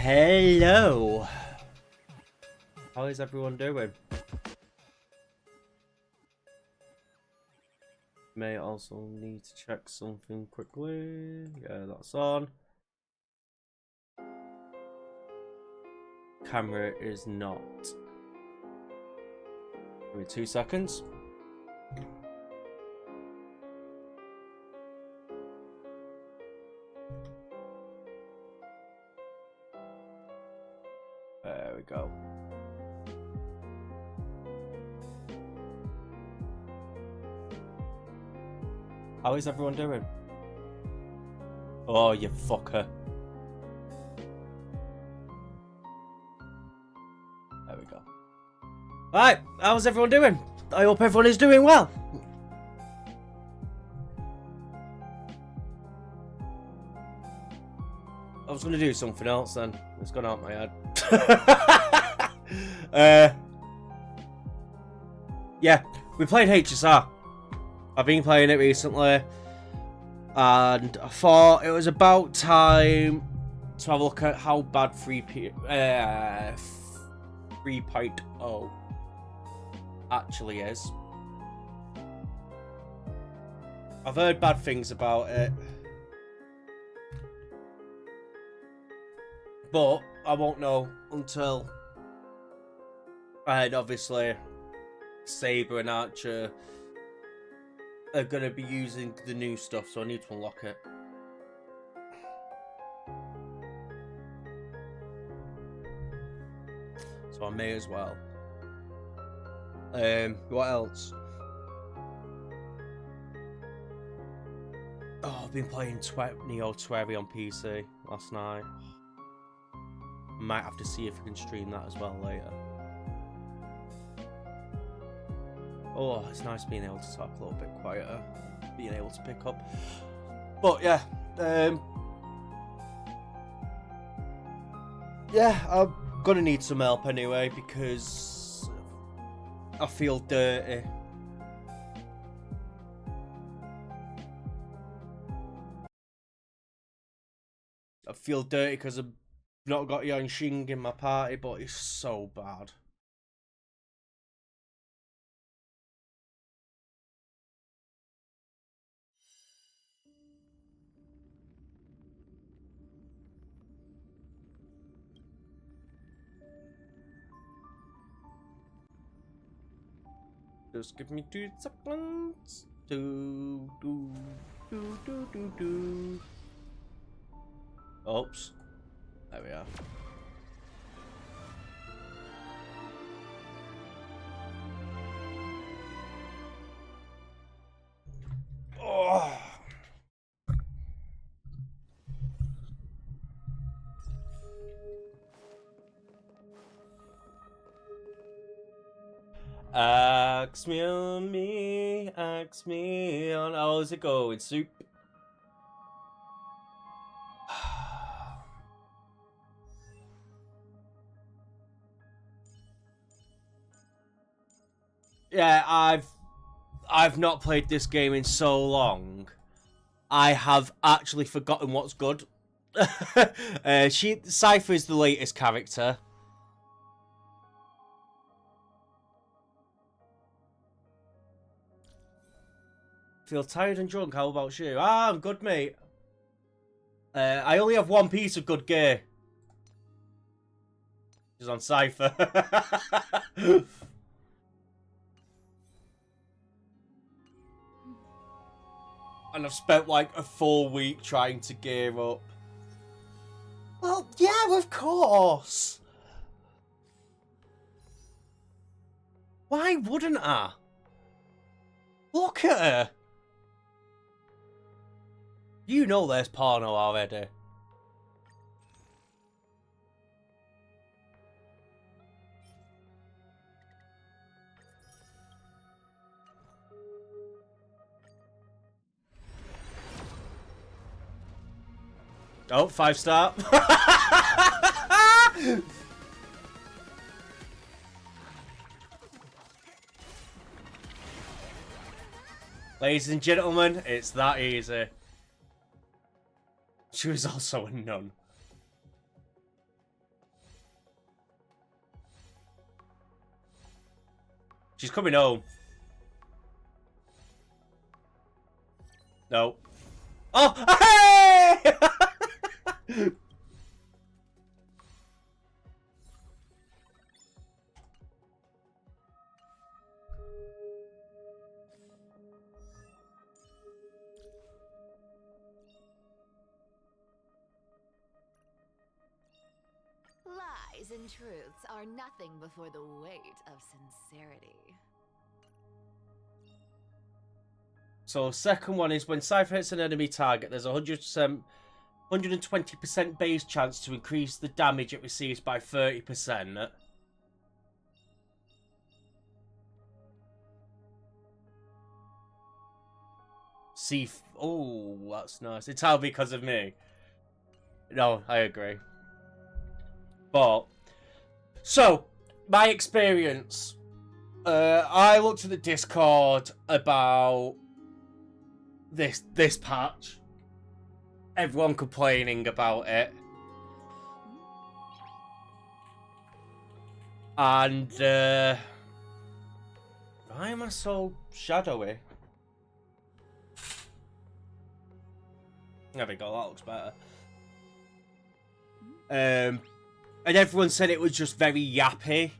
Hello. How is everyone doing? May also need to check something quickly. Yeah, that's on. Camera is not. Give me 2 seconds. There we go. How is everyone doing? Oh, you fucker. There we go. Alright, how's everyone doing? I hope everyone is doing well. I was going to do something else then. It's gone out of my head. Yeah, we played HSR. I've been playing it recently, and I thought it was about time to have a look at how bad 3.0 actually is. I've heard bad things about it, but I won't know until obviously Saber and Archer are going to be using the new stuff, so I need to unlock it. So I may as well. What else? Oh, I've been playing Neo 20 on PC last night. Might have to see if I can stream that as well later. Oh, it's nice being able to talk a little bit quieter, being able to pick up. But yeah, I'm gonna need some help anyway because I feel dirty. I feel dirty because I've not got Yang Xing in my party, but it's so bad. Just give me 2 seconds. Oops. There we are. Oh. Ask me on me, ask me on. How's it going, Soup? Yeah, I've not played this game in so long. I have actually forgotten what's good. Cypher is the latest character. Feel tired and drunk. How about you? I'm good, mate. I only have one piece of good gear. It's on Cypher. And I've spent like a full week trying to gear up. Well, yeah, of course. Why wouldn't I? Look at her. You know there's porno already. Oh, 5-star. Ladies and gentlemen, it's that easy. She was also a nun. She's coming home. No. Oh, hey! Lies and truths are nothing before the weight of sincerity. So second one is when Cypher hits an enemy target, there's a 120% base chance to increase the damage it receives by 30%. Oh, that's nice. It's how because of me. No, I agree. But so my experience, I looked at the Discord about this patch. Everyone complaining about it, and why am I so shadowy? There we go. That looks better. And everyone said it was just very yappy,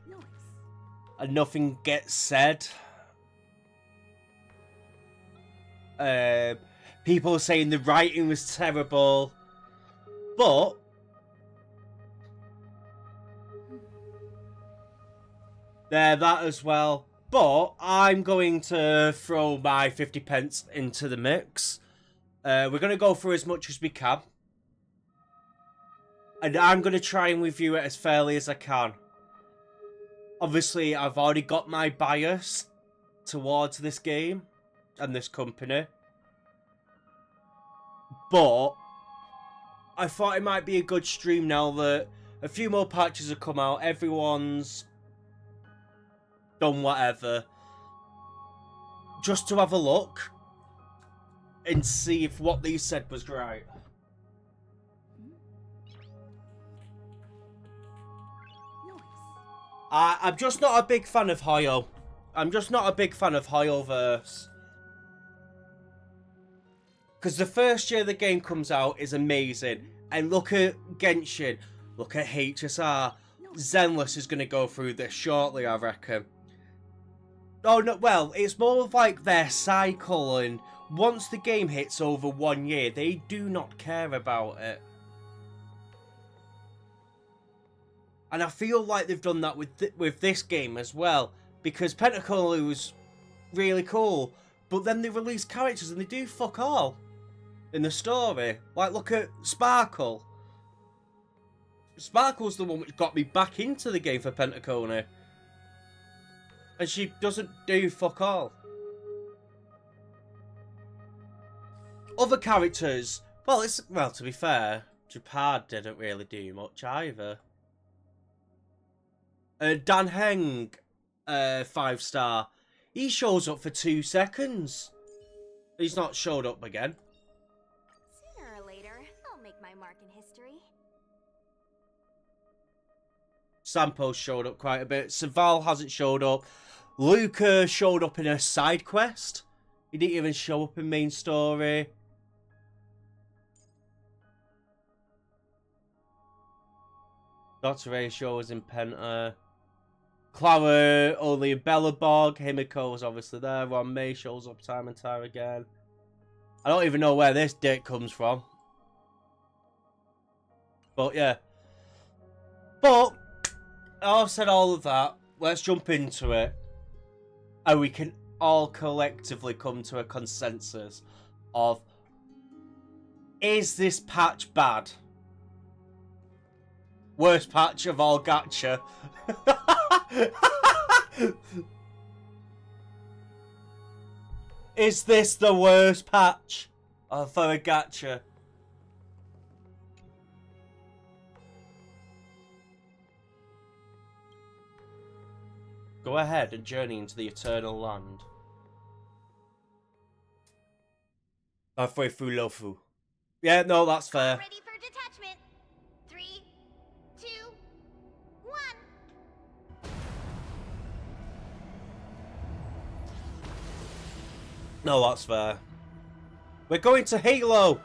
and nothing gets said. People saying the writing was terrible, but that as well. But I'm going to throw my 50 pence into the mix. We're going to go through as much as we can. And I'm going to try and review it as fairly as I can. Obviously, I've already got my bias towards this game and this company. But I thought it might be a good stream now that a few more patches have come out. Everyone's done whatever. Just to have a look and see if what they said was right. I'm just not a big fan of Hoyo. I'm just not a big fan of Hoyoverse. Because the first year the game comes out is amazing. And look at Genshin. Look at HSR. Zenless is going to go through this shortly, I reckon. Oh, no, well, it's more of like their cycle. And once the game hits over 1 year, they do not care about it. And I feel like they've done that with this game as well. Because Pentacle was really cool. But then they release characters and they do fuck all in the story. Like, look at Sparkle. Sparkle's the one which got me back into the game for Pentacone. And she doesn't do fuck all. Other characters, well, to be fair, Japad didn't really do much either. Dan Heng, 5-star, he shows up for 2 seconds. He's not showed up again. Sooner or later, I'll make my mark in history. Sampo showed up quite a bit. Saval hasn't showed up. Luca showed up in a side quest. He didn't even show up in main story. Dr. A shows in Penta. Clara only in Bellabog. Himiko was obviously there. Ron May shows up time and time again. I don't even know where this dick comes from. But yeah. But I've said all of that. Let's jump into it. And we can all collectively come to a consensus of, is this patch bad? Worst patch of all gacha. Is this the worst patch for a gacha? Go ahead and journey into the eternal land. Halfway through Lofu. Yeah, no, that's fair. Ready for detachment. 3, 2, 1. No, that's fair. We're going to Halo!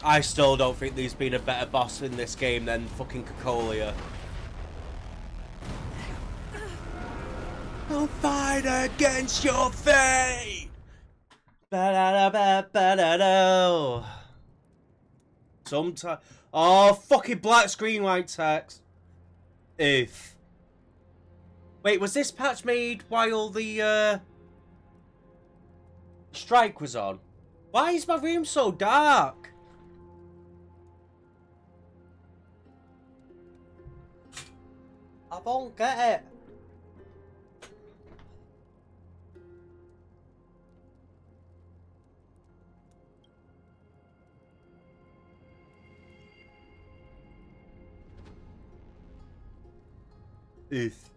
I still don't think there's been a better boss in this game than fucking Cocolia. I'll fight against your fate! Ba-da-da-ba-ba-da-do. Sometimes. Oh, fucking black screen, white text. If. Wait, was this patch made while the strike was on? Why is my room so dark? I won't get it. If.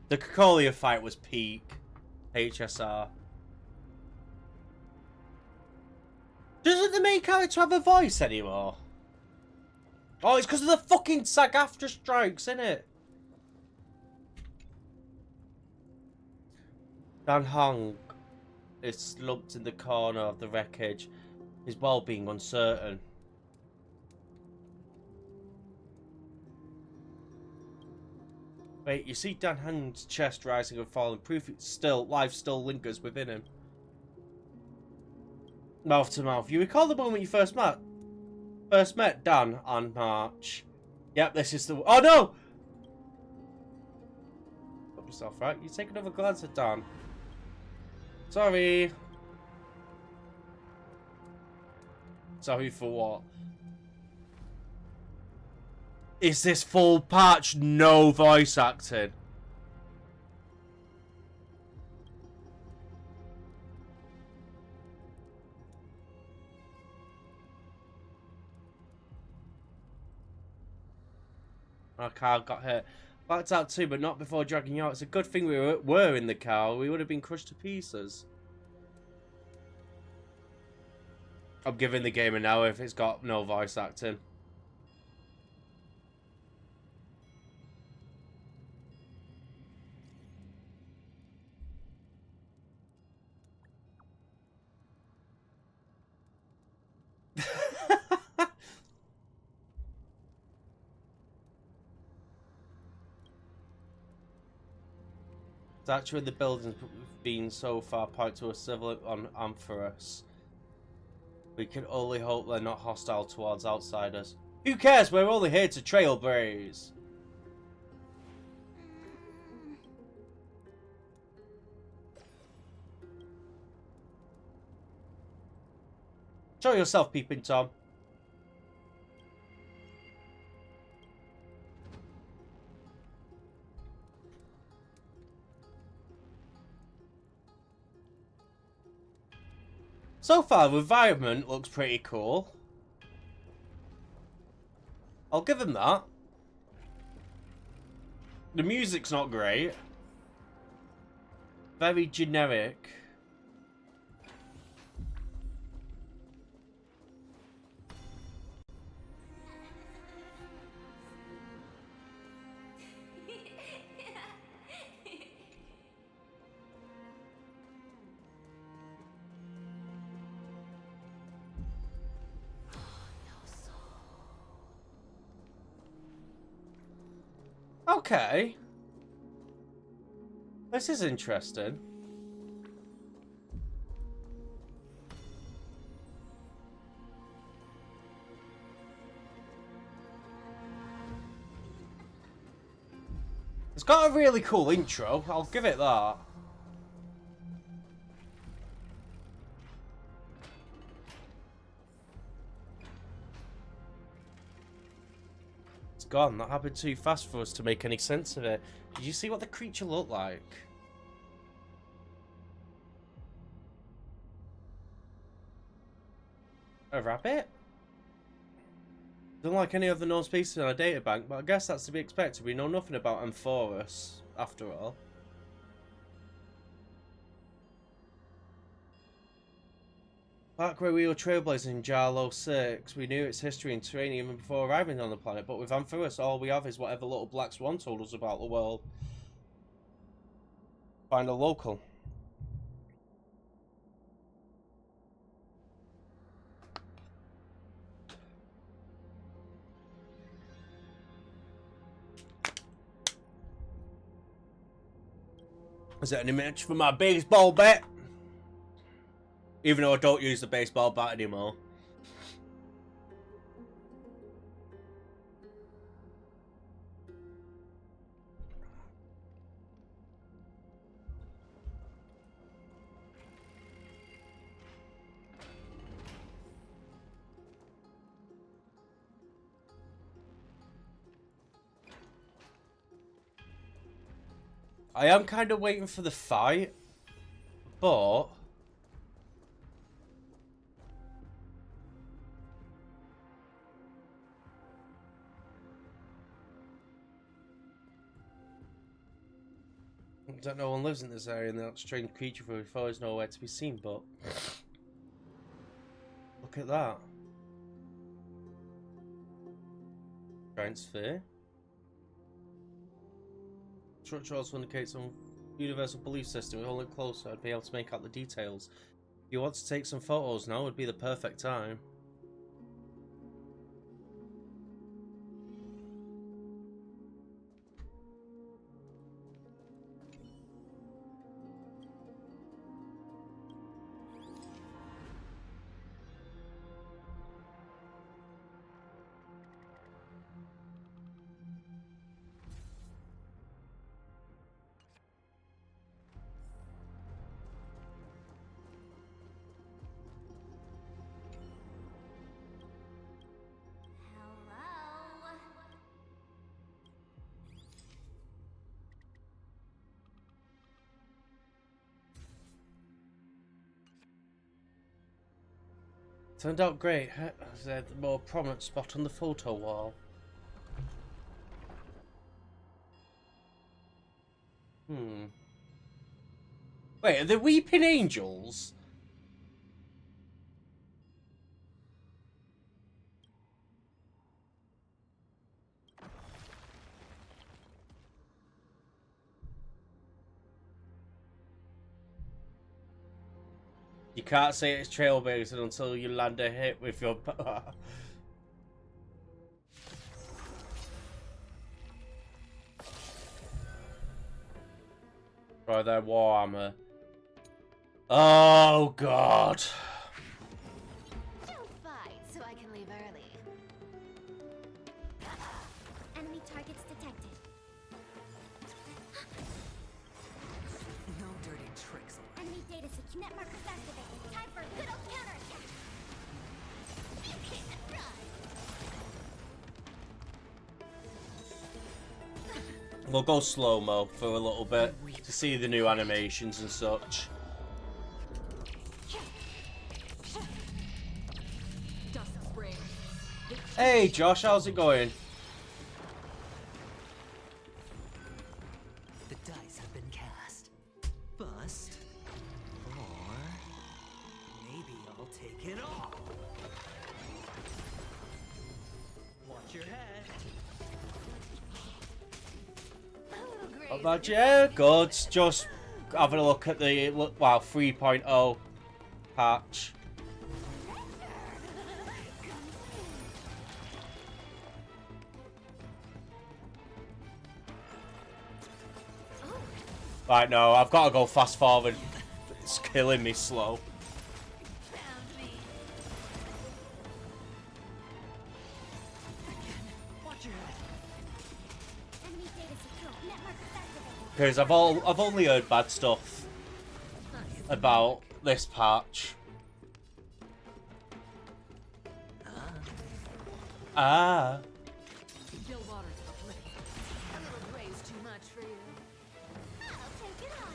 The Cocolia fight was peak. HSR. Doesn't the main character have a voice anymore? Oh, it's because of the fucking SAG-AFTRA strikes, isn't it? Dan Hong is slumped in the corner of the wreckage, his well-being uncertain. Wait, you see Dan Hong's chest rising and falling, proof life still lingers within him. Mouth to mouth. You recall the moment you first met Dan on March. Yep, this is the... Oh no! Put yourself right. You take another glance at Dan. Sorry. Sorry for what? Is this full patch? No voice acting. Our car got hurt. Backed out too, but not before dragging you out. It's a good thing we were in the car. We would have been crushed to pieces. I'm giving the game an hour if it's got no voice acting. Statue in the building's been so far point to a civil on Amphoros. We can only hope they're not hostile towards outsiders. Who cares? We're only here to trailblaze. Show yourself, Peeping Tom. So far, the environment looks pretty cool. I'll give him that. The music's not great. Very generic. Okay. This is interesting. It's got a really cool intro. I'll give it that. Gone. That happened too fast for us to make any sense of it. Did you see what the creature looked like? A rabbit? Unlike any other known species in our databank, but I guess that's to be expected. We know nothing about Amphoros, after all. Back where we were trailblazing in Jarlo 6, we knew its history and terrain even before arriving on the planet, but with Amphoros, all we have is whatever little Black Swan told us about the world. Find a local. Is that any match for my baseball bat? Even though I don't use the baseball bat anymore. I am kind of waiting for the fight, but I don't know one lives in this area and that strange creature for before is nowhere to be seen, but look at that. Giant sphere. Structure also indicates some universal belief system. If I look closer, I'd be able to make out the details. If you want to take some photos, now would be the perfect time. Hello. Turned out great. The more prominent spot on the photo wall. Wait, are they weeping angels? You can't say it's trailblazing until you land a hit with your... Right there, Warhammer. Oh, God. Don't fight so I can leave early. Enemy targets detected. No dirty tricks. Enemy data set net markers activated. Time for a good old counterattack. You can't run. We'll go slow-mo for a little bit to see the new animations and such. Hey Josh, how's it going? The dice have been cast. Bust. Or maybe I'll take it all. Watch your head. Not bad, yeah, good. Just having a look at the 3.0 patch. Right, no, I've got to go fast forward. It's killing me slow. Because I've only heard bad stuff about this patch. Ah. Fill water to the plate. A little gray's too much for you. I'll take it on.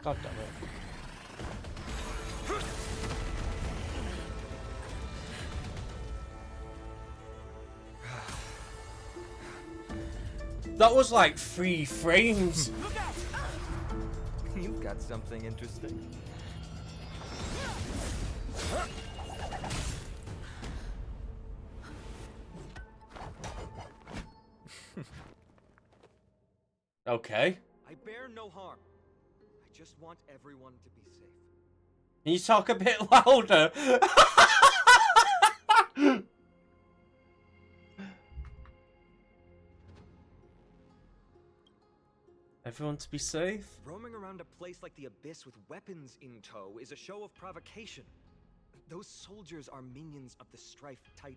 God damn it. That was like 3 frames. Look out! You've got something interesting. Okay. I bear no harm. I just want everyone to be safe. Can you talk a bit louder? Everyone to be safe? Roaming around a place like the Abyss with weapons in tow is a show of provocation. Those soldiers are minions of the Strife Titan.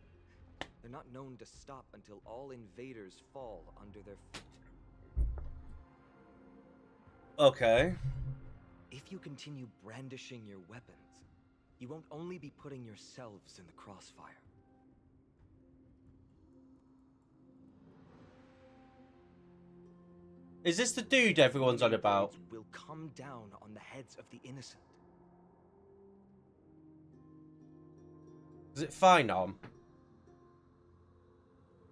They're not known to stop until all invaders fall under their feet. Okay. If you continue brandishing your weapons, you won't only be putting yourselves in the crossfire. Is this the dude everyone's on about? Will come down on the heads of the innocent. Is it fine on?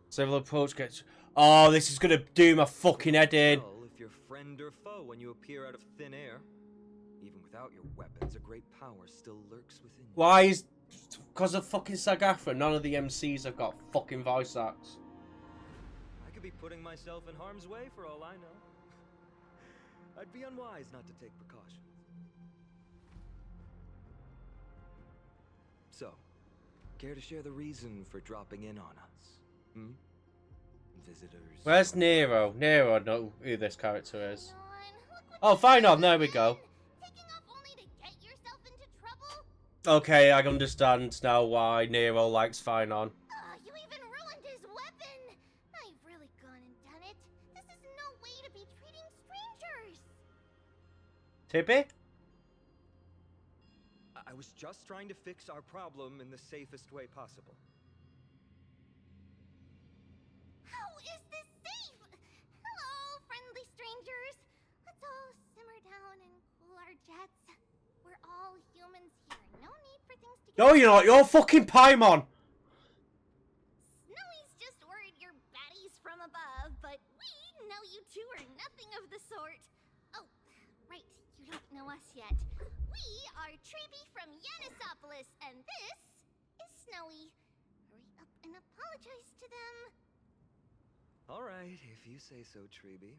Several approach gets. Oh, this is gonna do my fucking head in. Well, if you're friend or foe when you appear out of thin air, even without your weapons, a great power still lurks within you. Why is. Because of fucking SAG-AFTRA, none of the MCs have got fucking voice acts. I could be putting myself in harm's way for all I know. I'd be unwise not to take precautions. So, care to share the reason for dropping in on us? Hmm? Visitors. Where's Nero? Nero, I know who this character is. Come on, look what Oh, you're fine on, doing, there we man. go. Taking off only to get yourself into trouble? Okay, I understand now why Nero likes fine on. You even ruined his weapon! Now you've really gone and done it. This is no way to be treating strangers! Tibby? I was just trying to fix our problem in the safest way possible. How is this safe? Hello, friendly strangers. Let's all simmer down and cool our jets. We're all humans here. No need for things to get... No, you're not. You're fucking Paimon. Snowy's just worried you're baddies from above, but we know you two are nothing of the sort. Oh, right. You don't know us yet. We are Treeby from Yanisopolis, and this is Snowy. Hurry up and apologize to them. All right, if you say so, Treeby.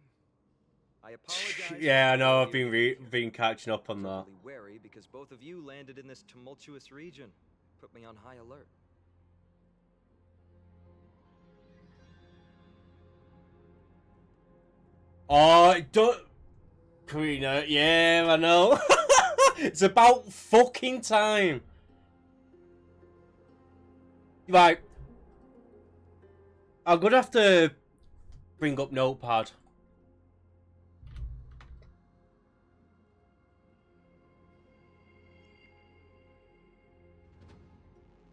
I apologize. Yeah, I know. I've for been catching up on that. totally wary because both of you landed in this tumultuous region. Put me on high alert. Oh, don't. Karina, yeah, I know. It's about fucking time. Right. I'm gonna have to bring up Notepad.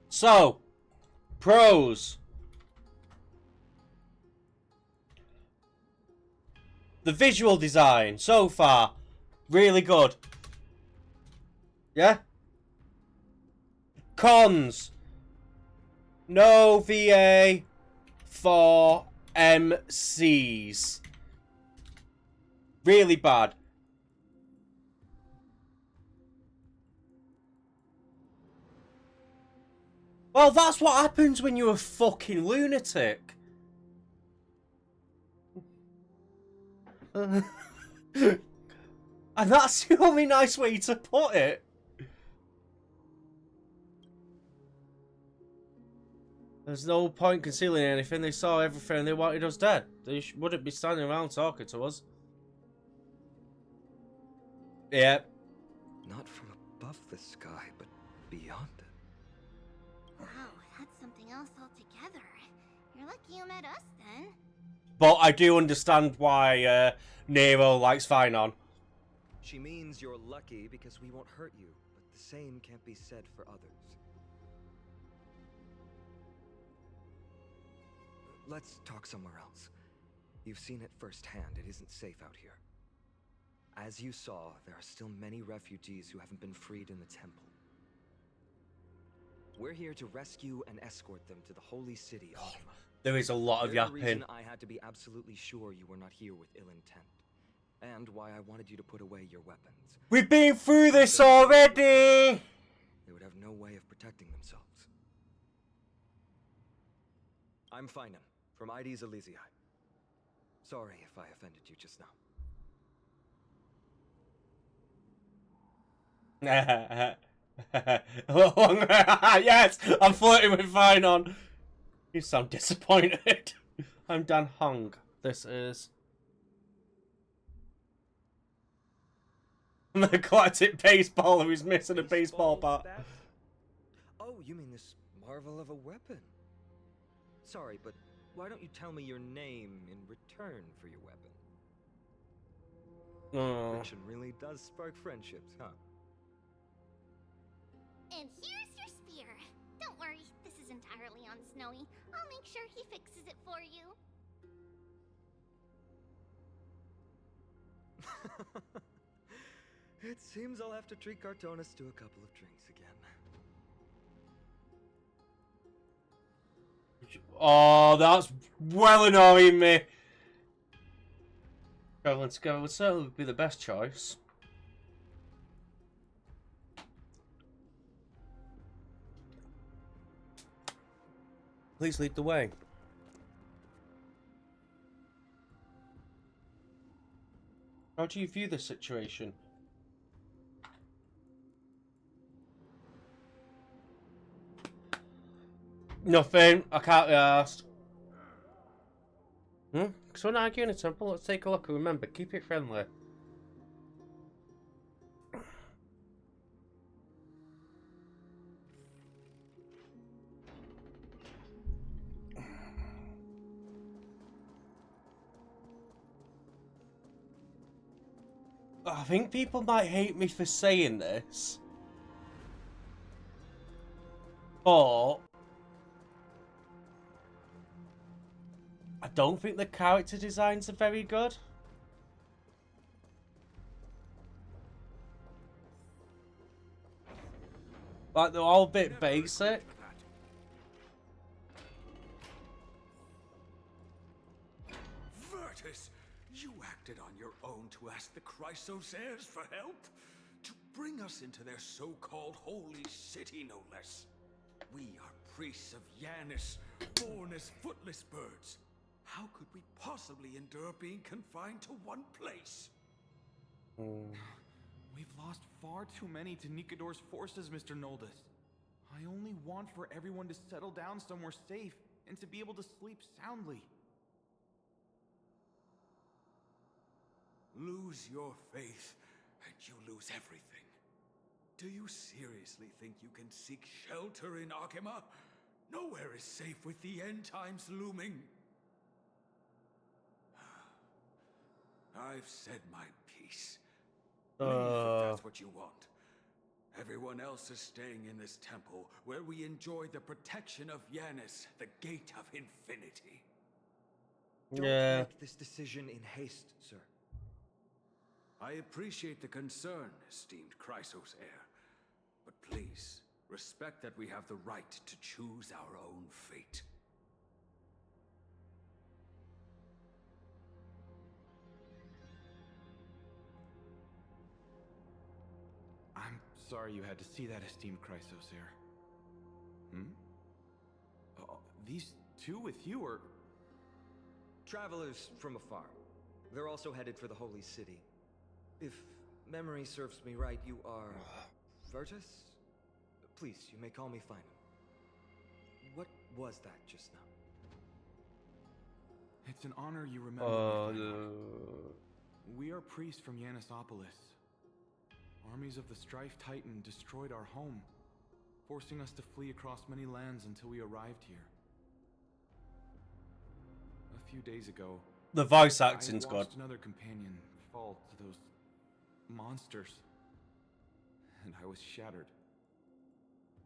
So, pros. The visual design, so far, really good. Yeah? Cons. No VA for MCs. Really bad. Well, that's what happens when you're a fucking lunatic. And that's the only nice way to put it. There's no point concealing anything. They saw everything. They wanted us dead. They wouldn't be standing around talking to us. Yeah. Not from above the sky, but beyond it. Wow, that's something else altogether. You're lucky you met us then. But I do understand why Nero likes Finon. She means you're lucky because we won't hurt you, but the same can't be said for others. Let's talk somewhere else. You've seen it firsthand. It isn't safe out here. As you saw, there are still many refugees who haven't been freed in the temple. We're here to rescue and escort them to the holy city of There is a lot of They're the yapping. reason I had to be absolutely sure you were not here with ill intent. And why I wanted you to put away your weapons. We've been through this already! They would have no way of protecting themselves. I'm Finan, from ID's Elysiae. Sorry if I offended you just now. Yes! I'm flirting with Finon! You sound disappointed. I'm Dan Hung. This is... the galactic baseballer who's missing a baseball bat. Oh, you mean this marvel of a weapon? Sorry, but why don't you tell me your name in return for your weapon? Oh. Friction really does spark friendships, huh? And here's your spear. Don't worry, this is entirely on Snowy. I'll make sure he fixes it for you. It seems I'll have to treat Cartonis to a couple of drinks again. Oh, that's well annoying me. Traveling together would certainly be the best choice. Please lead the way. How do you view the situation? Nothing. I can't be asked. So we're not arguing in a temple. Let's take a look and remember, keep it friendly. I think people might hate me for saying this, but I don't think the character designs are very good. Like, they're all a bit basic. Virtus, you acted on your own to ask the Chrysos heirs for help? To bring us into their so-called holy city, no less. We are priests of Yanis, born as footless birds. How could we possibly endure being confined to one place? We've lost far too many to Nikador's forces, Mr. Noldus. I only want for everyone to settle down somewhere safe and to be able to sleep soundly. Lose your faith, and you lose everything. Do you seriously think you can seek shelter in Akima? Nowhere is safe with the end times looming. I've said my piece. Leave if that's what you want. Everyone else is staying in this temple, where we enjoy the protection of Yanis, the gate of infinity. Don't make this decision in haste, sir. I appreciate the concern, esteemed Chrysos heir. But please, respect that we have the right to choose our own fate. I'm sorry you had to see that, esteemed Chrysos heir. These two with you are... Travelers from afar. They're also headed for the holy city. If memory serves me right, you are... Virtus? Please, you may call me Finan. What was that just now? It's an honor you remember me, Finan. We are priests from Yanisopolis. Armies of the Strife Titan destroyed our home, forcing us to flee across many lands until we arrived here. A few days ago, The voice acting's I good. watched another companion fall to those monsters, and I was shattered.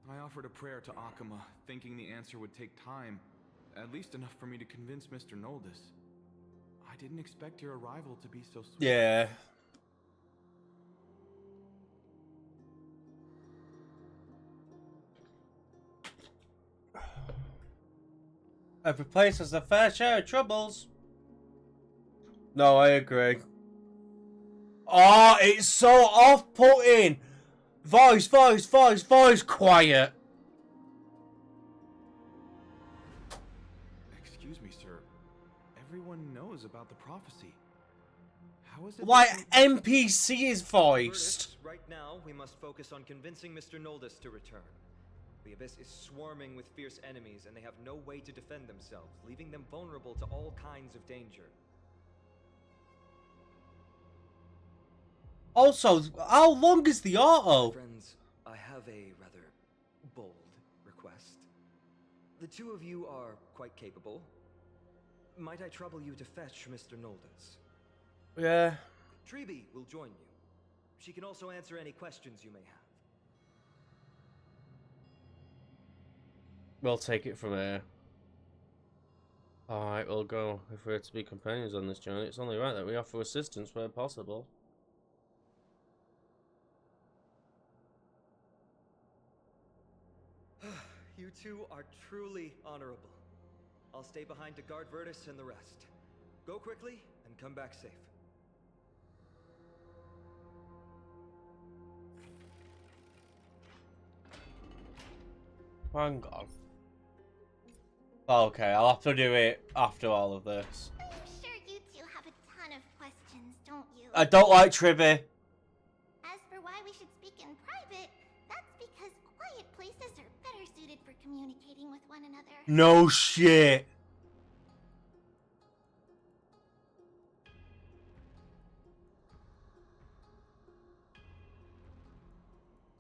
I offered a prayer to Akima, thinking the answer would take time, at least enough for me to convince Mr. Noldus. I didn't expect your arrival to be so swift. Yeah. Every place has a fair share of troubles. No, I agree. Oh, it's so off-putting. Voice, quiet. Excuse me, sir. Everyone knows about the prophecy. How is it Why that NPC is voiced? Curtis, right now, we must focus on convincing Mr. Noldus to return. The Abyss is swarming with fierce enemies, and they have no way to defend themselves, leaving them vulnerable to all kinds of danger. Also, how long is the auto? Friends, I have a rather bold request. The two of you are quite capable. Might I trouble you to fetch Mr. Noldus? Yeah. Treeby will join you. She can also answer any questions you may have. We'll take it from here. Alright, we'll go. If we're to be companions on this journey, it's only right that we offer assistance where possible. You two are truly honorable. I'll stay behind to guard Virtus and the rest. Go quickly and come back safe. Hang on. Okay, I'll have to do it after all of this. I'm sure you two have a ton of questions, don't you? I don't like Tribby. As for why we should speak in private, that's because quiet places are better suited for communicating with one another. No shit.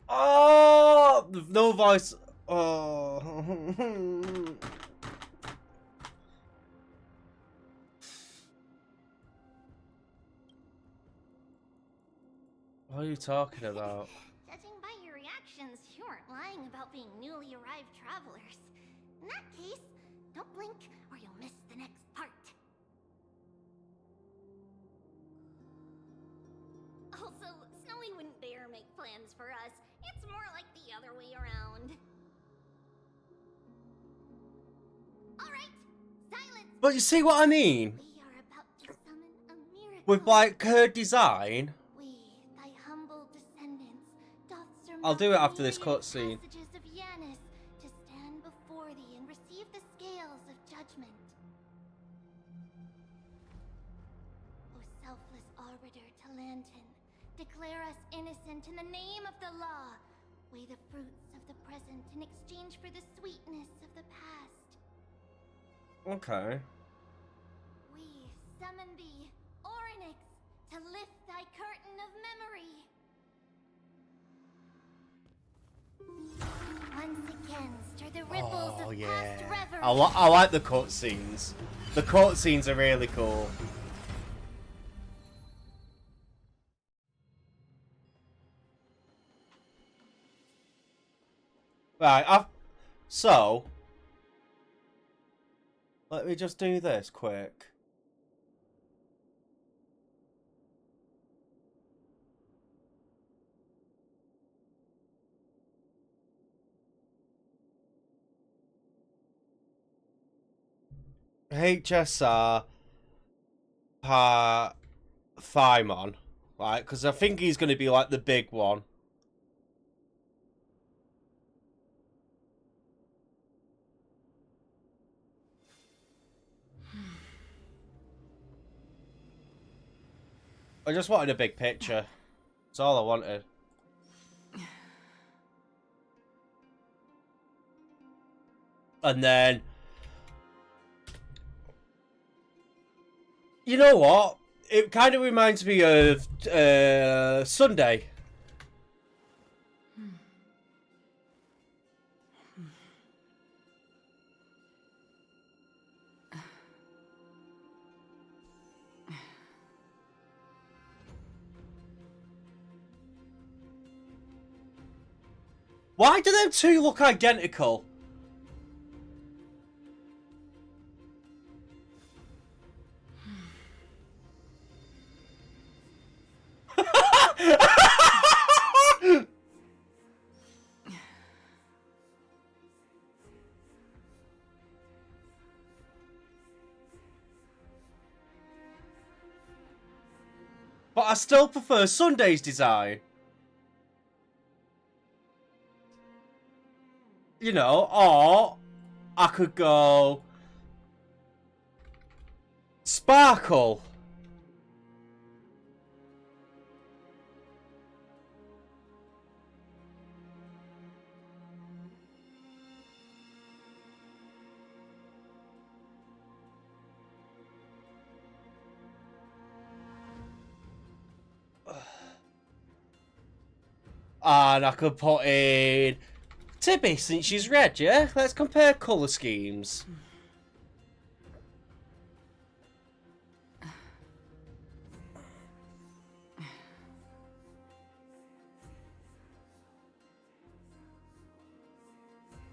Oh, no voice. Oh. What are you talking about? Judging by your reactions, you weren't lying about being newly arrived travelers. In that case, don't blink or you'll miss the next part. Also, Snowy wouldn't dare make plans for us. It's more like the other way around. Alright, silence! But you see what I mean? We are about to summon a miracle. With like her design. We, thy humble descendants, doth surmount I'll do it after this the cutscene. passages of Yanis to stand before thee and receive the scales of judgment. O selfless arbiter Talantin, declare us innocent in the name of the law. Weigh the fruits of the present in exchange for the sweetness of the past. Okay. We summon thee, Orynyx, to lift thy curtain of memory. Once again, stir the ripples Oh of yeah. past reverie. I like the cutscenes. The cutscenes are really cool. Right, so let me just do this quick. HSR Thymon, right? Because I think he's going to be like the big one. I just wanted a big picture. That's all I wanted. And then... You know what? It kind of reminds me of Sunday. Why do them two look identical? But I still prefer Sunday's design. You know, or I could go Sparkle. And I could put in Tibby since she's red, yeah? Let's compare colour schemes.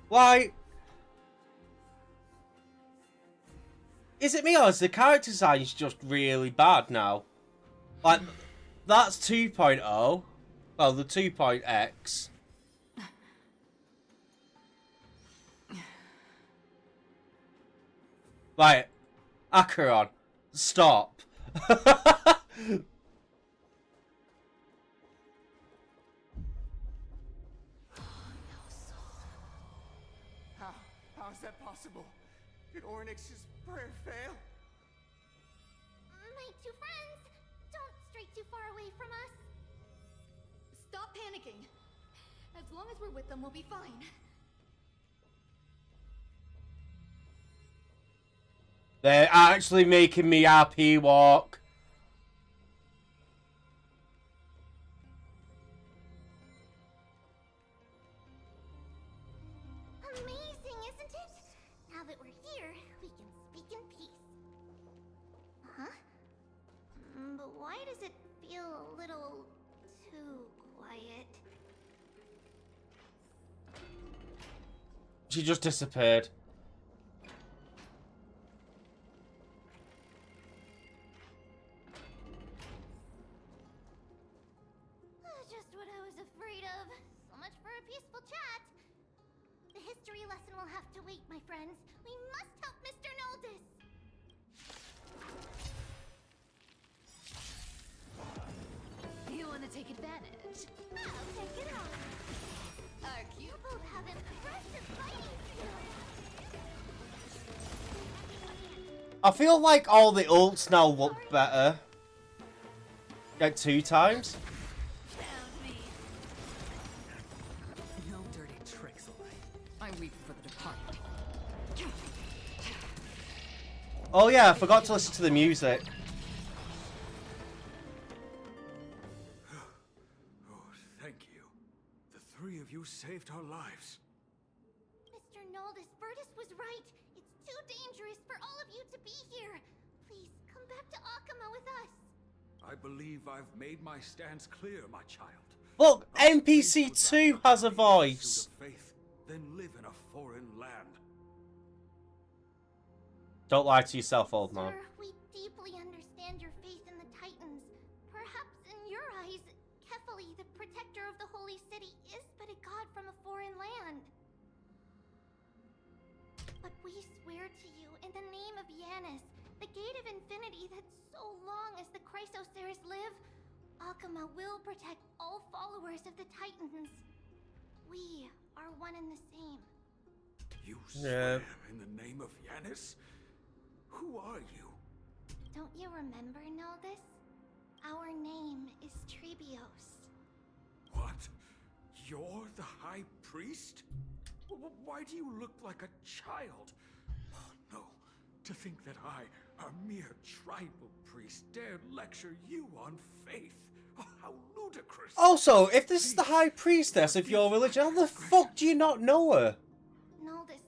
Why? Is it me or is the character design just really bad now? Like, that's 2.0. Well, the 2.x. Right. Acheron. Stop. How is that possible? Did Ornyx's prayer fail? My two friends, don't stray too far away from us. Stop panicking. As long as we're with them, we'll be fine. They're actually making me happy walk. Amazing, isn't it? Now that we're here, we can speak in peace. Huh? But why does it feel a little too quiet? She just disappeared. Just what I was afraid of. So much for a peaceful chat. The history lesson will have to wait, my friends. We must help Mr. Noldis. You want to take advantage? I'll take it off. Are cute. You both have impressive fighting skills. I feel like all the ults now look better. Like 2 times. No dirty tricks, I weep for the departed. Oh yeah, I forgot to listen to the music. Oh, thank you. The three of you saved our lives. Mr. Noldis, Virtus was right. It's too dangerous for all of you to be here. Please, come back to Akama with us. I believe I've made my stance clear, my child. Look, Our NPC priest 2 would has a rather die in voice. pursuit of faith than live in a foreign land. Don't lie to yourself, old man. Sir, we deeply understand your faith in the Titans. Perhaps in your eyes, Kefali, the protector of the holy city, is but a god from a foreign land. But we swear to you, in the name of Yanis, the gate of infinity, that so long as the Chrysoceres live, Akama will protect all followers of the Titans. We are one and the same. You Yeah. swear in the name of Yanis? Who are you? Don't you remember, Noldis? Our name is Trebios. What? You're the High Priest? Why do you look like a child? Oh, no. To think that I, a mere tribal priest, dare lecture you on faith. Oh, how ludicrous. Also, if this is the High Priestess of your religion, how the fuck do you not know her? Noldis,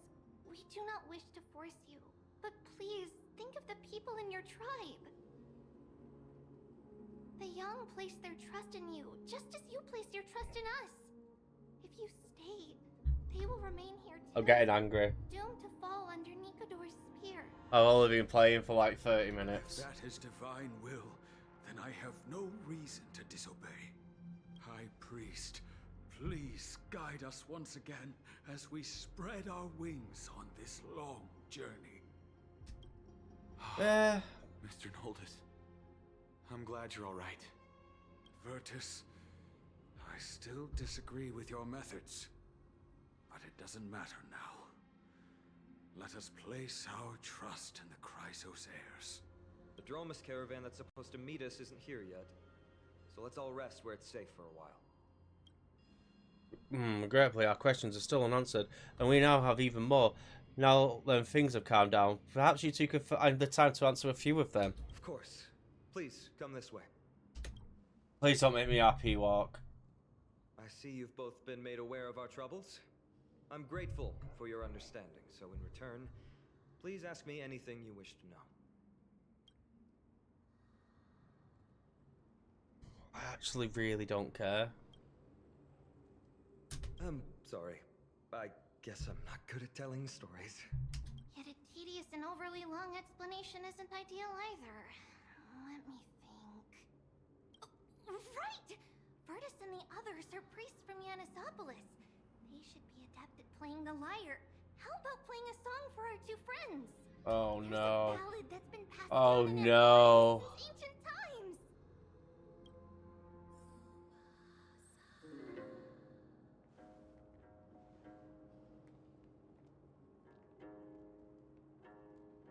we do not wish to force you, but please think of the people in your tribe. The young place their trust in you, just as you place your trust in us. If you stay, they will remain here too. I'm getting angry. Doomed to fall under Nikodor's spear. I've only been playing for like 30 If minutes. that is divine will, then I have no reason to disobey. High Priest, please guide us once again as we spread our wings on this long journey. Eh, Mr. Noldis, I'm glad you're all right. Virtus, I still disagree with your methods. But it doesn't matter now. Let us place our trust in the Chrysos heirs. The Dromus caravan that's supposed to meet us isn't here yet. So let's all rest where it's safe for a while. Regretfully, our questions are still unanswered, and we now have even more. Now that things have calmed down, perhaps you two could find the time to answer a few of them. Of course. Please, come this way. Please don't make me RP walk. I see you've both been made aware of our troubles. I'm grateful for your understanding, so in return, please ask me anything you wish to know. I actually really don't care. I'm sorry. I guess I'm not good at telling stories. Yet a tedious and overly long explanation isn't ideal either. Let me think. Oh, right! Virtus and the others are priests from Yanisopolis. They should be adept at playing the lyre. How about playing a song for our two friends? Oh There's no. a ballad that's been passed Oh down in no. every since ancient times.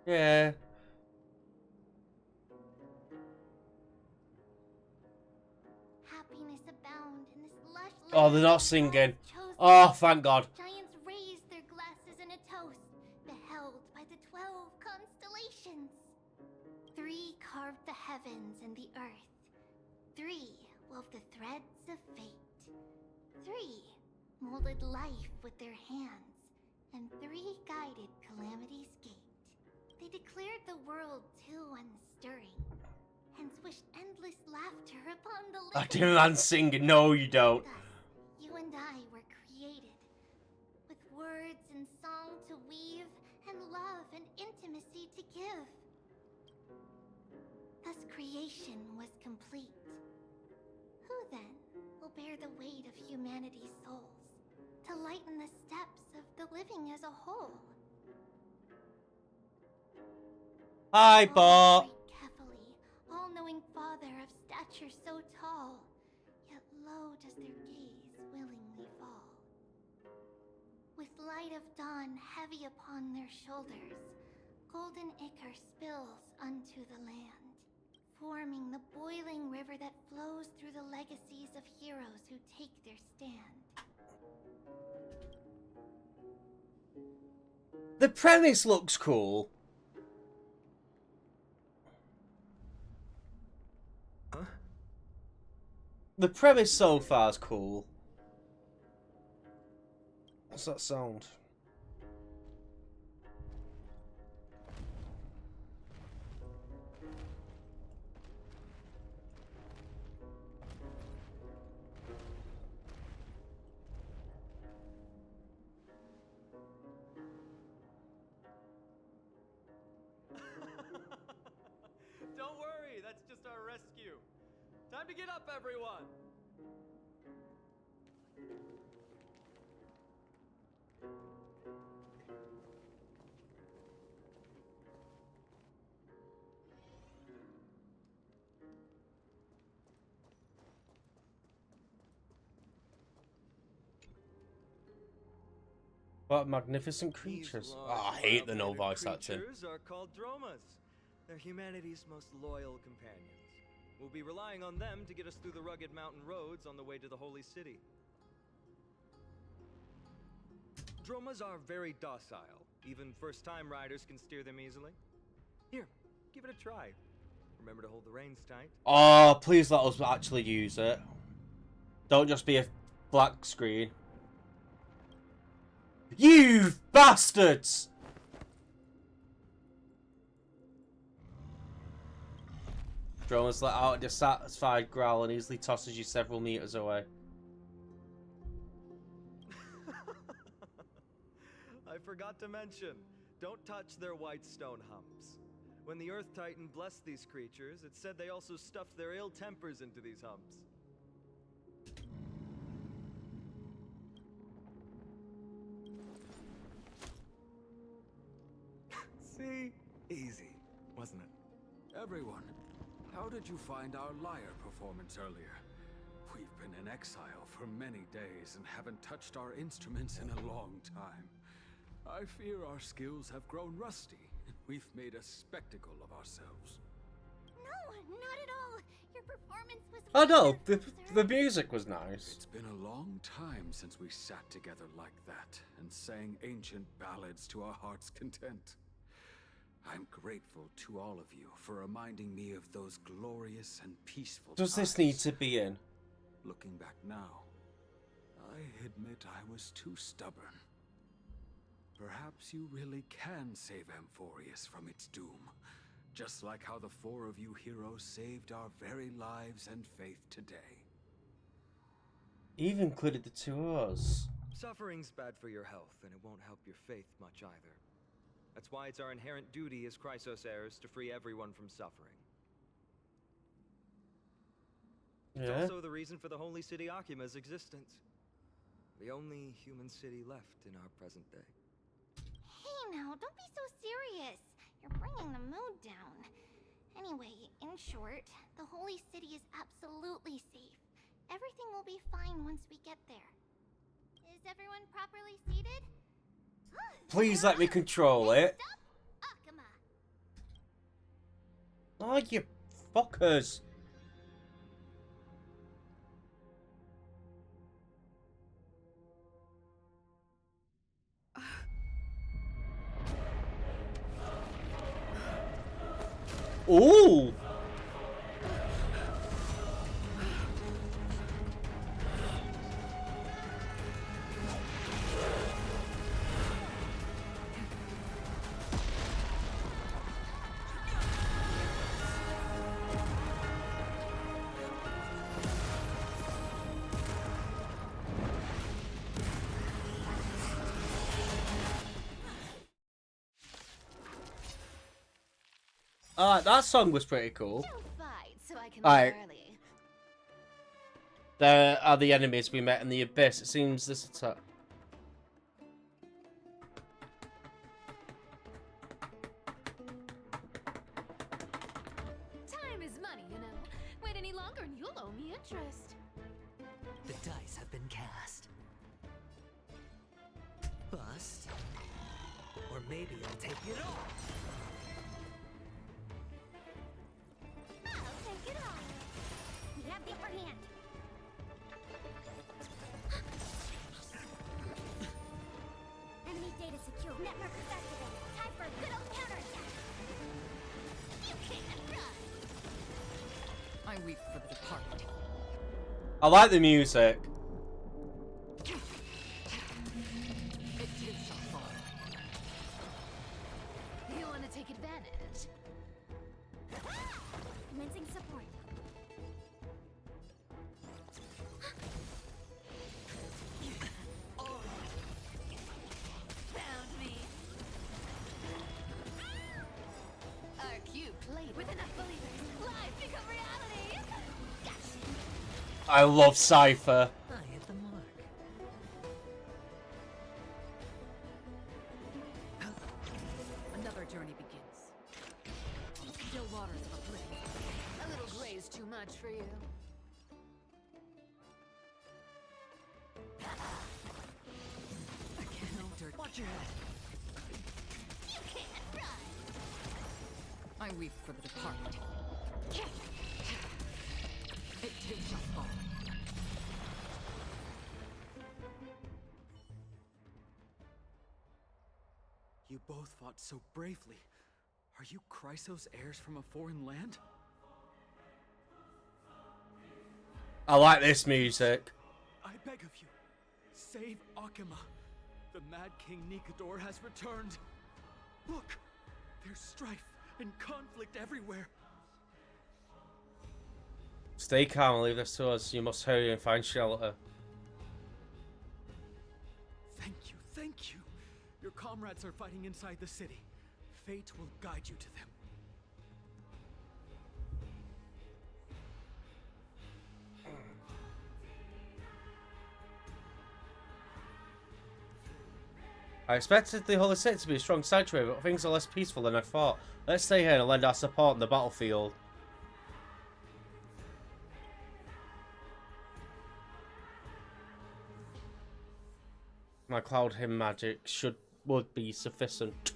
Yeah. Happiness abound in this lush Oh, they're land not of singing. God's chosen Oh, ones. thank God. Giants raised their glasses in a toast, beheld by the 12 constellations. 3 carved the heavens and the earth. 3 wove the threads of fate. 3 molded life with their hands, and 3 guided calamity's gate. They declared the world too unstirring, hence wished endless laughter upon the I living. demand singing. No, you don't. Thus, you and I were created, with words and song to weave, and love and intimacy to give. Thus creation was complete. Who then will bear the weight of humanity's souls, to lighten the steps of the living as a whole? Hi, Oh, Bart. great Kephali, all-knowing father of stature so tall, yet low does their gaze willingly fall. With light of dawn heavy upon their shoulders, golden ichor spills unto the land, forming the boiling river that flows through the legacies of heroes who take their stand. The premise looks cool. Huh? The premise so far is cool. What's that sound? Don't worry, that's just our rescue. Time to get up, everyone! What magnificent These creatures. large, Oh, I hate the no well-mannered voice acting. creatures are called Dromas. They're humanity's most loyal companions. We'll be relying on them to get us through the rugged mountain roads on the way to the Holy City. Dromas are very docile. Even first-time riders can steer them easily. Here, give it a try. Remember to hold the reins tight. Oh, please let us actually use it. Don't just be a black screen. You bastards! Drones let out a dissatisfied growl and easily tosses you several meters away. I forgot to mention, don't touch their white stone humps. When the Earth Titan blessed these creatures, it said they also stuffed their ill tempers into these humps. See? Easy, wasn't it? Everyone, how did you find our lyre performance earlier? We've been in exile for many days and haven't touched our instruments in a long time. I fear our skills have grown rusty, and we've made a spectacle of ourselves. No, not at all. Your performance was Oh no, wonderful, the sir. music was nice. It's been a long time since we sat together like that and sang ancient ballads to our heart's content. I'm grateful to all of you for reminding me of those glorious and peaceful Does this times. need to be in? Looking back now, I admit I was too stubborn. Perhaps you really can save Amphorius from its doom, just like how the four of you heroes saved our very lives and faith today. Even included the two of us. Suffering's bad for your health, and it won't help your faith much either. That's why it's our inherent duty as Chrysos heirs to free everyone from suffering. It's Yeah. also the reason for the Holy City Akima's existence. The only human city left in our present day. Hey now, don't be so serious. You're bringing the mood down. Anyway, in short, the Holy City is absolutely safe. Everything will be fine once we get there. Is everyone properly seated? Please let me control it. Stop, Akuma. Oh, you fuckers. Ooh. That song was pretty cool. Don't fight so I can Alright. leave early. There are the enemies we met in the Abyss. It seems this attack. Time is money, you know. Wait any longer and you'll owe me interest. The dice have been cast. Bust. Or maybe I'll take it all. I'll take it all. We have the upper hand. Enemy data secure. Network is activated. Time for a good old counterattack. You can't run. I weep for the departed. I like the music. It too shall fall. You want to take advantage? Commencing support. Found me. Our cute played with enough believers. Life become reality. Yes. I love Cypher. I hit the mark. Another journey begins. Still waters of oblivion. A little gray is too much for you. I can't dirt. Watch your head. You can't run. I weep for the departed. It too shall fall. You both fought so bravely. Are you Chrysos heirs from a foreign land? I like this music. I beg of you, save Akuma. The Mad King Nikador has returned. Look, there's strife and conflict everywhere. Stay calm and leave this to us. You must hurry and find shelter. Thank you. Your comrades are fighting inside the city. Fate will guide you to them. I expected the Holy City to be a strong sanctuary, but things are less peaceful than I thought. Let's stay here and lend our support on the battlefield. My cloud hymn magic would be sufficient.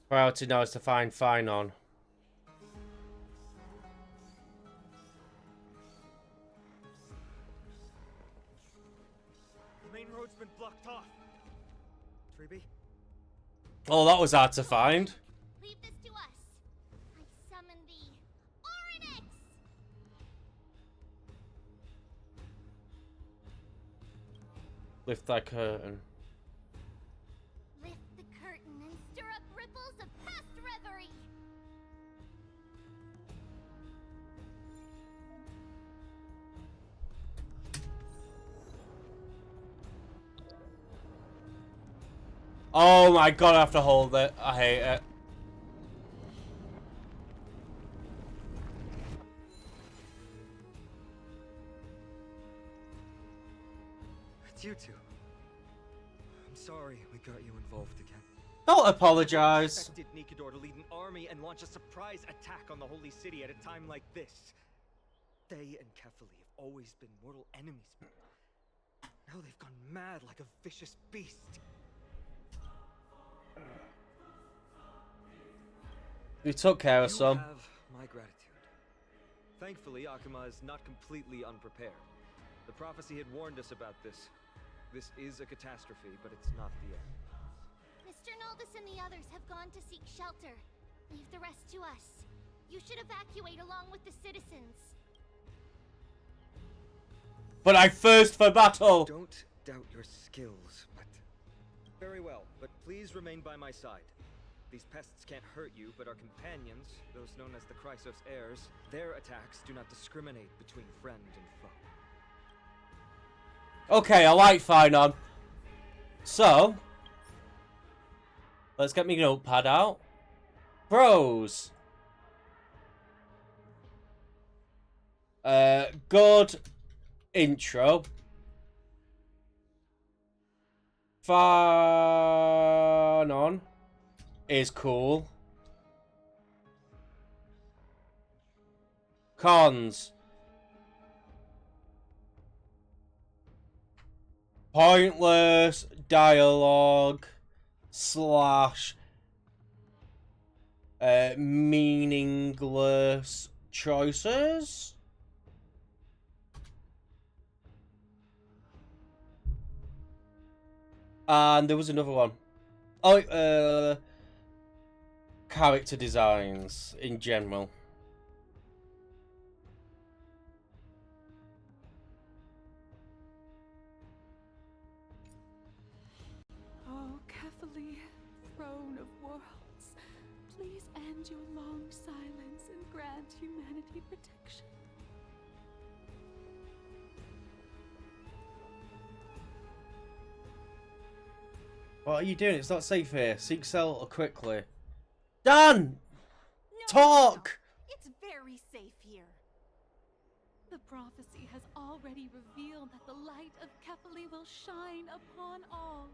Priority now is to find Finon. The main road's been blocked off. Treeby? Oh, that was hard to find. Leave this to us. I summon thee, Oryx! Lift thy curtain. Lift the curtain and stir up ripples of past reverie. Oh my god, I have to hold it. I hate it. It's you two. I'm sorry we got you involved again. Don't apologize. Expected Nikador to lead an army and launch a surprise attack on the Holy City at a time like this. They and Kefali have always been mortal enemies, but now they've gone mad like a vicious beast. We took care of You some. have my gratitude. Thankfully, Akuma is not completely unprepared. The prophecy had warned us about this. This is a catastrophe, but it's not the end. Mr. Naldis and the others have gone to seek shelter. Leave the rest to us. You should evacuate along with the citizens. But I thirst for battle. Don't doubt your skills, but... Very well, but please remain by my side. These pests can't hurt you, but our companions, those known as the Chrysos heirs, their attacks do not discriminate between friend and foe. Okay, I like Finon. So, let's get my notepad out. Pros. Good intro. Finon is cool. Cons. Pointless dialogue / meaningless choices. And there was another one. Oh, character designs in general. Oh, Kefali, throne of worlds, please end your long silence and grant humanity protection. What are you doing? It's not safe here. Seek shelter quickly. Dan! Talk! It's very safe here. The prophecy has already revealed that the light of Kefali will shine upon all.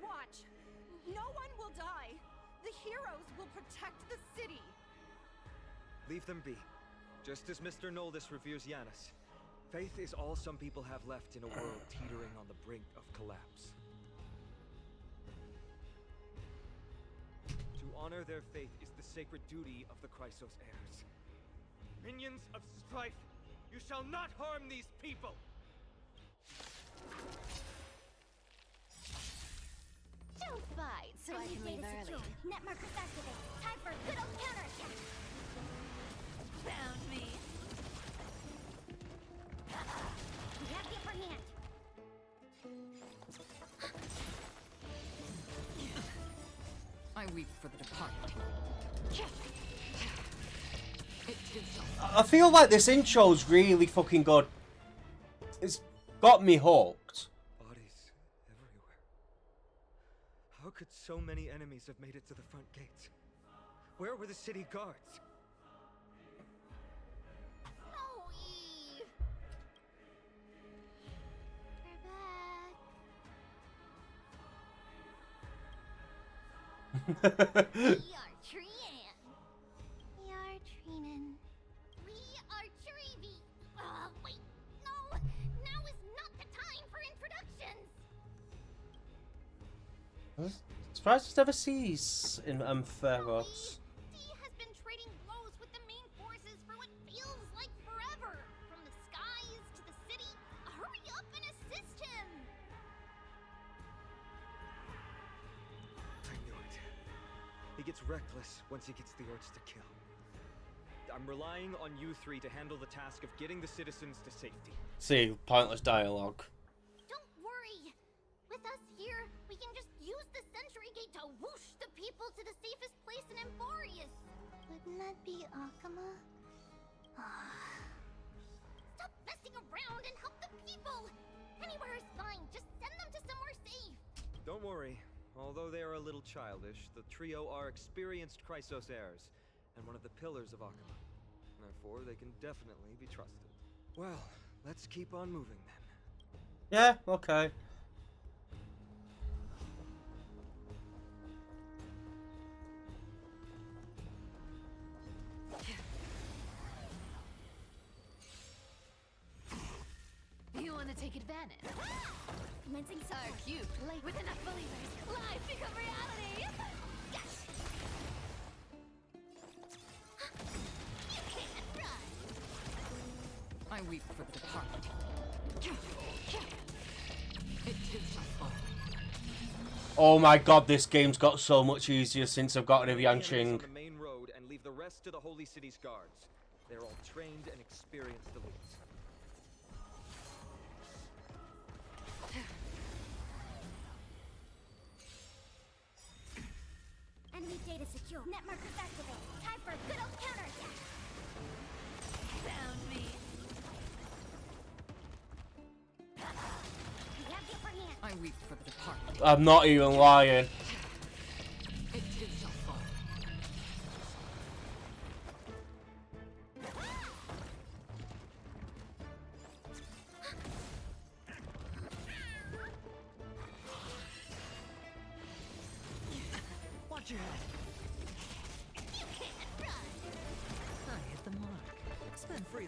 Watch! No one will die! The heroes will protect the city! Leave them be. Just as Mr. Noldis reveres Yanis. Faith is all some people have left in a world teetering on the brink of collapse. To honor their faith is the sacred duty of the Chrysos heirs. Minions of strife, you shall not harm these people! Don't fight, so I can leave early. Net markers activate. Time for a good old counterattack. Found me. We have the upper hand. I weep for the departed. It too shall fall. I feel like this intro's really fucking good. It's got me hooked. Bodies everywhere. How could so many enemies have made it to the front gates? Where were the city guards? Oh, Eve. We're back. We are Trian. We are Trinan. We are Treeby. Wait, no, now is not the Surprised it never sees in Ampheros. D has been trading blows with the main forces for what feels like forever. From the skies to the city. Hurry up and assist him! I knew it. He gets reckless once he gets the urge to kill. I'm relying on you three to handle the task of getting the citizens to safety. See, pointless dialogue. Don't worry. With us here, we can just use the Sentry Gate to whoosh the people to the safest place in Emborius. Wouldn't that be Akama? Stop messing around and help the people! Anywhere is fine. Just send them to somewhere safe. Don't worry. Although they are a little childish, the trio are experienced Chrysos heirs, and one of the pillars of Akama. Therefore, they can definitely be trusted. Well, let's keep on moving then. Yeah, okay. You want to take advantage? Commencing Our cube play with enough believers. Life become reality. Yes! You can't run! I weep for the departed. It is my fault. Oh my god, this game's got so much easier since I've gotten rid of Enemies Yanqing. on the main road and leave the rest to the Holy City's guards. They're all trained and experienced elites. Enemy data secure. Net markers activated. Time for a good old counterattack. Found me. We have the upper hand. I weep for the departed. I'm not even lying. It is my fault. Watch your head. You can't run! I hit the mark. Spend freely.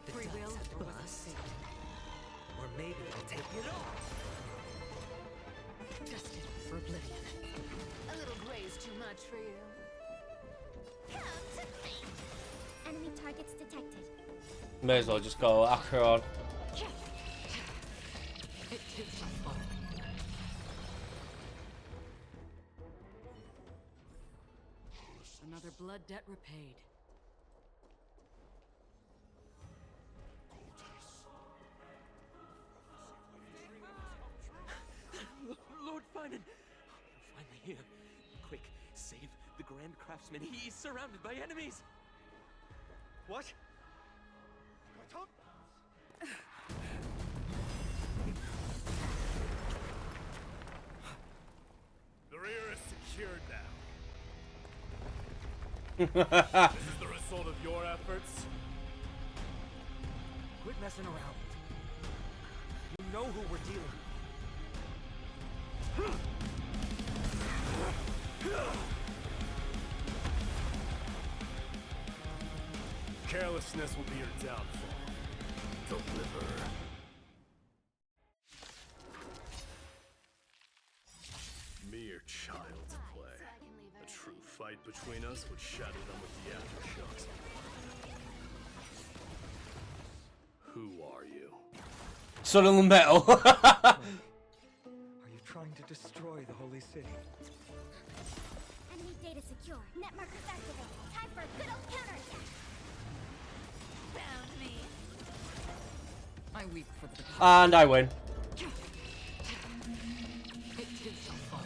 The Free dice will have or was it bust. fate? Or maybe I'll take it all. Destined for oblivion. A little gray's too much for you. Come to me! Enemy targets detected. May as well just go Acheron. It is my fault. Another blood debt repaid. Lord Finan! You're finally here. Quick, save the Grand Craftsman. He's surrounded by enemies! What? The rear is secured now. This is the result of your efforts. Quit messing around. You know who we're dealing with. Carelessness will be your downfall. Deliver. Mere child's play. A true fight between us would shatter them with the aftershocks. Who are you? Son of the metal. Are you trying to destroy the Holy City? Enemy data secure. Net markers activated. Time for a good old counterattack. Found me. I weep for the departed. And I win. It is my fault.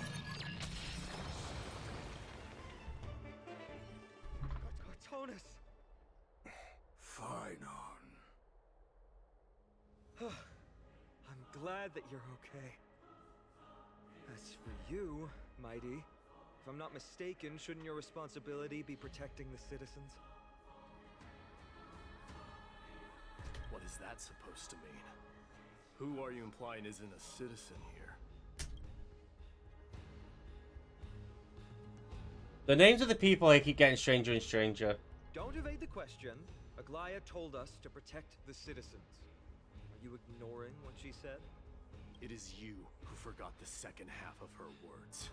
Cartonus! Fine on. I'm glad that you're okay. As for you, Mighty, if I'm not mistaken, shouldn't your responsibility be protecting the citizens? What is that supposed to mean? Who are you implying isn't a citizen here? The names of the people I keep getting stranger and stranger. Don't evade the question. Aglaya told us to protect the citizens. Are you ignoring what she said? It is you who forgot the second half of her words.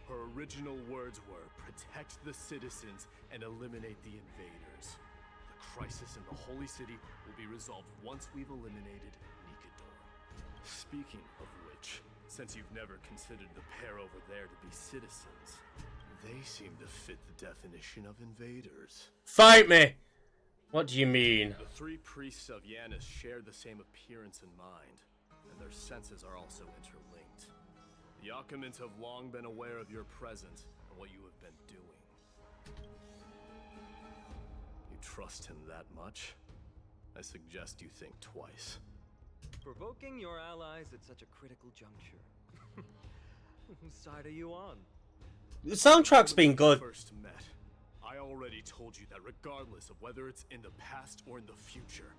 Her original words were, protect the citizens and eliminate the invaders. The crisis in the Holy City will be resolved once we've eliminated Nikador. Speaking of which, since you've never considered the pair over there to be citizens, they seem to fit the definition of invaders. Fight me! What do you mean? The three priests of Yanis share the same appearance and mind, and their senses are also interlinked. The Akamans have long been aware of your presence and what you have been doing. You trust him that much? I suggest you think twice. Provoking your allies at such a critical juncture. Whose side are you on? The soundtrack's been good. First met, I already told you that regardless of whether it's in the past or in the future,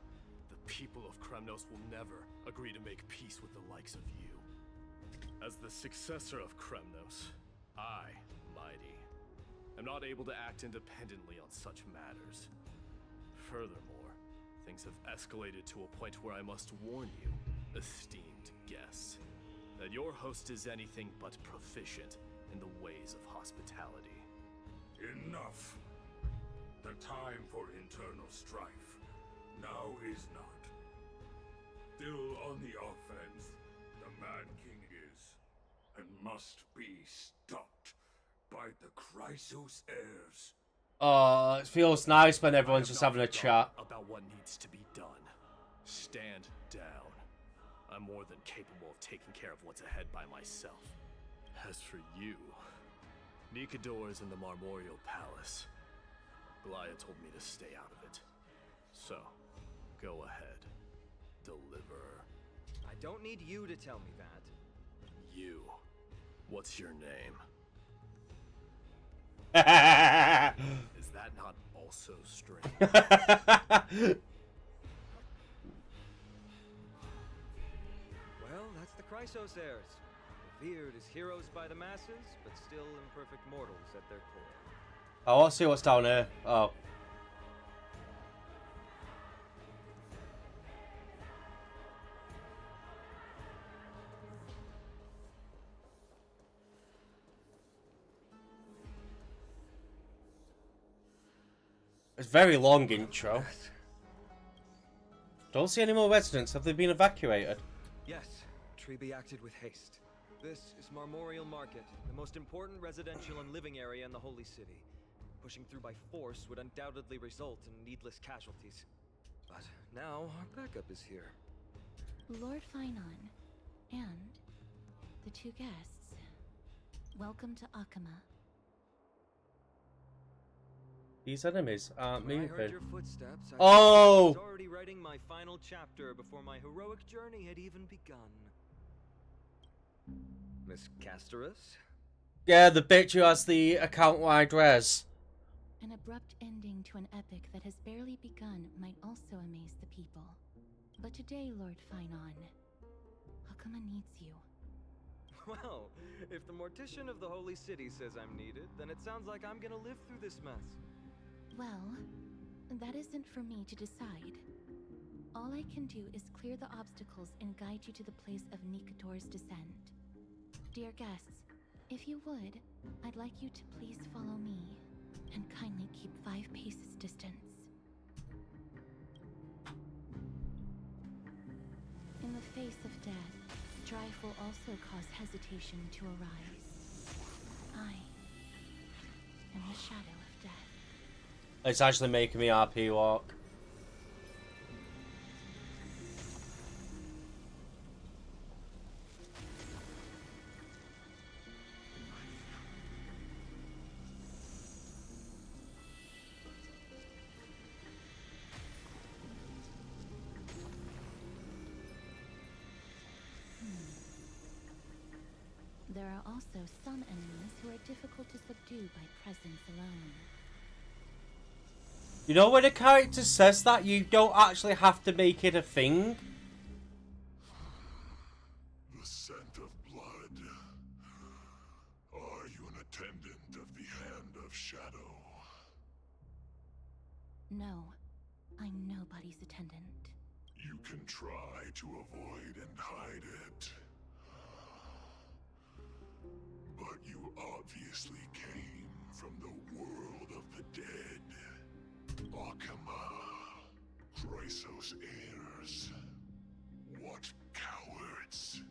the people of Kremnos will never agree to make peace with the likes of you. As the successor of Kremnos, I, Mighty, am not able to act independently on such matters. Furthermore, things have escalated to a point where I must warn you, esteemed guests, that your host is anything but proficient in the ways of hospitality. Enough. The time for internal strife now is not. Still on the offense, the Mad King is, and must be stopped by the Chrysos heirs. Oh, it feels nice when everyone's just having a chat. About what needs to be done. Stand down. I'm more than capable of taking care of what's ahead by myself. As for you, Nikador is in the Marmorial Palace. Glia told me to stay out of it. So, go ahead. Deliver. I don't need you to tell me that. You. What's your name? Is that not also strange? Well, that's the Chrysos heirs. Revered as heroes by the masses, but still imperfect mortals at their core. Oh, I'll see what's down here. Oh. It's a very long intro. Don't see any more residents. Have they been evacuated? Yes, Treby acted with haste. This is Marmorial Market, the most important residential and living area in the Holy City. Pushing through by force would undoubtedly result in needless casualties. But now our backup is here. Lord Finon, and the two guests. Welcome to Akama. These enemies aren't When I moving. heard your footsteps, I Oh! was already writing my final chapter before my heroic journey had even begun. Miss Casterus? Yeah, the bitch who has the account-wide res. An abrupt ending to an epic that has barely begun might also amaze the people. But today, Lord Finon, Akama needs you. Well, if the Mortician of the Holy City says I'm needed, then it sounds like I'm gonna live through this mess. Well, that isn't for me to decide. All I can do is clear the obstacles and guide you to the place of Nikador's descent. Dear guests, if you would, I'd like you to please follow me, and kindly keep 5 paces distance. In the face of death, strife will also cause hesitation to arise. I am the shadow of death. It's actually making me RP walk. There are also some enemies who are difficult to subdue by presence alone. You know when a character says that, you don't actually have to make it a thing? The scent of blood. Are you an attendant of the Hand of Shadow? No, I'm nobody's attendant. You can try to avoid and hide it, from the world of the dead. Akama, Chrysos heirs. What cowards!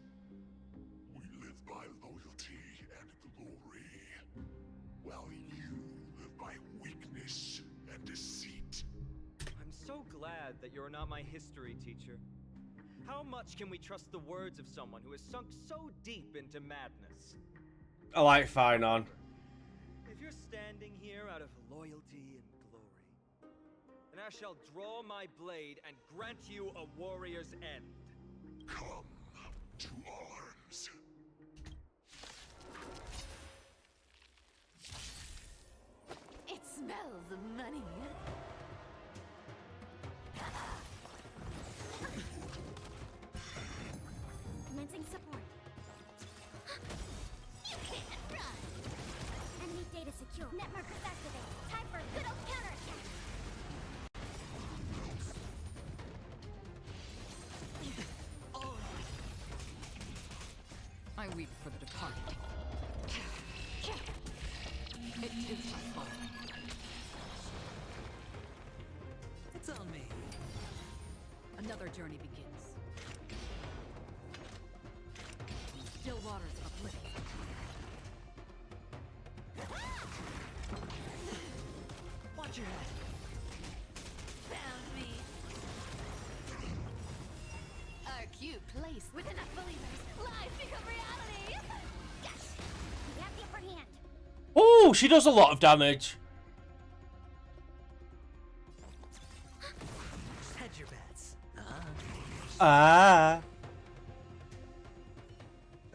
We live by loyalty and glory, while you live by weakness and deceit. I'm so glad that you're not my history teacher. How much can we trust the words of someone who has sunk so deep into madness? I like fine on. If you're standing here out of loyalty and glory, then I shall draw my blade and grant you a warrior's end. Come to arms. It smells of money. Commencing support. You can't run! Enemy data secure. Net markers activated. Time for a good old counterattack. I weep for the departed. It is my fault. It's on me. Another journey begins. Still waters of oblivion. Watch your head. Found me. Our cute place with enough believers. Lies become reality. Yes! We have the upper hand. Oh, she does a lot of damage. Hedge your bets. Ah.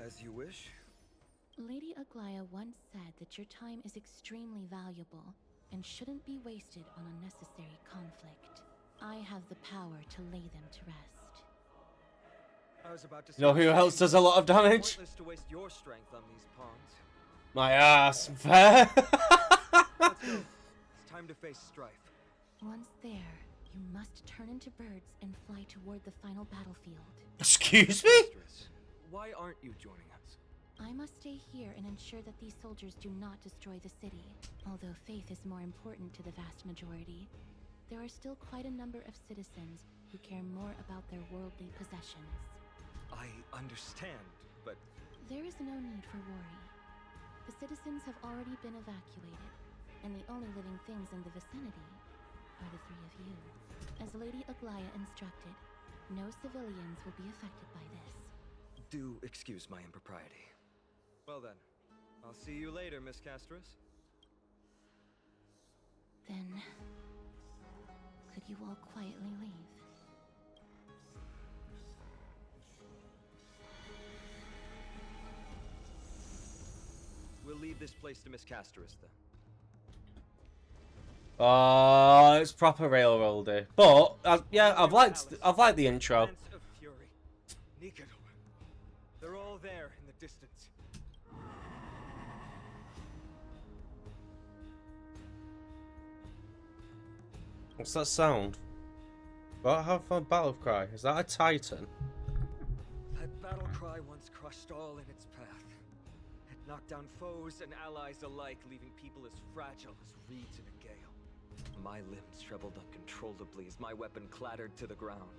As you wish. Lady Aglaya once said that your time is extremely valuable and shouldn't be wasted on unnecessary conflict. I have the power to lay them to rest. I was about to say, You know who else does a lot of damage? pointless to waste your strength on these pawns. My ass. Fair. Let's go. It's time to face strife. Once there, you must turn into birds and fly toward the final battlefield. Excuse me? Mistress, why aren't you joining us? I must stay here and ensure that these soldiers do not destroy the city. Although faith is more important to the vast majority, there are still quite a number of citizens who care more about their worldly possessions. I understand, but There is no need for worry. The citizens have already been evacuated, and the only living things in the vicinity are the three of you. As Lady Aglaya instructed, no civilians will be affected by this. do excuse my impropriety. Well then, I'll see you later, Miss Castris. Then, could you all quietly leave? We'll leave this place to Miss Castris then. Oh, it's proper railroady. But yeah, I've liked the intro. Lance of Fury, Nikador. They're all there in the distance. What's that sound? What? Have a battle cry? Is that a titan? That battle cry once crushed all in its path. It knocked down foes and allies alike, leaving people as fragile as reeds in a gale. My limbs trembled uncontrollably as my weapon clattered to the ground.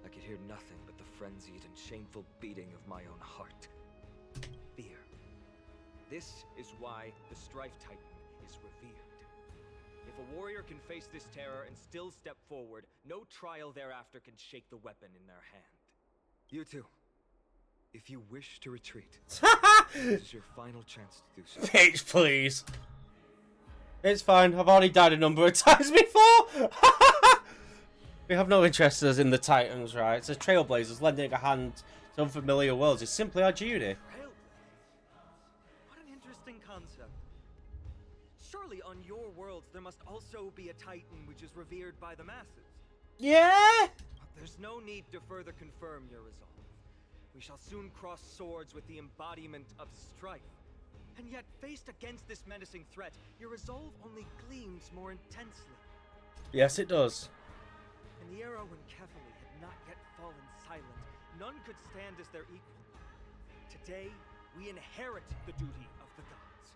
I could hear nothing but the frenzied and shameful beating of my own heart. Fear. This is why the Strife Titan is revered. If a warrior can face this terror and still step forward, no trial thereafter can shake the weapon in their hand. You two, if you wish to retreat, this is your final chance to do so. Bitch, please. It's fine. I've already died a number of times before. We have no interest in the Titans, right? It's the Trailblazers lending a hand to unfamiliar worlds. It's simply our duty. What an interesting concept. Surely on your worlds there must also be a Titan which is revered by the masses. Yeah? There's no need to further confirm your resolve. We shall soon cross swords with the embodiment of strife. And yet, faced against this menacing threat, your resolve only gleams more intensely. Yes, it does. In the era when Kefali had not yet fallen silent, none could stand as their equal. Today, we inherit the duty of the gods.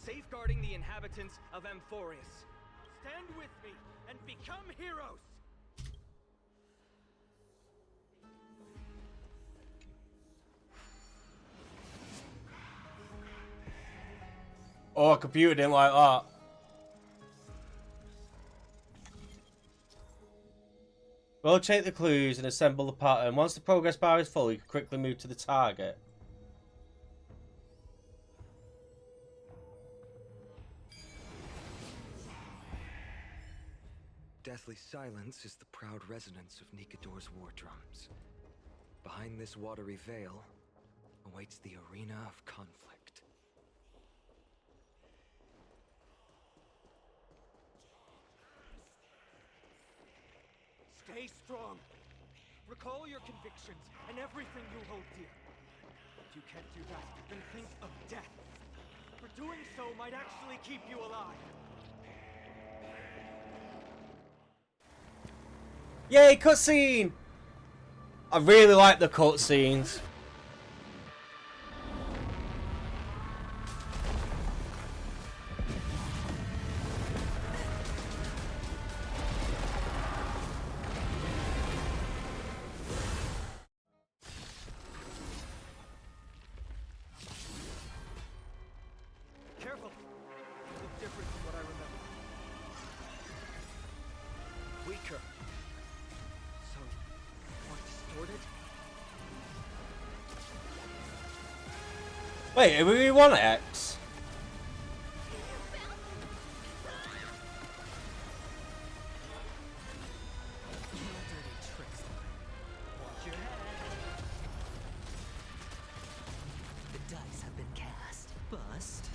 safeguarding the inhabitants of Amphorius. Stand with me and become heroes! Oh, computer didn't like that. Rotate the clues and assemble the pattern. Once the progress bar is full, you can quickly move to the target. Deathly silence is the proud resonance of Nikador's war drums. Behind this watery veil awaits the arena of conflict. Stay strong. Recall your convictions and everything you hold dear. If you can't do that, then think of death. For doing so might actually keep you alive. Yay, cutscene! I really like the cutscenes. Careful! You look different from what I remember. Weaker. So, more distorted? Wait, are we 1X? Watch your head. The dice have been cast. Bust.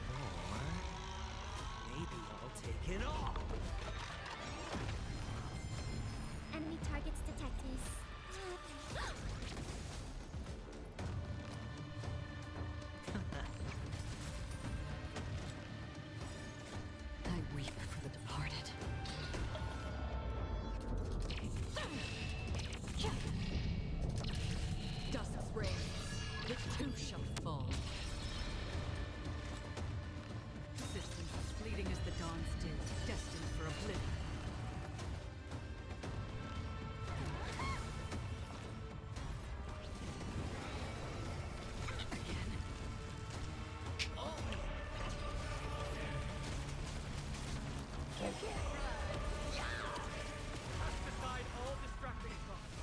Or maybe I'll take it all. Enemy targets detected. I weep for the departed. Dust's reign, it too shall fall. Systems as fleeting as the dawn's dim, destined for oblivion. Cast aside all distracting thoughts.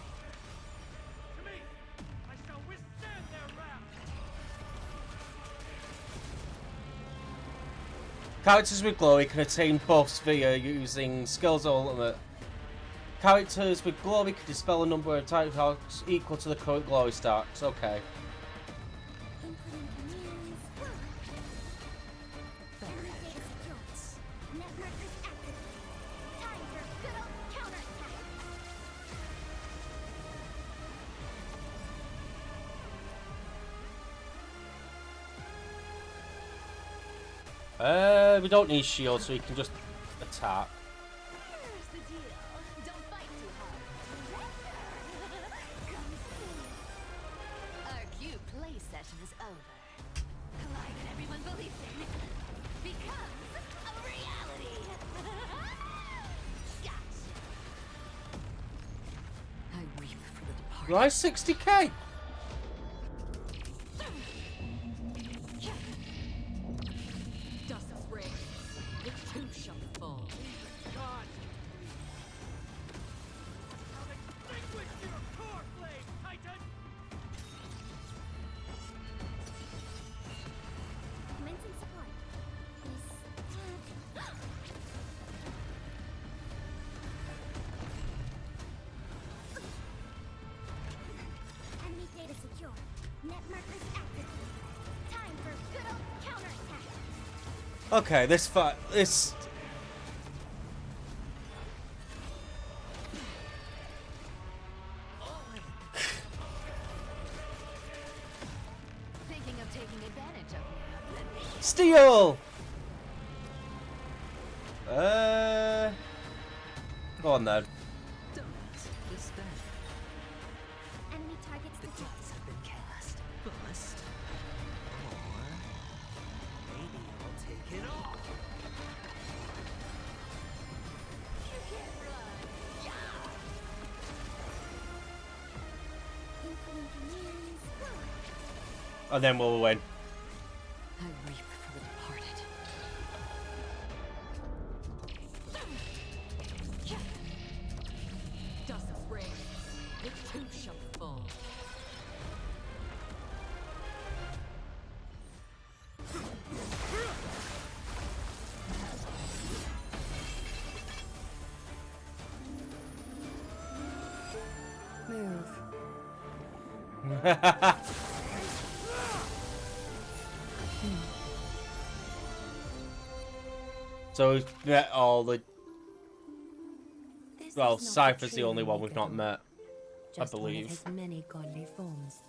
To me, I shall withstand their wrath. Characters with glory can attain buffs via using skills ultimate. Characters with glory can dispel a number of attack attacks equal to the current glory stats. Okay. Including commands. Enemy data secure. Net markers active. Time for good old counterattack. We don't need shield, so we can just attack. Here's the deal. Don't fight too hard. Come see. Our Q play session is over. Collide that everyone believes in becomes a reality. Scotch. I weep for the departed. Right, 60k. Dust's reign, it too shall fall. God! I'll extinguish your core flame, Titan! Commencing support. Please. Enemy data secure. Net markers active. Time for good old counterattack. Okay, this Thinking of taking advantage of me, let me. steal. Go on then. Don't despair. Enemy targets The detected. dice have been cast. Bust. Or maybe I'll And then we'll win. I weep for the departed. Dust spring, it too shall fall. Move. So we've met all the... This Well, is not Cypher's the true only one we've not Nikador, met, I just one of believe. his many godly forms.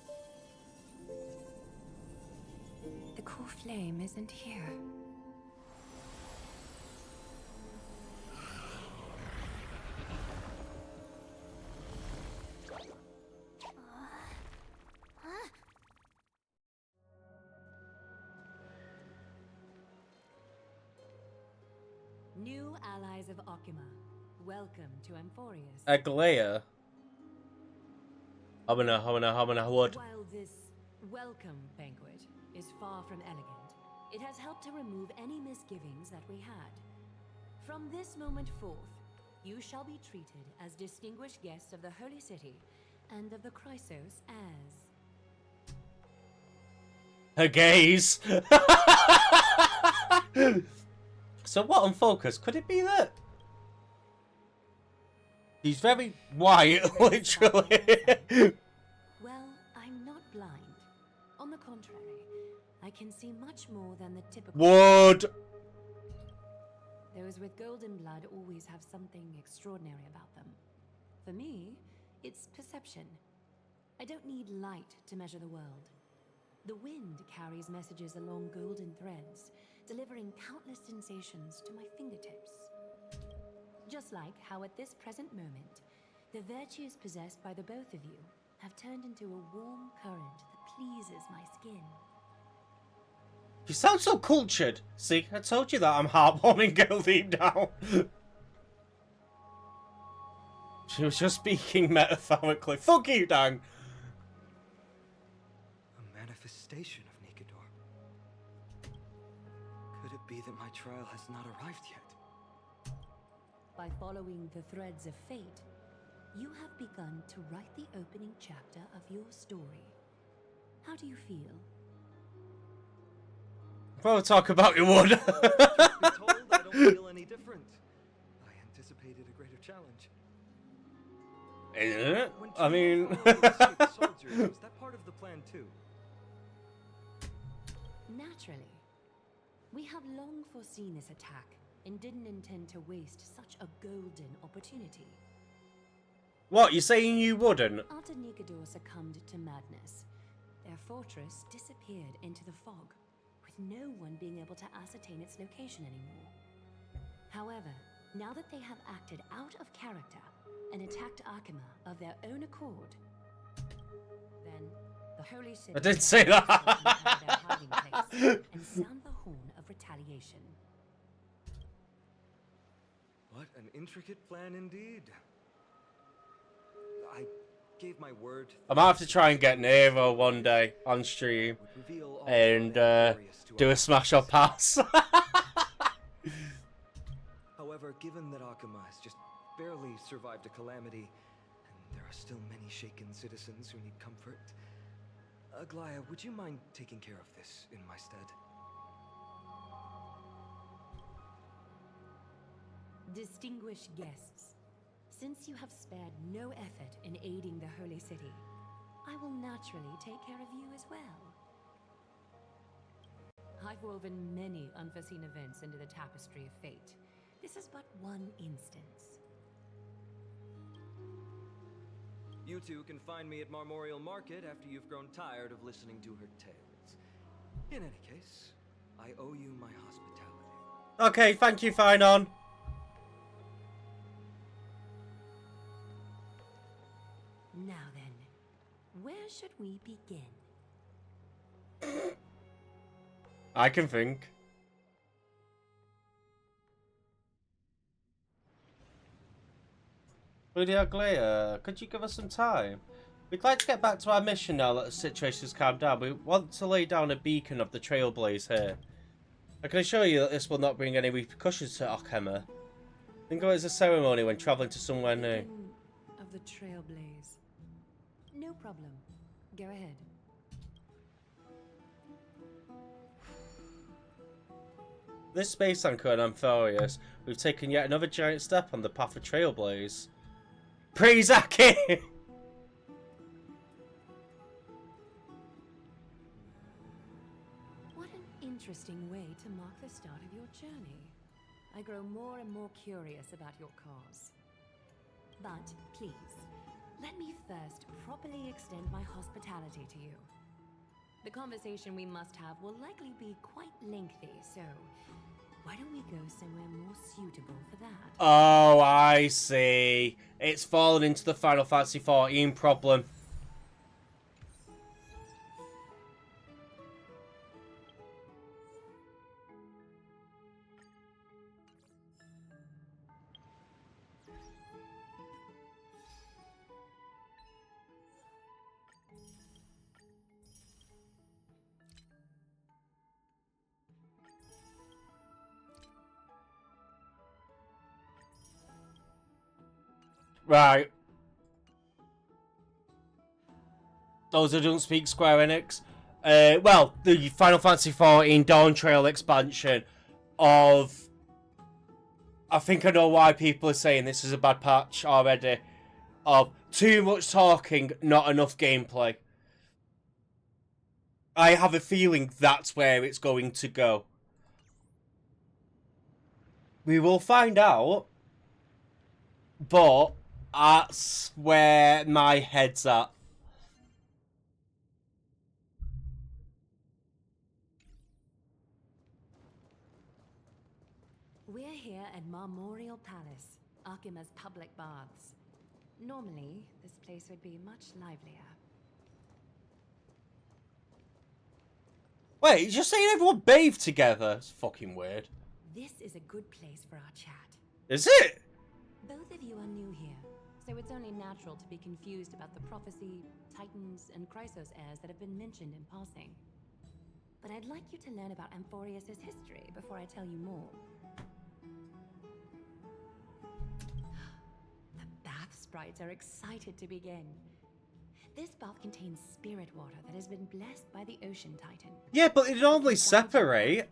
The core flame isn't here. New allies of Okima, welcome to Amphorius. Aglaya. Hamana, what? While this welcome banquet is far from elegant, it has helped to remove any misgivings that we had. From this moment forth, you shall be treated as distinguished guests of the Holy City and of the Chrysos as... Her gaze. So what on focus? Could it be that? He's very white, literally. Well, I'm not blind. On the contrary, I can see much more than the typical... Wood! Those with golden blood always have something extraordinary about them. For me, it's perception. I don't need light to measure the world. The wind carries messages along golden threads, delivering countless sensations to my fingertips. Just like how at this present moment, the virtues possessed by the both of you have turned into a warm current that pleases my skin. You sound so cultured. See, I told you that I'm heartwarming girl deep down. She was just speaking metaphorically. Fuck you, Dang. A manifestation of Nikador. Could it be that my trial has not arrived yet? By following the threads of fate, you have begun to write the opening chapter of your story. How do you feel? We'll talk about your wood. Truth be told, I don't feel any different. I anticipated a greater challenge. Isn't it? When I mean... following the escaped soldiers, was that part of the plan too? Naturally. We have long foreseen this attack and didn't intend to waste such a golden opportunity. What, you're saying you wouldn't? After Nikador succumbed to madness, their fortress disappeared into the fog, with no one being able to ascertain its location anymore. However, now that they have acted out of character and attacked Akima of their own accord, then the Holy City... I did say that! their hiding place and sound the horn of retaliation. What an intricate plan indeed. I gave my word. I might have to try and get Nero one day on stream and do a smash or pass. However, given that Akima has just barely survived a calamity, and there are still many shaken citizens who need comfort, Aglaya, would you mind taking care of this in my stead? Distinguished guests, since you have spared no effort in aiding the Holy City, I will naturally take care of you as well. I've woven many unforeseen events into the tapestry of fate. This is but one instance. You two can find me at Marmorial Market after you've grown tired of listening to her tales. In any case, I owe you my hospitality. Okay, thank you, Finon. Now then, where should we begin? I can think. Lydia Aglaya, could you give us some time? We'd like to get back to our mission now that the situation's calmed down. We want to lay down a beacon of the Trailblaze here. I can assure you that this will not bring any repercussions to Okema. Think of it as a ceremony when travelling to somewhere new. Beacon of the Trailblaze. No problem. Go ahead. This space anchor and Amphiorus, we've taken yet another giant step on the path of Trailblaze. Praise Aki! What an interesting way to mark the start of your journey. I grow more and more curious about your cause. But please, let me first properly extend my hospitality to you. The conversation we must have will likely be quite lengthy, so why don't we go somewhere more suitable for that? Oh, I see. It's fallen into the Final Fantasy XIV problem. Right. Those who don't speak Square Enix. Well, the Final Fantasy XIV Dawn Trail expansion of... I think I know why people are saying this is a bad patch already. Of too much talking, not enough gameplay. I have a feeling that's where it's going to go. We will find out. But that's where my head's at. We're here at Marmorial Palace, Akima's public baths. Normally, this place would be much livelier. Wait, you're just saying everyone bathe together? It's fucking weird. This is a good place for our chat. Is it? Both of you are new here, so it's only natural to be confused about the prophecy, titans, and Chrysos heirs that have been mentioned in passing. But I'd like you to learn about Amphiorus' history before I tell you more. The bath sprites are excited to begin. This bath contains spirit water that has been blessed by the ocean titan. Yeah, but they normally separate.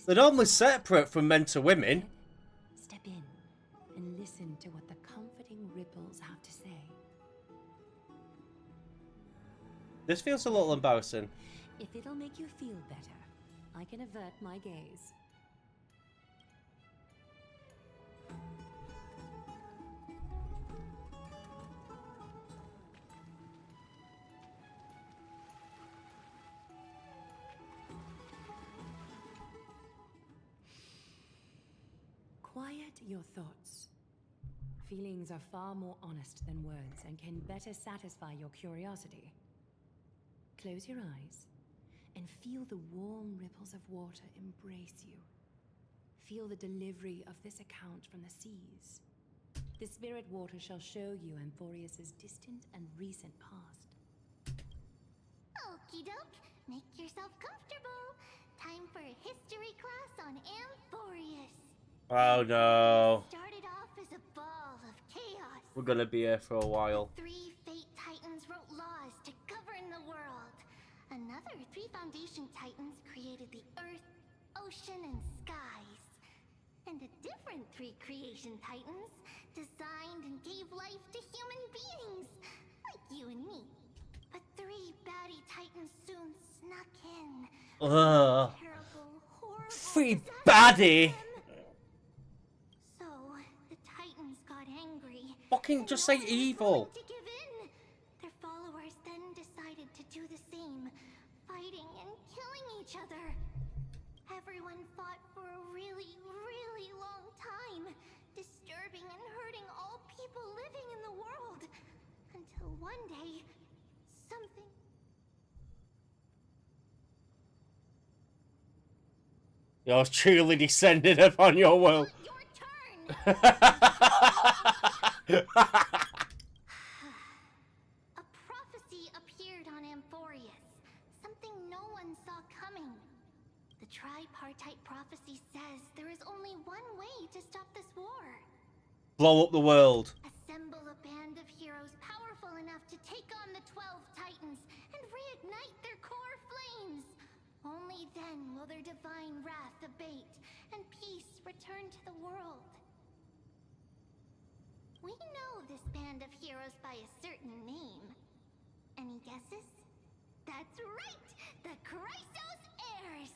They're normally separate from men to women. Step in and listen to what the comforting ripples have to say. This feels a little embarrassing. If it'll make you feel better, I can avert my gaze. Quiet your thoughts. Feelings are far more honest than words and can better satisfy your curiosity. Close your eyes and feel the warm ripples of water embrace you. Feel the delivery of this account from the seas. The spirit water shall show you Amphiorus' distant and recent past. Okie doke, make yourself comfortable. Time for a history class on Amphiorus. Oh no. Started off as a ball of chaos. We're gonna be here for a while. 3 fate titans wrote laws to govern the world. Another 3 foundation titans created the earth, ocean, and skies. And a different 3 creation titans designed and gave life to human beings, like you and me. But 3 baddie titans soon snuck in. Ugh. Terrible, horrible 3 baddie. So the titans got angry. Fucking just say evil. To give in. Their followers then decided to do the same, fighting and killing each other. Everyone fought for a really, really long time, disturbing and hurting all people living in the world. Until one day, something... You're truly descended upon your world. Your turn! A The tripartite prophecy says there is only one way to stop this war. Blow up the world. Assemble a band of heroes powerful enough to take on the 12 titans and reignite their core flames. Only then will their divine wrath abate and peace return to the world. We know this band of heroes by a certain name. Any guesses? That's right! The Chrysos Heirs!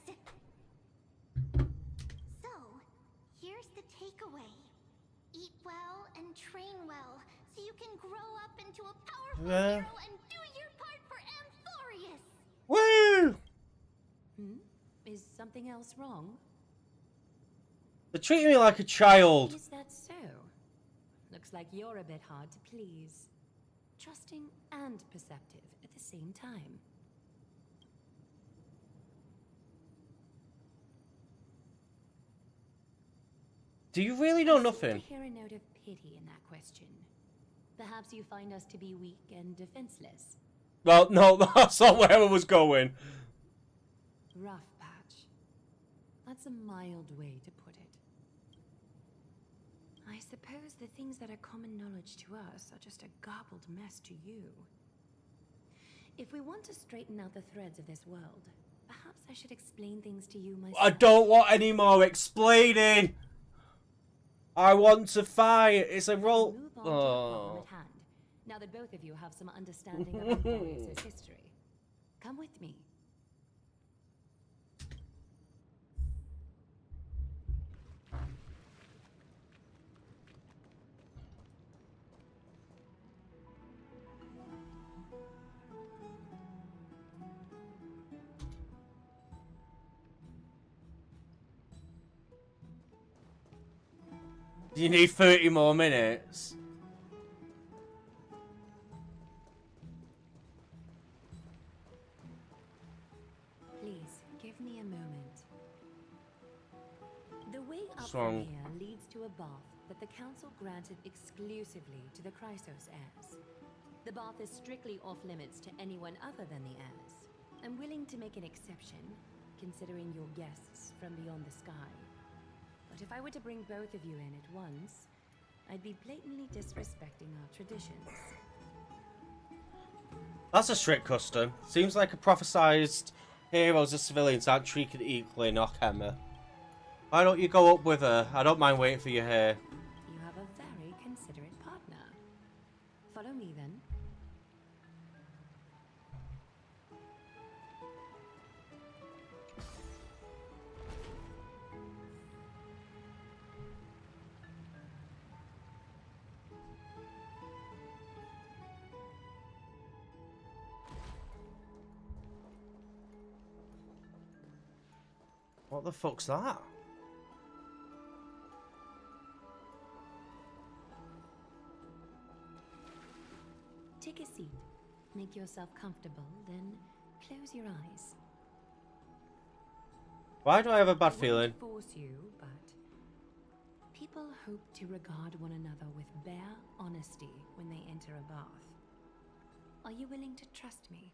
So, here's the takeaway. Eat well and train well, so you can grow up into a powerful hero and do your part for Amphorius! Woo! Is something else wrong? They're treating me like a child. Is that so? Looks like you're a bit hard to please. Trusting and perceptive at the same time. Do you really know nothing? I hear a note of pity in that question. Perhaps you find us to be weak and defenseless. Well, no, that's not where I was going. Rough patch. That's a mild way to put it. I suppose the things that are common knowledge to us are just a garbled mess to you. If we want to straighten out the threads of this world, perhaps I should explain things to you myself. I don't want any more explaining. I want to fight. It's a role. Move on to the problem at hand. Now that both of you have some understanding of Amphorius' history, come with me. You need 30 more minutes. Please, give me a moment. The way up Song. from here leads to a bath that the council granted exclusively to the Chrysos heirs. The bath is strictly off limits to anyone other than the heirs. I'm willing to make an exception, considering your guests from beyond the sky. But if I were to bring both of you in at once, I'd be blatantly disrespecting our traditions. That's a strict custom. Seems like a prophesized heroes and civilians aren't treated equally in Okema. Why don't you go up with her? I don't mind waiting for you here. You have a very considerate partner. Follow me then. What the fuck's that? Take a seat. Make yourself comfortable, then close your eyes. Why do I have a bad I feeling? won't force you, but people hope to regard one another with bare honesty when they enter a bath. Are you willing to trust me?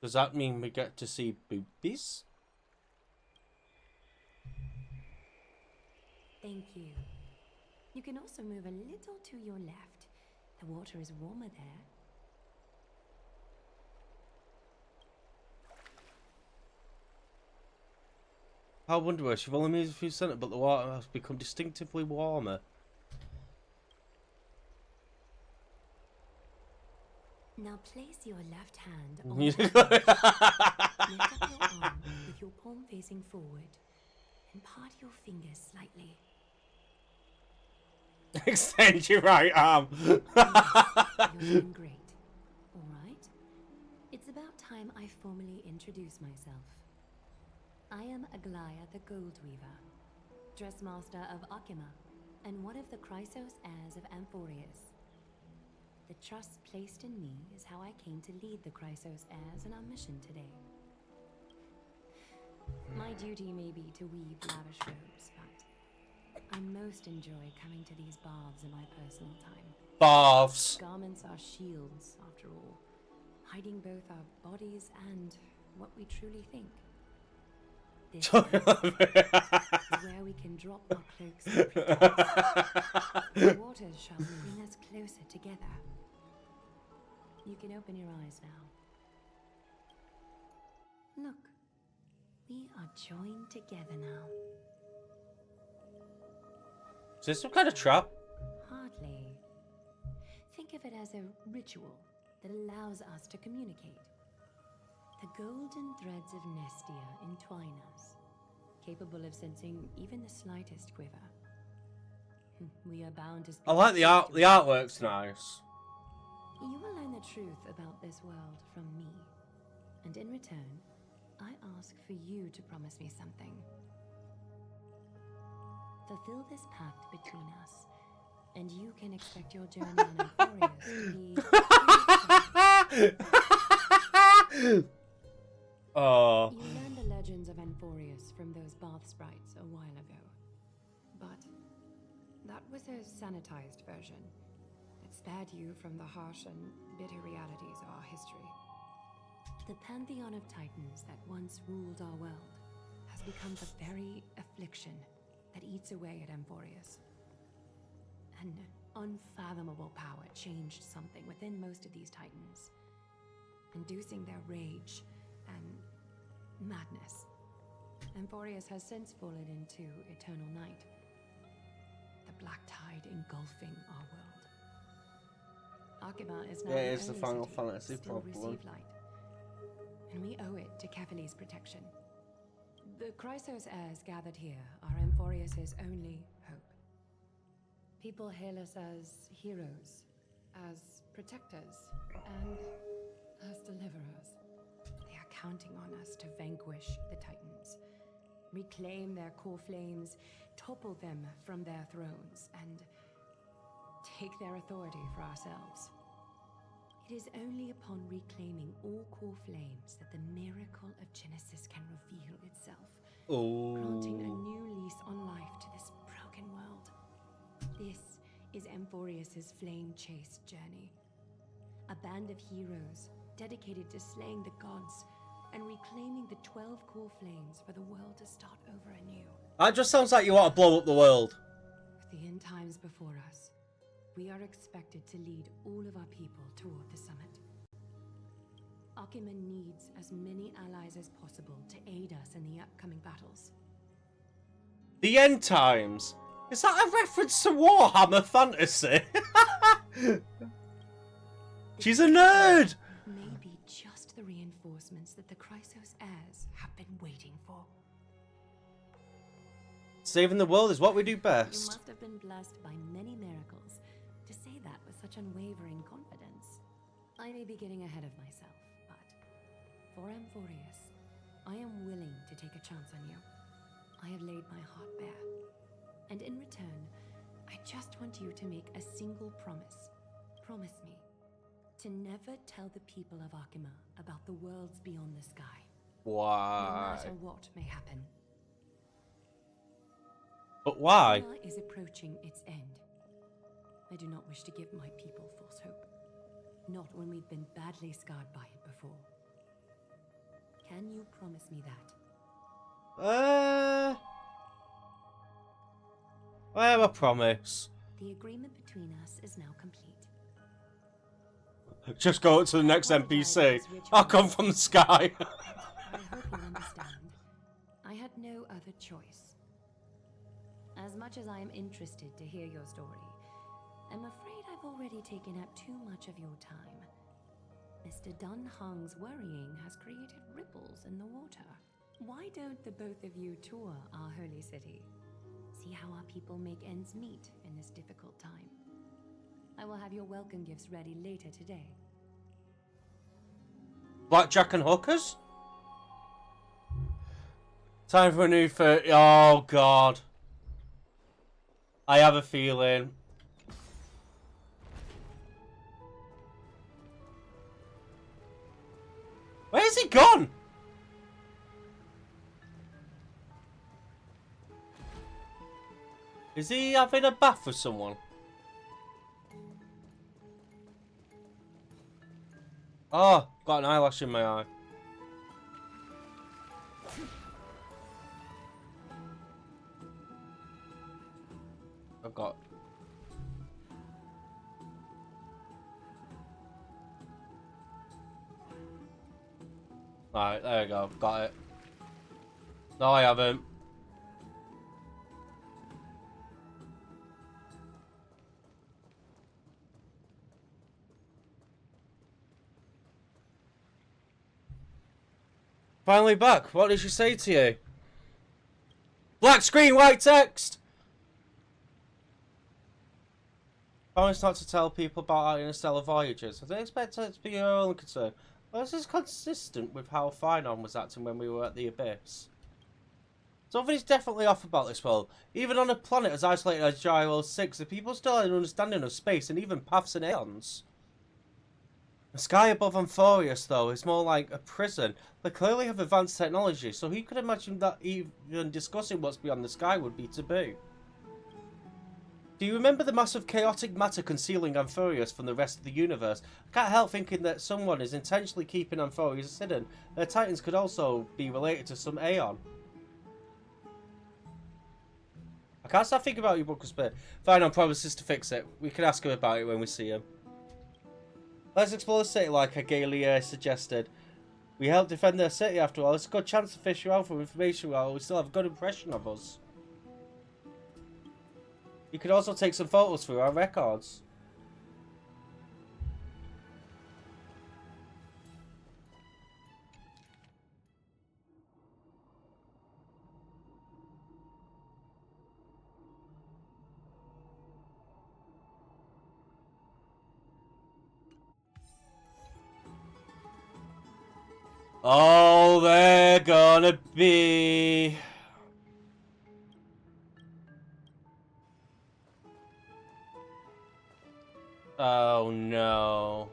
Does that mean we get to see boobies? Thank you. You can also move a little to your left. The water is warmer there. How wondrous. You've only moved a few centimeters, but the water has become distinctively warmer. Now place your left hand on lift up your arm with your palm facing forward and part your fingers slightly. Extend your right arm. Yes, you're doing great. Alright. It's about time I formally introduce myself. I am Aglaya the Gold Weaver, Dressmaster of Okema, and one of the Chrysos heirs of Amphorius. The trust placed in me is how I came to lead the Chrysos heirs in our mission today. My duty may be to weave lavish robes, but I most enjoy coming to these baths in my personal time. Baths. Garments are shields, after all, hiding both our bodies and what we truly think. This place is where we can drop our cloaks and pretense. The waters shall bring us closer together. You can open your eyes now. Look, we are joined together now. Is this some kind of trap? Hardly. Think of it as a ritual that allows us to communicate. The golden threads of Nestia entwine us, capable of sensing even the slightest quiver. We are bound to speak. I like the art. The artwork's nice. You will learn the truth about this world from me, and in return, I ask for you to promise me something. Fulfill this pact between us, and you can expect your journey on Emporius to be... Oh. You learned the legends of Emporius from those bath sprites a while ago. But that was a sanitized version that spared you from the harsh and bitter realities of our history. The pantheon of titans that once ruled our world has become the very affliction that eats away at Emporius. An unfathomable power changed something within most of these titans, inducing their rage and madness. Emporius has since fallen into eternal night, the black tide engulfing our world. Arkema is now Yeah, it's the only Final city Fantasy that still problem. receive light, and we owe it to Kefali's protection. The Chrysos heirs gathered here are Emporius's only hope. People hail us as heroes, as protectors, and as deliverers. They are counting on us to vanquish the Titans, reclaim their core flames, topple them from their thrones, and take their authority for ourselves. It is only upon reclaiming all core flames that the miracle of Genesis can reveal itself, granting a new lease on life to this broken world. This is Emporius's flame-chased journey. A band of heroes dedicated to slaying the gods and reclaiming the 12 core flames for the world to start over anew. That just sounds like you want to blow up the world. With the end times before us, we are expected to lead all of our people toward the summit. Arkema needs as many allies as possible to aid us in the upcoming battles. The end times? Is that a reference to Warhammer Fantasy? She's a nerd! Maybe just the reinforcements that the Chrysos heirs have been waiting for. Saving the world is what we do You best. must have been blessed by many miracles to say that with such unwavering confidence. I may be getting ahead of myself, but for Emporius, I am willing to take a chance on you. I have laid my heart bare, and in return, I just want you to make a single promise. Promise me to never tell the people of Arkema about the worlds beyond the sky. Why? No matter what may happen. But why? Arkema is approaching its end. I do not wish to give my people false hope. Not when we've been badly scarred by it before. Can you promise me that? I have a promise. The agreement between us is now complete. Just go to the next NPC. I'll come from the sky. I hope you understand. I had no other choice. As much as I am interested to hear your story, I'm afraid I've already taken up too much of your time. Mr. Dunhung's worrying has created ripples in the water. Why don't the both of you tour our holy city? See how our people make ends meet in this difficult time. I will have your welcome gifts ready later today. Blackjack and hookers? Time for a new Oh, God. I have a feeling. Where's he gone? Is he having a bath with someone? Oh, got an eyelash in my eye. I've got. Alright, there we go. Got it. No, I haven't. Finally back. What did she say to you? Black screen, white text! Promise not to tell people about our interstellar voyages. I don't expect it to be your own concern. Well, this is consistent with how Finon was acting when we were at the Abyss. Something's definitely off about this world. Even on a planet as isolated as Gyro 6, the people still have an understanding of space and even paths and aeons. The sky above Amphorius, though, is more like a prison. They clearly have advanced technology, so who could imagine that even discussing what's beyond the sky would be taboo? Do you remember the massive chaotic matter concealing Amphorius from the rest of the universe? I can't help thinking that someone is intentionally keeping Amphorius hidden. Their titans could also be related to some Aeon. I can't stop thinking about you, Booker Spear. Finon promises to fix it. We can ask him about it when we see him. Let's explore the city like Agalia suggested. We helped defend their city after all. It's a good chance to fish you out for information while we still have a good impression of us. You could also take some photos through our records. Oh, they're gonna be... Oh, no.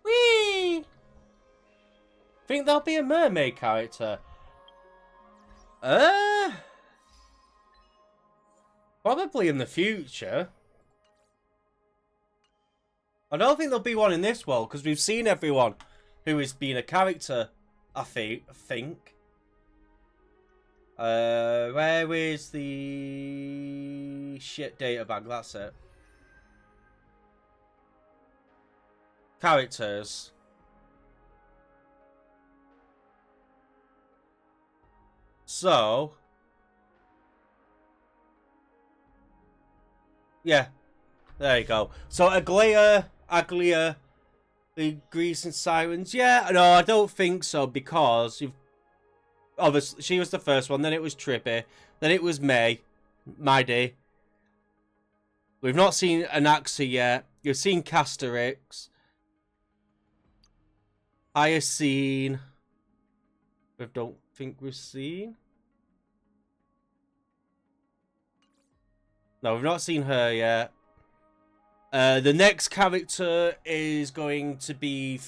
Whee! Think there'll be a mermaid character? Probably in the future. I don't think there'll be one in this world, because we've seen everyone who has been a character, I think. Where is the shit data bank? That's it. Characters. So, yeah, there you go. So Aglia, the Grease and Sirens. Yeah, no, I don't think so, because you've obviously she was the first one. Then it was Trippy. Then it was Maddie. We've not seen Anaxa yet. You've seen Casterix. Hyacine. I don't think we've seen. No, we've not seen her yet. The next character is going to be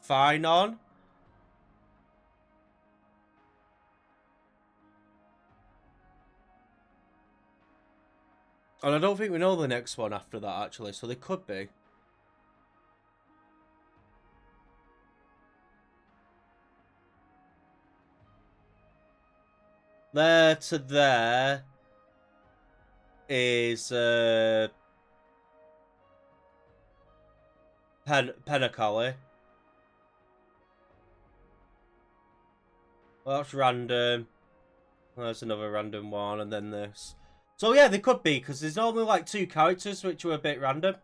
Finon. And I don't think we know the next one after that, actually, so they could be. There to there is Penacoli. Well, that's random. There's another random one, and then this. So yeah, they could be, because there's normally like 2 characters which were a bit random.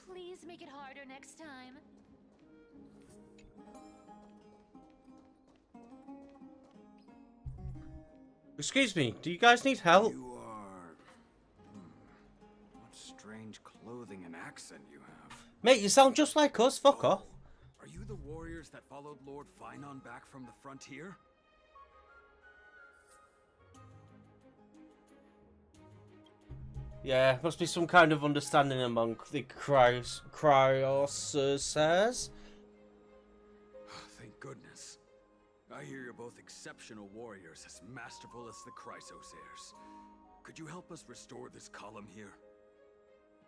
Please make it harder next time. Excuse me, do you guys need help? You are... What strange clothing and accent you have. Mate, you sound just like us, fuck off. Are you the warriors that followed Lord Finon back from the frontier? Yeah, must be some kind of understanding among the Cryosers. Thank goodness. I hear you're both exceptional warriors, as masterful as the Chrysosairs. Could you help us restore this column here?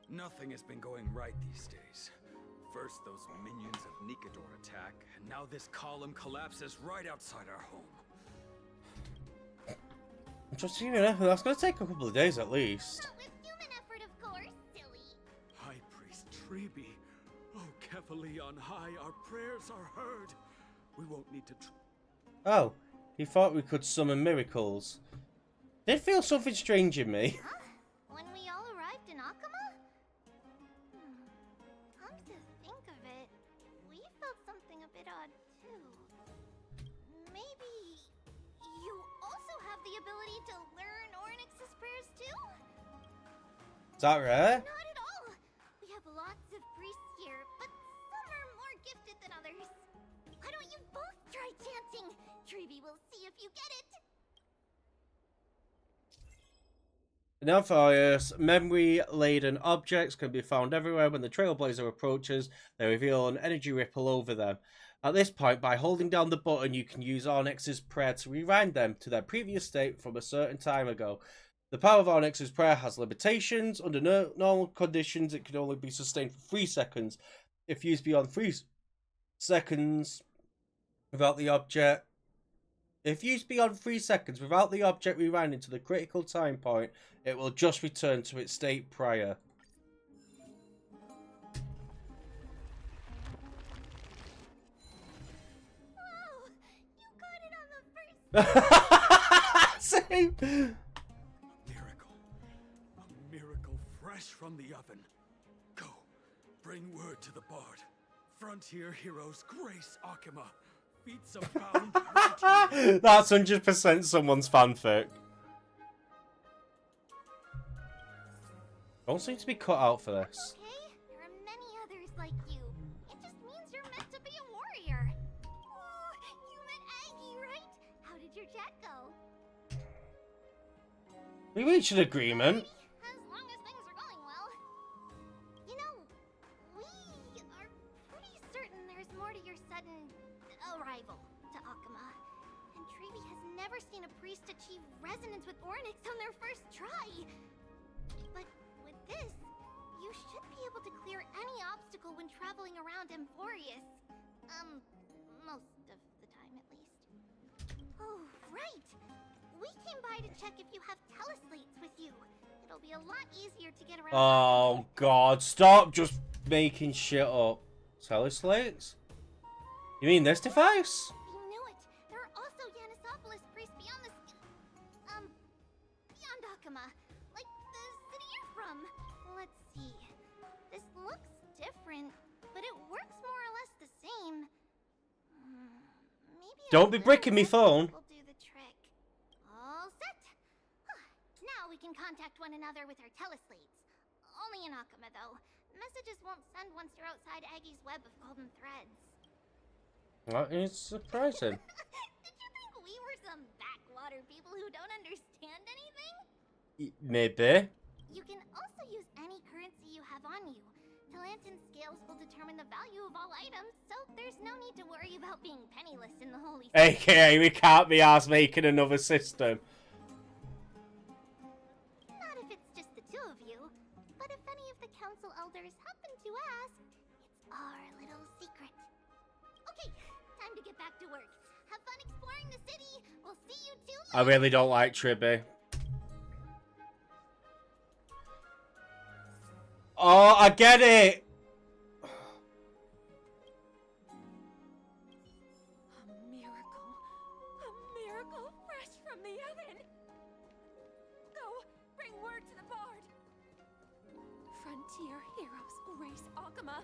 Nothing has been going right these days. First, those minions of Nikador attack, and now this column collapses right outside our home. Just that's gonna take a couple of days at least. Not with human effort, of course, silly. High Priest Treeby. Oh, Kefali on high, our prayers are heard. We won't need to... Oh, he thought we could summon miracles. Did feel something strange in me. Huh? When we all arrived in Akama? Come to think of it, we felt something a bit odd, too. Maybe you also have the ability to learn Ornyx's prayers, too? Is that rare? Not at all! We have lots of priests here, but some are more gifted than others. Why don't you both try chanting? Treeby will see if you get it. In Alphias, memory-laden objects can be found everywhere. When the Trailblazer approaches, they reveal an energy ripple over them. At this point, by holding down the button, you can use Onyx's prayer to rewind them to their previous state from a certain time ago. The power of Onyx's prayer has limitations. Under normal conditions, it can only be sustained for 3 seconds. If used beyond 3 seconds without the object... If used beyond 3 seconds without the object rewinding to the critical time point, it will just return to its state prior. Wow! You got it on the first... Same! A miracle fresh from the oven. Go, bring word to the bard. Frontier heroes grace Akama. Feats abound. That's 100% someone's fanfic. Don't seem to be cut out for this. Okay, there are many others like you. It just means you're meant to be a warrior. Oh, you met Aggie, right? How did your chat go? We reached an agreement. As long as things are going well. You know, we are pretty certain there's more to your sudden arrival to Akama. And Treeby has never seen a priest achieve resonance with Ornyx on their first try. But with this, you should be able to clear any obstacle when traveling around Emporius. Most of the time at least. Oh, right! We came by to check if you have teleslates with you. It'll be a lot easier to get around. Oh god, stop just making shit up. Teleslates? You mean this device? You knew it. There are also Yanisopolis priests beyond the beyond Akama. Like the city you're from. Let's see. This looks different, but it works more or less the same. Maybe Don't be bricking me phone. will do the trick. All set. Now we can contact one another with our teleslates. Only in Akama, though. Messages won't send once you're outside Aggie's web of golden threads. That is surprising. Did you think we were some backwater people who don't understand anything? Maybe. You can also use any currency you have on you. Talantan scales will determine the value of all items, so there's no need to worry about being penniless in the Holy City. AKA, we can't be asked making another system. Not if it's just the two of you, but if any of the council elders happen to ask, it's our little secret. Okay, time to get back to work. Have fun exploring the city. We'll see you too later. I really don't like Tribby. Oh, I get it! A miracle fresh from the oven. Go, bring word to the bard. frontier heroes race Akama.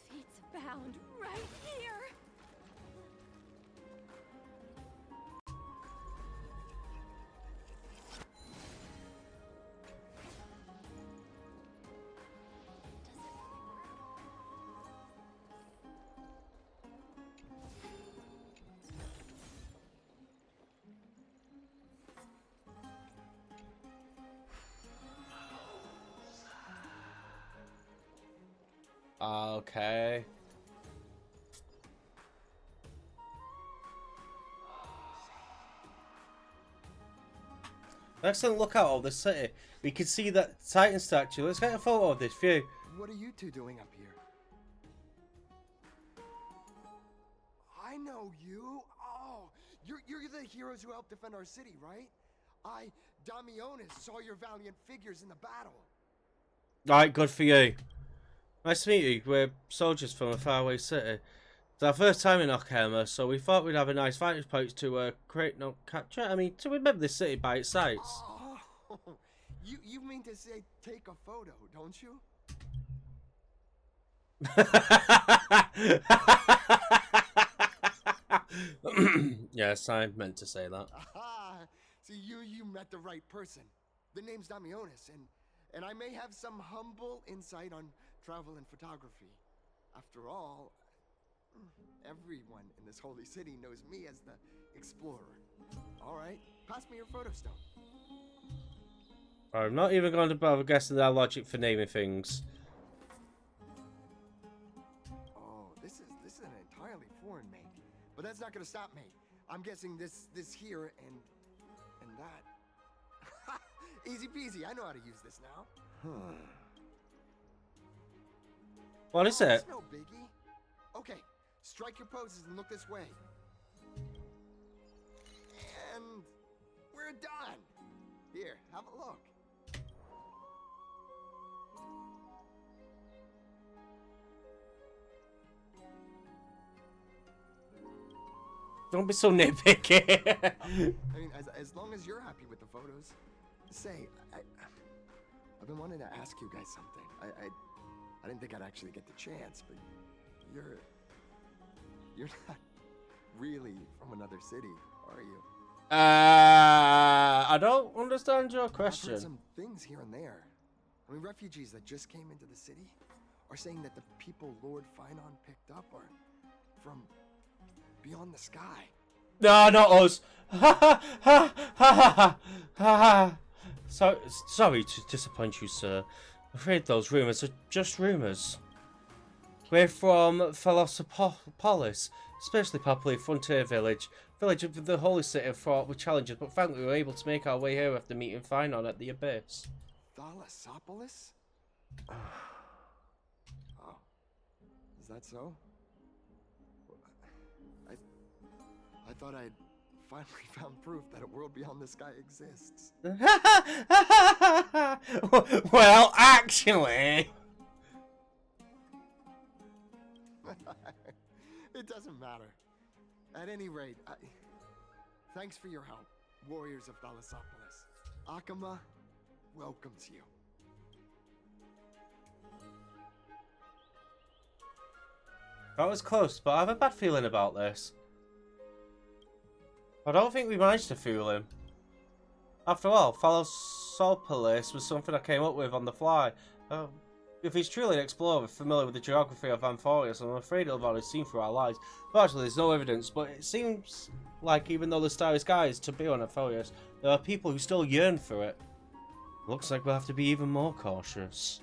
Feats bound right here. Okay. Excellent lookout of the city. We can see that Titan statue. Let's get a photo of this view. What are you two doing up here? I know you. Oh, you're the heroes who helped defend our city, right? Damionis, saw your valiant figures in the battle. Right, good for you. Nice to meet you. We're soldiers from a faraway city. It's our first time in Okama, so we thought we'd have a nice vantage point to create no capture. I mean, to remember the city by its sights. Oh, you mean to say take a photo, don't you? Yes, I meant to say that. Aha! See, you met the right person. The name's Damionis, and I may have some humble insight on travel and photography. After all, everyone in this holy city knows me as the explorer. All right, pass me your photo stone. I'm not even going to bother guessing their logic for naming things. Oh, this is an entirely foreign make, but that's not going to stop me. I'm guessing this here and that. Easy peasy. I know how to use this now. What is it? It's no biggie. Okay, strike your poses and look this way. And we're done. Here, have a look. Don't be so nitpicky. I mean, as long as you're happy with the photos. Say, I've been wanting to ask you guys something. I didn't think I'd actually get the chance, but you're not really from another city, are you? I don't understand your I've question. heard some things here and there. I mean, refugees that just came into the city are saying that the people Lord Finon picked up are from beyond the sky. No, not us. Ha ha ha ha. Sorry to disappoint you, sir. I'm afraid those rumours are just rumours. We're from Philosoppolis, especially populated frontier village of the holy city fraught with challenges, but frankly we were able to make our way here after meeting Finon at the Abyss. Thalassopolis? Oh, is that so? I thought I'd finally found proof that a world beyond the sky exists. Well, actually... It doesn't matter. At any rate, thanks for your help, warriors of Thalassopolis. Akama welcomes you. That was close, but I have a bad feeling about this. I don't think we managed to fool him. After all, Thalassopolis was something I came up with on the fly. If he's truly an explorer familiar with the geography of Amphorius, I'm afraid he'll have already seen through our lies. But actually, there's no evidence, but it seems like even though the starry sky is to be on Amphorius, there are people who still yearn for it. Looks like we'll have to be even more cautious.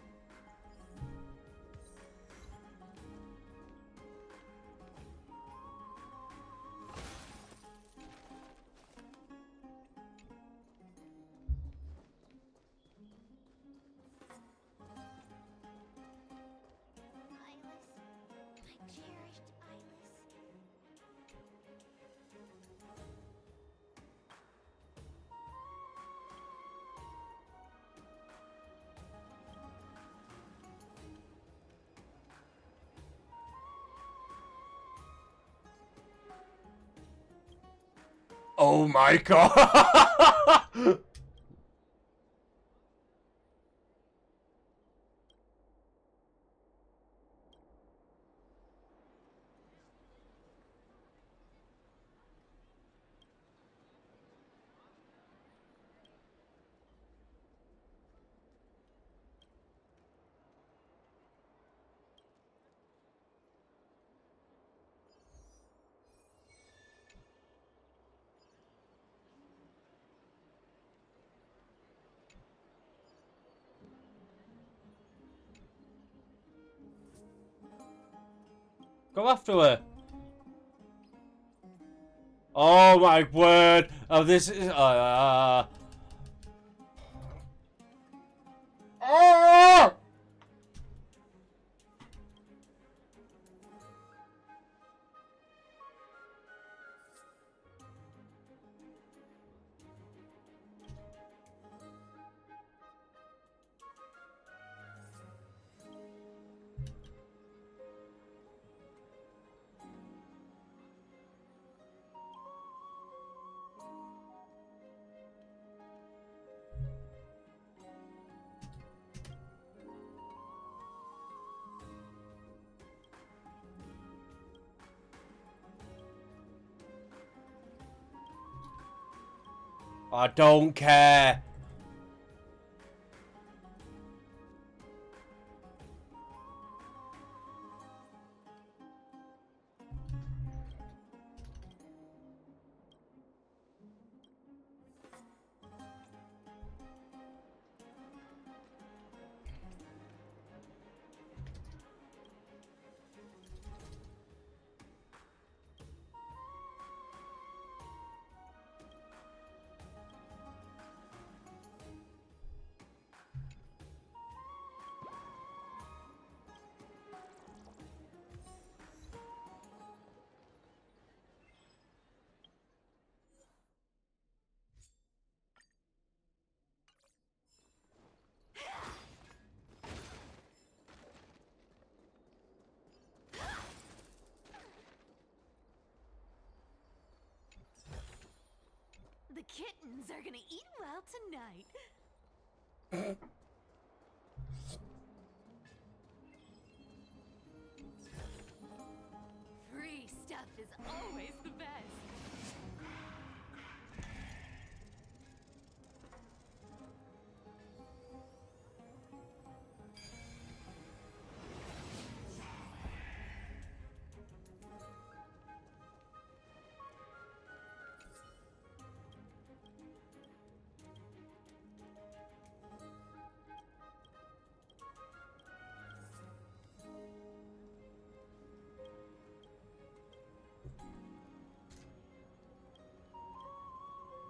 Oh my god! Go after her. Oh my word! Oh, this is. Oh! I don't care. The kittens are gonna eat well tonight. Free stuff is always the best.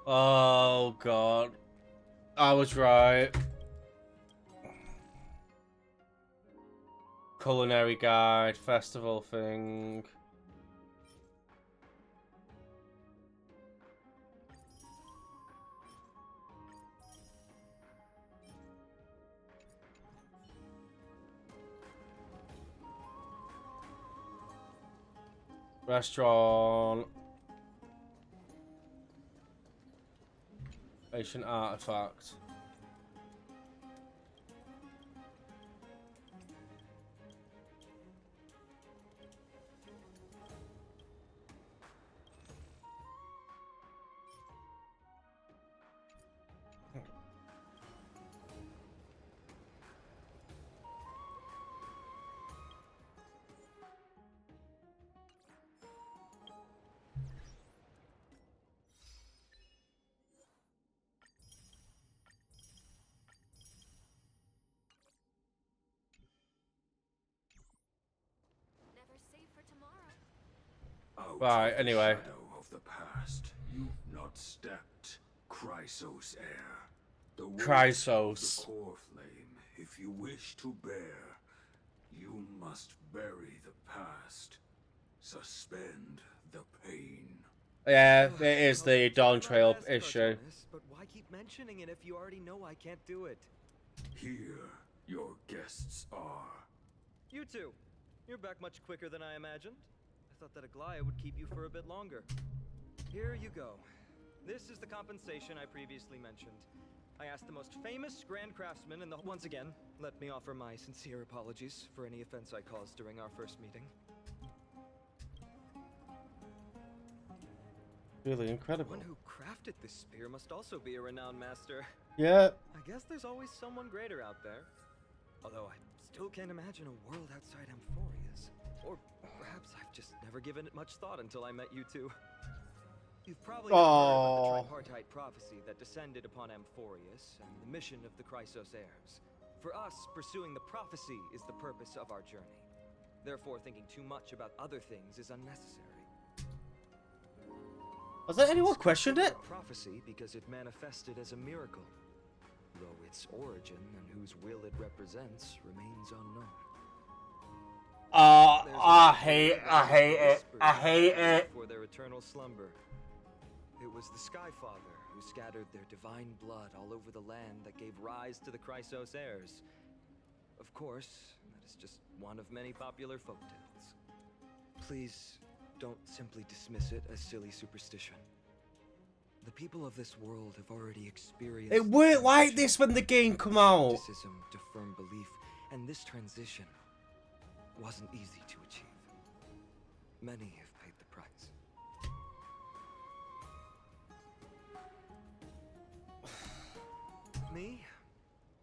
Oh god. I was right. Culinary guide, festival thing. Restaurant. Ancient artifact. Never safe for tomorrow. Out Right, of the anyway. shadow of the past, you've not stepped. Chrysos heir. The weight Chrysos. of the core flame, if you wish to bear, you must bury the past. Suspend the pain. Yeah, it is the Dawn Trail Ask, issue. Cartoonist, but why keep mentioning it if you already know I can't do it? Here, your guests are. You two. You're back much quicker than I imagined. I thought that Aglaya would keep you for a bit longer. Here you go. This is the compensation I previously mentioned. I asked the most famous Grand Craftsman in the... Once again, let me offer my sincere apologies for any offense I caused during our first meeting. Really The incredible. one who crafted this spear must also be a renowned master. Yeah. I guess there's always someone greater out there. Although I still can't imagine a world outside Amphorius. Or perhaps I've just never given it much thought until I met you two. You've probably heard about the tripartite prophecy that descended upon Amphorius and the mission of the Chrysos heirs. For us, pursuing the prophecy is the purpose of our journey. Therefore, thinking too much about other things is unnecessary. Has there anyone questioned it? A prophecy because it manifested as a miracle, though its origin and whose will it represents remains unknown. I hate it. For their eternal slumber. It was the Sky Father who scattered their divine blood all over the land that gave rise to the Chrysos heirs. Of course, that is just one of many popular folktales. Please don't simply dismiss it as silly superstition. The people of this world have already experienced It weren't like this when the game come out. skepticism to firm belief, and this transition wasn't easy to achieve. Many have paid the price. Me?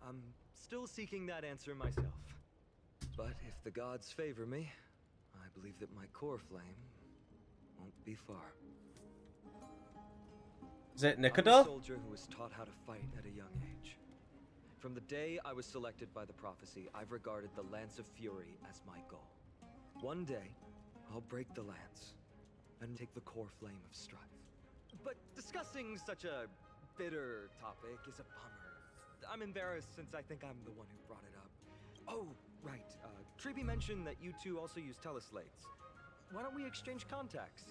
I'm still seeking that answer myself. But if the gods favor me, I believe that my core flame won't be far. Is it I'm a Nicodor? soldier who was taught how to fight at a young age. From the day I was selected by the prophecy, I've regarded the Lance of Fury as my goal. One day, I'll break the lance and take the core flame of strife. But discussing such a bitter topic is a bummer. I'm embarrassed since I think I'm the one who brought it up. Oh, right. Treeby mentioned that you two also use teleslates. Why don't we exchange contacts?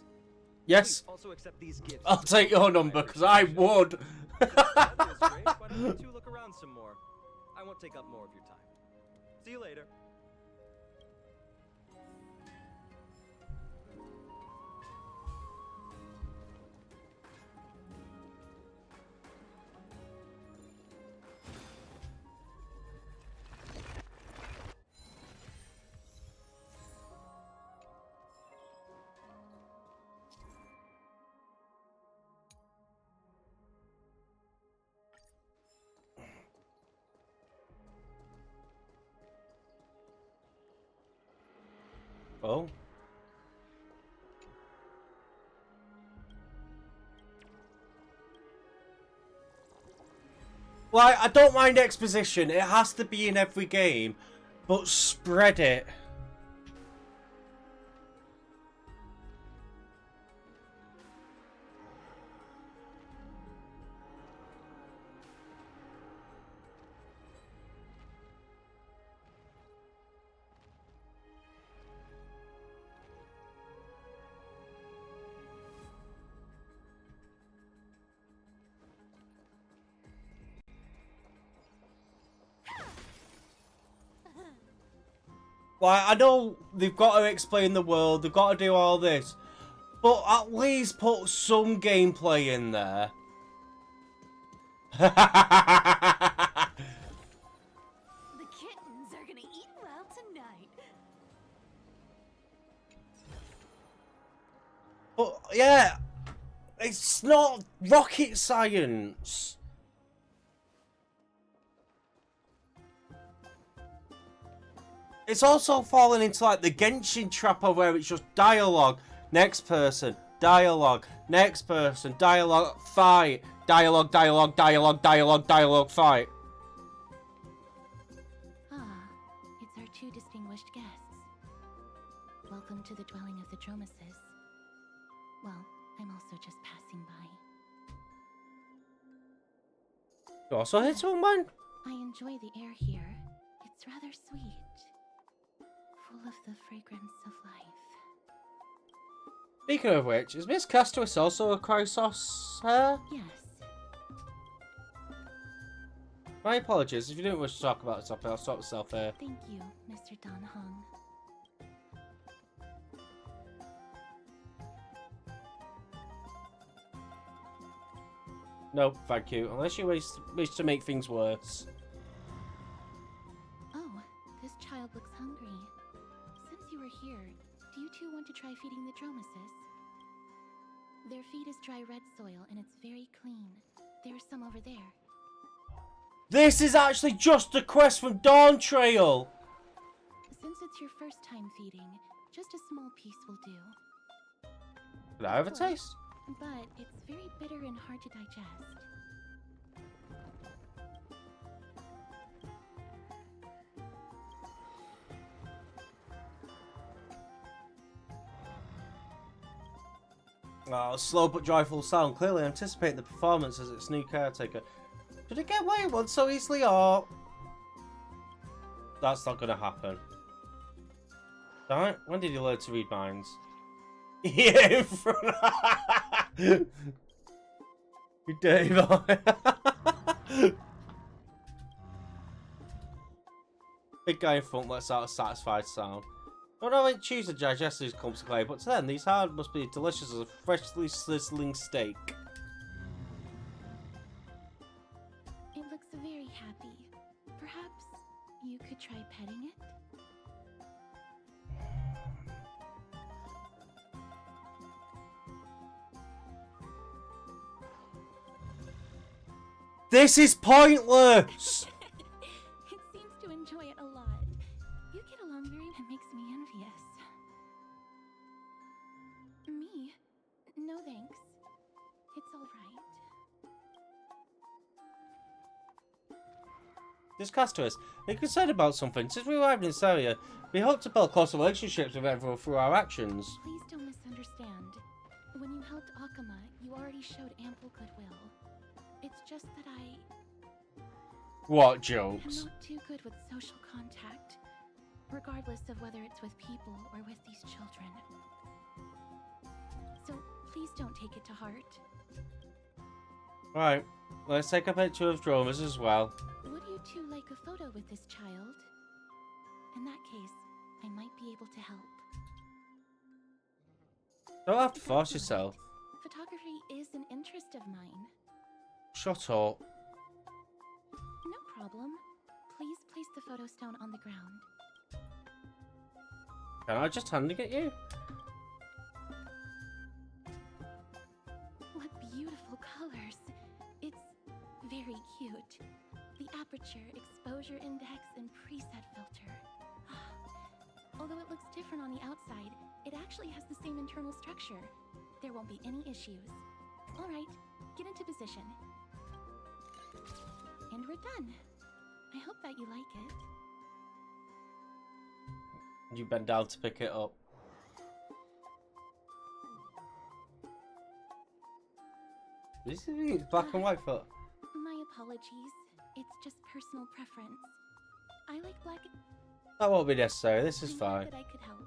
Yes. Please also accept these gifts. I'll take your number because I would. That feels great. Why don't you two look around some more? I won't take up more of your time. See you later. Oh. Well, I don't mind exposition. It has to be in every game, but spread it. Like, I know they've got to explain the world, they've got to do all this, but at least put some gameplay in there. The kittens are gonna eat well tonight. But, yeah, it's not rocket science. It's also fallen into like the Genshin trap of where it's just dialogue, next person, dialogue, next person, dialogue, fight, dialogue, dialogue, dialogue, dialogue, dialogue, fight. Ah, it's our two distinguished guests. Welcome to the dwelling of the Dromases. Well, I'm also just passing by. You also hit someone? I enjoy the air here. It's rather sweet. Full of the fragrance of life. Speaking of which, is Miss Castorus also a Chrysos hair? Yes. My apologies, if you didn't wish to talk about the topic, I'll stop myself here. Thank you, Mr. Don Hong. Nope, thank you. Unless you wish to make things worse. Oh, this child looks hungry. Since you were here, do you two want to try feeding the Dromases? Their feed is dry red soil and it's very clean. There's some over there. This is actually just a quest from Dawn Trail! Since it's your first time feeding, just a small piece will do. Did I have a taste? But it's very bitter and hard to digest. Oh, slow but joyful sound. Clearly anticipate the performance as its new caretaker. Did it get what it wants so easily, or... That's not gonna happen. Alright, when did you learn to read minds? Yeah, in front. You dirty boy. Big guy in front lets out a satisfied sound. I don't know if choose to digest these clumps of clay, but to them, these hard must be delicious as a freshly sizzling steak. It looks very happy. Perhaps you could try petting it? This is pointless! It seems to enjoy it a lot. You get along very well. It makes me envious. Me? No thanks. It's alright. Discuss to us. We're concerned about something. Since we arrived in this area, we hope to build closer relationships with everyone through our actions. Please don't misunderstand. When you helped Akama, you already showed ample goodwill. It's just that What I'm jokes? not too good with social contact, regardless of whether it's with people or with these children. So please don't take it to heart. Right, let's take a picture of Dromas as well. Would you two like a photo with this child? In that case, I might be able to help. Don't have to That's force all yourself. right. Photography is an interest of mine. Shut up. No problem. Please place the photo stone on the ground. Can I just hand it at you? What beautiful colors. It's very cute. The aperture, exposure index, and preset filter. Although it looks different on the outside, it actually has the same internal structure. There won't be any issues. Alright, get into position. And we're done. I hope that you like it. You bend down to pick it up. This is black and white photo. My apologies. It's just personal preference. I like black. That won't be necessary. This is I'm glad fine. that I could help.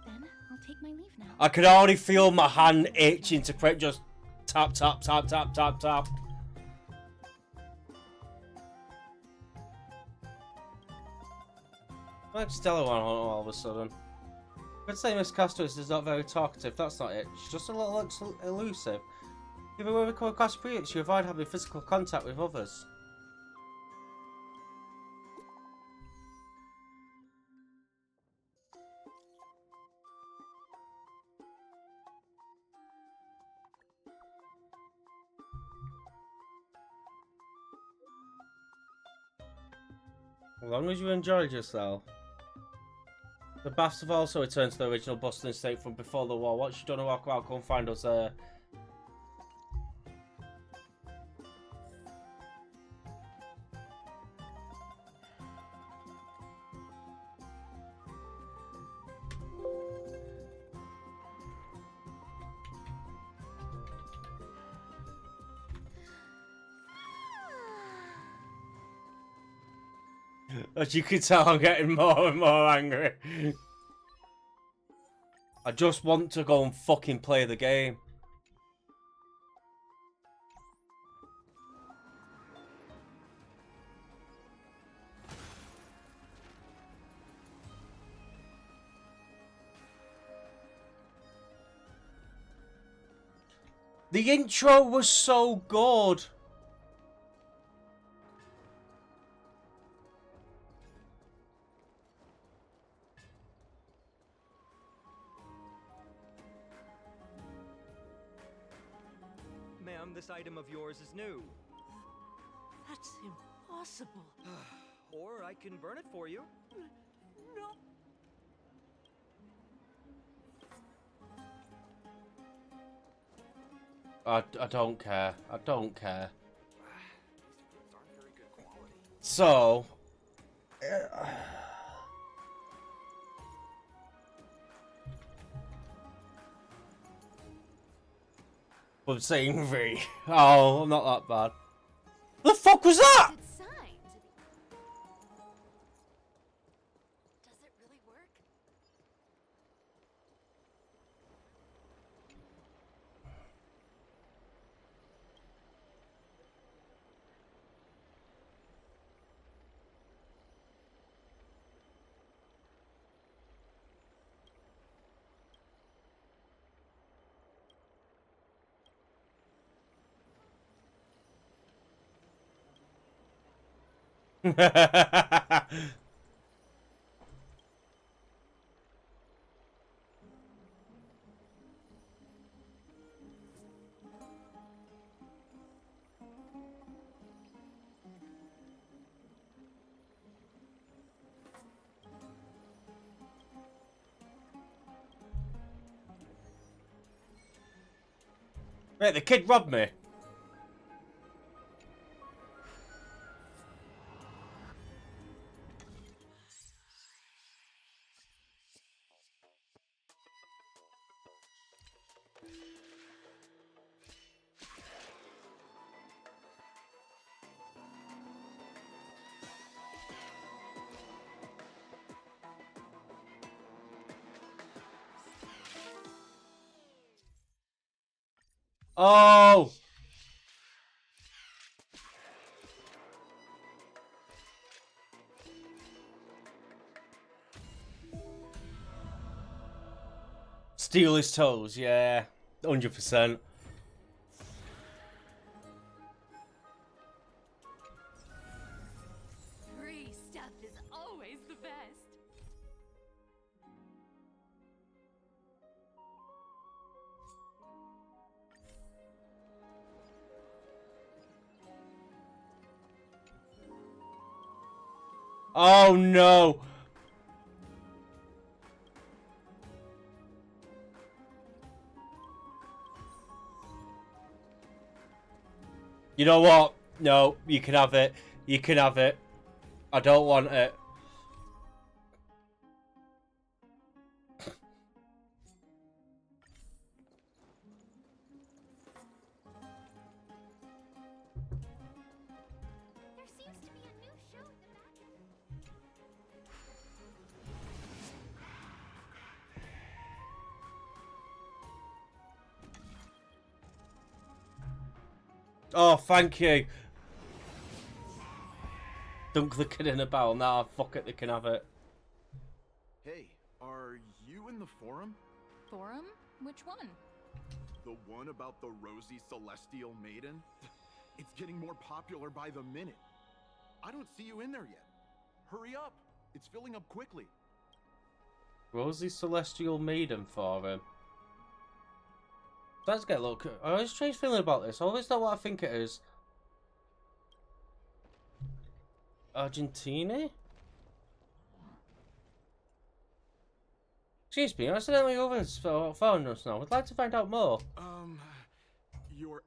Then I'll take my leave now. I can already feel my hand itching to press. Just tap, tap, tap, tap, tap, tap. Like Stella one all of a sudden. I'd say Miss Castus is not very talkative. That's not it. She's just a little elusive. Even when we come across previous, you avoid having physical contact with others. As long as you enjoyed yourself. The baths have also returned to the original bustling state from before the war. Once you've done a walk around, come find us there. As you can tell, I'm getting more and more angry. I just want to go and fucking play the game. The intro was so good. Ma'am, this item of yours is new. That's impossible. Or I can burn it for you. No. I don't care. I don't care. So... But saying V. Oh, I'm not that bad. The fuck was that? It's signed. Does it really work? Right, the kid robbed me. Oh! Steal his toes, yeah. 100%. Free stuff is always the best. Oh no! You know what? No, you can have it. You can have it. I don't want it. There seems to be a new show at the back end. Oh, thank you. Dunk the kid in a barrel. Nah, fuck it, they can have it. Hey, are you in the forum? Forum? Which one? The one about the rosy celestial maiden? It's getting more popular by the minute. I don't see you in there yet. Hurry up. It's filling up quickly. Rosy Celestial Maiden for him. Let's get a look. I have a strange feeling about this. I always know what I think it is. Argentina? Excuse me, I accidentally found us now. I'd like to find out more. You're...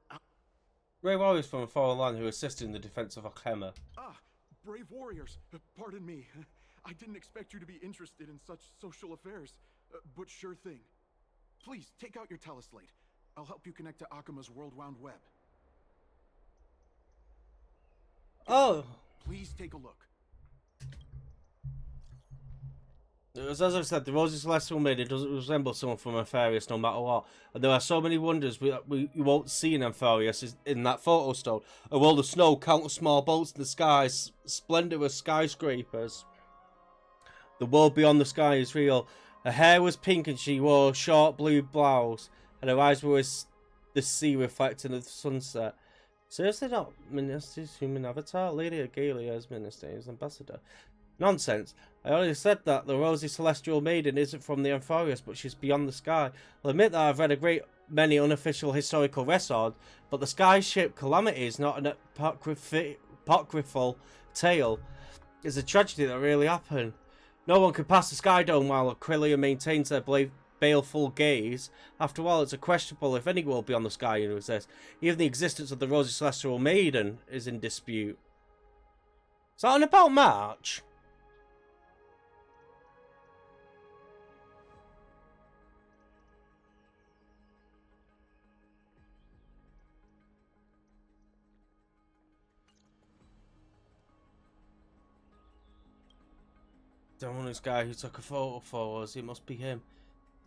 Ray Warriors from a foreign land who assisted in the defense of Okema. Ah, brave warriors. Pardon me. I didn't expect you to be interested in such social affairs. But sure thing. Please, take out your teleslate. I'll help you connect to Akima's World Wound Web. Oh! Please take a look. As I've said, the Rosy Celestial Maiden doesn't resemble someone from Amphareus no matter what. And there are so many wonders you won't see in Amphareus in that photo stone. A world of snow, countless small boats in the skies, splendor of skyscrapers. The world beyond the sky is real. Her hair was pink and she wore a short blue blouse. And her eyes were the sea reflecting the sunset. Seriously not Minister's human avatar? Lady Agalia as Minister's ambassador. Nonsense. I already said that the Rosy Celestial Maiden isn't from the Amphareus, but she's beyond the sky. I'll admit that I've read a great many unofficial historical records, but the sky-ship Calamity is not an apocryphal tale. It's a tragedy that really happened. No one can pass the Sky Dome while Aquilia maintains their baleful gaze. After all, it's questionable if any world beyond the sky exists. Even the existence of the Rosy Celestial Maiden is in dispute. Is that on about March? Don't want this guy who took a photo for us. It must be him.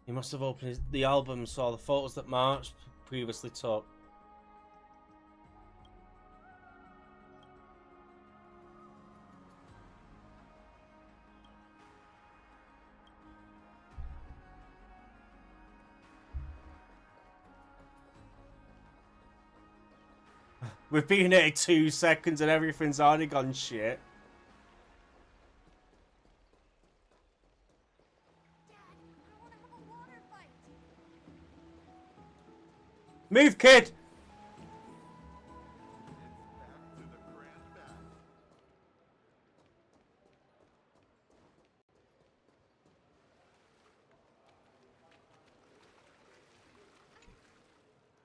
He must have opened the album and saw the photos that March previously took. We've been here 2 seconds and everything's already gone shit. Move, kid!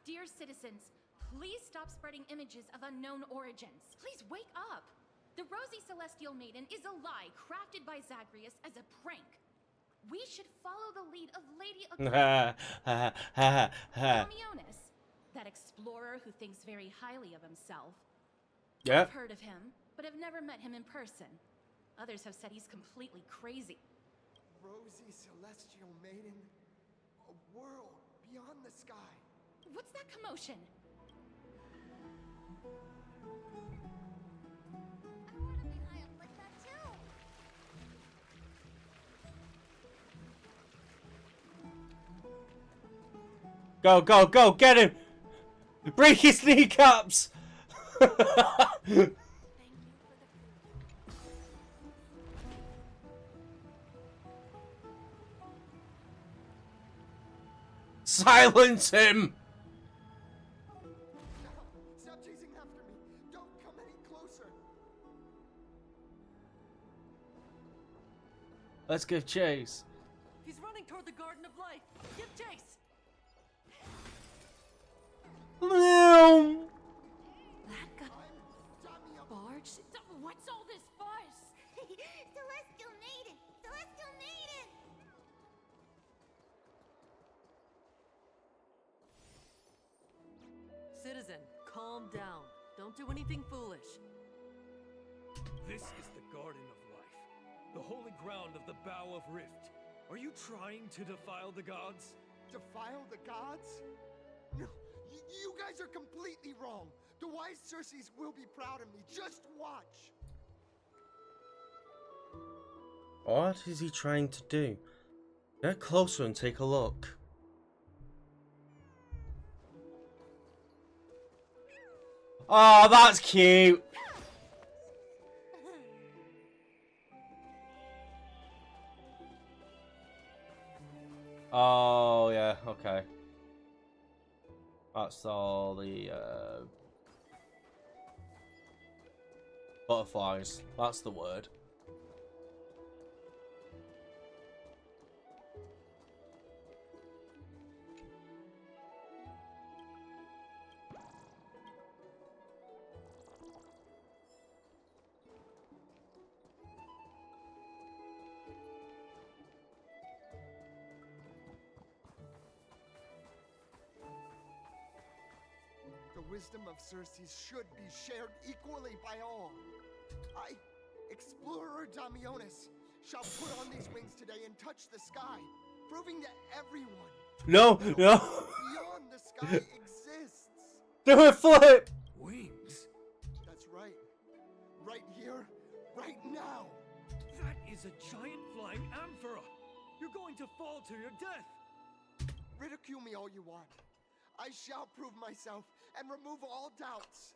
Dear citizens, please stop spreading images of unknown origins. Please wake up! The Rosy Celestial Maiden is a lie crafted by Zagreus as a prank. We should follow the lead of Lady Damionis, that explorer who thinks very highly of himself. Yeah. I've heard of him, but have never met him in person. Others have said he's completely crazy. Rosy Celestial Maiden, a world beyond the sky. What's that commotion? I want to be high up like that too. Go, go, go, get him! Break his kneecaps! Silence him! Stop chasing after me. Don't come any closer. Let's give chase. He's running toward the Garden of Life. Give chase. That got barged? What's all this fuss? Celestial Maiden! Celestial Maiden! Citizen, calm down. Don't do anything foolish. This is the Garden of Life, the holy ground of the Bow of Rift. Are you trying to defile the gods? Defile the gods? No, you guys are completely wrong. The wise Circes will be proud of me. Just watch. What is he trying to do? Get closer and take a look. Oh, that's cute. Oh, yeah, okay. That's all the butterflies. That's the word. The wisdom of Circes should be shared equally by all. I, Explorer Damionis, shall put on these wings today and touch the sky, proving to everyone No, no. beyond the sky exists. Do a flip. Wings? That's right. Right here, right now. That is a giant flying amphora. You're going to fall to your death. Ridicule me all you want. I shall prove myself and remove all doubts.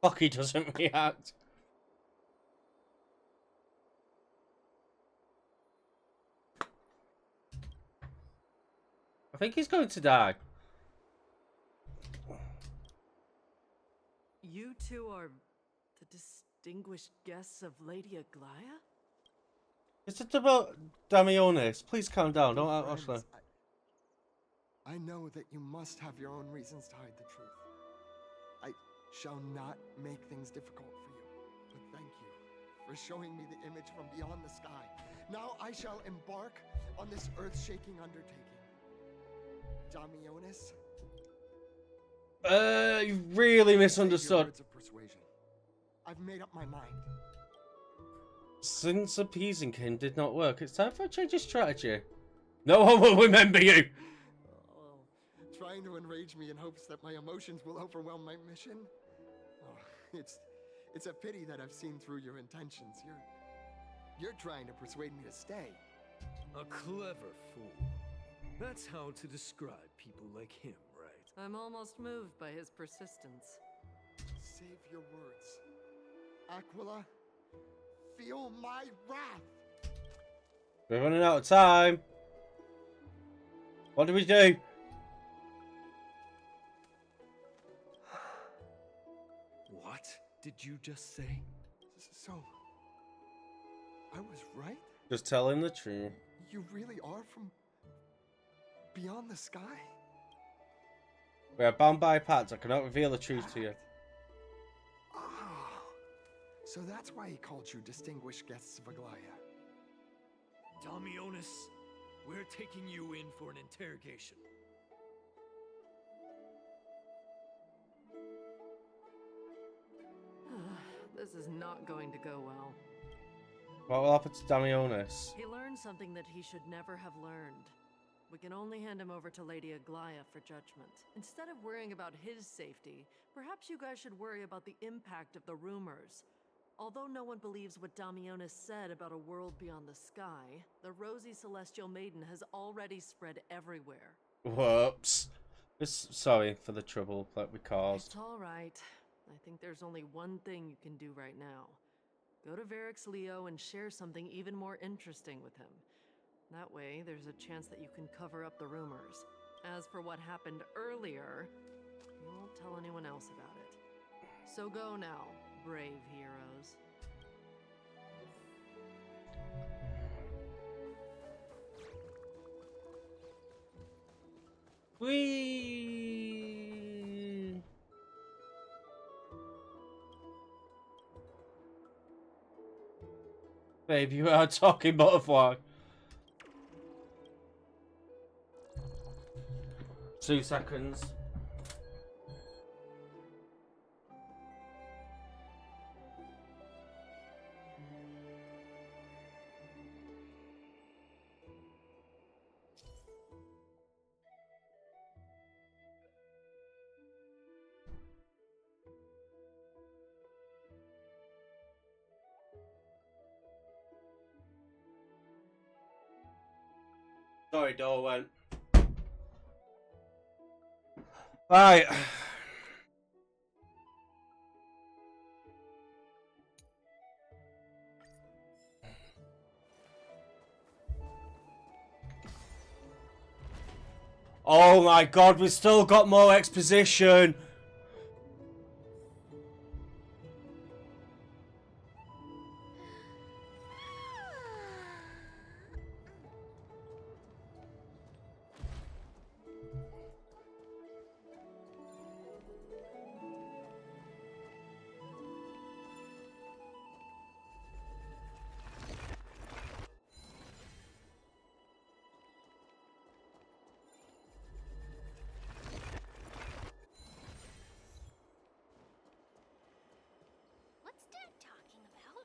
Fuck, he doesn't react. I think he's going to die. You two are the distinguished guests of Lady Aglaia? Is it about Damionis? Please calm down. Don't Friends, actually. I know that you must have your own reasons to hide the truth. I shall not make things difficult for you, but thank you for showing me the image from beyond the sky. Now I shall embark on this earth-shaking undertaking. Damionis, You really Your misunderstood. words of persuasion. I've made up my mind. Since appeasing him did not work, it's time for a change of strategy. No one will remember you. Oh, trying to enrage me in hopes that my emotions will overwhelm my mission. Oh, it's a pity that I've seen through your intentions. You're trying to persuade me to stay. A clever fool. That's how to describe people like him, right? I'm almost moved by his persistence. Save your words. Aquila, feel my wrath. We're running out of time. What do we do? What did you just say? So, I was right? Just tell him the truth. You really are from beyond the sky? We are bound by pact. I cannot reveal the truth to you. Oh, so that's why he called you distinguished guests of Aglaya. Damionis, we're taking you in for an interrogation. This is not going to go well. What will happen to Damionis? He learned something that he should never have learned. We can only hand him over to Lady Aglaya for judgment. Instead of worrying about his safety, perhaps you guys should worry about the impact of the rumors. Although no one believes what Damionis said about a world beyond the sky, the rosy celestial maiden has already spread everywhere. Whoops. Sorry for the trouble that we caused. It's all right. I think there's only one thing you can do right now. Go to Varix Leo and share something even more interesting with him. That way, there's a chance that you can cover up the rumors. As for what happened earlier, you won't tell anyone else about it. So go now, brave heroes. Whee! Babe, you are a talking butterfly. 2 seconds. Sorry, door went. Right. Oh my god, we've still got more exposition. What's Dad talking about?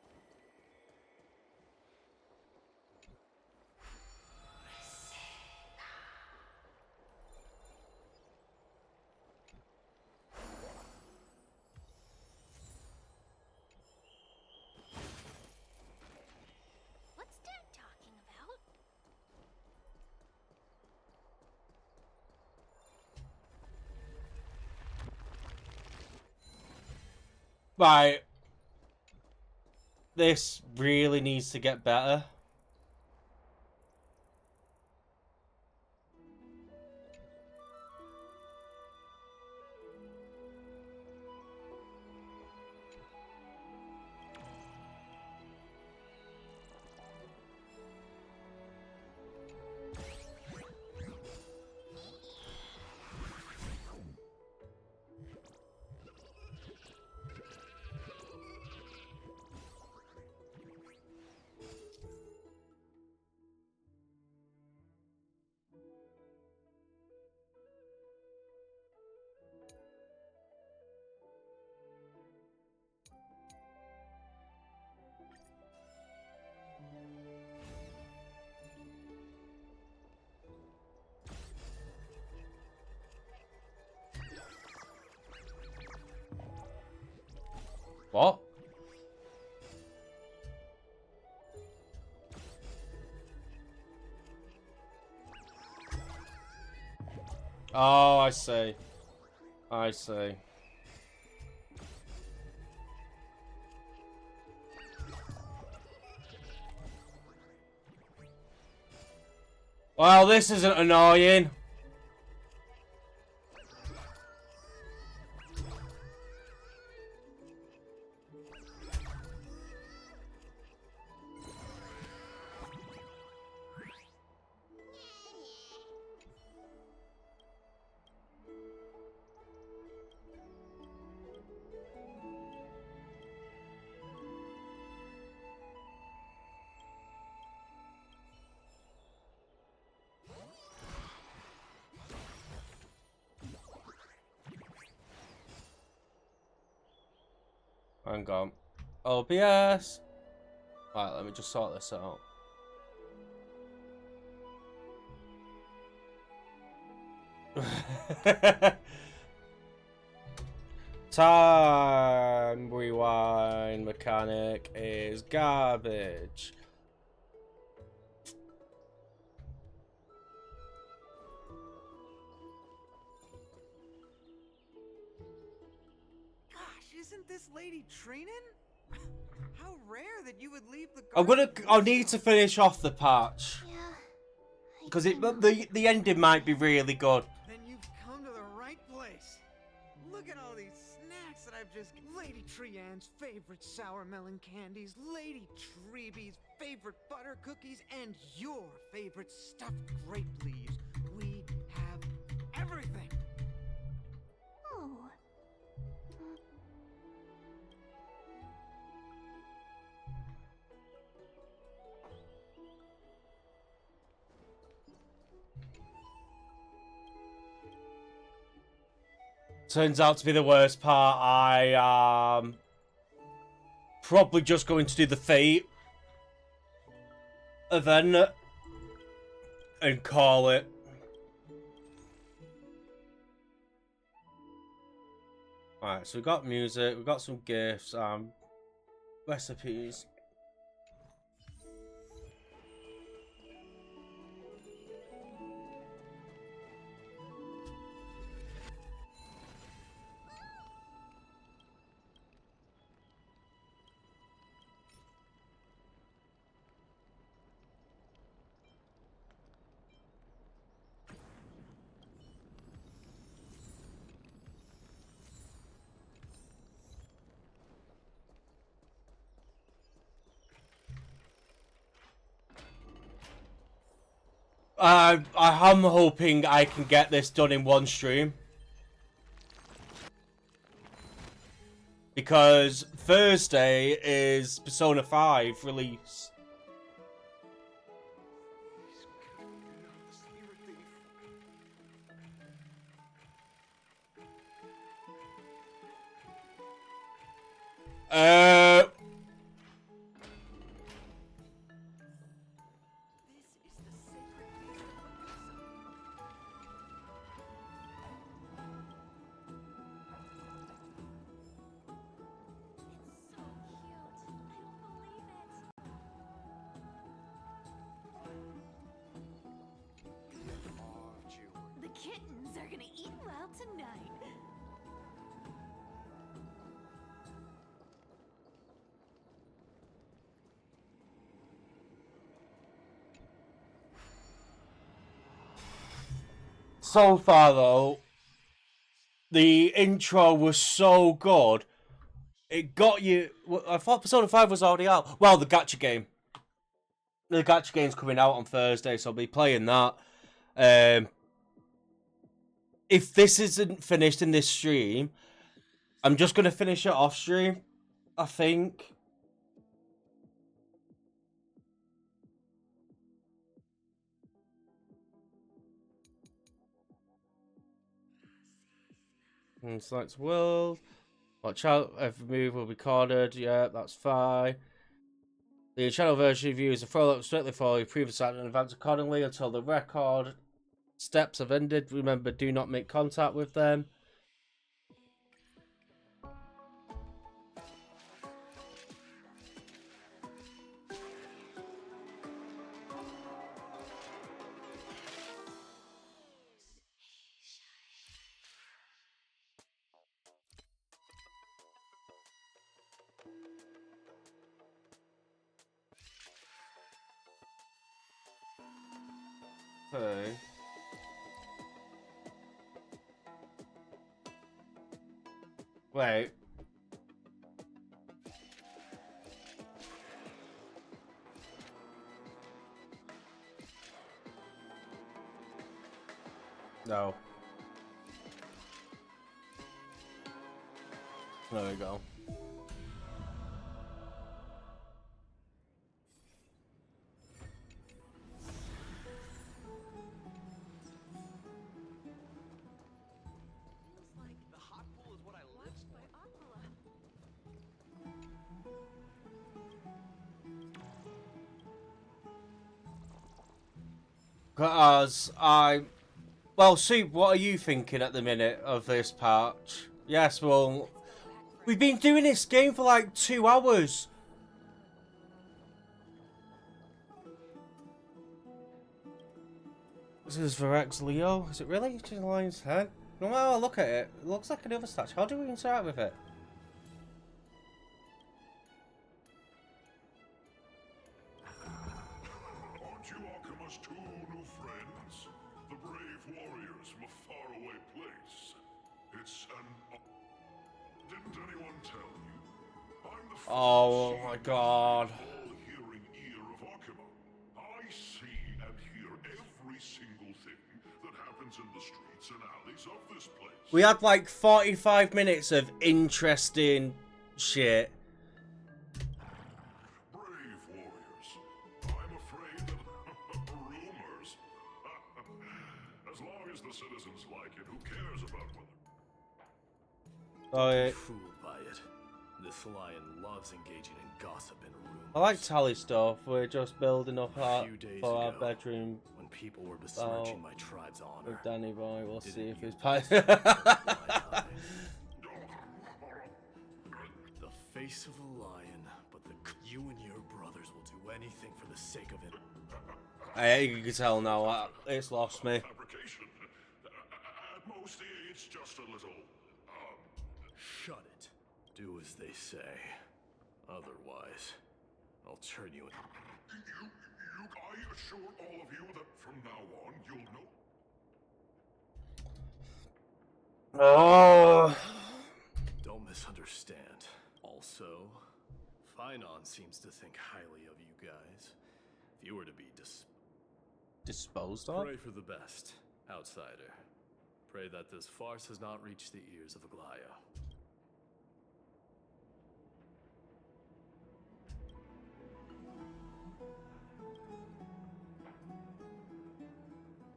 What's Dad talking about? Right. This really needs to get better. What? Oh, I see. I see. Well, this isn't annoying. Hang on. OBS. Right, let me just sort this out. Time rewind mechanic is garbage. Gosh, isn't this lady Trinin? How rare that you would leave the I'll need to finish off the patch. Yeah. Because the ending might be really good. Then you've come to the right place. Look at all these snacks that I've just... Lady Trianne's favorite sour melon candies, Lady Treebee's favorite butter cookies, and your favorite stuffed grape leaves. We have everything. Oh. Turns out to be the worst part. I probably just going to do the Fate event and call it. Alright, so we've got music, we've got some gifts, recipes. I am hoping I can get this done in one stream. Because Thursday is Persona 5 release. The kittens are gonna eat well tonight. So far, though, the intro was so good. It got you... I thought Persona 5 was already out. Well, the gacha game. The gacha game's coming out on Thursday, so I'll be playing that. If this isn't finished in this stream, I'm just going to finish it off stream, I think. Select world. Watch out, every move will be recorded. Yeah, that's fine. The channel version review is a follow-up strictly for your previous act and advance accordingly until the record steps have ended. Remember, do not make contact with them. Okay. Wait. No. There we go. Because well, Soup, what are you thinking at the minute of this patch? Yes, well, we've been doing this game for like 2 hours. This is Virex Leo. Is it really? Just Lion's head? No, well, look at it. It looks like another statue. How do we interact with it? Aren't you Akima's 2 new friends? The brave warriors from a faraway place. It's an... Didn't anyone tell you? I'm the Oh my god. all-hearing ear of Akima. I see and hear every single thing that happens in the streets and alleys of this place. We had like 45 minutes of interesting shit. Brave warriors. I'm afraid that rumors. As long as the citizens like it, who cares about whether... Oh, yeah. Fooled by it. This lion loves engaging in gossip and rumors. I like tally stuff. We're just building up A few days for our ago, bedroom. when people were besmirching my tribe's honor. With Danny Boy, we'll see if his The face of a lion, but you and your brothers will do anything for the sake of it. You can tell now. It's lost me. Fabrication. At most, it's just a little... Shut it. Do as they say. Otherwise, I'll turn you in. I assure all of you that from now on, you'll know... Oh. Don't misunderstand. Also, Finon seems to think highly of you guys. If you were to be disposed of? Pray for the best, outsider. Pray that this farce has not reached the ears of Aglaya.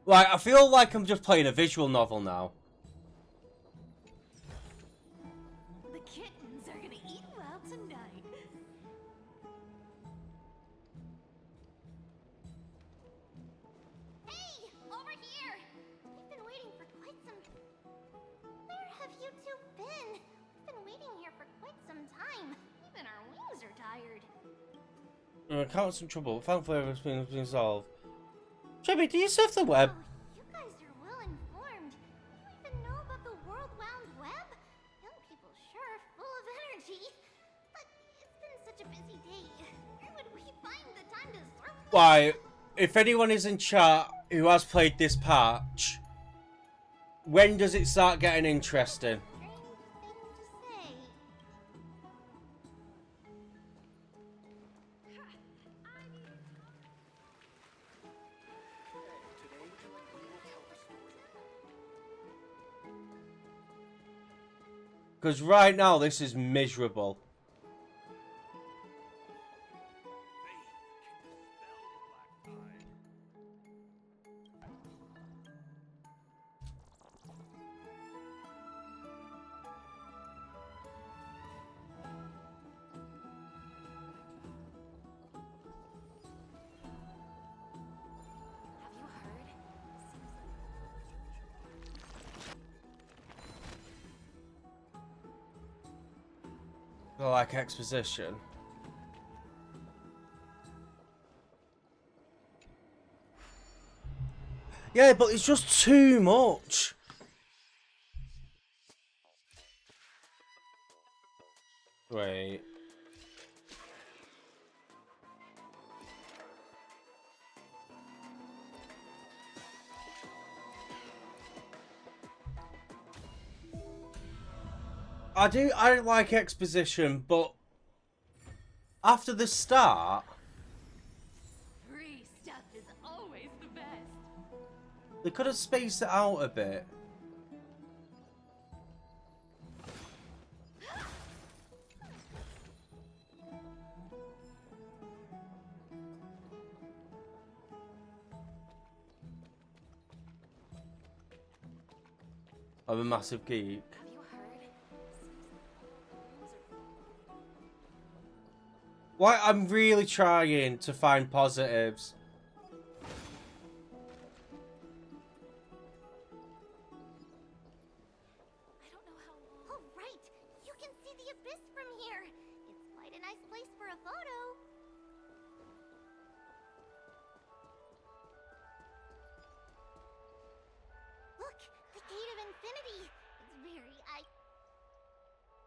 Like, I feel like I'm just playing a visual novel now. The kittens are gonna eat well tonight. Hey, over here! We've been waiting for quite some... Where have you two been? We've been waiting here for quite some time. Even our wings are tired. Encountered some trouble. Thankfully, everything's been solved. Jimmy, do you surf the web? You guys are well informed. You even know about the world-wound web? Young people sure are full of energy. But it's been such a busy day. Where would we find the time to surf? Why, if anyone is in chat who has played this patch, when does it start getting interesting? Because right now, this is miserable. Like exposition. Yeah, but it's just too much. Wait. I like exposition, but after the start, Free stuff is always the best. they could have spaced it out a bit. I'm a massive geek. Have you heard? Why? I'm really trying to find positives. I don't know how long. Oh, right! You can see the abyss from here! It's quite a nice place for a photo. Look! The Gate of Infinity! It's very,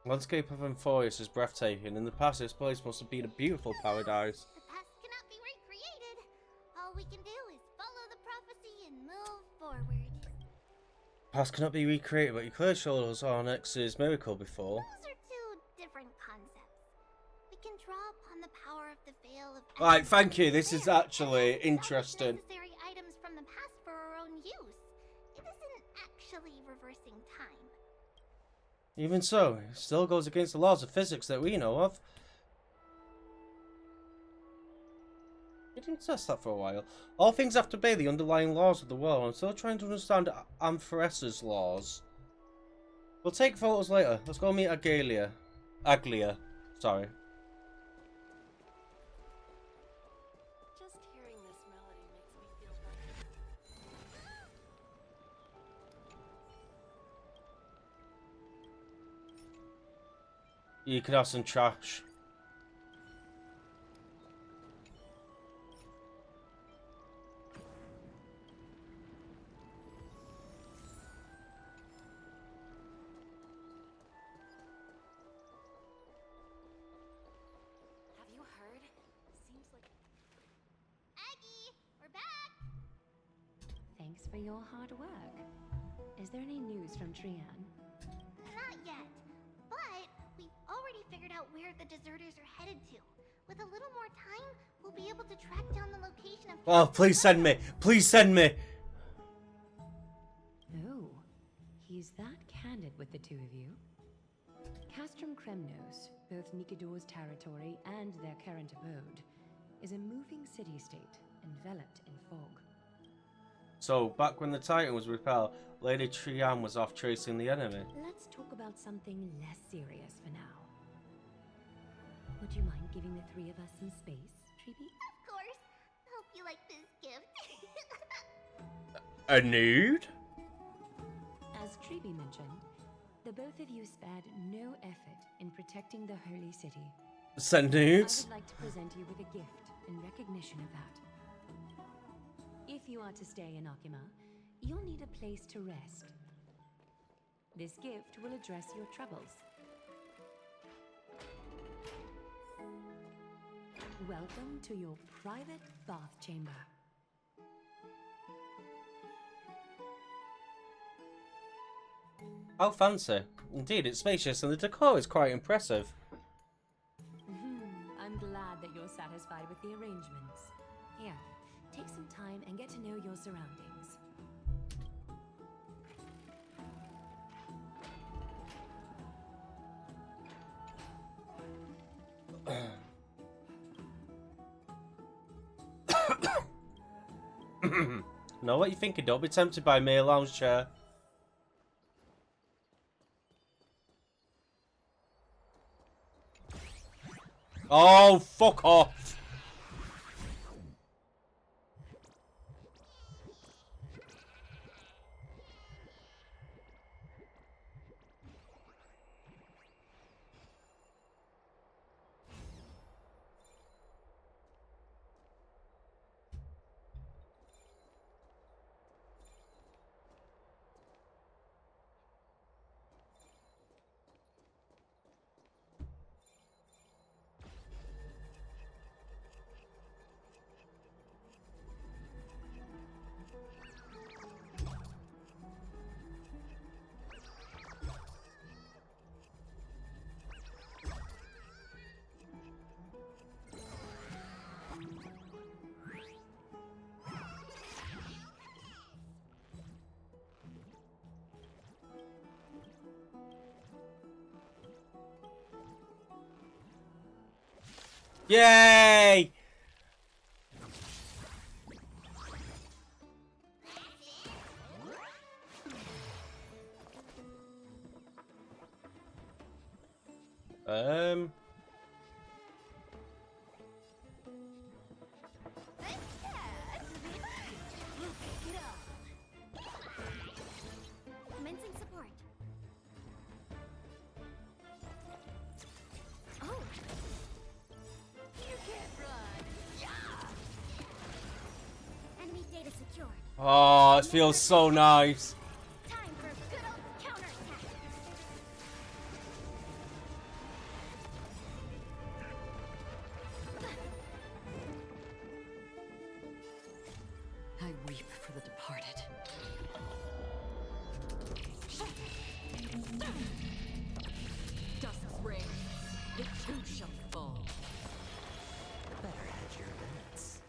Landscape of Emphoris is breathtaking. In the past, this place must have been a beautiful paradise. The past cannot be recreated. All we can do is follow the prophecy and move forward. Past cannot be recreated, but you clearly showed us Onyx's miracle before. Those are two different concepts. We can draw upon the power of the veil of Right, thank you. This is actually interesting. necessary items from the past for our own use. It isn't actually reversing time. Even so, it still goes against the laws of physics that we know of. We didn't test that for a while. All things have to obey the underlying laws of the world. I'm still trying to understand Ampharesa's laws. We'll take photos later. Let's go meet Aglia. Sorry. Just hearing this melody makes me feel better. You could have some trash. Have you heard? Seems like Aggie, we're back! Thanks for your hard work. Is there any news from Trian? Not yet, but we've already figured out where the deserters are headed to. With a little more time, we'll be able to track down the location of... Oh, please send me. Please send me. Oh, he's that candid with the two of you. Castrum Kremnos, both Nikidor's territory and their current abode, is a moving city-state enveloped in fog. So, back when the Titan was repelled, Lady Trian was off chasing the enemy. Let's talk about something less serious for now. Would you mind giving the three of us some space, Treeby? Of course. Hope you like this gift. A nude? As Treeby mentioned, the both of you spared no effort in protecting the holy city. Send nudes? I would like to present you with a gift in recognition of that. If you are to stay in Akima, you'll need a place to rest. This gift will address your troubles. Welcome to your private bath chamber. How fancy. Indeed, it's spacious and the decor is quite impressive. I'm glad that you're satisfied with the arrangements. Here, take some time and get to know your surroundings. Know what you're thinking, don't be tempted by my lounge chair. Oh, fuck off. Yay! Commencing support. Oh! You can't run! Yeah! Enemy data secured. Oh, it feels so nice. Time for a good old counterattack. I weep for the departed. Dust's reign. It too shall fall. Better hedge your bets.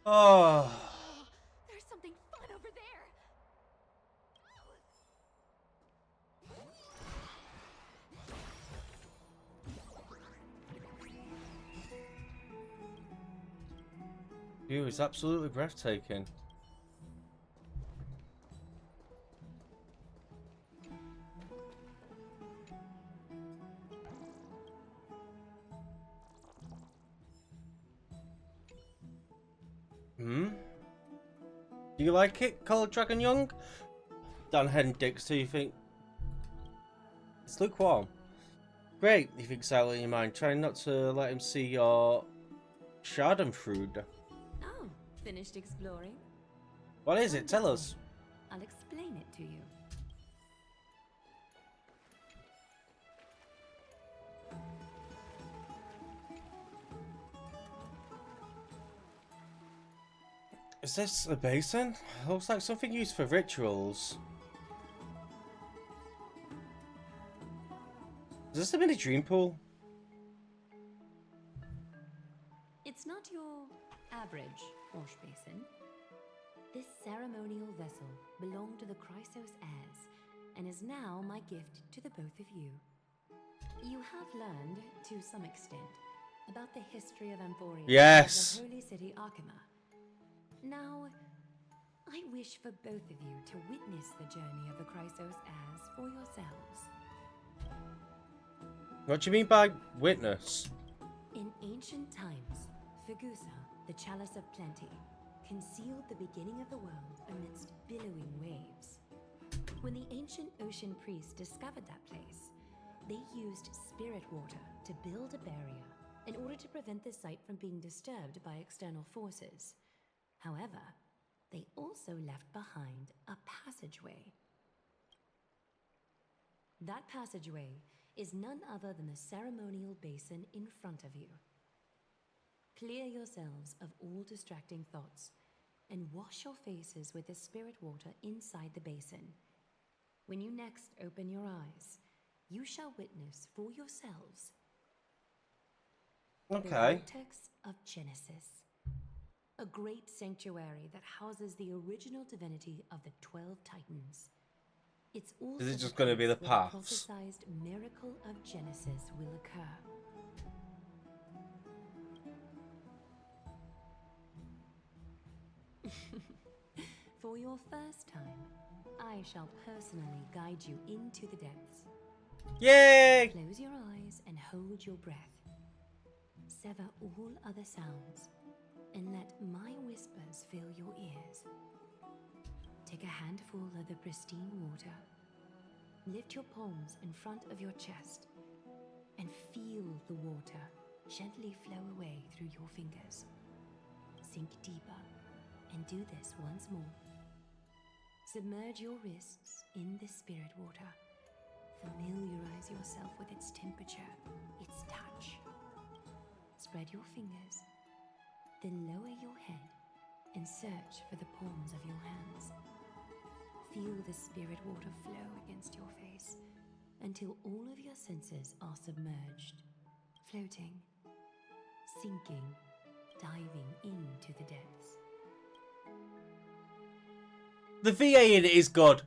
Oh. There's something fun over there. View is absolutely breathtaking. Hmm? Do you like it, Colored Dragon Young? Dan Head and Dix, do you think? It's lukewarm. Great, you think silently in your mind. Try not to let him see your Schadenfreude. Oh, finished exploring? What is it? Tell us. I'll explain it to you. Is this a basin? Looks like something used for rituals. Is this a mini dream pool? It's not your average wash basin. This ceremonial vessel belonged to the Chrysos heirs and is now my gift to the both of you. You have learned, to some extent, about the history of Amphoria Yes. and the holy city Arkema. Now, I wish for both of you to witness the journey of the Chrysos heirs for yourselves. What do you mean by witness? In ancient times, Fegusa, the chalice of plenty, concealed the beginning of the world amidst billowing waves. When the ancient ocean priests discovered that place, they used spirit water to build a barrier in order to prevent the site from being disturbed by external forces. However, they also left behind a passageway. That passageway is none other than the ceremonial basin in front of you. Clear yourselves of all distracting thoughts and wash your faces with the spirit water inside the basin. When you next open your eyes, you shall witness for yourselves the Okay. vortex of Genesis, a great sanctuary that houses the original divinity of the 12 Titans. It's also Is it just going to be the place where paths? prophesized miracle of Genesis will occur. For your first time, I shall personally guide you into the depths. Yay! Close your eyes and hold your breath. Sever all other sounds and let my whispers fill your ears. Take a handful of the pristine water. Lift your palms in front of your chest and feel the water gently flow away through your fingers. Sink deeper and do this once more. Submerge your wrists in the spirit water. Familiarize yourself with its temperature, its touch. Spread your fingers, then lower your head and search for the palms of your hands. Feel the spirit water flow against your face until all of your senses are submerged, floating, sinking, diving into the depths. The VA in it is good.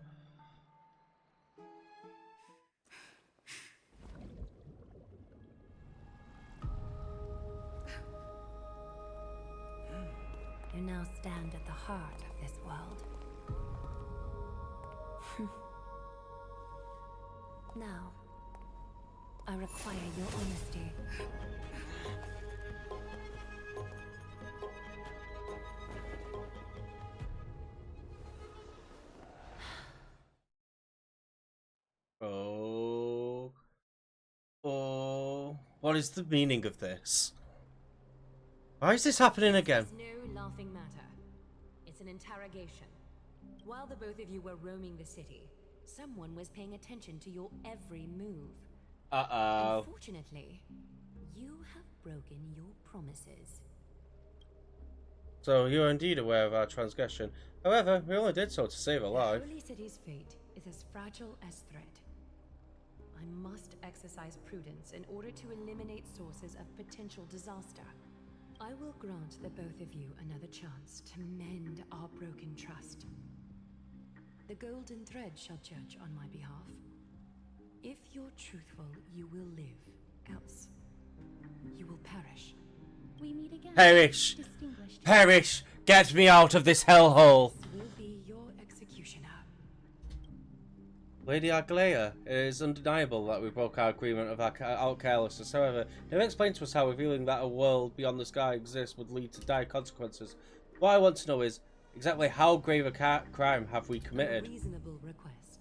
You now stand at the heart of this world. Now, I require your honesty. Oh. Oh. What is the meaning of this? Why is this happening again? It's no laughing matter. It's an interrogation. While the both of you were roaming the city, someone was paying attention to your every move. Uh-oh. Unfortunately, you have broken your promises. So you're indeed aware of our transgression. However, we only did so to save a life. The Holy City's fate is as fragile as thread. I must exercise prudence in order to eliminate sources of potential disaster. I will grant the both of you another chance to mend our broken trust. The golden thread shall judge on my behalf. If you're truthful, you will live. Else, you will perish. We meet again. Perish! Distinguished. Perish! Get me out of this hellhole! This will be your executioner. Lady Aglaya, it is undeniable that we broke our agreement of our carelessness. However, never explained to us how revealing that a world beyond the sky exists would lead to dire consequences. What I want to know is, exactly how grave a crime have we committed? A reasonable request.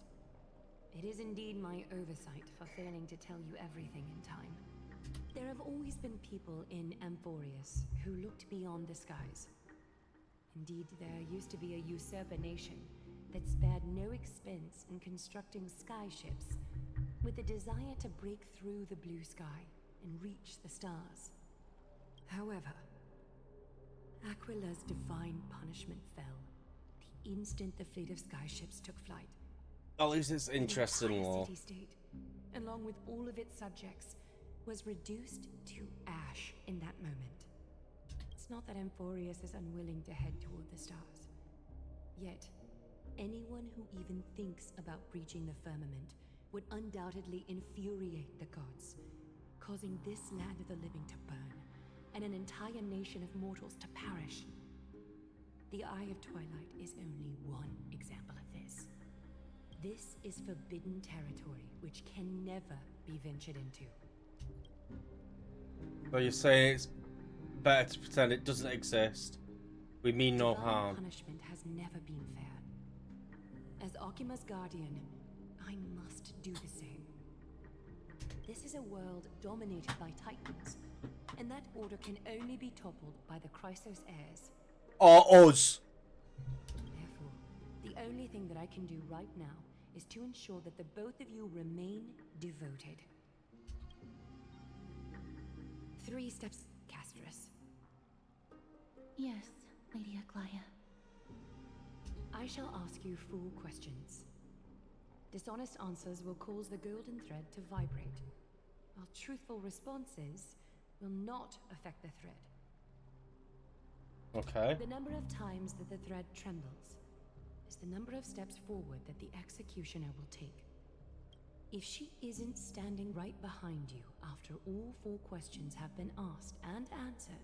It is indeed my oversight for failing to tell you everything in time. There have always been people in Amphorius who looked beyond the skies. Indeed, there used to be a usurper nation that spared no expense in constructing skyships with the desire to break through the blue sky and reach the stars. However, Aquila's divine punishment fell the instant the fleet of skyships took flight. At least it's interesting lore. The city-state, along with all of its subjects, was reduced to ash in that moment. It's not that Amphorius is unwilling to head toward the stars. Yet, anyone who even thinks about breaching the firmament would undoubtedly infuriate the gods, causing this land of the living to burn, and an entire nation of mortals to perish. The Eye of Twilight is only one example of this. This is forbidden territory which can never be ventured into. So you're saying it's better to pretend it doesn't exist? We mean no Divine harm. punishment has never been fair. As Akima's guardian, I must do the same. This is a world dominated by titans, and that order can only be toppled by the Chrysos heirs. Or us. Therefore, the only thing that I can do right now is to ensure that the both of you remain devoted. 3 steps, Castris. Yes, Lady Aglaya. I shall ask you 4 questions. Dishonest answers will cause the golden thread to vibrate, while truthful responses will not affect the thread. Okay. The number of times that the thread trembles is the number of steps forward that the executioner will take. If she isn't standing right behind you after all 4 questions have been asked and answered,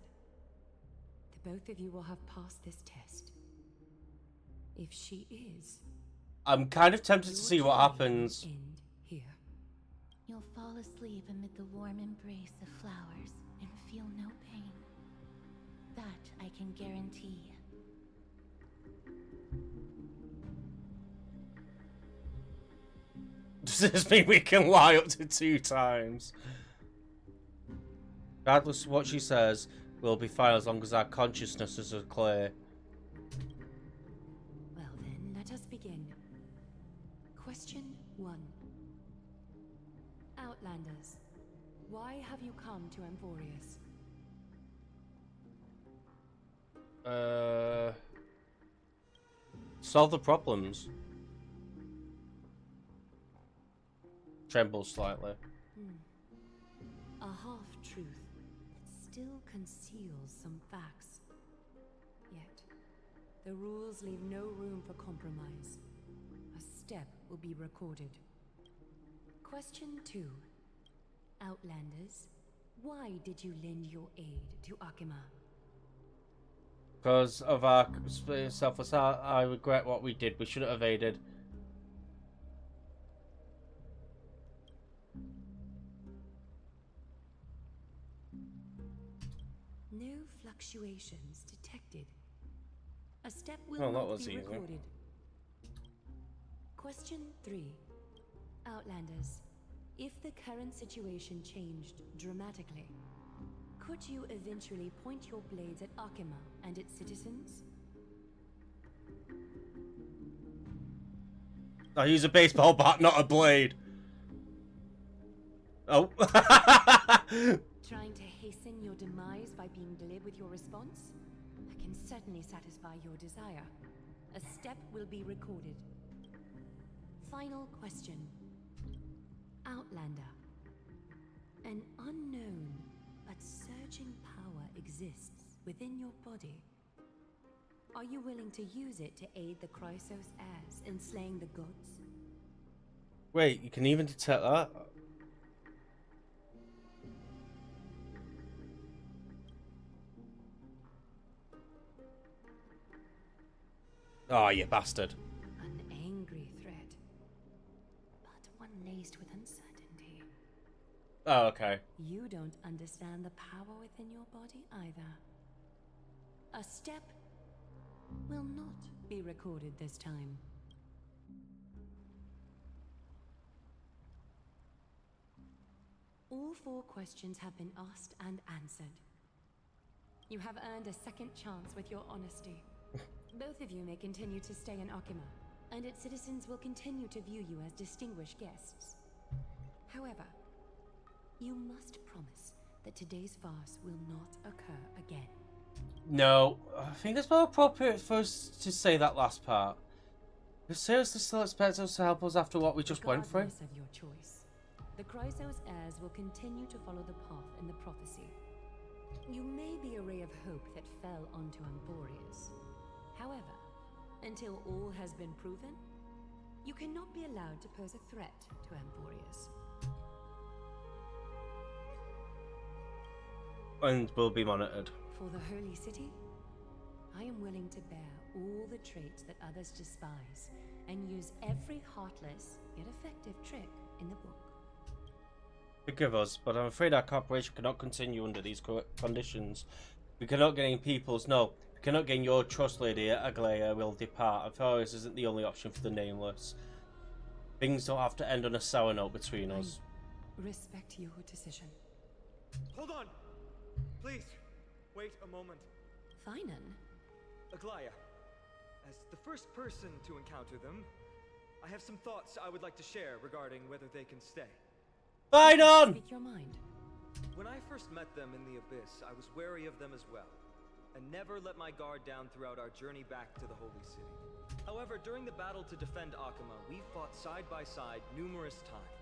the both of you will have passed this test. If she is, I'm kind of tempted to see what happens. end here. You'll fall asleep amid the warm embrace of flowers and feel no pain. That I can guarantee. Does this mean we can lie up to 2 times? Regardless of what she says, we'll be fine as long as our consciousnesses are clear. Well then, let us begin. Question 1. Outlanders, why have you come to Amphorius? Solve the problems. Trembles slightly. A half-truth still conceals some facts. Yet, the rules leave no room for compromise. A step will be recorded. Question 2. Outlanders, why did you lend your aid to Akima? Because of our selfless heart, I regret what we did. We should have evaded. No fluctuations detected. A step will Oh, that not was be easy. recorded. Question 3. Outlanders, if the current situation changed dramatically, could you eventually point your blades at Akima and its citizens? I use a baseball bat, not a blade. Oh. Trying to hasten your demise by being glib with your response? I can certainly satisfy your desire. A step will be recorded. Final question. Outlander. An unknown but surging power exists within your body. Are you willing to use it to aid the Chrysos heirs in slaying the gods? Wait, you can even detect that? Oh, you bastard. An angry threat, but one laced with uncertainty. Oh, okay. You don't understand the power within your body either. A step will not be recorded this time. All 4 questions have been asked and answered. You have earned a second chance with your honesty. Both of you may continue to stay in Akima, and its citizens will continue to view you as distinguished guests. However, you must promise that today's farce will not occur again. No, I think it's more appropriate for us to say that last part. You seriously still expect us to help us after what we just went through? Regardless of your choice, the Chrysos heirs will continue to follow the path in the prophecy. You may be a ray of hope that fell onto Amphorius. However, until all has been proven, you cannot be allowed to pose a threat to Amphorius. And will be monitored. For the Holy City, I am willing to bear all the traits that others despise and use every heartless yet effective trick in the book. Forgive us, but I'm afraid our cooperation cannot continue under these conditions. We cannot gain people's no. We cannot gain your trust, Lady Aglaya will depart. Amphorius isn't the only option for the nameless. Things don't have to end on a sour note between us. Respect your decision. Hold on! Please, wait a moment. Finan? Aglaya, as the first person to encounter them, I have some thoughts I would like to share regarding whether they can stay. Finan! Speak your mind. When I first met them in the Abyss, I was wary of them as well, and never let my guard down throughout our journey back to the Holy City. However, during the battle to defend Akima, we fought side by side numerous times.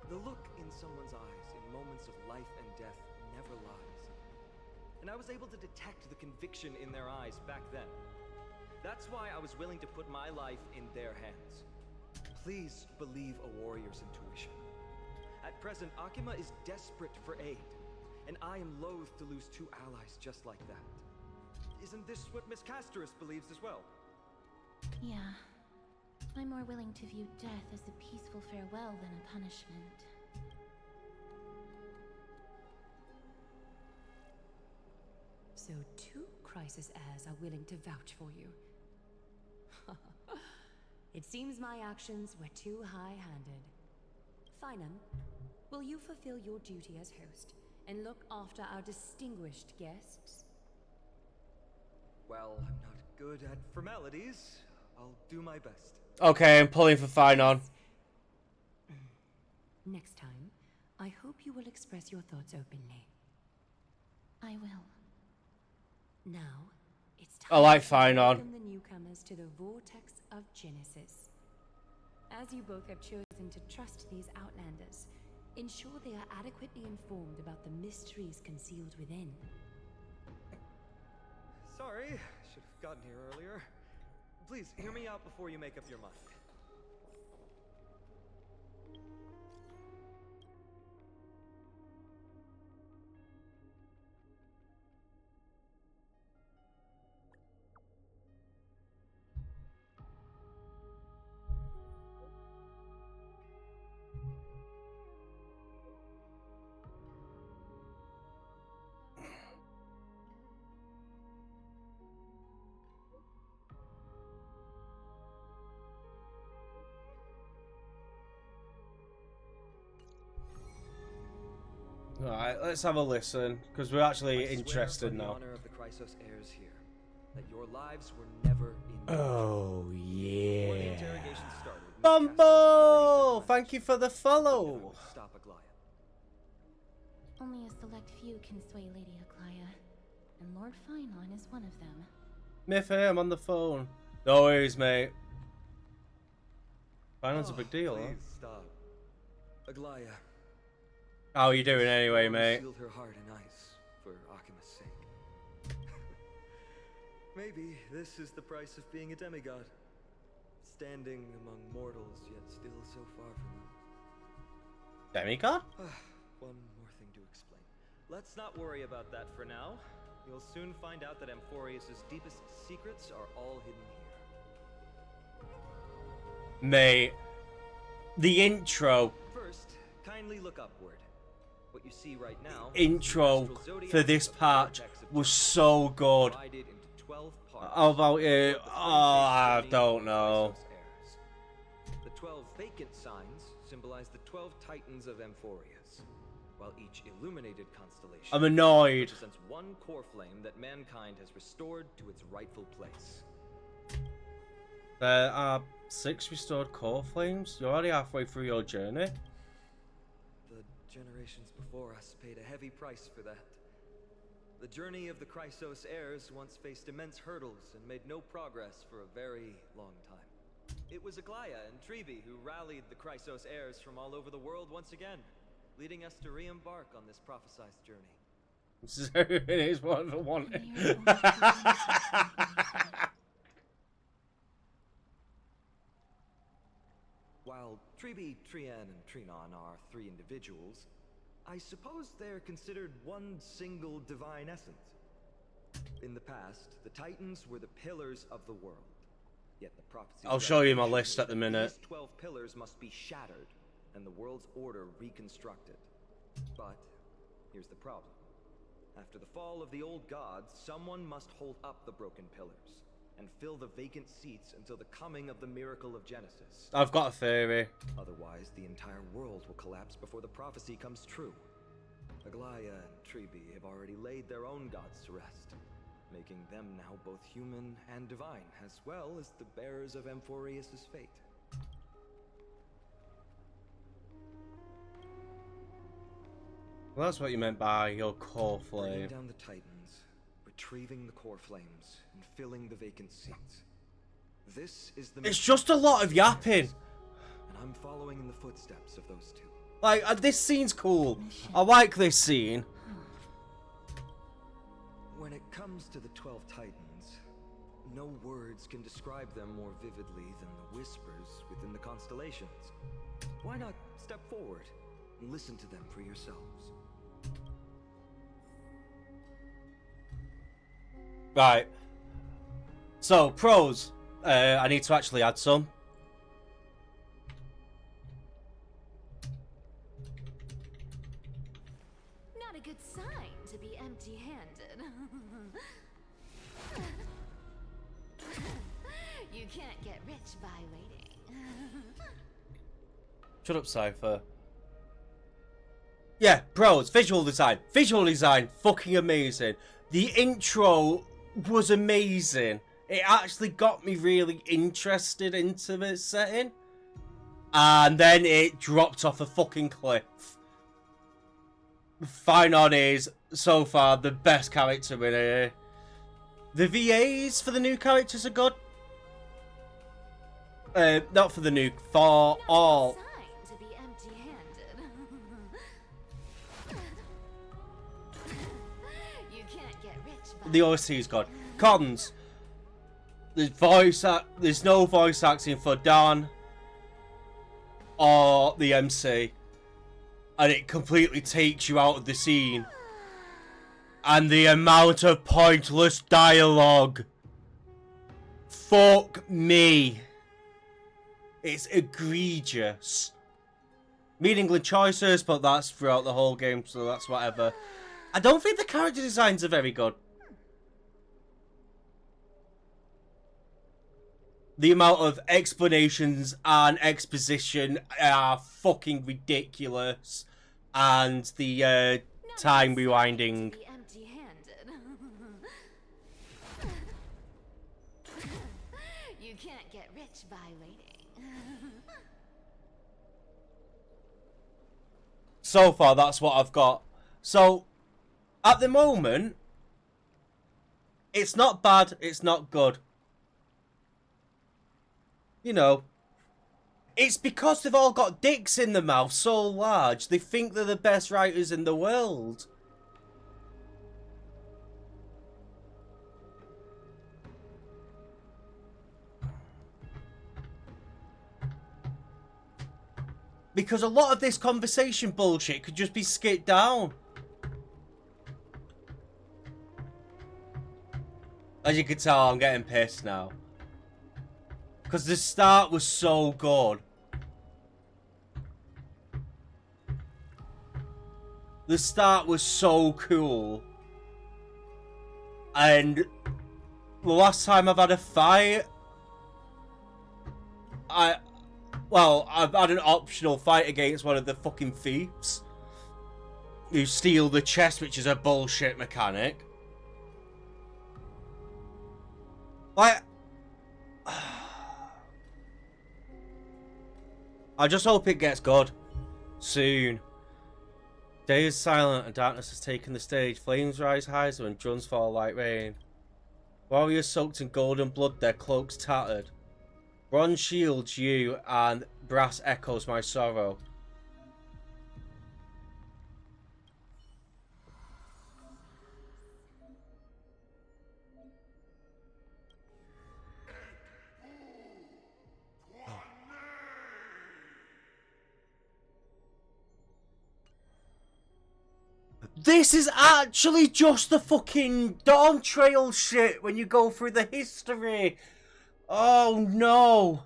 The look in someone's eyes in moments of life and death never lies. And I was able to detect the conviction in their eyes back then. That's why I was willing to put my life in their hands. Please believe a warrior's intuition. At present, Akima is desperate for aid, and I am loath to lose 2 allies just like that. Isn't this what Miss Casterus believes as well? Yeah. I'm more willing to view death as a peaceful farewell than a punishment. So 2 Chrysos heirs are willing to vouch for you. It seems my actions were too high-handed. Finan, will you fulfill your duty as host and look after our distinguished guests? Well, I'm not good at formalities. I'll do my best. Okay, I'm pulling for Finan. Next time, I hope you will express your thoughts openly. I will. Now, it's time I like to Finan. welcome the newcomers to the Vortex of Genesis. As you both have chosen to trust these Outlanders, Ensure they are adequately informed about the mysteries concealed within. Sorry, should have gotten here earlier. Please, hear me out before you make up your mind. Alright, let's have a listen, because we're actually interested I swear now. on the honor of the Chrysos heirs here, that your lives were never in danger. Oh, Before the yeah. interrogation started, Miss Bumble! Castor Thank you for the follow! stop Aglaya. Only a select few can sway Lady Aglaya, and Lord Finon is one of them. Miffy, I'm on the phone. No worries, mate. Finon's a big deal, huh? Please stop. Aglaya. How are you doing anyway, Lord mate? Sealed her heart in ice for Akima's sake. Maybe this is the price of being a demigod. Standing among mortals, yet still so far from them. Demigod? One more thing to explain. Let's not worry about that for now. You'll soon find out that Amphorius' deepest secrets are all hidden here. Mate. The intro. First, kindly look upward. What you see right now, Intro for this patch was so good. How about you? Oh, I don't know. The 12 vacant signs symbolize the 12 titans of Amphorius, while each illuminated constellation I'm annoyed. represents one core flame that mankind has restored to its rightful place. There are 6 restored core flames. You're already halfway through your journey. The generations before us paid a heavy price for that. The journey of the Chrysos heirs once faced immense hurdles and made no progress for a very long time. It was Aglaya and Trebi who rallied the Chrysos heirs from all over the world once again, leading us to re-embark on this prophesized journey. So it is what I wanted. While Trebi, Trian, and Trinon are 3 individuals, I suppose they're considered one single divine essence. In the past, the Titans were the pillars of the world. Yet the prophecy I'll show you my list at the minute. These 12 pillars must be shattered, and the world's order reconstructed. But here's the problem. After the fall of the old gods, someone must hold up the broken pillars and fill the vacant seats until the coming of the miracle of Genesis. I've got a theory. Otherwise, the entire world will collapse before the prophecy comes true. Aglaya and Trebi have already laid their own gods to rest, making them now both human and divine, as well as the bearers of Amphorius' fate. Well, that's what you meant by your core Bringing flame. down the Titans, retrieving the core flames, and filling the vacant seats. This is the It's just a lot of yapping. and I'm following in the footsteps of those 2. Like, this scene's cool. I like this scene. When it comes to the 12 Titans, no words can describe them more vividly than the whispers within the constellations. Why not step forward and listen to them for yourselves? Right. So, pros. I need to actually add some. Not a good sign to be empty-handed. You can't get rich by waiting. Shut up, Cypher. Yeah, pros. Visual design. Visual design. Fucking amazing. The intro was amazing. It actually got me really interested into the setting. And then it dropped off a fucking cliff. Finon is, so far, the best character in here. The VAs for the new characters are good. Not for the new, for all. To be empty-handed. The OST is good. Cons. There's no voice acting for Dan or the MC, and it completely takes you out of the scene. And the amount of pointless dialogue. Fuck me. It's egregious. Meaningless choices, but that's throughout the whole game, so that's whatever. I don't think the character designs are very good. The amount of explanations and exposition are fucking ridiculous. And the time rewinding. You can't get rich by waiting. So far, that's what I've got. So, at the moment, it's not bad, it's not good. You know, it's because they've all got dicks in their mouth so large, they think they're the best writers in the world. Because a lot of this conversation bullshit could just be skipped down. As you can tell, I'm getting pissed now. Because the start was so good. The start was so cool. And the last time I've had a fight, I've had an optional fight against one of the fucking thieves who steal the chest, which is a bullshit mechanic. Like, I just hope it gets good soon. Day is silent and darkness has taken the stage. Flames rise higher and drums fall like rain. Warriors soaked in golden blood, their cloaks tattered. Bronze shields you and brass echoes my sorrow. This is actually just the fucking Dawn Trail shit when you go through the history. Oh no.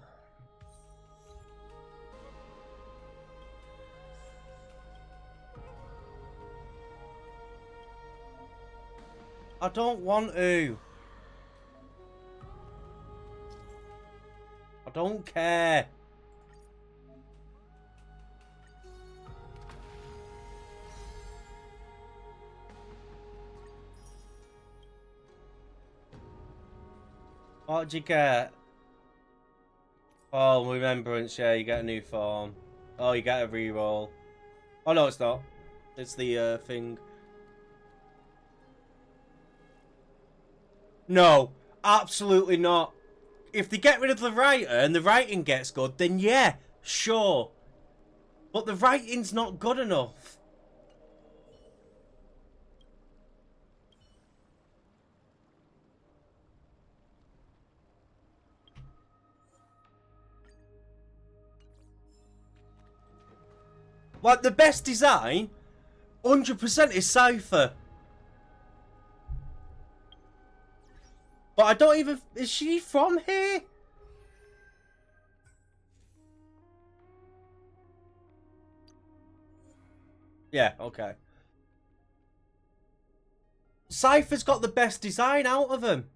I don't want to. I don't care. What did you get? Oh, remembrance, yeah, you get a new form. Oh, you get a reroll. Oh, no, it's not. It's the thing. No, absolutely not. If they get rid of the writer and the writing gets good, then yeah, sure. But the writing's not good enough. Like, the best design, 100% is Cypher. But I don't even... Is she from here? Yeah, okay. Cypher's got the best design out of them.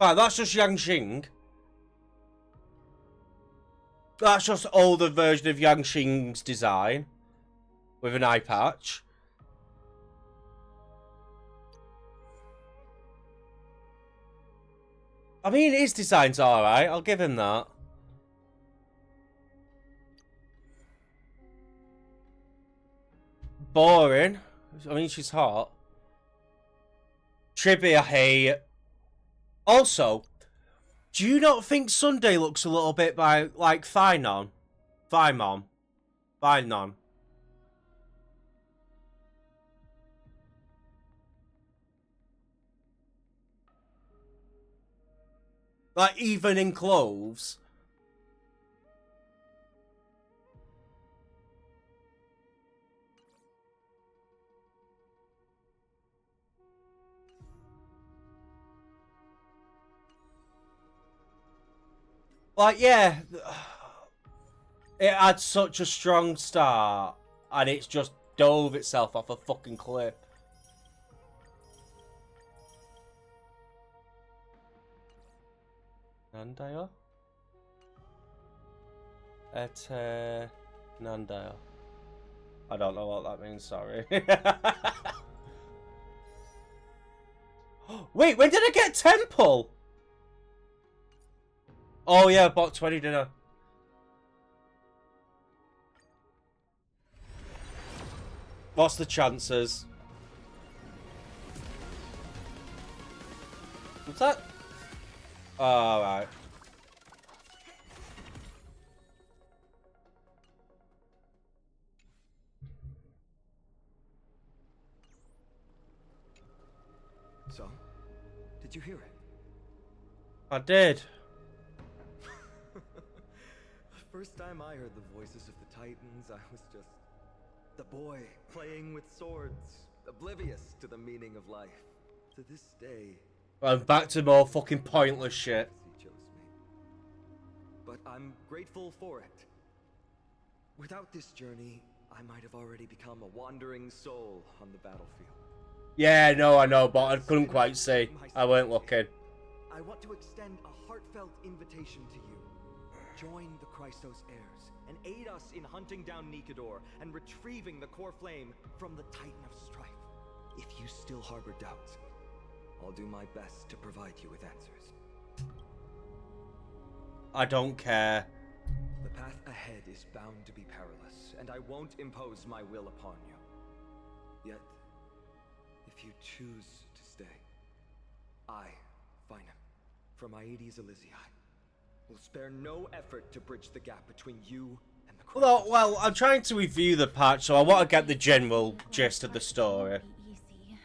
Right, that's just Yang Xing. That's just older version of Yang Xing's design. With an eye patch. I mean, his design's alright. I'll give him that. Boring. I mean, she's hot. Tribby, I hate. Also, do you not think Sunday looks a little bit like Finon? Finon. Like, even in clothes. Like, yeah, it had such a strong start, and it's just dove itself off a fucking cliff. Nandaya? Nandaya. I don't know what that means, sorry. Wait, when did I get Temple? Oh yeah, I bought 20 dinner. What's the chances? What's that? Oh, alright. So, did you hear it? I did. The first time I heard the voices of the Titans, I was just the boy playing with swords, oblivious to the meaning of life. To this day, I'm back to more fucking pointless shit. he chose me. But I'm grateful for it. Without this journey, I might have already become a wandering soul on the battlefield. Yeah, no, I know, but I couldn't quite see. I weren't looking. I want to extend a heartfelt invitation to you. Join the Christos heirs and aid us in hunting down Nikador and retrieving the core flame from the Titan of Strife. If you still harbor doubts, I'll do my best to provide you with answers. I don't care. The path ahead is bound to be perilous, and I won't impose my will upon you. Yet, if you choose to stay, I, Finam, from Aedes Elysiae, will spare no effort to bridge the gap between you and the Well, I'm trying to review the patch, so I want to get the general gist of the story. Easy.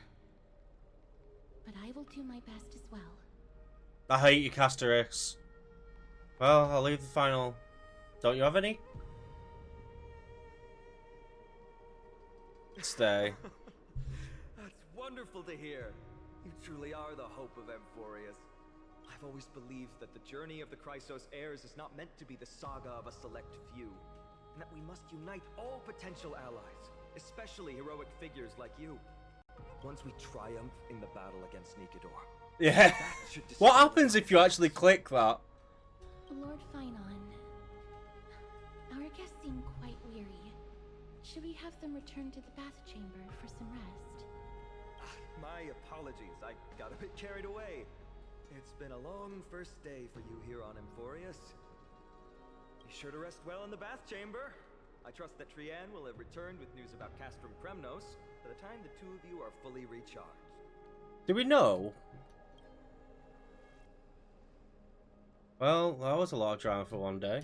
But I will do my best as well. I hate you, Casterix. Well, I'll leave the final. Don't you have any? Stay. That's wonderful to hear. You truly are the hope of Amphorius. I've always believed that the journey of the Chrysos heirs is not meant to be the saga of a select few, and that we must unite all potential allies, especially heroic figures like you. Once we triumph in the battle against Nikador. Yeah. What happens if you actually click that? Lord Finon, our guests seem quite weary. Should we have them return to the bath chamber for some rest? My apologies, I got a bit carried away. It's been a long first day for you here on Amphorius. Be sure to rest well in the bath chamber. I trust that Trianne will have returned with news about Castrum Kremnos by the time the two of you are fully recharged. Do we know? Well, that was a lot of drama for one day.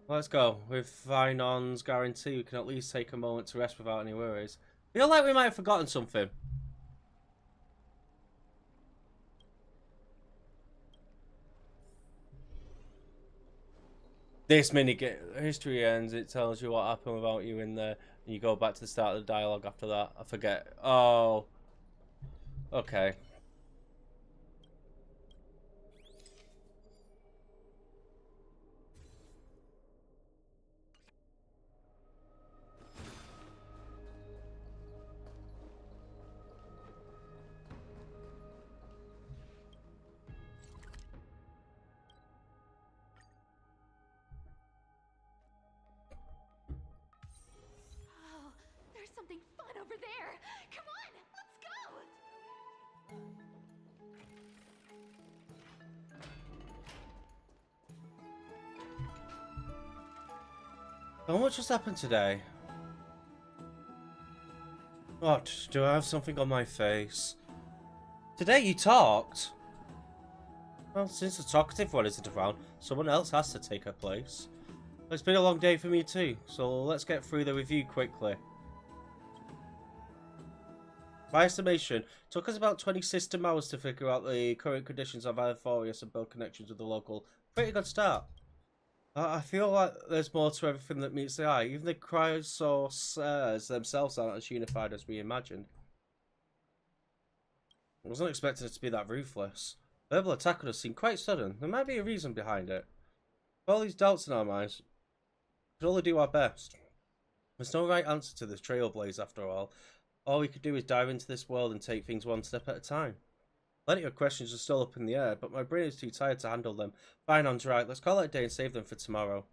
Let's go. With Finon's guarantee, we can at least take a moment to rest without any worries. Feel like we might have forgotten something. This minigame, history ends, it tells you what happened without you in there, and you go back to the start of the dialogue after that. I forget. Oh. Okay. Oh, there's something fun over there. Come on, let's go. So much has happened today. What? Do I have something on my face? Today you talked. Well, since the talkative one isn't around, someone else has to take her place. It's been a long day for me too, so let's get through the review quickly. My estimation, took us about 20 system hours to figure out the current conditions of Alphorius and build connections with the local. Pretty good start. I feel like there's more to everything that meets the eye. Even the cryosources themselves aren't as unified as we imagined. I wasn't expecting it to be that ruthless. Verbal attack on us seemed quite sudden. There might be a reason behind it. With all these doubts in our minds, we can only do our best. There's no right answer to this trailblaze after all. All we could do is dive into this world and take things one step at a time. Plenty of questions are still up in the air, but my brain is too tired to handle them. Fine, On's right. Let's call it a day and save them for tomorrow.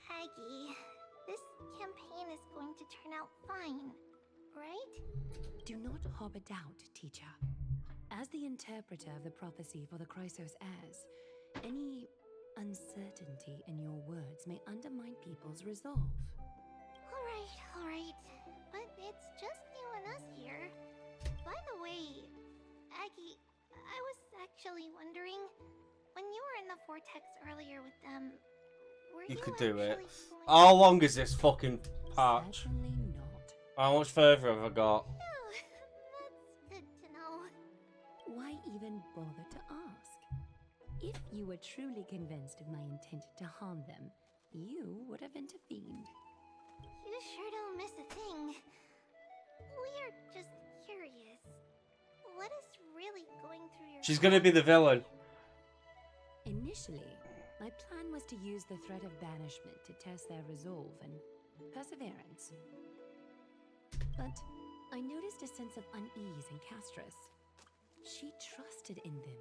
Aggie, this campaign is going to turn out fine, right? Do not harbor doubt, teacher. As the interpreter of the prophecy for the Chrysos heirs, any uncertainty in your words may undermine people's resolve. Alright. But it's just you and us here. By the way, Aggie, I was actually wondering, when you were in the vortex earlier with them, were You you could do it. actually going- How long is this fucking patch? Certainly not. How much further have I got? Oh, that's good to know. Why even bother to ask? If you were truly convinced of my intent to harm them, you would have intervened. You sure don't miss a thing. We are just curious. What is really going through your She's gonna be the villain. Initially, my plan was to use the threat of banishment to test their resolve and perseverance. But I noticed a sense of unease in Castris. She trusted in them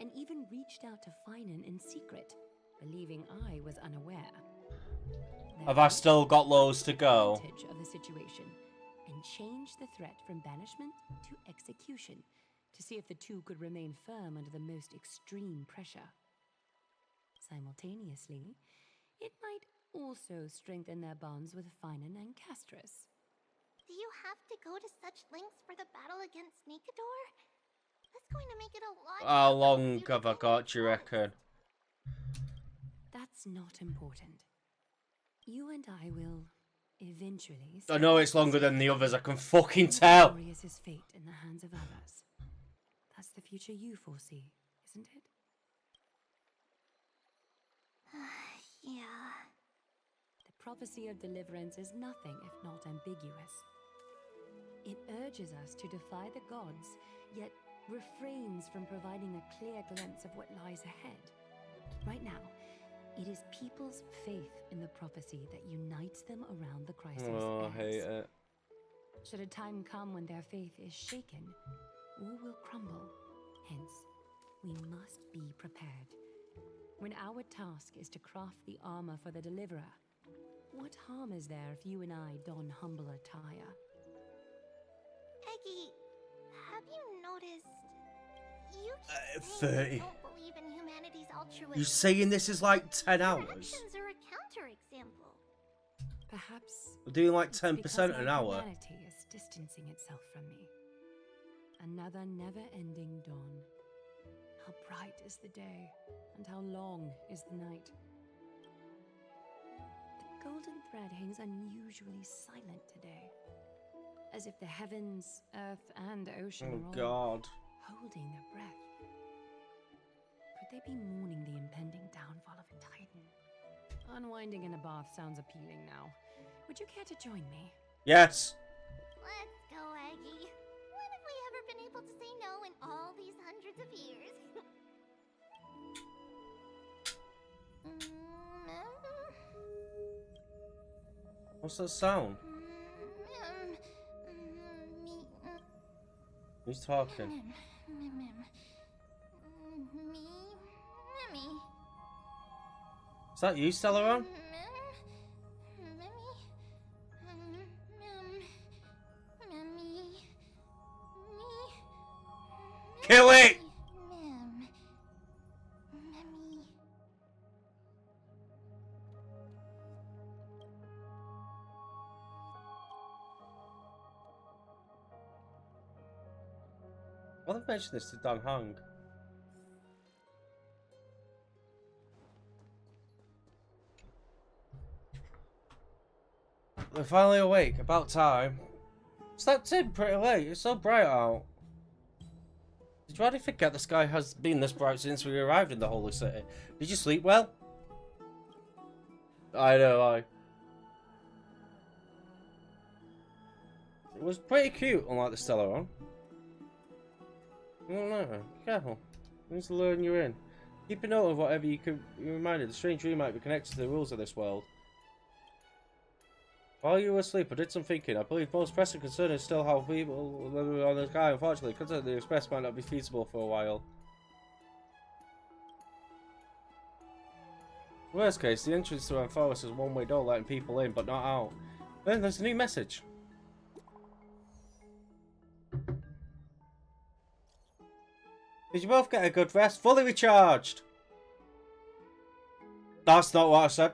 and even reached out to Finan in secret, believing I was unaware. Have I still got loads to go? Advantage of the situation and changed the threat from banishment to execution to see if the two could remain firm under the most extreme pressure. Simultaneously, it might also strengthen their bonds with Finan and Castris. Do you have to go to such lengths for the battle against Nikador? That's going to make it a lot. How tougher long for you to have I get got, do you close. reckon? That's not important. You and I will eventually. I know it's longer than the others, I can fucking tell. Glorious fate in the hands of others. That's the future you foresee, isn't it? Yeah. The prophecy of deliverance is nothing if not ambiguous. It urges us to defy the gods, yet refrains from providing a clear glimpse of what lies ahead. Right now, it is people's faith in the prophecy that unites them around the Chrysos Oh, I hate heirs. it. Should a time come when their faith is shaken, all will crumble. Hence, we must be prepared. When our task is to craft the armor for the deliverer, what harm is there if you and I don humble attire? Eggie, have you noticed? You keep 30. saying you don't believe in humanity's altruism. You saying this is like 10 Your hours? actions are a counterexample. Perhaps We're doing like it's 10% because an my hour. humanity is distancing itself from me. Another never-ending dawn. How bright is the day, and how long is the night. The golden thread hangs unusually silent today, as if the heavens, earth, and ocean Oh are all god. holding their breath. Could they be mourning the impending downfall of a titan? Unwinding in a bath sounds appealing now. Would you care to join me? Yes. Let's go, Aggie. When have we ever been able to say no in all these hundreds of years? What's that sound? Who's talking? Is that you, Stellaron? Kill it! I'll mention this to Don Hong. They're finally awake. About time. Slept in pretty late. It's so bright out. Did you already forget the sky has been this bright since we arrived in the holy city? Did you sleep well? I know, It was pretty cute, unlike the Stellar one. I don't know. Be careful. It needs to learn you in. Keep a note of whatever you can. You're reminded the strange dream might be connected to the rules of this world. While you were asleep, I did some thinking. I believe most pressing concern is still how people live on the sky. Unfortunately, considering the express might not be feasible for a while. Worst case, the entrance to Ampharos is a one-way door letting people in, but not out. Then there's a new message. Did you both get a good rest? Fully recharged! That's not what I said.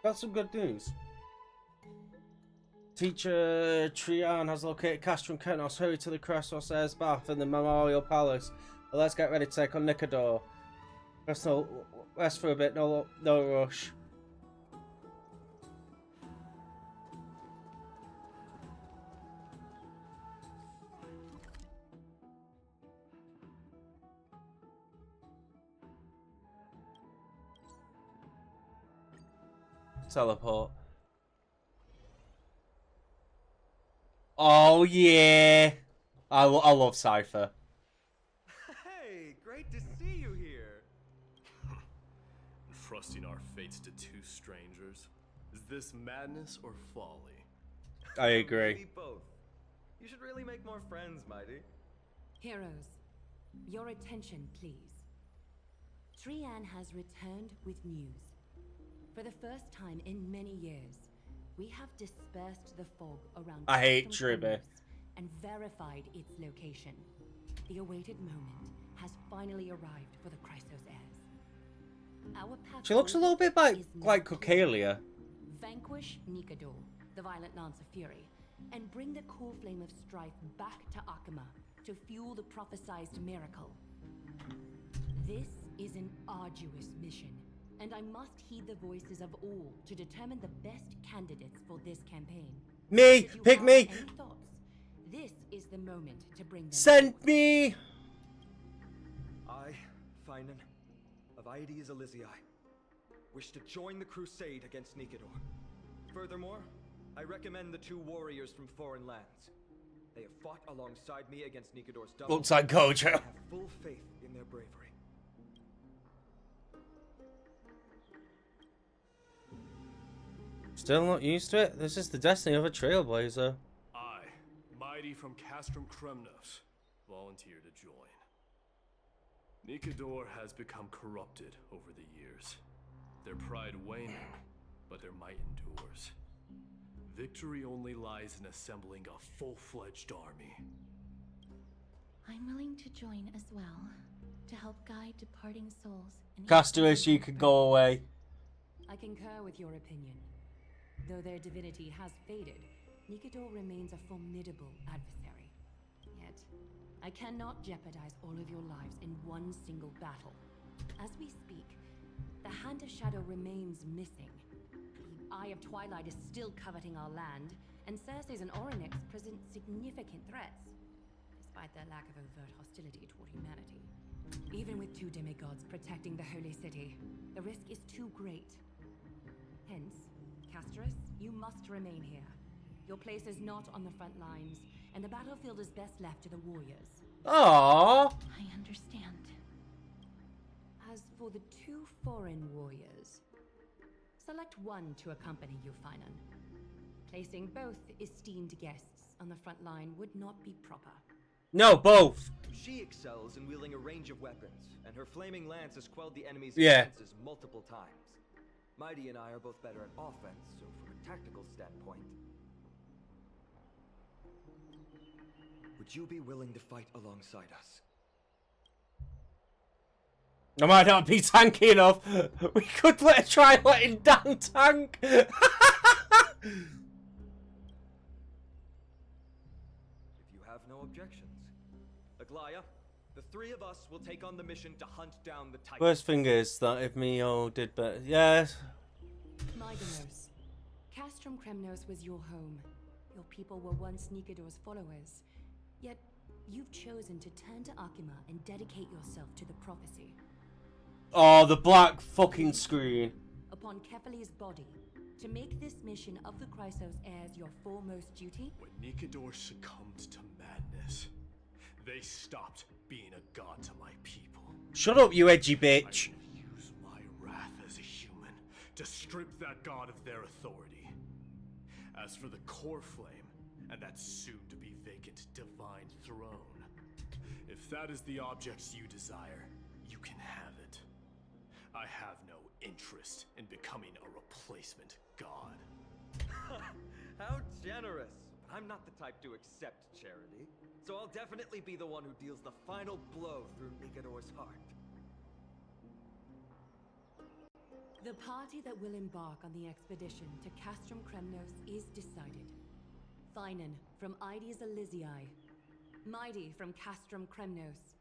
Got some good news. Teacher Trian has located Castrum Ketnos. Hurry to the Cressos Air's bath in the Memorial Palace. But let's get ready to take on Nicodor. Rest for a bit, no rush. Teleport. Oh yeah, I love Cypher. Hey, great to see you here. Trusting our fates to two strangers. Is this madness or folly? I agree. Maybe both. You should really make more friends, Mighty. Heroes, your attention, please. Trian has returned with news. For the first time in many years, we have dispersed the fog around I hate Custom Tribby. Corners and verified its location. The awaited moment has finally arrived for the Chrysos heirs. Our path She looks a little bit like clear. Cocalia. Vanquish Nicodor, the violent lance of fury, and bring the cool flame of strife back to Akama to fuel the prophesized miracle. This is an arduous mission, and I must heed the voices of all to determine the best candidates for this campaign. Me! Should you Pick have me! any thoughts, this is the moment to bring them Send forward. me! I, Finan, of Aedes Elysiae, wish to join the crusade against Nicodor. Furthermore, I recommend the two warriors from foreign lands. They have fought alongside me against Nicodor's double. Looks like Gojo. I have full faith in their bravery. Still not used to it? This is the destiny of a trailblazer. I, Mighty from Castrum Kremnos, volunteer to join. Nicodor has become corrupted over the years. Their pride waning, but their might endures. Victory only lies in assembling a full-fledged army. I'm willing to join as well, to help guide departing souls. Castaways, you can go away. I concur with your opinion. Though their divinity has faded, Nicodor remains a formidable adversary. Yet, I cannot jeopardize all of your lives in one single battle. As we speak, the Hand of Shadow remains missing. The Eye of Twilight is still coveting our land, and Circes and Orynyx present significant threats, despite their lack of overt hostility toward humanity. Even with two demigods protecting the Holy City, the risk is too great. Hence, Casterus, you must remain here. Your place is not on the front lines, and the battlefield is best left to the warriors. Aww. I understand. As for the two foreign warriors, select one to accompany you, Finan. Placing both esteemed guests on the front line would not be proper. No, both. She excels in wielding a range of weapons, and her flaming lance has quelled the enemy's Yeah. defenses multiple times. Mighty and I are both better at offense, so from a tactical standpoint... Would you be willing to fight alongside us? I might not be tanky enough. We could try letting Dan tank. 3 of us will take on the mission to hunt down the Titan. Worst thing is that if Mio did better, yes. Mygonos, Castrum Kremnos was your home. Your people were once Nikador's followers. Yet, you've chosen to turn to Akima and dedicate yourself to the prophecy. Oh, the black fucking screen. Upon Kefali's body, to make this mission of the Chrysos heirs your foremost duty? When Nikador succumbed to madness, they stopped being a god to my people. Shut up, you edgy bitch. I will use my wrath as a human to strip that god of their authority. As for the core flame, and that soon-to-be vacant divine throne, if that is the object you desire, you can have it. I have no interest in becoming a replacement god. How generous! I'm not the type to accept charity, so I'll definitely be the one who deals the final blow through Nikador's heart. The party that will embark on the expedition to Castrum Kremnos is decided. Finan from Ides Elysiae, Mighty from Castrum Kremnos,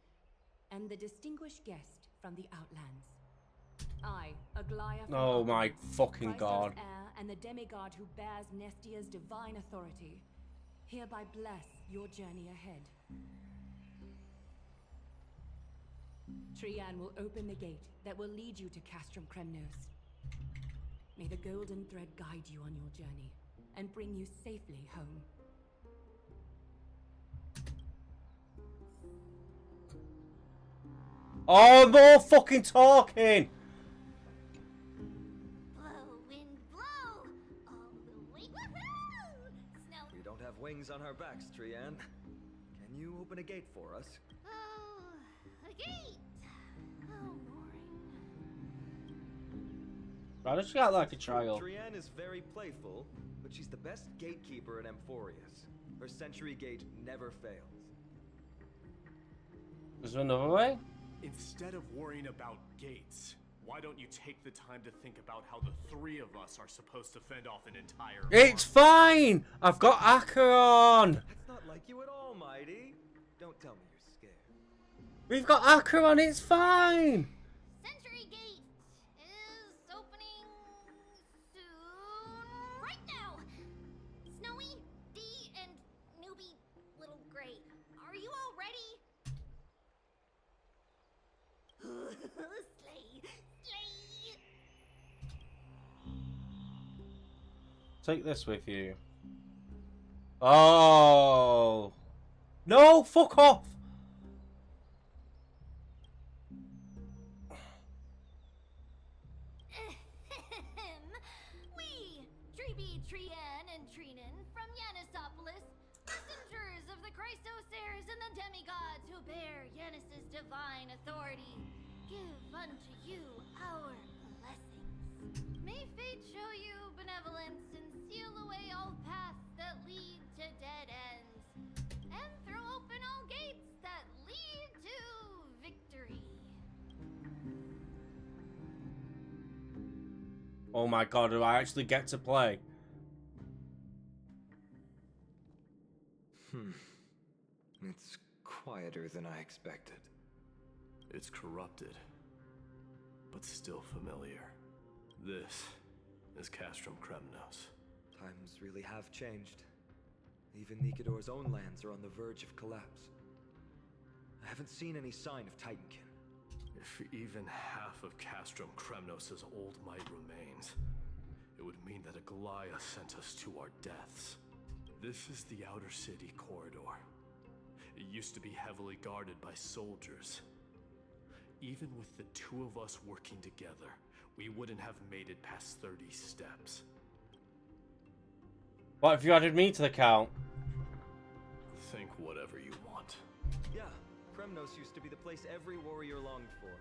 and the distinguished guest from the Outlands. I, Aglaya from Oh my Artemis, fucking Chrysos god. heir and the demigod who bears Nestia's divine authority, hereby bless your journey ahead. Trian will open the gate that will lead you to Castrum Kremnos. May the golden thread guide you on your journey and bring you safely home. Oh, more fucking talking. Blow, wind, blow! All the way. Woohoo! Snow. We don't have wings on our backs, Trian. Can you open a gate for us? Oh, a gate. Oh, boring. Why does she act like a child? Trian is very playful, but she's the best gatekeeper in Amphorius. Her sentry gate never fails. Is there another way? Instead of worrying about gates, why don't you take the time to think about how the 3 of us are supposed to fend off an entire It's fine! I've got Acheron! That's not like you at all, Mighty. Don't tell me you're scared. We've got Acheron, it's fine! Sentry gate is opening soon. Right now. Snowy, Dee, and newbie Little Gray. Are you all ready? Slay! Slay! Take this with you. Oh! No, fuck off! We, Treeby, Trian, and Trinan from Yanisopolis, messengers of the Chrysos heirs and the demigods who bear Yanis's divine authority, give unto you our blessings. May fate show you benevolence and seal away all paths that lead to dead ends, and throw open all gates that lead to victory. Oh my god, do I actually get to play? It's quieter than I expected. It's corrupted, but still familiar. This is Castrum Kremnos. Times really have changed. Even Nikador's own lands are on the verge of collapse. I haven't seen any sign of Titankin. If even half of Castrum Kremnos' old might remains, it would mean that Aglaya sent us to our deaths. This is the outer city corridor. It used to be heavily guarded by soldiers. Even with the 2 of us working together, we wouldn't have made it past 30 steps. What if you added me to the count? Think whatever you want. Yeah, Kremnos used to be the place every warrior longed for.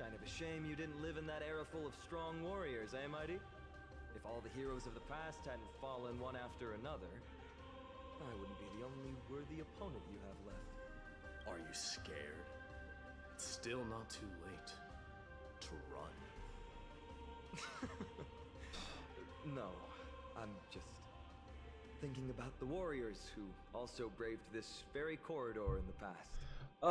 Kind of a shame you didn't live in that era full of strong warriors, eh, Mighty? If all the heroes of the past hadn't fallen one after another, I wouldn't be the only worthy opponent you have left. Are you scared? It's still not too late to run. No, I'm just thinking about the warriors who also braved this very corridor in the past. Oh.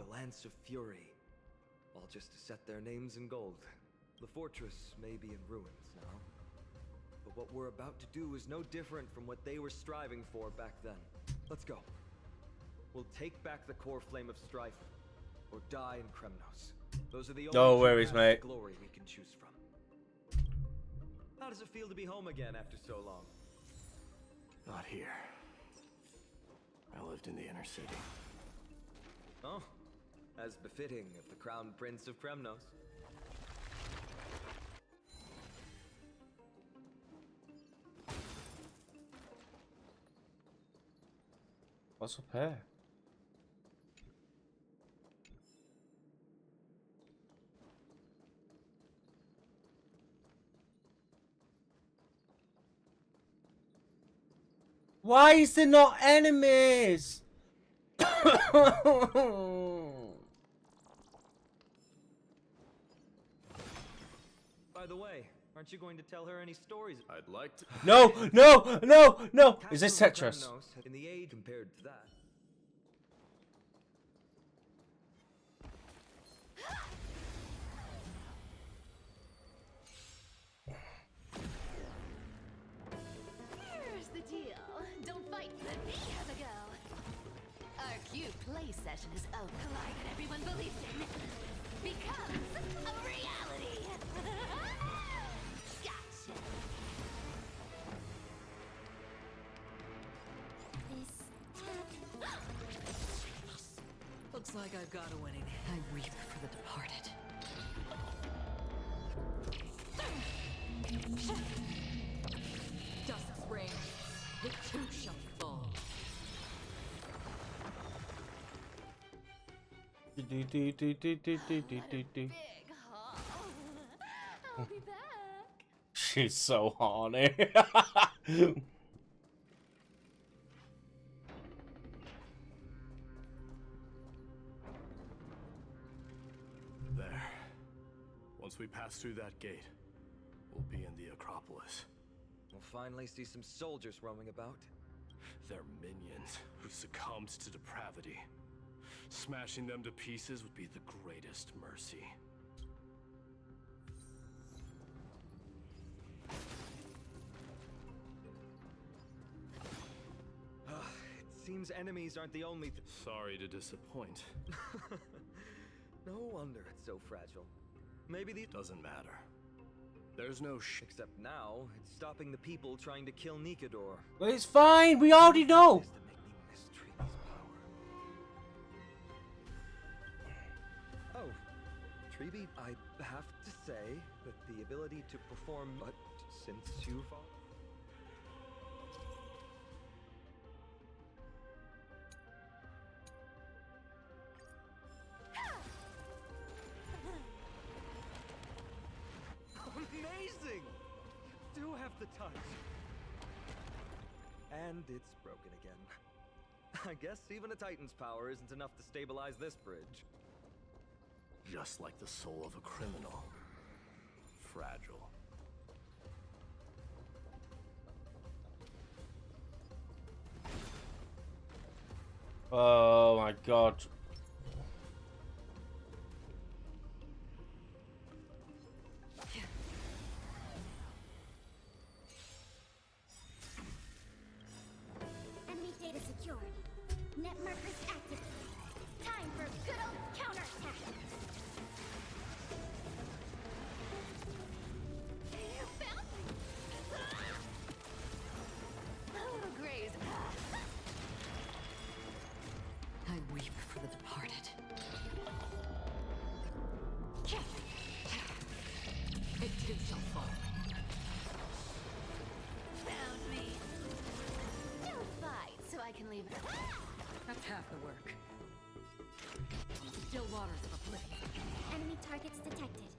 The Lance of Fury. All just to set their names in gold. The fortress may be in ruins now. But what we're about to do is no different from what they were striving for back then. Let's go. We'll take back the core flame of strife, or die in Kremnos. Those are the only No two worries, paths mate. to glory we can choose from. How does it feel to be home again after so long? Not here. I lived in the inner city. Oh, as befitting of the Crown Prince of Kremnos. What's up here? Why is there not enemies? By the way, aren't you going to tell her any stories? I'd like to. No, no, no, no. Is this Castles Tetris? in Kremnos in the age compared to that. Here's the deal. Don't fight, let me have a go. Our cute play session is over. Collide that everyone believes in becomes a reality. Gotcha. Looks like I've got a winning. I weep for the departed. Dusk's reign, it too shall fall. Big haul. I'll be back. She's so horny. There. Once we pass through that gate, we'll be in the Acropolis. We'll finally see some soldiers roaming about. They're minions who succumbed to depravity. Smashing them to pieces would be the greatest mercy. It seems enemies aren't the only Sorry to disappoint. No wonder it's so fragile. Maybe these Doesn't matter. There's no Except now, it's stopping the people trying to kill Nikador. But it's fine, we already know. To make me mistreat his power. Oh, Treeby, I have to say that the ability to perform, but since you fall. Amazing! You do have the touch. And it's broken again. I guess even a Titan's power isn't enough to stabilize this bridge. Just like the soul of a criminal. Fragile. Oh my god. Enemy data secured. Net markers active. Time for good old counterattack. You found me. A little graze. I weep for the departed. It too shall fall. Found me. Don't fight, so I can leave it. That's half the work. Still waters of oblivion. Enemy targets detected.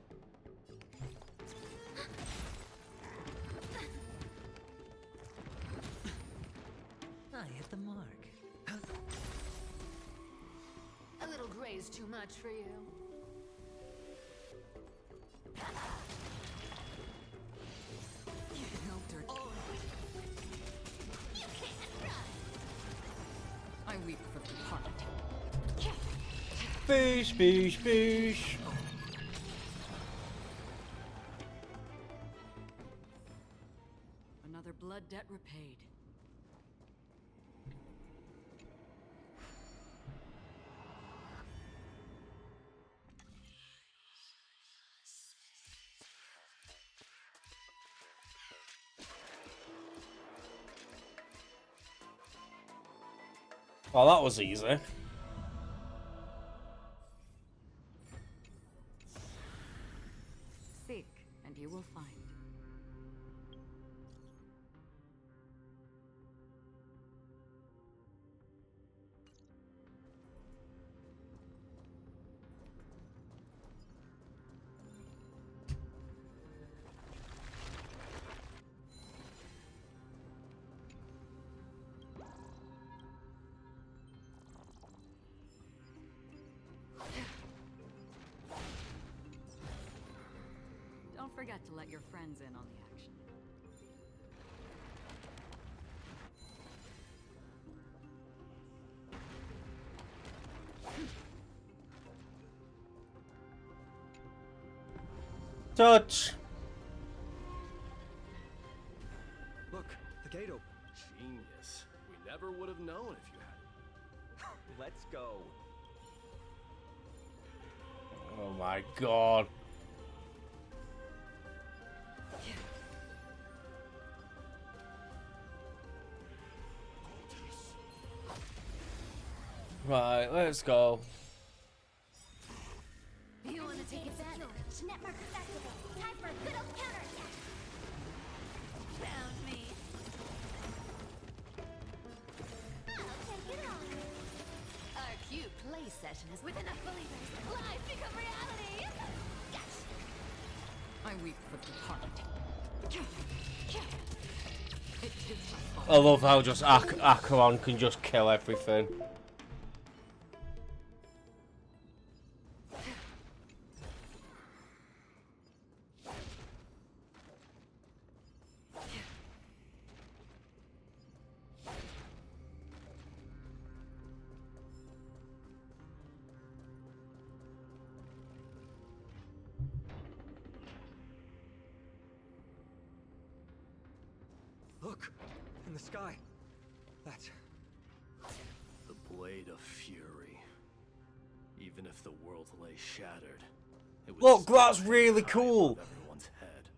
I hit the mark. A little graze too much for you. No dirt. You can't run. I weep for the departed. Boosh, boosh, boosh. Another blood debt repaid. Oh, that was easy. Seek, and you will find. Don't forget to let your friends in on the action. Touch. Look, the gate open. Genius. We never would have known if you hadn't. Let's go. Oh my god. Right, let's go. You want to take advantage? Network is activated. Time for a good old counterattack. Found me. I'll take it on. Our cute play session is with enough believers. Life become reality. Gotcha. I weep for the departed. It is my fault. I love how just Acheron can just kill everything. Look, in the sky. That's The blade of fury. Even if the world lay shattered, it would Look, still that's hang really high cool. above everyone's head.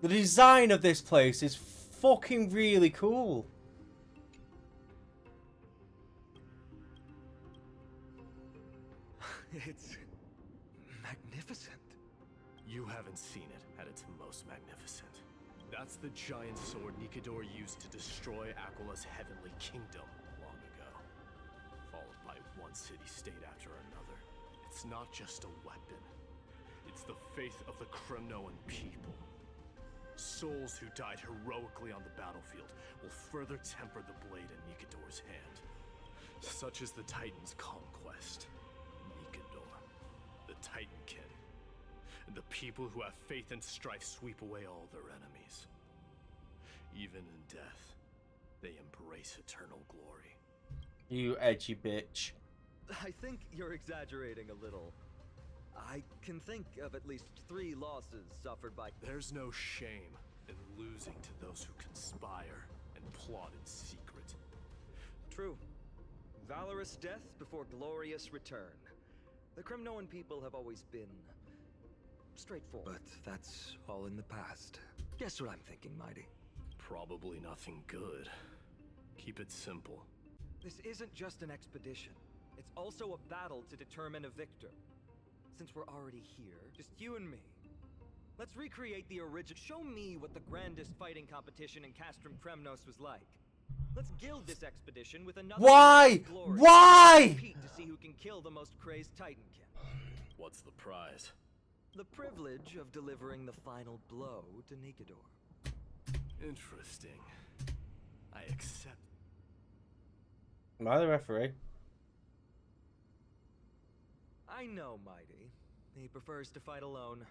The design of this place is fucking really cool. it's magnificent. You haven't seen it at its most magnificent. That's the giant sword Nikador used to destroy Aquila's heavenly kingdom long ago, followed by one city-state after another. It's not just a weapon. It's the faith of the Kremnoan people. Souls who died heroically on the battlefield will further temper the blade in Nikador's hand. Such is the Titan's conquest. Nikador, the Titankin. And the people who have faith and strife sweep away all their enemies. Even in death, they embrace eternal glory. You edgy bitch. I think you're exaggerating a little. I can think of at least 3 losses suffered by... There's no shame in losing to those who conspire and plot in secret. True. Valorous death before glorious return. The Kremnoan people have always been straightforward. But that's all in the past. Guess what I'm thinking, Mighty? Probably nothing good. Keep it simple. This isn't just an expedition. It's also a battle to determine a victor. Since we're already here, just you and me. Let's recreate the original. Show me what the grandest fighting competition in Castrum Kremnos was like. Let's gild this expedition with another. Why? Glory. Why? Compete to see who can kill the most crazed Titankin. What's the prize? The privilege of delivering the final blow to Nikador. Interesting. I accept. Am I the referee? I know, Mighty. He prefers to fight alone.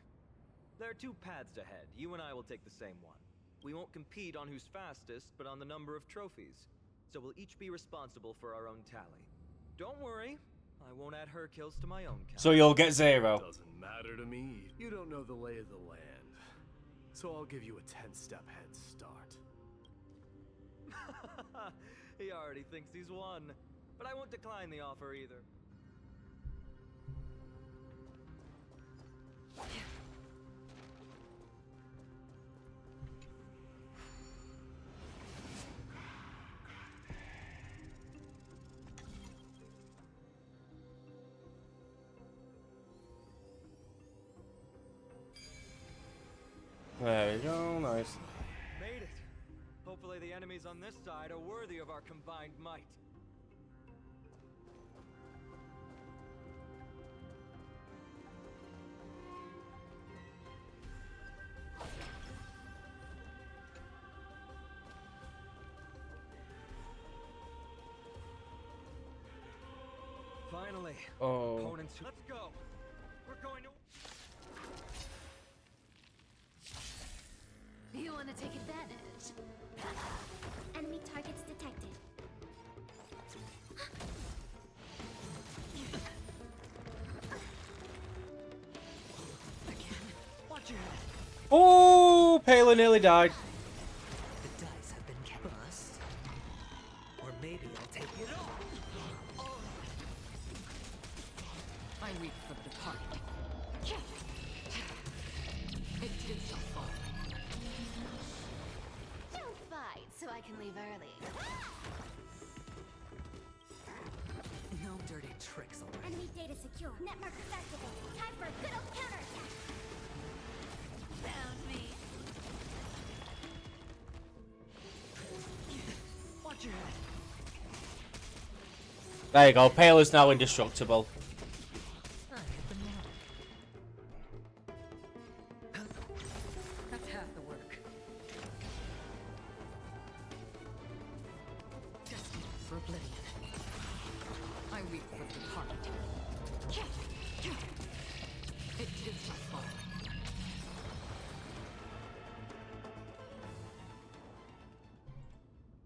There are 2 paths ahead. You and I will take the same one. We won't compete on who's fastest, but on the number of trophies. So we'll each be responsible for our own tally. Don't worry, I won't add her kills to my own count. So you'll get 0. Doesn't matter to me. You don't know the lay of the land. So I'll give you a 10-step head start. He already thinks he's won. But I won't decline the offer either. There we go, nice. Made it. Hopefully the enemies on this side are worthy of our combined might. Finally. Oh. Opponents. Let's go. We're going to. You want to take advantage? Enemy targets detected. Watch your head. Oh, Palin nearly died. The dice have been cast. Or maybe I'll take it all. I weep for the departed. It did so far. Don't fight so I can leave early. No dirty tricks already. Enemy data secure. Net markers activated. Time for a good old counterattack. Found me. Watch your head. There you go, Palin's now indestructible. I hit the mark. That's half the work. Destined for oblivion. I weep for the departed. It did so far.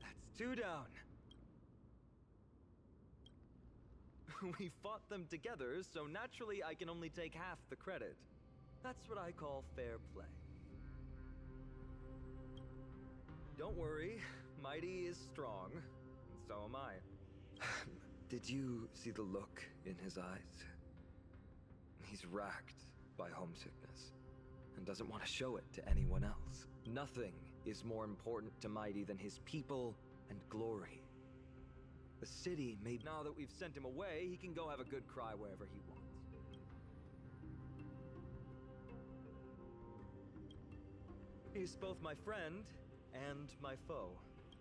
That's 2 down. We fought them together, so naturally I can only take half the credit. That's what I call fair play. Don't worry, Mighty is strong, and so am I. Did you see the look in his eyes? He's racked by homesickness, and doesn't want to show it to anyone else. Nothing is more important to Mighty than his people and glory. The city may... Now that we've sent him away, he can go have a good cry wherever he wants. He's both my friend and my foe.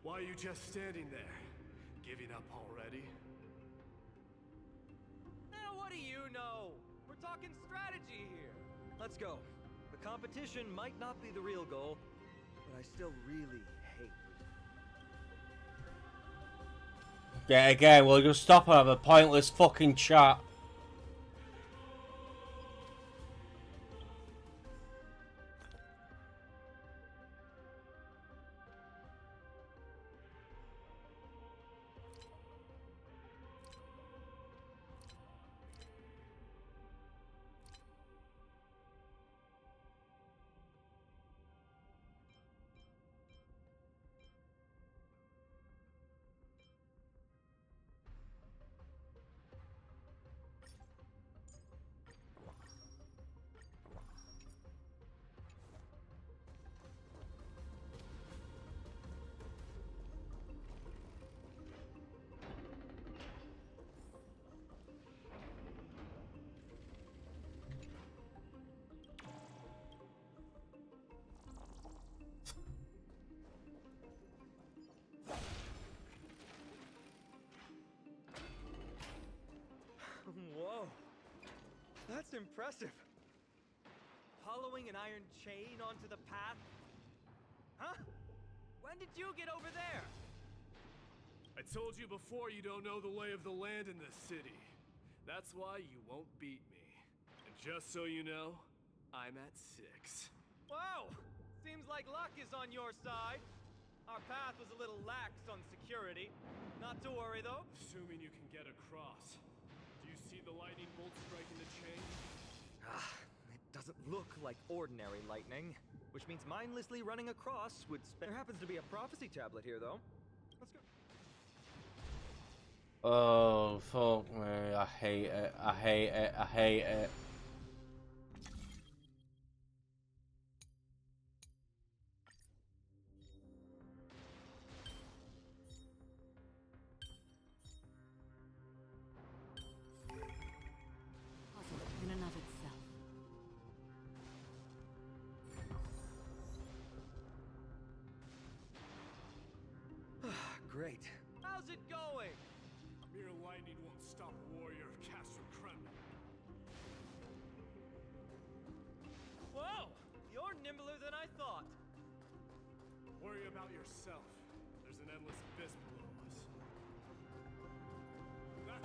Why are you just standing there? Giving up already? What do you know? We're talking strategy here. Let's go. The competition might not be the real goal, but I still really hate losing. Yeah, again, we'll just stop and have a pointless fucking chat. Whoa. That's impressive. Hollowing an iron chain onto the path? Huh? When did you get over there? I told you before you don't know the lay of the land in this city. That's why you won't beat me. And just so you know, I'm at 6. Wow! Seems like luck is on your side. Our path was a little lax on security. Not to worry, though. Assuming you can get across. Do you see the lightning bolt striking the chain? It doesn't look like ordinary lightning, which means mindlessly running across would There happens to be a prophecy tablet here, though. Let's go. Oh, fuck me. I hate it. I hate it. I hate it. Puzzle in and of itself. Great. How's it going? Mere lightning won't stop a warrior of Castle Kremlin. Whoa! You're nimbler than I thought. Worry about yourself. There's an endless abyss below us. That's what lightning's about.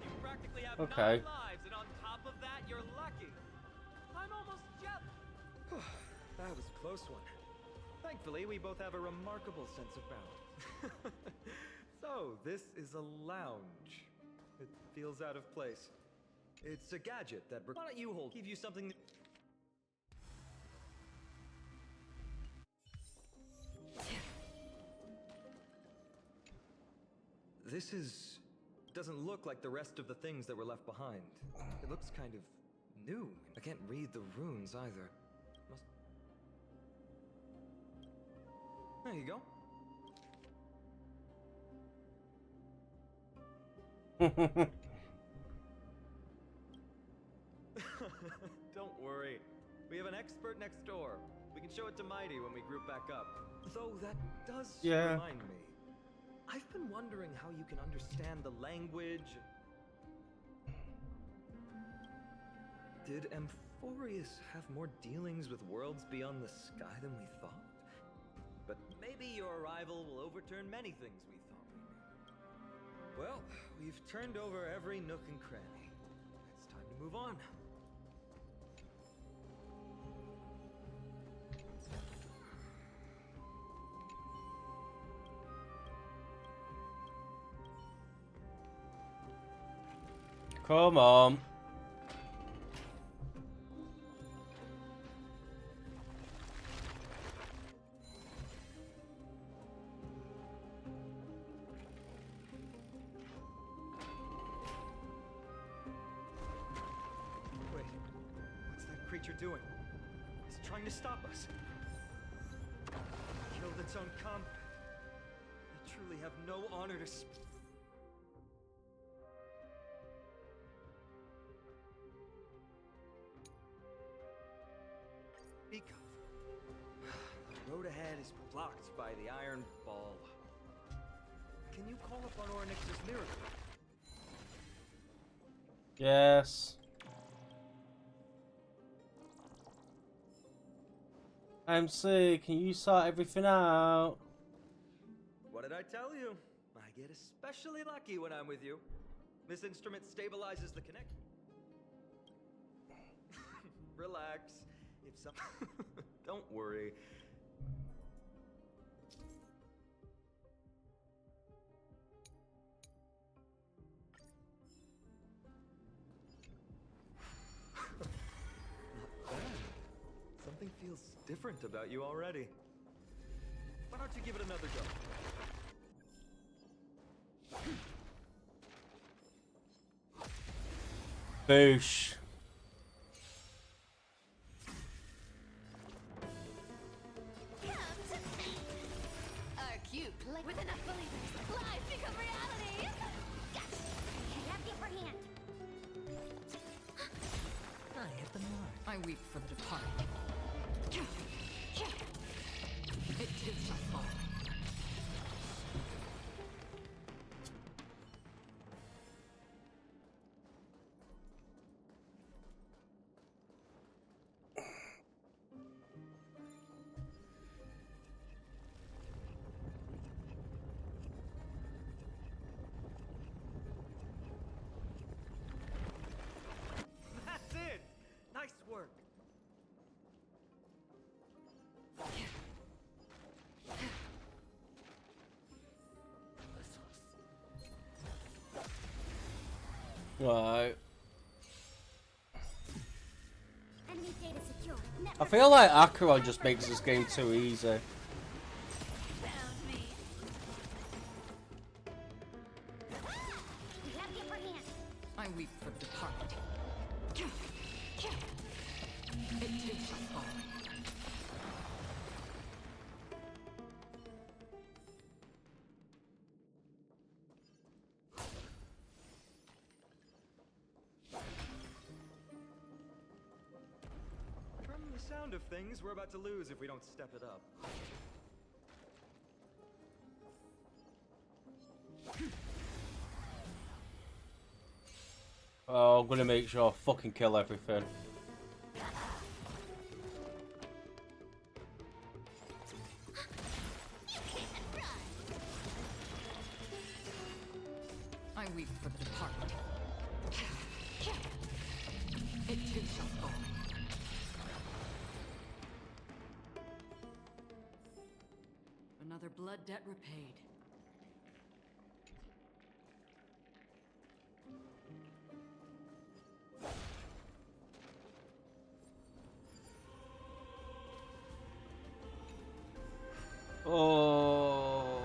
You practically have Okay. 9 lives, and on top of that, you're lucky. I'm almost jealous. That was a close one. Thankfully, we both have a remarkable sense of balance. So, this is a lounge. It feels out of place. It's a gadget that... Why don't you hold? Give you something... This is... doesn't look like the rest of the things that were left behind. It looks kind of new. I can't read the runes either. Must... There you go. Don't worry. We have an expert next door. We can show it to Mighty when we group back up. Though that does remind me. I've been wondering how you can understand the language. Did Amphorius have more dealings with worlds beyond the sky than we thought? But maybe your arrival will overturn many things we thought we knew. Well, we've turned over every nook and cranny. It's time to move on. Come on. Wait, what's that creature doing? It's trying to stop us. Killed its own comp. They truly have no honor to speak of. The road ahead is blocked by the Iron Ball. Can you call upon Ornyx's miracle? Yes. MC, can you sort everything out? What did I tell you? I get especially lucky when I'm with you. This instrument stabilizes the connection. Relax. If some... Don't worry. Not bad. Something feels different about you already. Why don't you give it another go? Boosh. Cute, like with enough believers, lives become reality! Gotcha! I have the upper hand! I hit the mark. I weep for the departed. It did so far. That's it! Nice work! Right. Enemy data secure. I feel like Acheron just makes this game too easy. We have the upper hand. I weep for the departed. It too shall fall. From the sound of things, we're about to lose if we don't step it up. Oh, I'm gonna make sure I fucking kill everything. I weep for the departed. It too shall fall. Another blood debt repaid. Oh,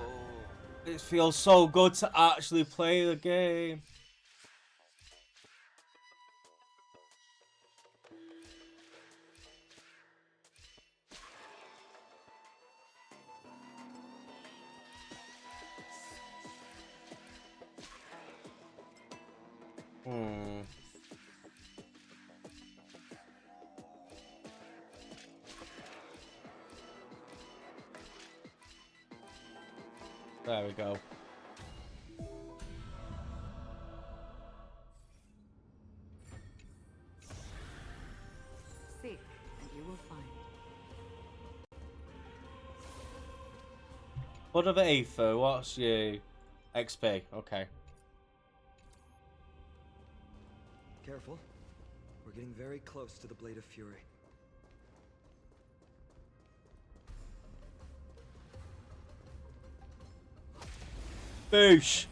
it feels so good to actually play the game. There we go. Seek, and you will find. Blood of Aether, what's your XP? Okay. Careful. We're getting very close to the Blade of Fury. Boosh!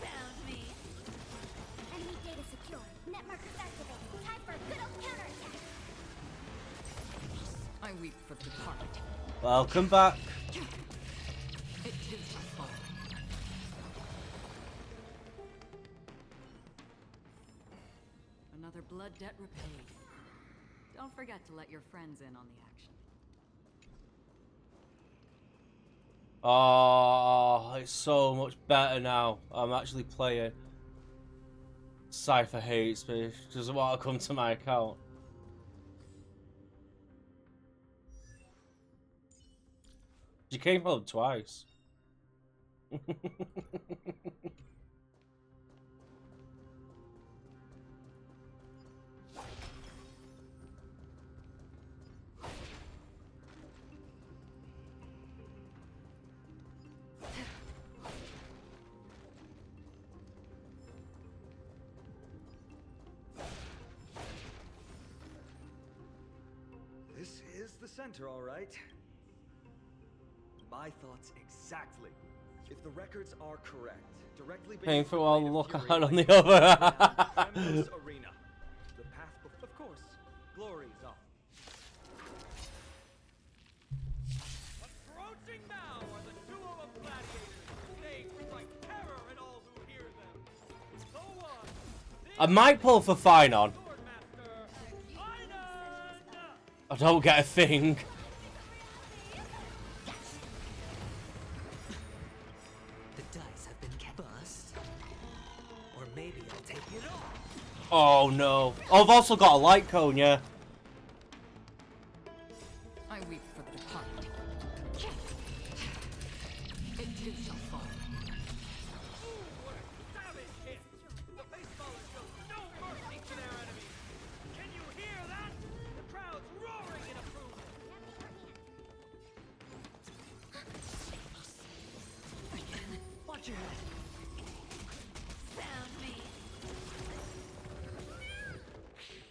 Found me. Enemy data secure. Net markers activated. Time for a good old counterattack. I weep for the departed. Welcome back. It too shall fall. Another blood debt repaid. Don't forget to let your friends in on the action. Oh, it's so much better now. I'm actually playing. Cypher hates me. Doesn't want to come to my account. You came home twice. This is the center, all right. My thoughts exactly. If the records are correct, directly Paying beneath for the all Blade the of look Fury I had on lies the other. Kremlin's arena. The path of course, glory's up. Approaching now are the duo of gladiators. They strike terror in all who hear them. So on. I might pull for Finon. I don't get a thing. The dice have been bust. Or maybe I'll take it off. Oh no. Oh, I've also got a light cone, yeah. I weep for the departed. It too shall fall. Savage hit. The baseballers show no mercy to their enemies. Can you hear that? The crowd's roaring in approval. Watch your head. Found me.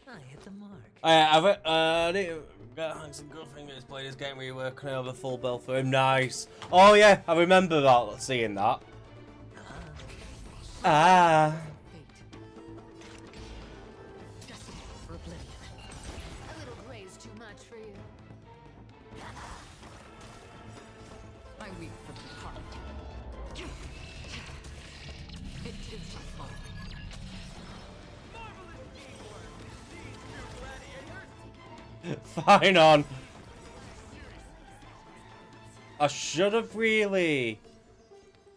I hit the mark. I need to Yeah, it's a good thing that he's played his game rework and I have a full bill for him. Nice. Oh yeah, I remember that, seeing that. Ah. For oblivion. A little gray's too much for you. I weep for the heart. It is my fault. Fine on. I should have really.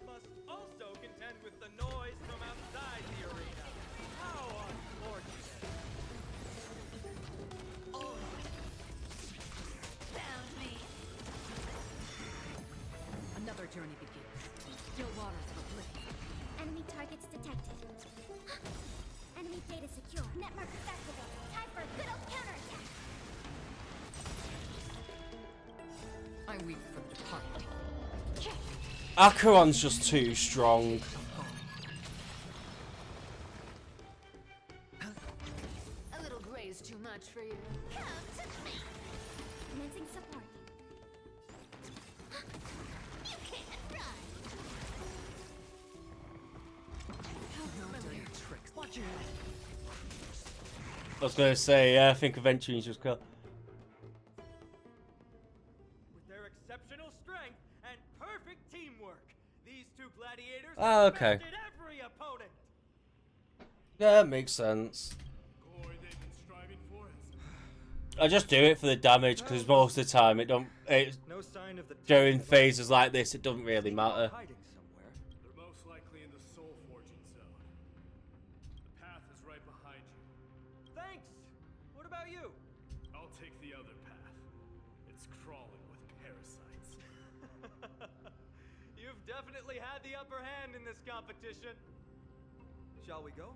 Must also contend with the noise from outside the arena. How unfortunate. Found me. Another journey begins. Still waters of oblivion. Enemy targets detected. Enemy data secure. Net markers activated. Time for a good old counterattack. I weep for the departed. Acheron's just too strong. A little gray's too much for you. Come to me. Commencing support. You can't run. Tricks. Watch your head. I was gonna say, yeah, I think eventually he's just kill. With their exceptional strength and perfect teamwork, these two gladiators Ah, okay. bested every opponent. Yeah, that makes sense. I just do it for the damage because most of the time it don't. No sign of the During phases like this, it doesn't really matter. hiding somewhere. They're most likely in the soul forging zone. The path is right behind you. Thanks. What about you? I'll take the other path. It's crawling with parasites. You've definitely had the upper hand in this competition. Shall we go?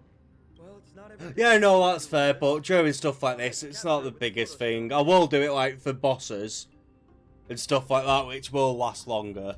Well, it's not every Yeah, no, that's fair, but during stuff like this, it's not the biggest thing. I will do it like for bosses and stuff like that, which will last longer.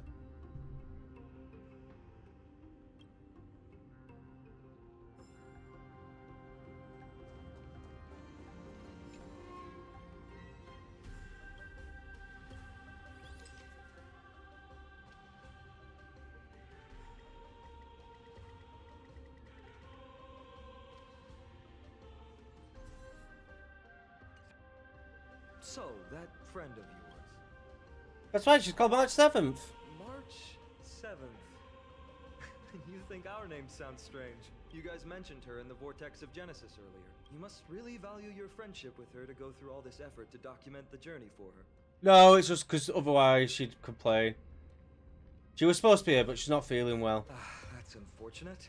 So, that friend of yours. That's right, she's called March 7th. March 7th. You think our name sounds strange. You guys mentioned her in the Vortex of Genesis earlier. You must really value your friendship with her to go through all this effort to document the journey for her. No, it's just because otherwise she'd complain. She was supposed to be here, but she's not feeling well. That's unfortunate.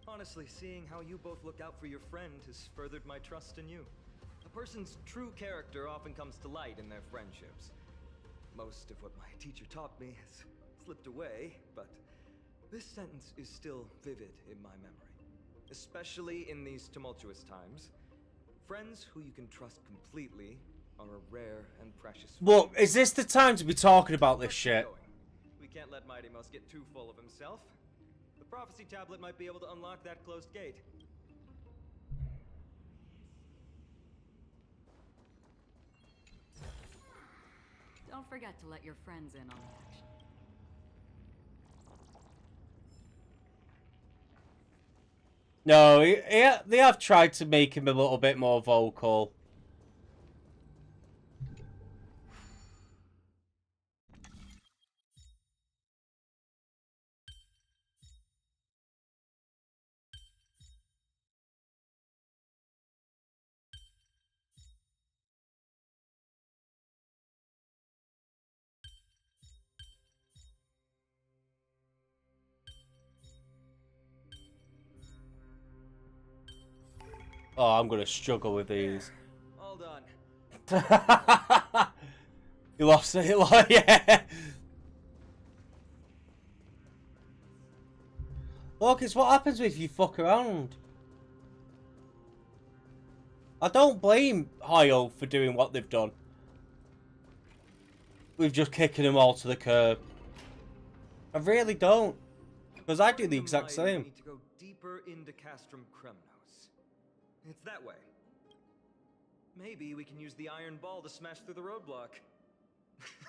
Honestly, seeing how you both look out for your friend has furthered my trust in you. A person's true character often comes to light in their friendships. Most of what my teacher taught me has slipped away, but this sentence is still vivid in my memory. Especially in these tumultuous times. Friends who you can trust completely are a rare and precious. Look, is this the time to be talking about this shit? We can't let Mighty Mouse get too full of himself. The prophecy tablet might be able to unlock that closed gate. Don't forget to let your friends in on the action. No, they have tried to make him a little bit more vocal. Oh, I'm gonna struggle with these. All done. You lost it, yeah. Look, it's what happens if you fuck around. I don't blame Hoyo for doing what they've done. We've just kicking them all to the curb. I really don't. Because I do the exact same. Need to go deeper into Castrum Kremnos. It's that way. Maybe we can use the iron ball to smash through the roadblock.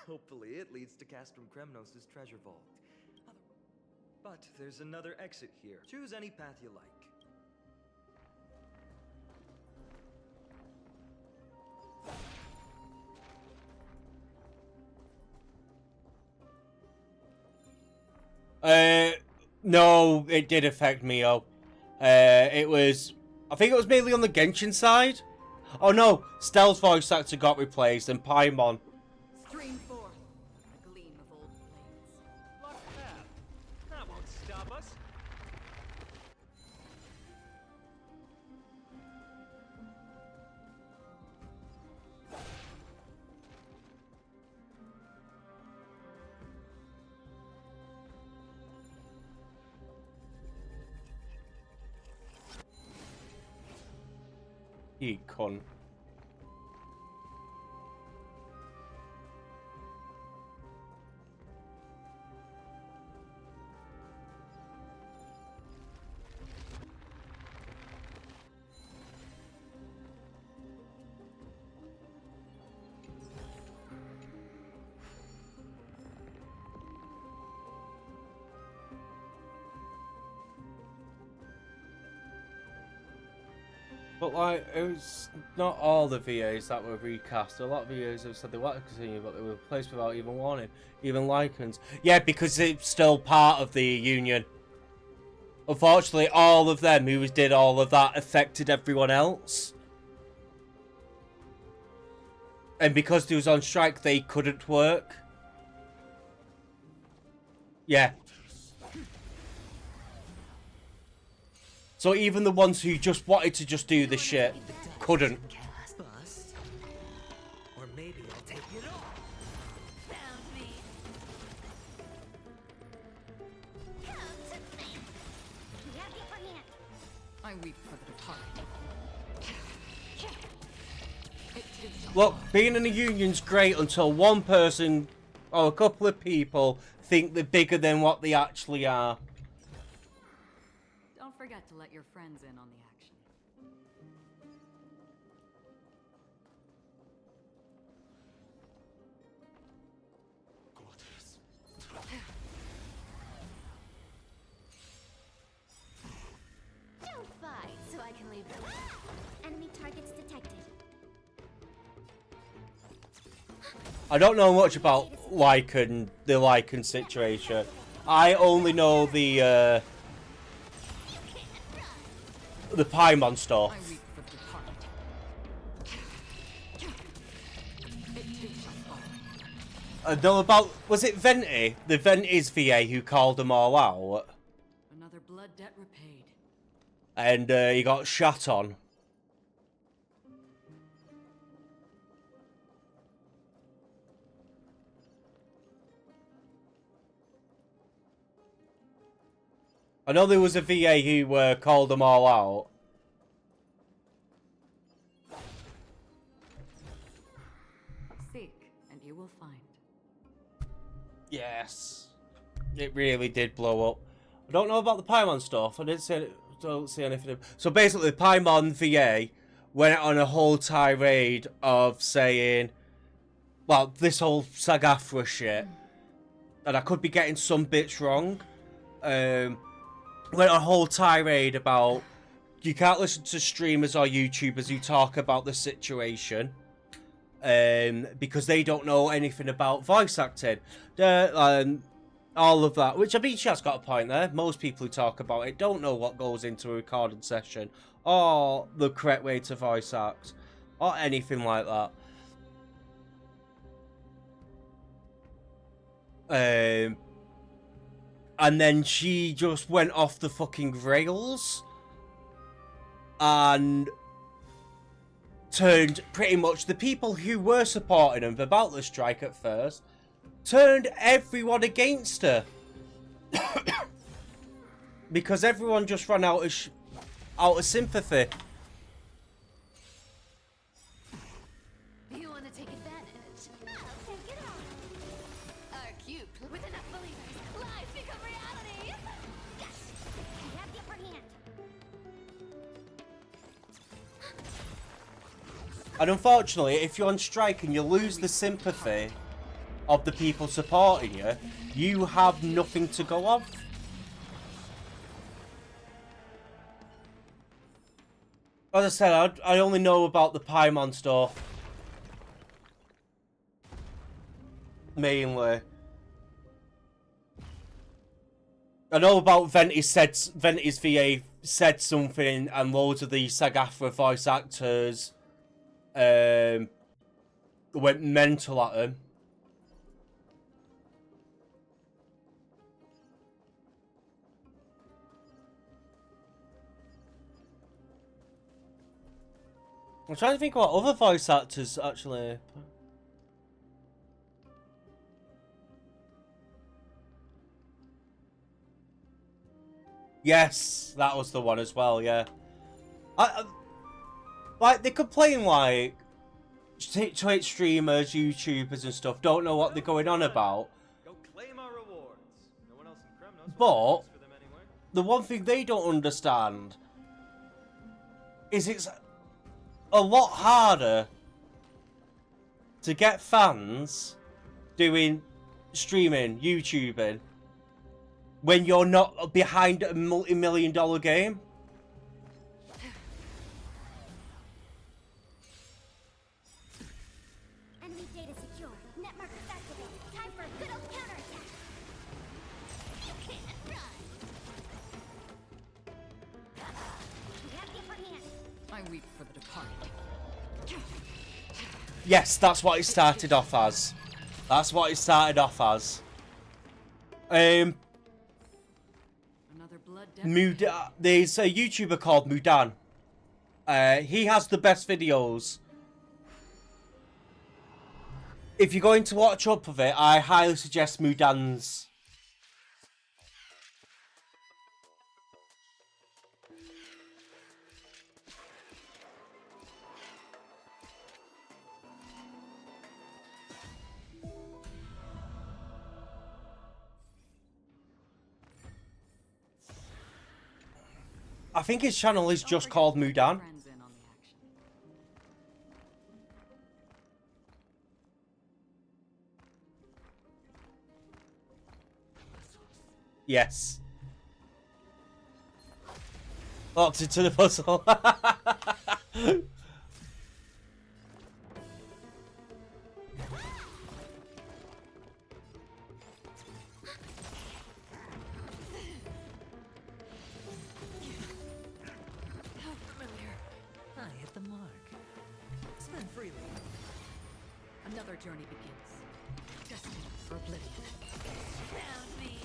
Hopefully it leads to Castrum Kremnos' treasure vault. But there's another exit here. Choose any path you like. No, it did affect me, I think it was mainly on the Genshin side. Oh no, Stell's voice actor got replaced and Paimon. Stream forth, a gleam of old blades. Lock path. That won't stop us. You cunt. But like, it was not all the VAs that were recast. A lot of VAs have said they wanted to continue, but they were replaced without even warning. Even Lycans. Yeah, because it's still part of the Union. Unfortunately, all of them who did all of that affected everyone else. And because they was on strike, they couldn't work. Yeah. So even the ones who just wanted to just do the shit couldn't. Bust. Or maybe I'll take it all. Found me. Come to me. You have the upper hand. I weep for the departed. Look, being in a union's great until one person or a couple of people think they're bigger than what they actually are. Don't forget to let your friends in on the action. Don't fight, so I can leave them. Enemy targets detected. I don't know much about the Lycan situation. I only know the Paimon stuff. I know about, was it Venti? The Venti's VA who called them all out. Another blood debt repaid. And he got shot on. I know there was a VA who called them all out. Seek, and you will find. Yes. It really did blow up. I don't know about the Paimon stuff. I don't see anything. So basically, the Paimon VA went on a whole tirade of saying, well, this whole SAG-AFTRA shit, and I could be getting some bits wrong. Went on a whole tirade about you can't listen to streamers or YouTubers who talk about the situation because they don't know anything about voice acting. All of that, which I mean, she has got a point there. Most people who talk about it don't know what goes into a recording session or the correct way to voice act or anything like that. And then she just went off the fucking rails and turned pretty much the people who were supporting him about the strike at first, turned everyone against her. Because everyone just ran out of sympathy. You want to take advantage? I'll take it all. Our cube, with enough believers, lies become reality. Yes! You have the upper hand. And unfortunately, if you're on strike and you lose the sympathy of the people supporting you, you have nothing to go off. As I said, I only know about the Paimon stuff. Mainly. I know about Venti's VA said something, and loads of the SAG-AFTRA voice actors went mental at him. I'm trying to think what other voice actors actually. Yes, that was the one as well. Yeah, like they complain like Twitch streamers, YouTubers, and stuff don't know what they're going on about. Go claim our rewards. No one else in Kremnos But will for them anyway. the one thing they don't understand is it's a lot harder to get fans doing streaming, YouTubing, when you're not behind a multi-million-dollar game. Enemy data secure. Net markers activated. Time for a good old counterattack. You can't run. We have the upper hand. I weep for the departed. Yes, that's what it started off as. That's what it started off as. Another blood There's a YouTuber called Mudan. He has the best videos. If you're going to watch up of it, I highly suggest Mudan's. I think his channel is just called Mudan. Yes. Locked into the puzzle. I hit the mark. Spend freely. Another journey begins. Destined for oblivion. Found me.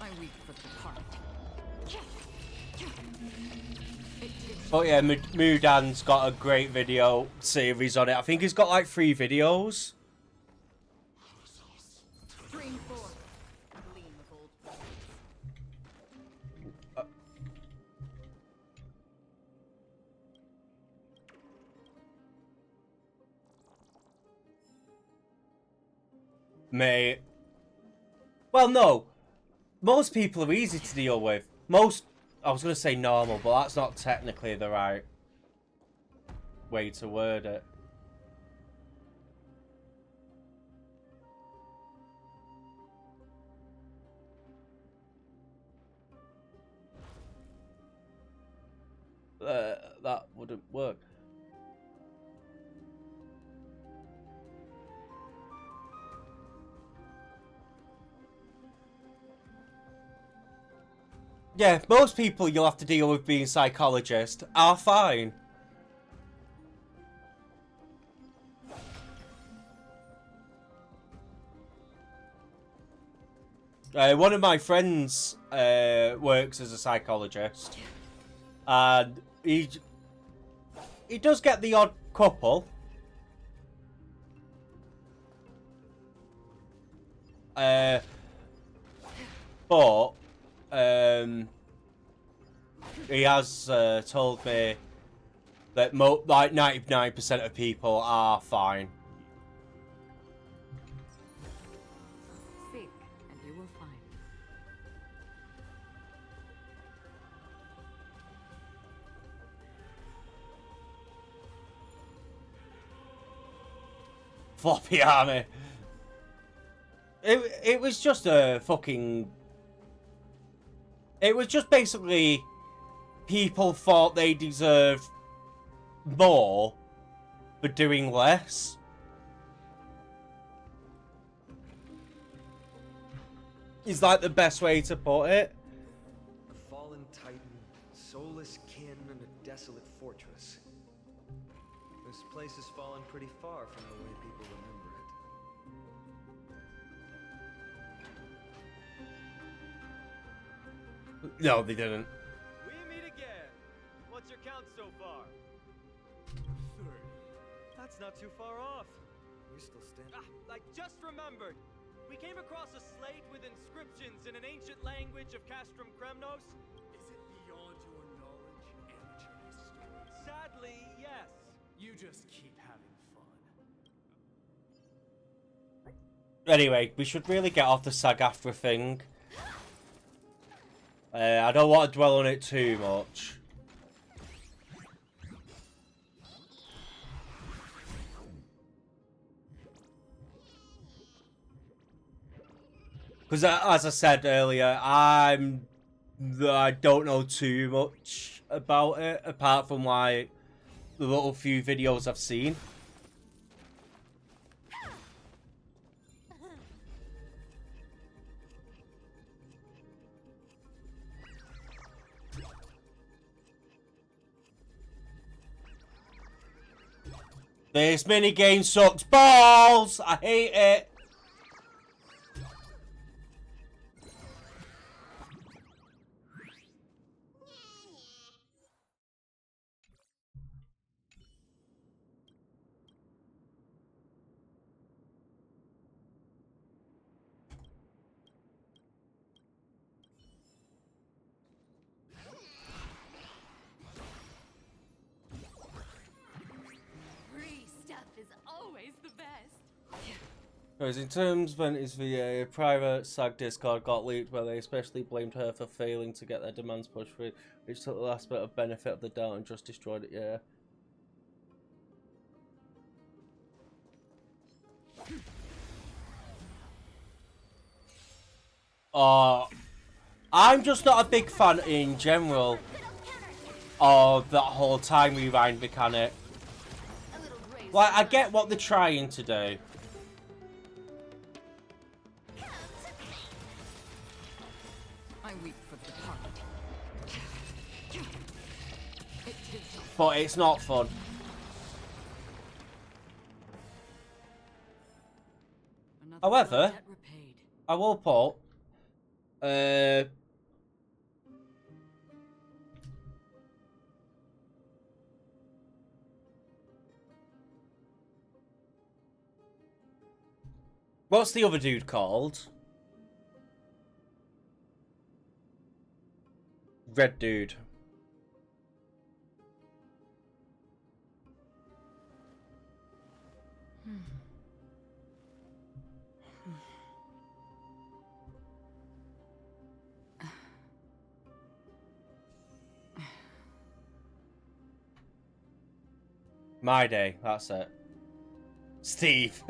I weep for the departed. But yeah, Mudan's got a great video series on it. I think he's got like 3 videos. Dream forth. Gleam of old Mate. Well, no. Most people are easy to deal with. I was going to say normal, but that's not technically the right way to word it. That wouldn't work. Yeah, most people you'll have to deal with being psychologist are fine. One of my friends works as a psychologist, and he does get the odd couple. But he has told me that like 99% of people are fine. Seek, and you will find. floppy army. It was just a fucking... It was just basically people thought they deserved more for doing less. Is like the best way to put it. A fallen titan, soulless kin, and a desolate fortress. This place has fallen pretty far from the way people remember it. No, they didn't. We meet again. What's your count so far? 30. That's not too far off. We still stand. Like just remembered. We came across a slate with inscriptions in an ancient language of Castrum Kremnos. Is it beyond your knowledge, amateur historian? Sadly, yes. You just keep having fun. Anyway, we should really get off the SAG-AFTRA thing. I don't want to dwell on it too much. Because as I said earlier, I don't know too much about it, apart from like the little few videos I've seen. This minigame sucks balls! I hate it! Free stuff is always the best. Whereas in terms of Venity's VA, a private SAG Discord got leaked where they especially blamed her for failing to get their demands pushed through, which took the last bit of benefit of the doubt and just destroyed it, yeah. I'm just not a big fan in general of that whole time rewind mechanic. Like, I get what they're trying to do. I weep for the departed. But it's not fun. However, I will put what's the other dude called? Red dude. My day, that's it. Steve.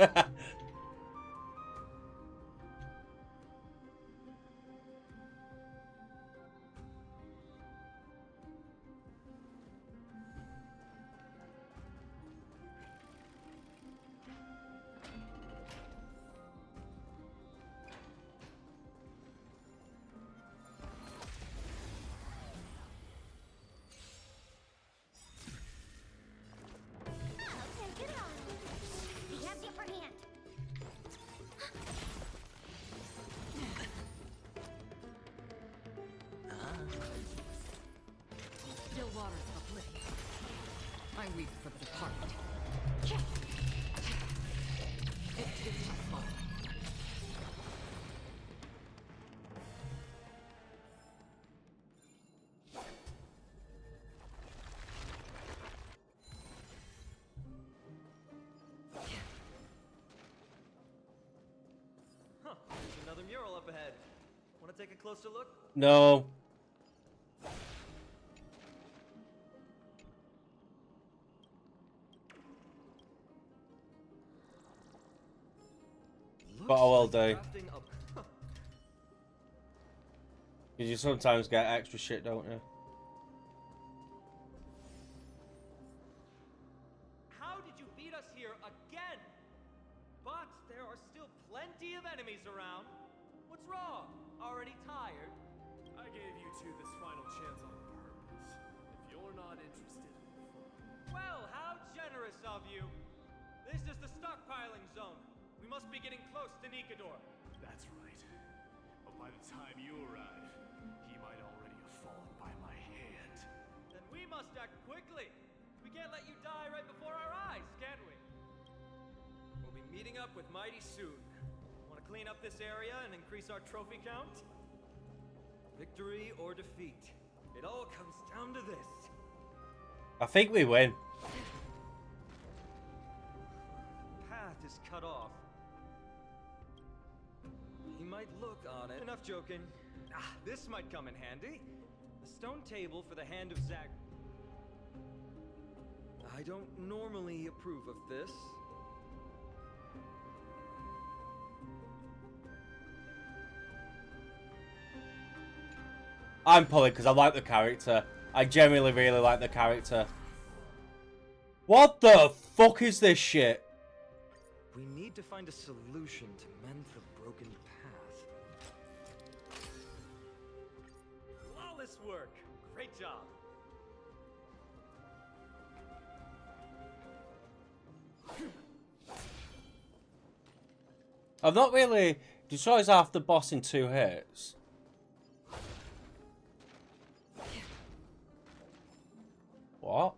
Still waters of oblivion. I weep for the departed. It is my fault. Huh, there's another mural up ahead. Want to take a closer look? No. But I will do. Crafting a Because you sometimes get extra shit, don't you? How did you beat us here again? But there are still plenty of enemies around. What's wrong? Already tired? I gave you two this final chance on purpose. If you're not interested in fun. Well, how generous of you. This is the stockpiling zone. We must be getting close to Nikador. That's right. But by the time you arrive, he might already have fallen by my hand. Then we must act quickly. We can't let you die right before our eyes, can we? We'll be meeting up with Mighty soon. Want to clean up this area and increase our trophy count? victory or defeat. It all comes down to this. I think we win. Path is cut off. He might look on it. Enough joking. This might come in handy. The stone table for the hand of Zag. I don't normally approve of this. I'm pulling because I like the character. I genuinely really like the character. What the fuck is this shit? We need to find a solution to mend the broken path. Flawless work. Great job. I've not really destroys half the boss in 2 hits. What?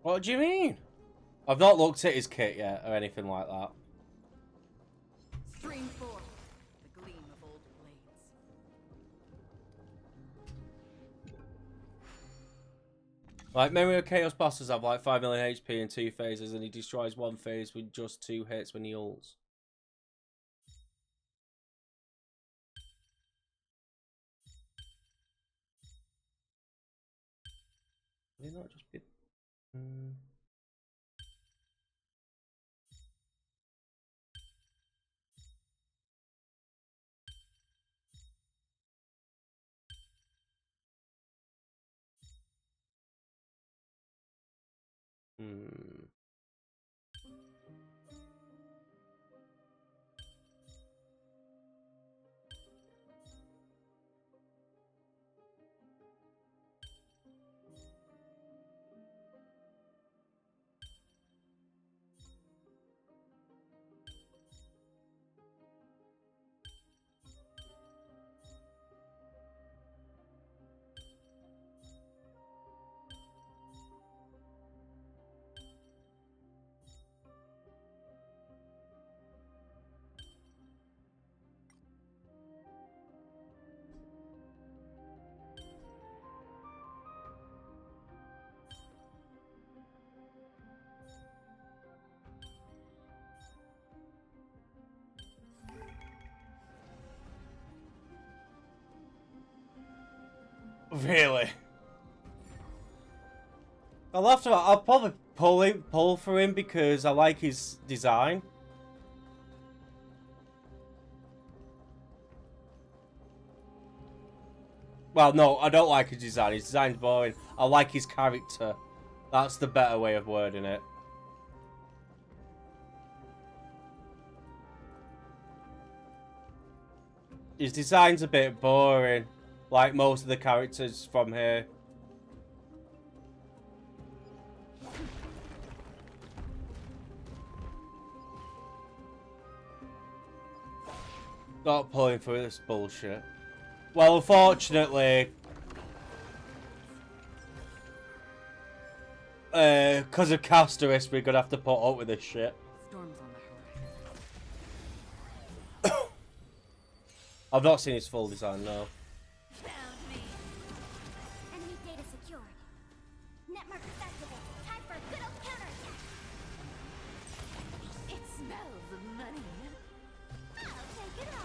What do you mean? I've not looked at his kit yet or anything like that. Stream forth the gleam of old blades. Like, Memory of Chaos bosses have like 5 million HP in 2 phases, and he destroys 1 phase with just 2 hits when he ults. Did he not just be... Really? I'll probably pull for him because I like his design. Well, no, I don't like his design. His design's boring. I like his character. That's the better way of wording it. His design's a bit boring, like most of the characters from here. Not pulling for this bullshit. Well, unfortunately, because of Casteris, we're gonna have to put up with this shit. Storms on the horizon. I've not seen his full design, no. Found me. Enemy data secured. Network activated. Time for a good old counterattack. It smells of money. I'll take it all.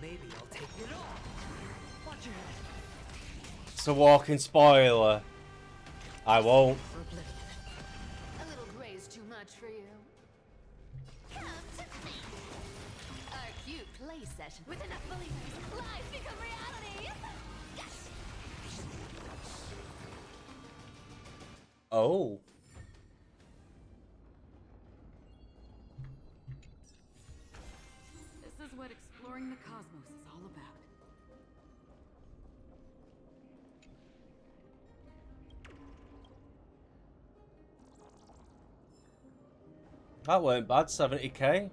Maybe I'll take it all. Watch your head. It's a walking spoiler. I won't. A little gray's too much for you. Come to me. Our cute play session with enough believers. Lies become reality. Yes. Oh. This is what exploring the cosmos is all about. That weren't bad, 70k.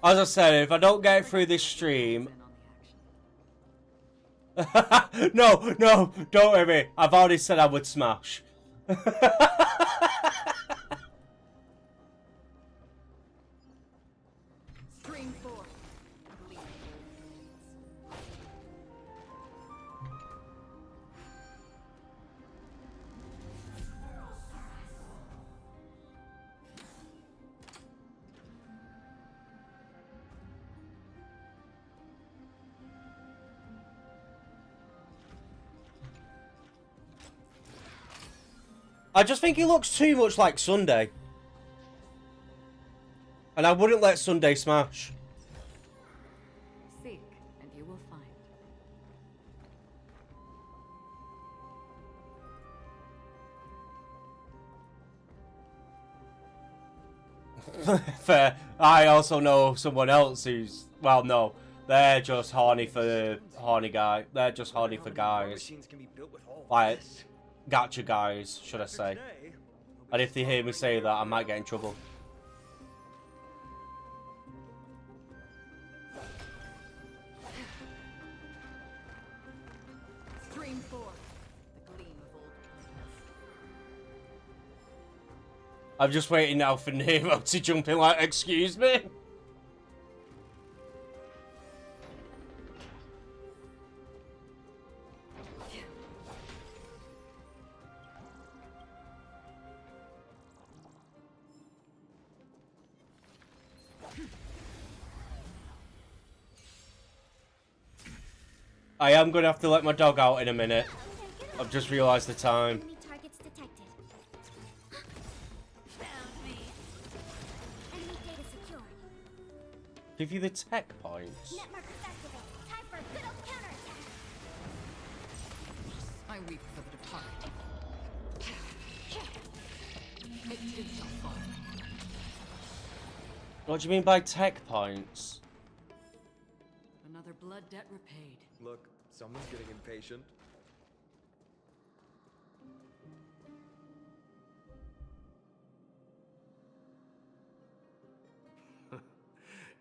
As I said, if I don't get through this stream... no, don't worry. I've already said I would smash. Scream 4. I just think he looks too much like Sunday. And I wouldn't let Sunday smash. Seek, and you will find. Fair. I also know someone else who's... Well, no. They're just horny for... Horny guy. They're just horny for guys. Like... Gacha guys, should I say. And if they hear me say that, I might get in trouble. Scream 4. The gleam of old. I'm just waiting now for Nero to jump in like, excuse me? I am going to have to let my dog out in a minute. I've just realised the time. Enemy targets detected. Found me. Enemy data secured. Give you the tech points. Net markers activated. Time for a good old counterattack. I weep for the departed. It too shall fall. What do you mean by tech points? Another blood debt repaid. Look, someone's getting impatient.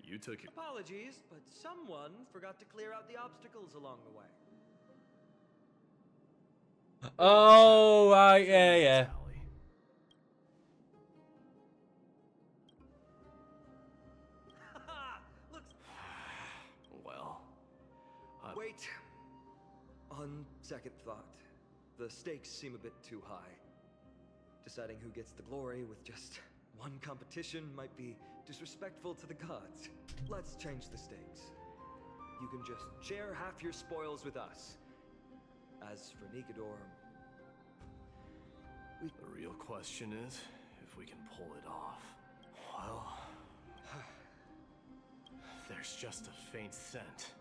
You took it. Apologies, but someone forgot to clear out the obstacles along the way. Oh, right, yeah. Well, Wait. On second thought, the stakes seem a bit too high. Deciding who gets the glory with just one competition might be disrespectful to the gods. Let's change the stakes. You can just share half your spoils with us. As for Nikador, The real question is if we can pull it off. Well, there's just a faint scent.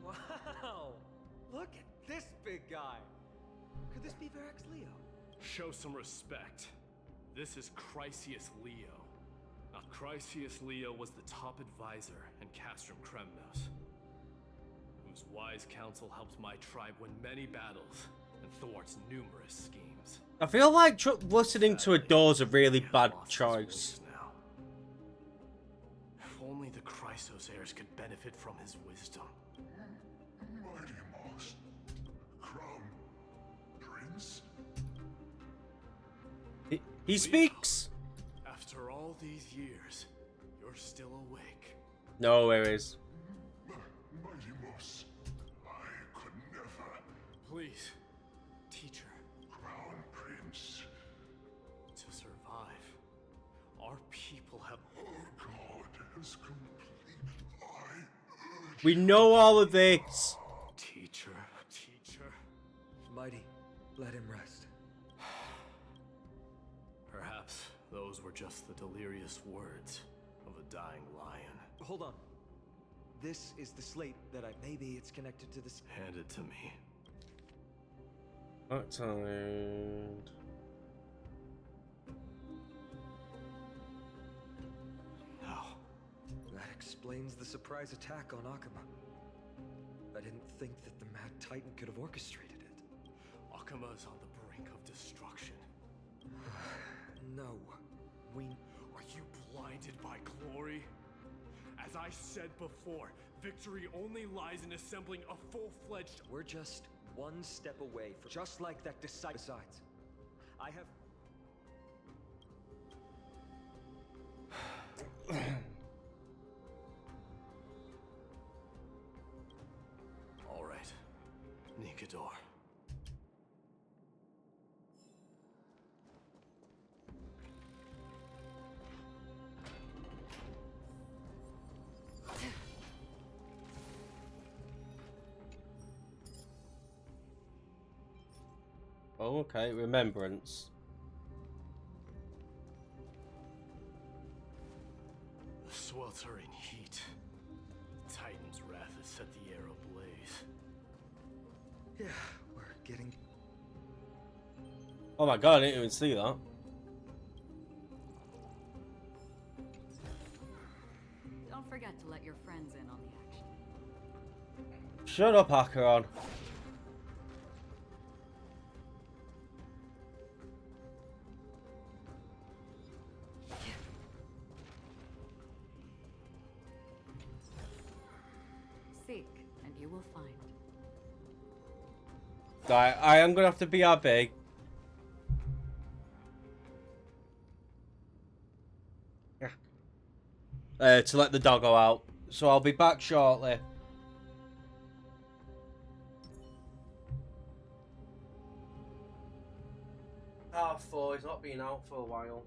Wow! Look at this big guy! Could this be Varric's Leo? Show some respect. This is Chrysius Leo. Now, Chrysius Leo was the top advisor and castrum Kremnos, whose wise counsel helped my tribe win many battles and thwarts numerous schemes. I feel like listening to Ador's a really bad choice. Now, if only the Chrysos heirs could benefit from his wisdom. Mighty Moss. Crown Prince? He speaks. After all these years, you're still awake. No, where is? Mighty Moss. I We know all of this. Teacher. Mighty, let him rest. Perhaps those were just the delirious words of a dying lion. Hold on. This is the slate that maybe it's connected to this. Hand it to me. Outside. No. That explains the surprise attack on Akuma. I didn't think that the Mad Titan could have orchestrated it. Akuma is on the brink of destruction. No. Are you blinded by glory? As I said before, victory only lies in assembling a full-fledged... We're just one step away from... Just like that disciple. Besides, I have... All right. Nikador. Oh, okay. Remembrance. The sweltering heat. The Titan's wrath has set the air ablaze. Yeah, we're getting... Oh my god, I didn't even see that. Don't forget to let your friends in on the action. Shut up, Acheron. Seek, and you will find. I am gonna have to be big. To let the doggo out. So I'll be back shortly. R4, he's not been out for a while.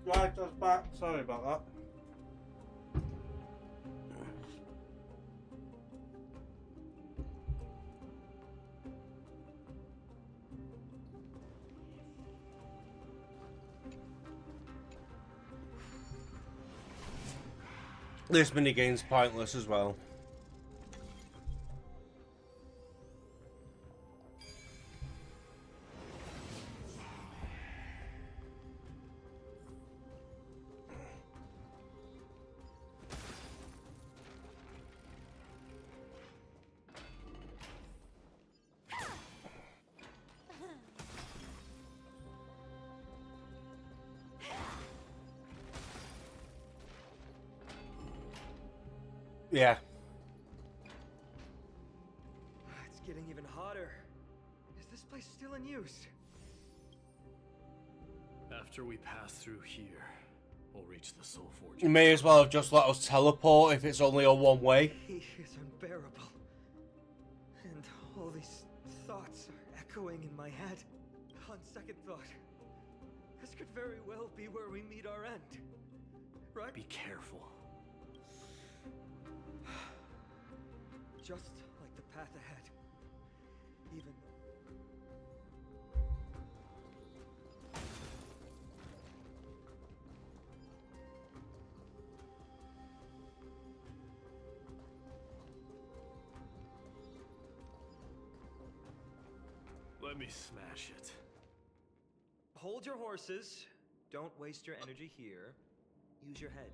Right, I was back. Sorry about that. This minigame's pointless as well. Yeah. It's getting even hotter. Is this place still in use? After we pass through here, we'll reach the Soul Forge. You may as well have just let us teleport if it's only a one-way. He is unbearable. And all these thoughts are echoing in my head. On second thought, this could very well be where we meet our end. Right? Be careful. Just like the path ahead. Even Let me smash it. hold your horses. Don't waste your energy here. Use your head.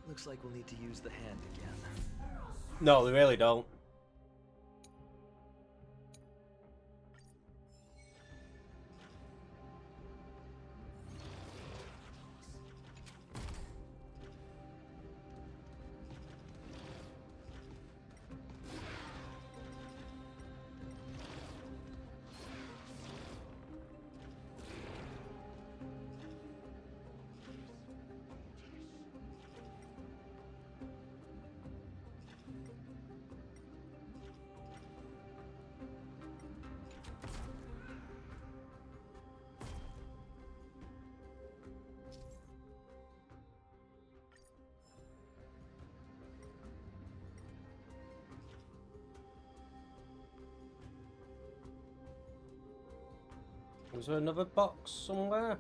Looks like we'll need to use the hand again. No, they really don't. Was there another box somewhere?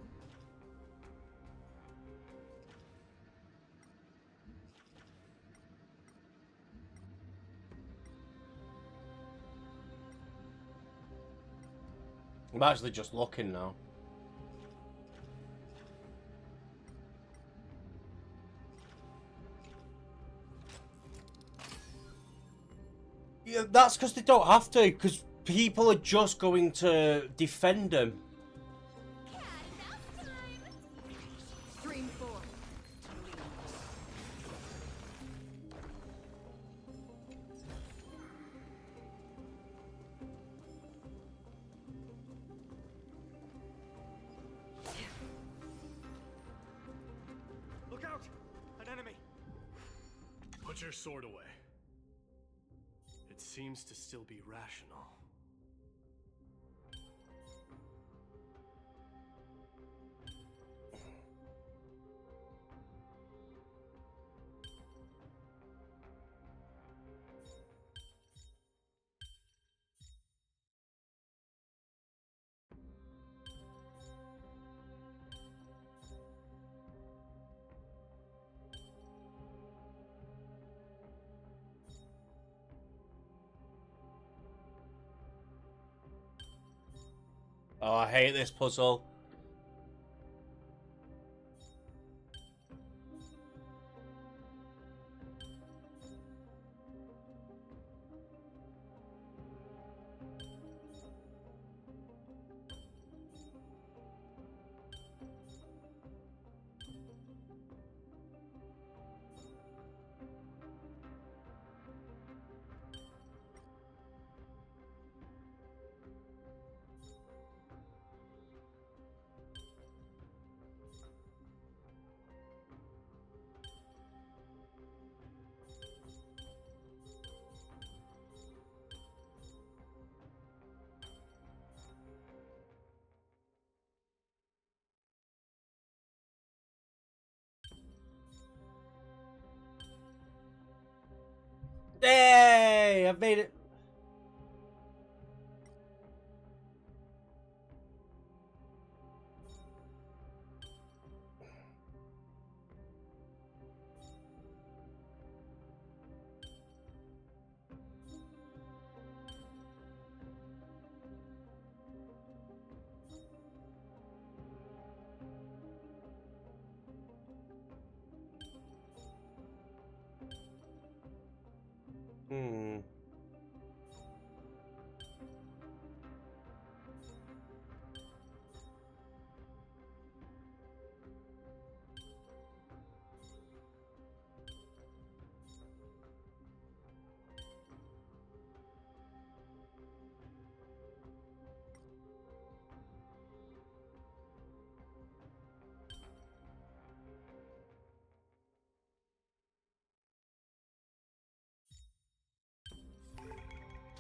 I'm actually just looking now. Yeah, that's because they don't have to, because people are just going to defend them. Stream 4. Look out! An enemy! Put your sword away. It seems to still be rational. Oh, I hate this puzzle. Hey, I've made it. Hmm.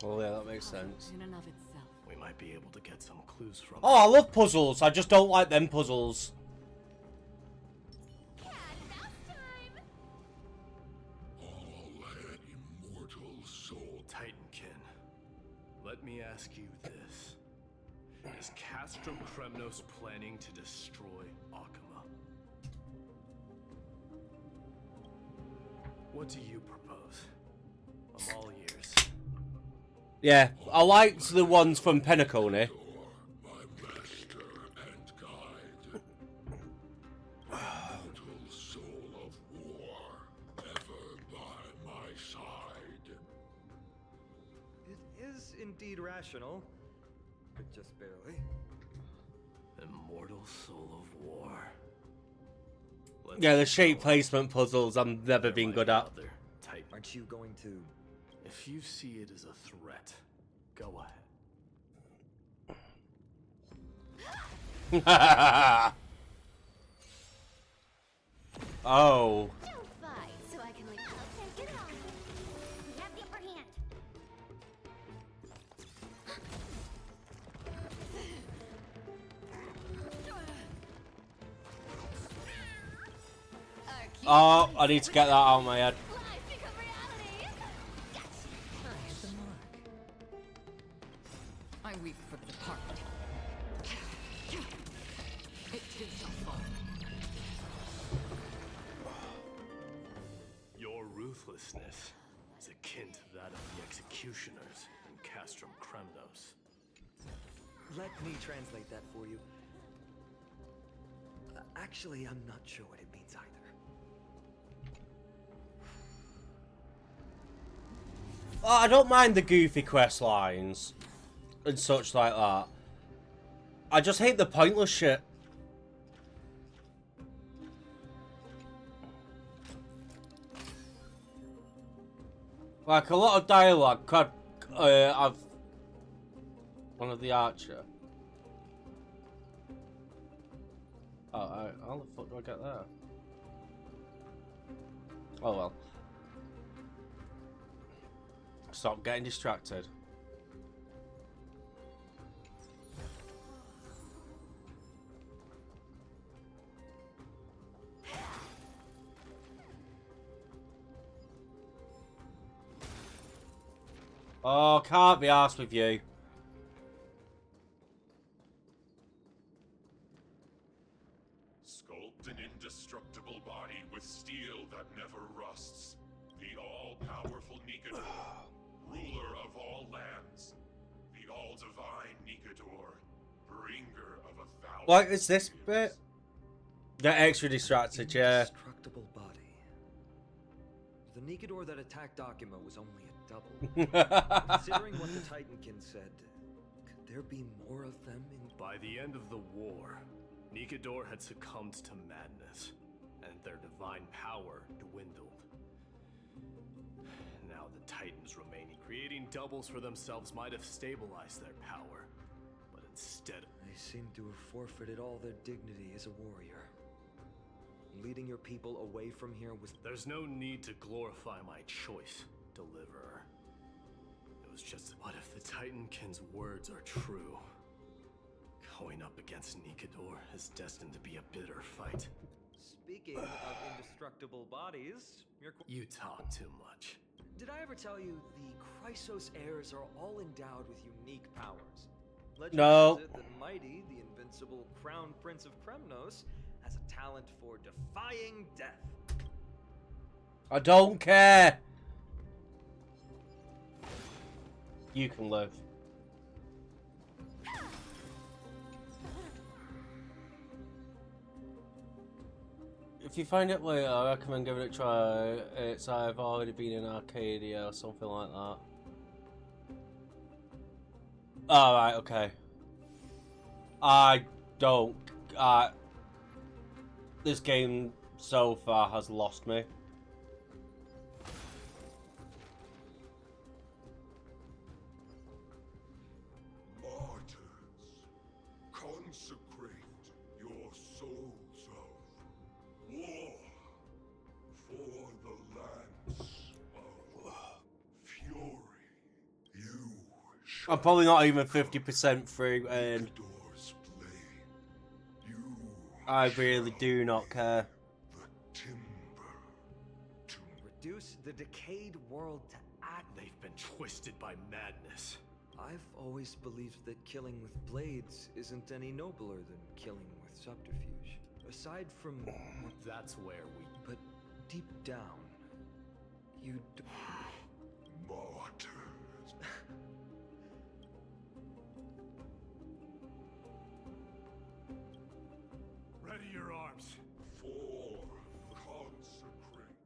Oh yeah, that makes sense. In and of itself. We might be able to get some clues from Oh, I love puzzles. I just don't like them puzzles. Immortal soul. Titankin, let me ask you this. Is Castrum Kremnos planning to destroy Akama? What do you propose? I'm all ears. Yeah, I liked the ones from Penacony. Immortal soul of war, ever by my side. It is indeed rational, but just barely. Immortal soul of war. Yeah, the shape placement puzzles I've never been good at. Aren't you going to? If you see it as a threat, go ahead. Oh. Don't fight, so I can like. Okay, get on. We have the upper hand. Oh, I need to get that out of my head. I weep for the departed. It is your fault. Your ruthlessness is akin to that of the executioners in Castrum Kremnos. Let me translate that for you. Actually, I'm not sure what it means either. I don't mind the goofy quest lines and such like that. I just hate the pointless shit. Like a lot of dialogue could have one of the archer. Oh, how the fuck do I get there? Oh well. Stop getting distracted. Oh, can't be arsed with you. Sculpt an indestructible body with steel that never rusts. The all-powerful Nikador, ruler of all lands. The all-divine Nikador, bringer of 1,000 What is this bit? Get extra distracted, yeah. Indestructible body. The Nikador that attacked Akima was only a double. Considering what the Titankin said, could there be more of them in... By the end of the war, Nikador had succumbed to madness, and their divine power dwindled. Now the Titans remaining, creating doubles for themselves might have stabilized their power, but instead... They seem to have forfeited all their dignity as a warrior. Leading your people away from here was... There's no need to glorify my choice, Deliverer. It was just, what if the Titankin's words are true? Going up against Nikador is destined to be a bitter fight. Speaking of indestructible bodies, You talk too much. Did I ever tell you the Chrysos heirs are all endowed with unique powers? Legend No. has it that Mighty, the invincible crown prince of Kremnos, has a talent for defying death. I don't care. You can live. If you find it later, I recommend giving it a try. It's I've already been in Arcadia or something like that. Alright, okay. I don't... this game so far has lost me. Martyrs, consecrate your souls of war for the lands of fury. You I'm probably not even 50% through, and I really do not care. Reduce the decayed world to atom. They've been twisted by madness. I've always believed that killing with blades isn't any nobler than killing with subterfuge. Aside from... That's where we... But deep down, you... Martyrs. Ready your arms. For consecrate.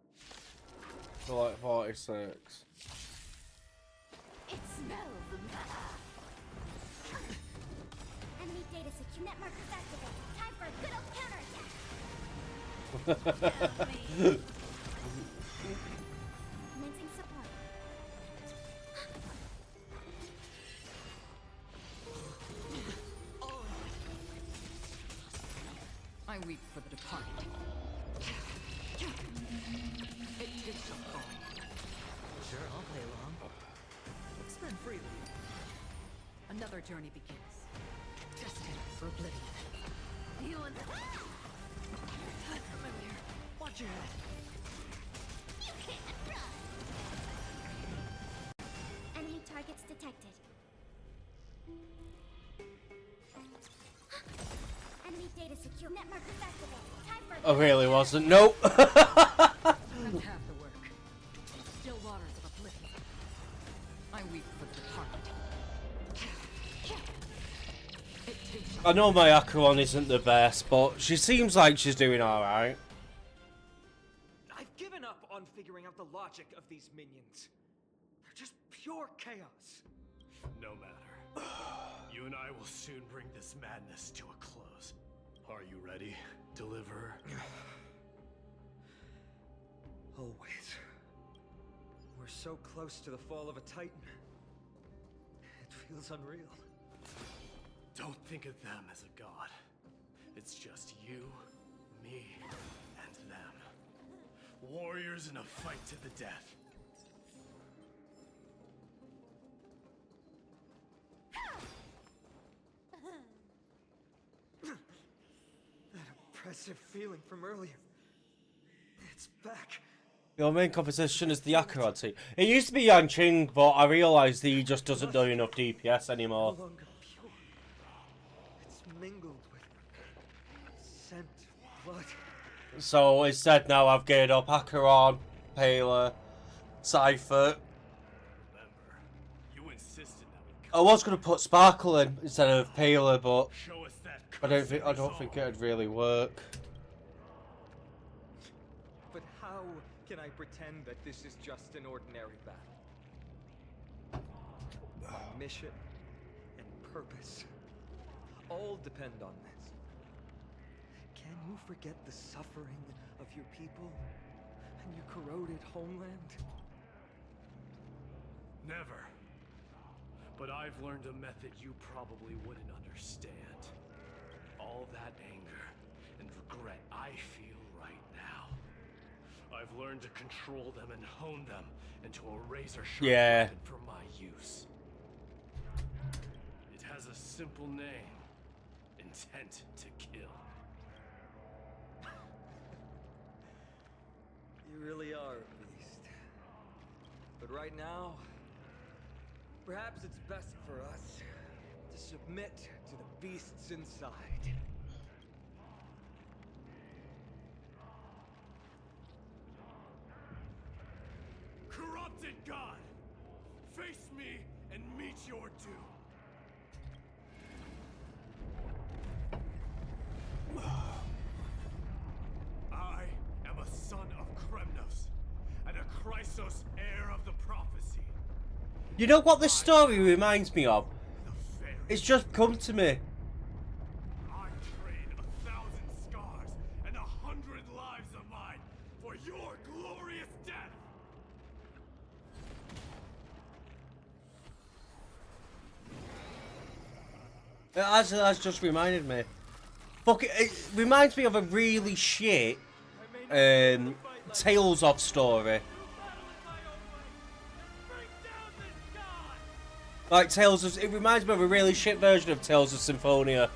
For like 46. It smells Enemy data secure. Net markers activated. Time for a good old counterattack. Commencing support. I weep for the departed. It is so fun. Sure, I'll play along. Spend freely. Another journey begins. Destined for oblivion. You and the... Watch your head. You can't run. Enemy targets detected. Enemy data secure. Net markers activated. Time for... I really wasn't. Nope. That's half the work. Still waters of oblivion. I weep for the departed. I know my Acheron isn't the best, but she seems like she's doing alright. I've given up on figuring out the logic of these minions. They're just pure chaos. No matter. You and I will soon bring this madness to a close. Are you ready, Deliverer? Always. We're so close to the fall of a Titan. It feels unreal. Don't think of them as a god. It's just you, me, and them. Warriors in a fight to the death. That oppressive feeling from earlier. It's back. Your main competition is the Acheron team. It used to be Yang Qing, but I realised he just doesn't do enough DPS anymore. No longer pure. It's mingled with scent of blood. So instead now I've geared up Acheron, Paler, Cypher. You insisted that we I was gonna put Sparkle in instead of Paler, but show us that I don't think it'd really work. But how can I pretend that this is just an ordinary battle? My mission and purpose all depend on this. Can you forget the suffering of your people and your corroded homeland? Never. But I've learned a method you probably wouldn't understand. All that anger and regret I feel right now. I've learned to control them and hone them into a razor-sharp weapon for my use. It has a simple name. Intent to kill. You really are a beast. But right now, perhaps it's best for us to submit to the beasts inside. Corrupted God! Face me and meet your doom! I am a son of Kremnos, and a Chrysos heir of the prophecy. You know what this story reminds me of? It's just come to me. I trade 1,000 scars and 100 lives of mine for your glorious death! That's just reminded me. Fuck it reminds me of a really shit Tales of story. Like Tales of, it reminds me of a really shit version of Tales of Symphonia.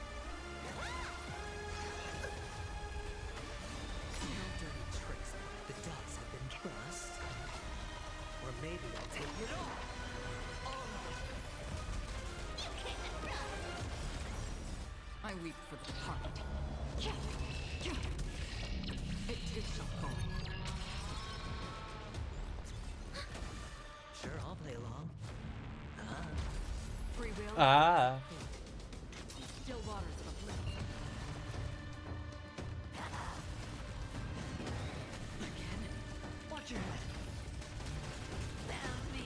The dice have been cast. Or maybe I'll take it all. I weep for the departed. It too shall fall. Sure, I'll play along. Free will. Ah. Still waters of oblivion. Again? Watch your head. Found me.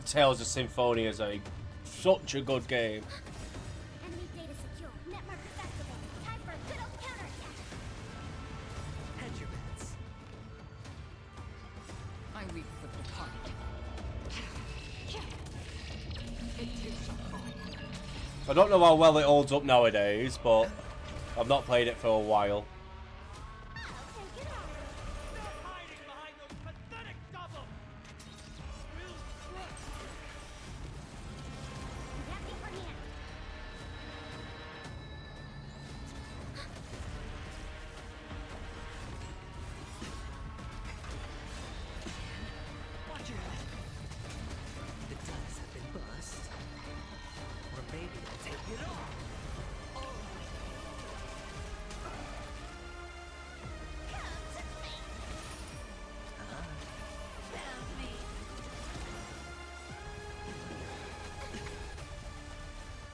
Tales of Symphonia is such a good game. Enemy data secure. Network activated. Time for a good old counterattack. Hedge your bets. I weep for the departed. It too shall fall. I don't know how well it holds up nowadays, but I've not played it for a while. Watch your head. The dice have been bust. Or maybe I'll take it all.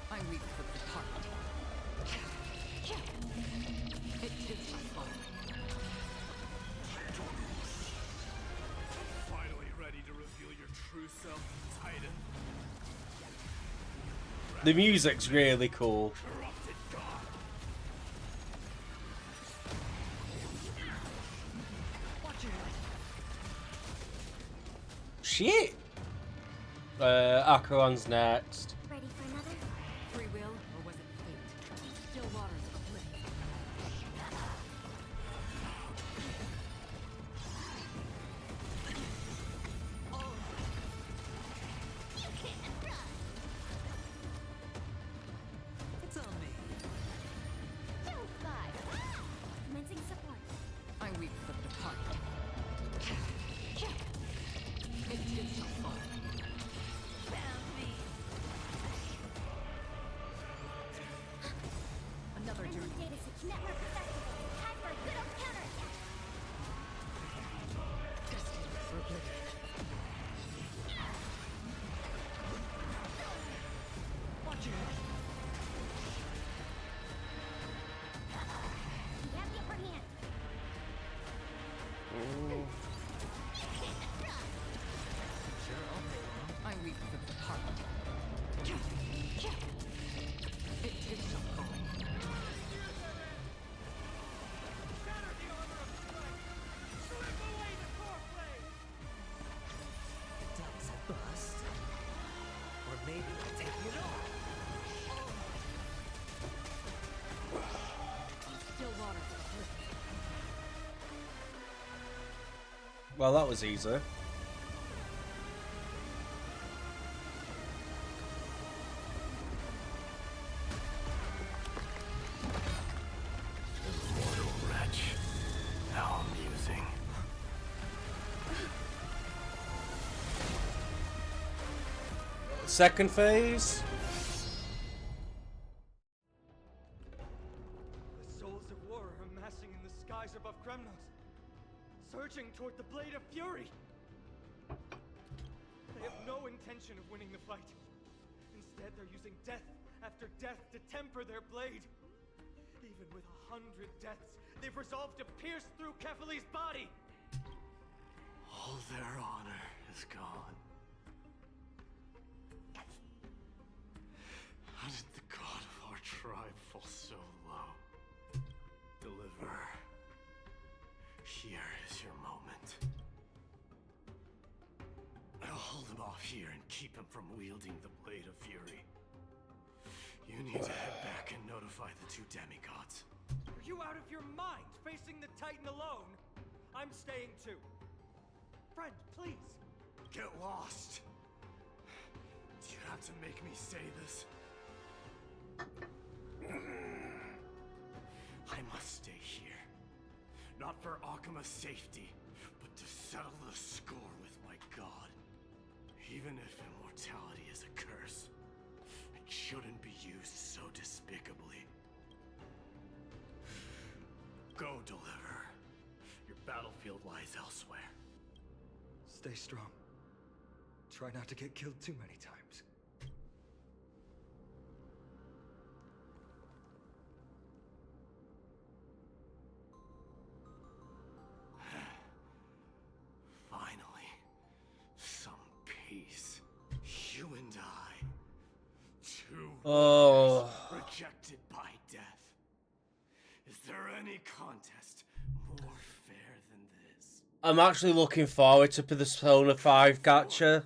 I weep for the departed. It too shall fall. Finally ready to reveal your true self, Titan. The music's really cool. Corrupted God! Watch your head. Shit! Acheron's next. Ready for another? Free will, or was it fate? Still waters of oblivion. It's on me. Don't fly. Commencing support. I weep for the departed. It too shall fall. Another Enemy journey. data secure. Network activated. Time for a good old counterattack. Destined for oblivion. Watch your head. We have the upper hand. Sure, I'll play along. I weep for the departed. It too shall fall. The dice have bust. Or maybe I'll take it all. Still waters of oblivion. Well, that was easy. Second phase. The souls of war are amassing in the skies above Kremnos, surging toward the Blade of Fury. They have no intention of winning the fight. Instead, they're using death after death to temper their blade. Even with 100 deaths, they've resolved to pierce through Kefali's body. All their honor is gone. How did the god of our tribe fall so low? Deliverer, here is your moment. I'll hold him off here and keep him from wielding the Blade of Fury. You need to head back and notify the two demigods. Are you out of your mind, facing the Titan alone? I'm staying too. Friend, please. Get lost. Do you have to make me say this? I must stay here. Not for Akima's safety, but to settle the score with my god. Even if immortality is a curse, it shouldn't be used so despicably. Go, Deliverer. Your battlefield lies elsewhere. Stay strong. Try not to get killed too many times. Finally, some peace. You and I, two warriors rejected by death. Is there any contest more fair than this? I'm actually looking forward to Persona 5 gacha.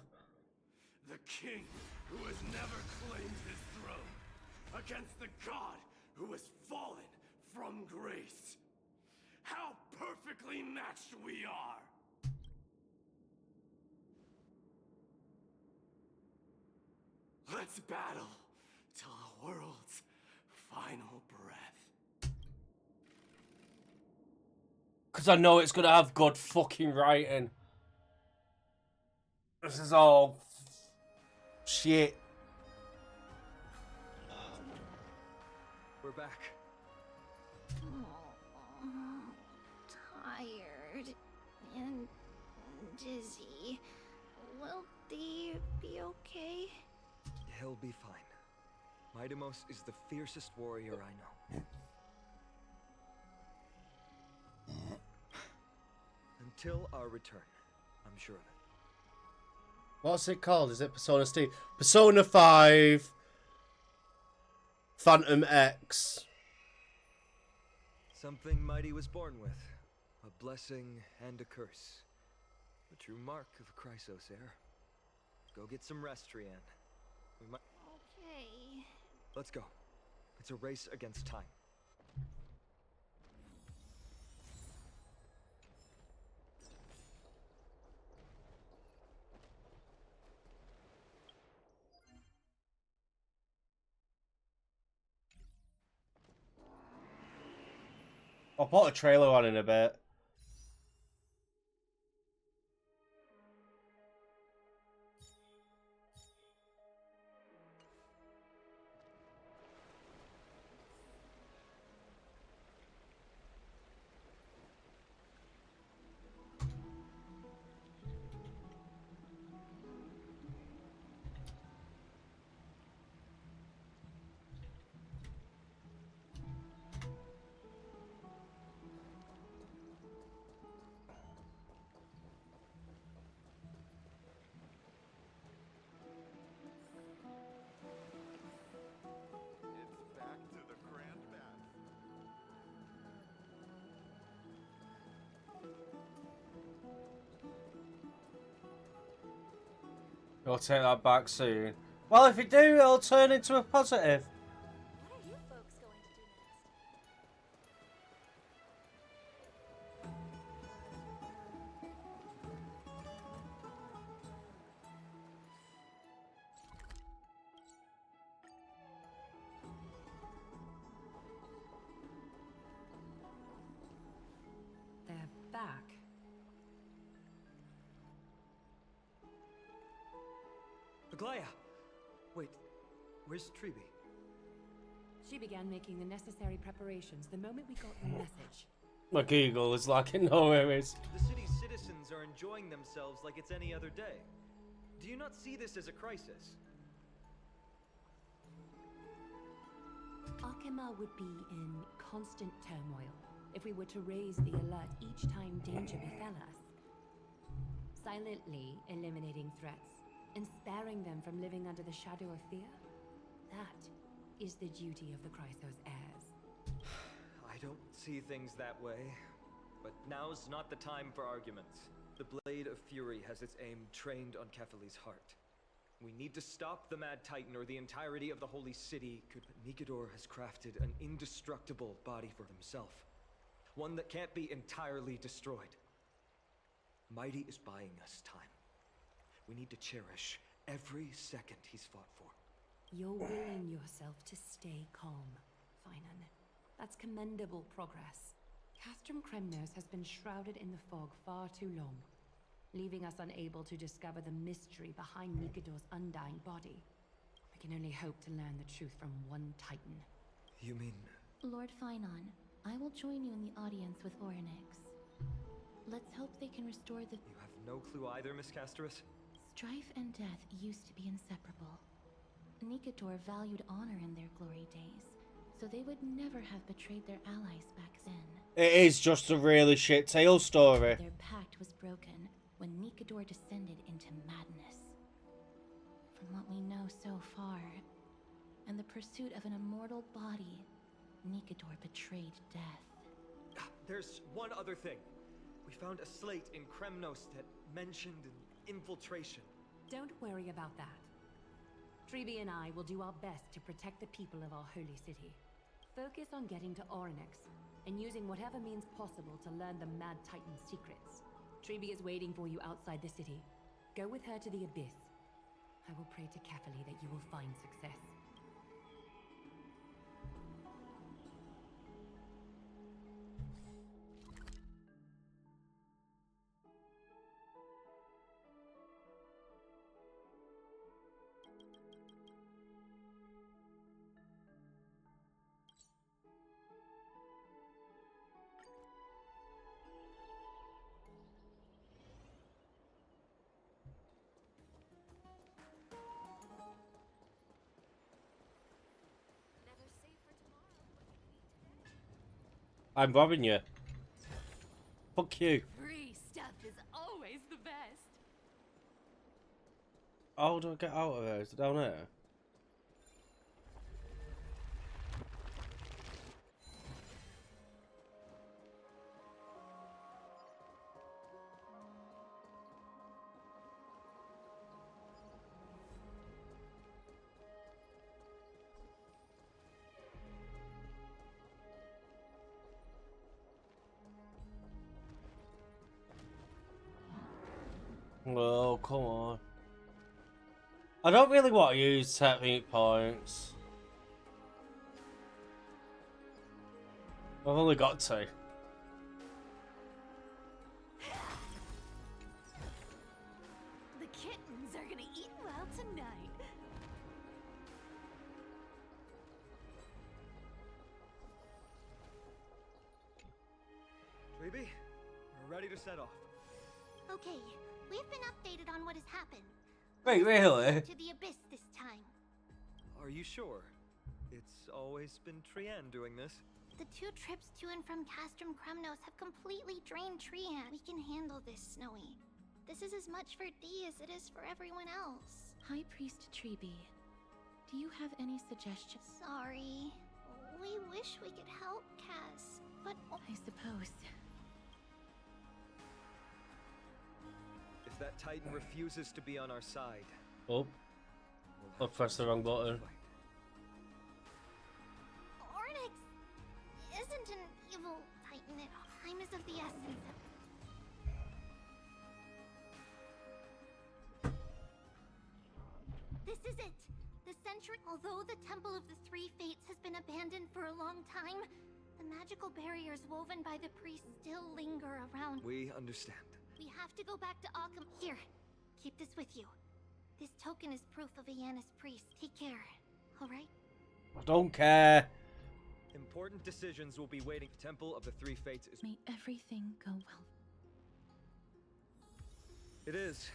The king who has never claimed his throne against the god who has fallen from grace. How perfectly matched we are! Let's battle till the world's final breath. Because I know it's going to have good fucking writing. This is all shit. We're back. Tired and dizzy. Will they be okay? He'll be fine. Midamos is the fiercest warrior I know. Until our return, I'm sure of it. What's it called? Is it Persona Steve? Persona 5 Phantom X. Something mighty was born with. A blessing and a curse. The true mark of Chrysos heir. Go get some rest, Trian. We might... Okay. Let's go. It's a race against time. I'll put a trailer on in a bit. You'll take that back soon. Well, if you do, it'll turn into a positive. What are you folks going to do They're back. Aglaya! Where's Treeby? She began making the necessary preparations the moment we got the message. My Google is like, no worries. The city's citizens are enjoying themselves like it's any other day. Do you not see this as a crisis? Akima would be in constant turmoil if we were to raise the alert each time danger befell us. Silently eliminating threats and sparing them from living under the shadow of fear, that is the duty of the Chrysos heirs. I don't see things that way, but now's not the time for arguments. The Blade of Fury has its aim trained on Kefali's heart. We need to stop the Mad Titan or the entirety of the Holy City could... Nikador has crafted an indestructible body for himself. One that can't be entirely destroyed. Mighty is buying us time. We need to cherish every second he's fought for. You're willing yourself to stay calm, Finan. That's commendable progress. Castrum Kremnos has been shrouded in the fog far too long, leaving us unable to discover the mystery behind Nikador's undying body. We can only hope to learn the truth from one Titan. You mean... Lord Finon, I will join you in the audience with Orynyx. Let's hope they can restore the... You have no clue either, Miss Casterus? Strife and death used to be inseparable. Nikador valued honor in their glory days, so they would never have betrayed their allies back then. It is just a really shit tale story. Their pact was broken when Nikador descended into madness. From what we know so far, in the pursuit of an immortal body, Nikador betrayed death. There's one other thing. We found a slate in Kremnos that mentioned an infiltration. Don't worry about that. Treeby and I will do our best to protect the people of our holy city. Focus on getting to Orynyx and using whatever means possible to learn the Mad Titan's secrets. Treeby is waiting for you outside the city. Go with her to the Abyss. I will pray to Kefali that you will find success. I'm robbing you. Fuck you. Free stuff is always the best. How do I get out of there? Is it down there? Oh, come on. I don't really want to use technique points. I've only got 2. The kittens are gonna eat well tonight. Treeby, we're ready to set off. Okay, we've been updated on what has happened. Wait, really? To the Abyss this time. Are you sure? It's always been Trian doing this. The 2 trips to and from Castrum Kremnos have completely drained Trian. We can handle this, Snowy. This is as much for D as it is for everyone else. High Priest Treeby, do you have any suggestions? Sorry. We wish we could help, Cass, but... I suppose. If that Titan refuses to be on our side... Oh. I pressed the wrong button. Orynyx isn't an evil Titan. Time is of the essence. This is it. The century. Although the Temple of the Three Fates has been abandoned for a long time, the magical barriers woven by the priests still linger around. We understand. We have to go back to Occam. Here, keep this with you. This token is proof of a Yanis priest. Take care. all right? I don't care. Important decisions will be waiting. Temple of the Three Fates is... May everything go well. It is.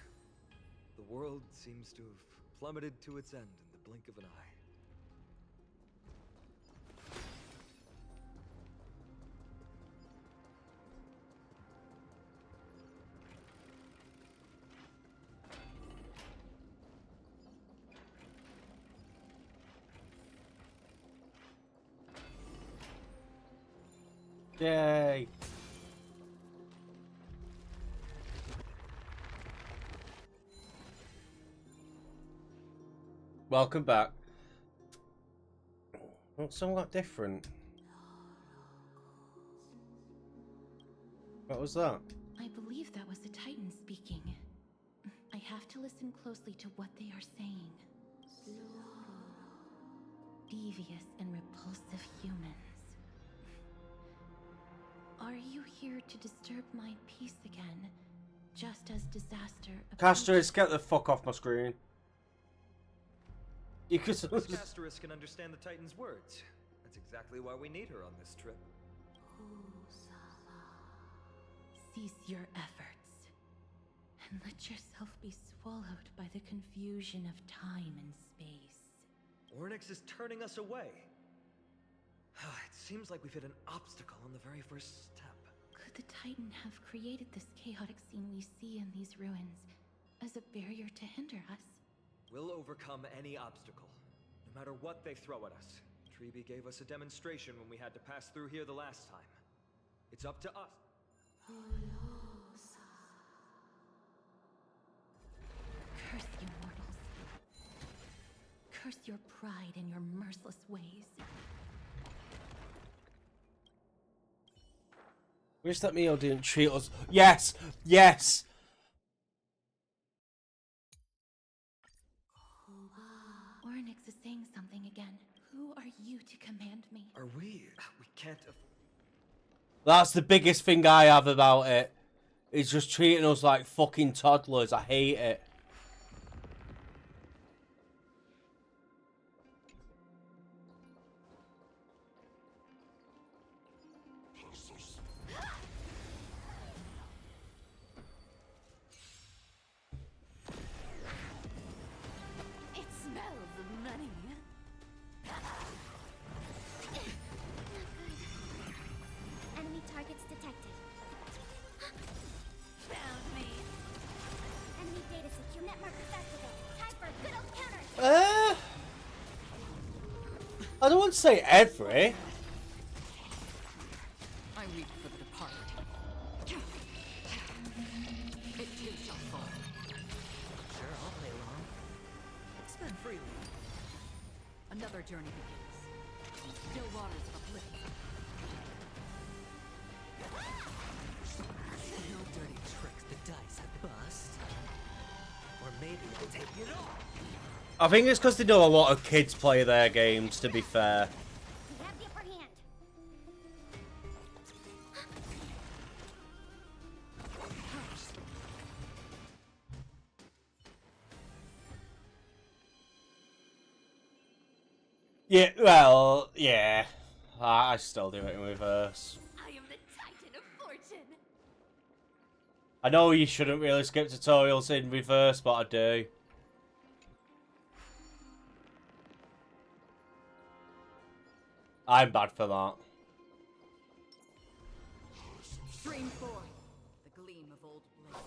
The world seems to have plummeted to its end in the blink of an eye. Yay. Welcome back. Looks somewhat different. What was that? I believe that was the Titan speaking. I have to listen closely to what they are saying. Devious and repulsive humans. Are you here to disturb my peace again? Just as disaster Castorus, get the fuck off my screen. You could. Castorus can understand the Titan's words. That's exactly why we need her on this trip. Cease your efforts, and let yourself be swallowed by the confusion of time and space. Ornyx is turning us away. It seems like we've hit an obstacle on the very first step. Could the Titan have created this chaotic scene we see in these ruins as a barrier to hinder us? We'll overcome any obstacle, no matter what they throw at us. Treeby gave us a demonstration when we had to pass through here the last time. It's up to us. Curse you mortals. Curse your pride and your merciless ways. Wish that Mio didn't treat us. Yes! Yes! Ornyx is saying something again. Who are you to command me? Are we? We can't. That's the biggest thing I have about it. It's just treating us like fucking toddlers. I hate it. It smells of money. Enemy targets detected. Found me. Enemy data secure net markers activated. Time for a good old counter. I don't want to say every. I weep for the departed. It too shall fall. Sure, I'll play along. Spend freely. Another journey begins. Still waters of oblivion. No dirty tricks the dice have bust. Or maybe I'll take it all. I think it's because they know a lot of kids play their games, to be fair. We have the upper hand. Yeah, well, yeah. I still do it in reverse. I am the Titan of Fortune. I know you shouldn't really skip tutorials in reverse, but I do. I'm bad for that. Stream forth the gleam of old blades.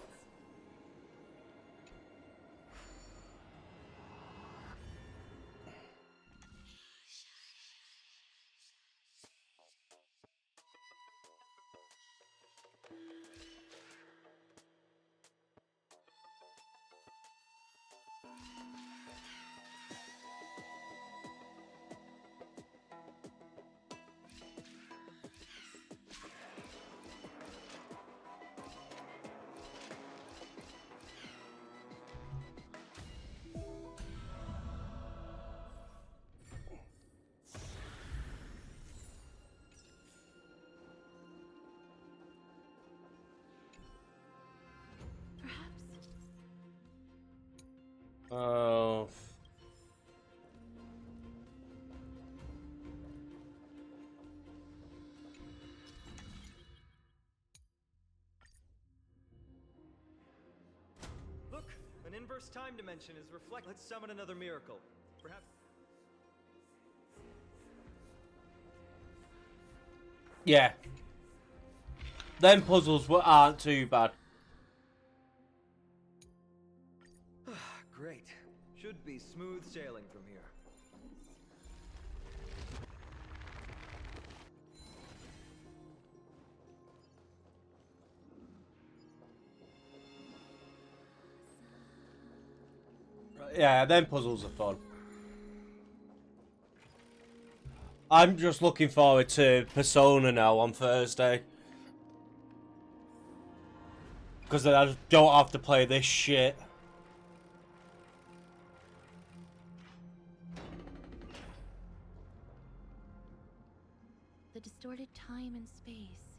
Oh. inverse time dimension is reflect. Let's summon another miracle. Perhaps. Yeah. Them puzzles aren't too bad. Great. Should be smooth sailing from here. Yeah, them puzzles are fun. I'm just looking forward to Persona now on Thursday. Because then I don't have to play this shit. The distorted time and space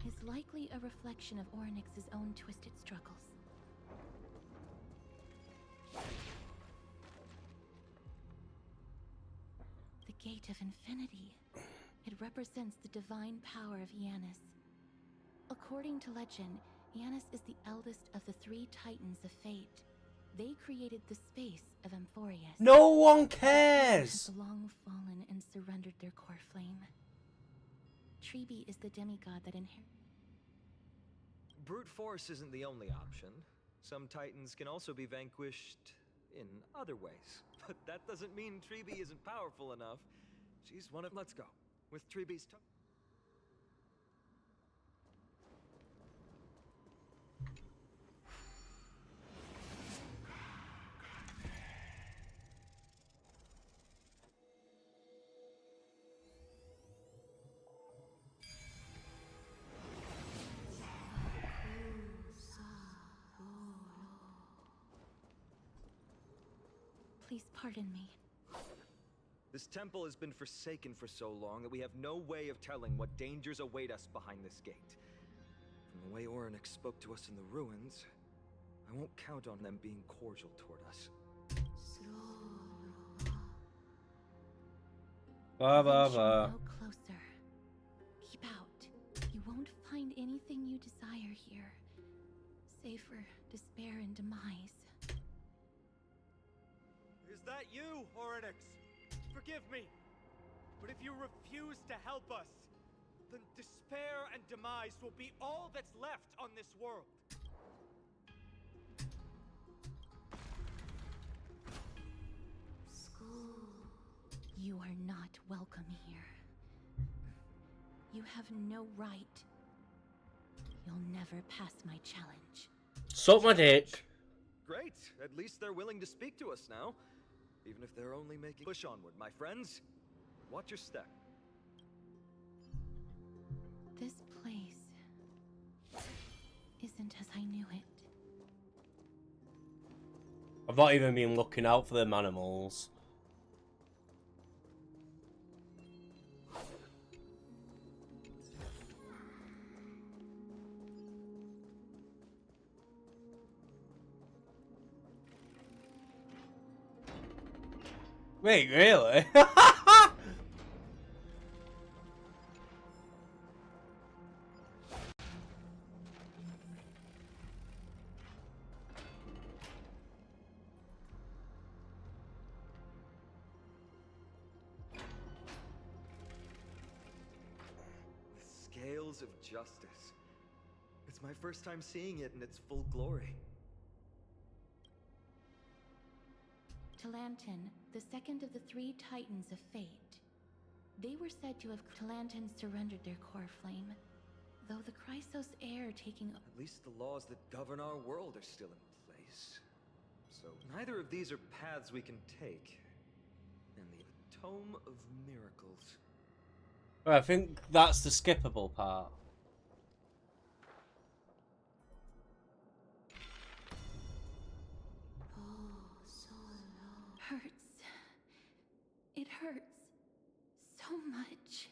is likely a reflection of Orynyx's own twisted struggles. The Gate of Infinity. It represents the divine power of Janus. According to legend, Janus is the eldest of the 3 Titans of Fate. They created the space of Amphorius. No one cares! Has long fallen and surrendered their core flame. Treeby is the demigod that inherits. Brute force isn't the only option. Some titans can also be vanquished in other ways. But that doesn't mean Treeby isn't powerful enough. She's one of... Let's go. With Treeby's... Please pardon me. This temple has been forsaken for so long that we have no way of telling what dangers await us behind this gate. From the way Orynyx spoke to us in the ruins, I won't count on them being cordial toward us. Blah, blah, Venture blah. no closer. Keep out. You won't find anything you desire here, save for despair and demise. Is that you, Orynyx? Forgive me, but if you refuse to help us, then despair and demise will be all that's left on this world. You are not welcome here. You have no right. You'll never pass my challenge. Suck my dick. Great, at least they're willing to speak to us now. Even if they're only making... Push onward, my friends. Watch your step. This place isn't as I knew it. I've not even been looking out for them animals. Wait, really? The scales of justice. It's my first time seeing it in its full glory. Talantin, the second of the 3 Titans of Fate. They were said to have Talantin surrendered their core flame, though the Chrysos heir taking... At least the laws that govern our world are still in place. So neither of these are paths we can take. And the Tome of Miracles. I think that's the skippable part. Hurts. It hurts so much.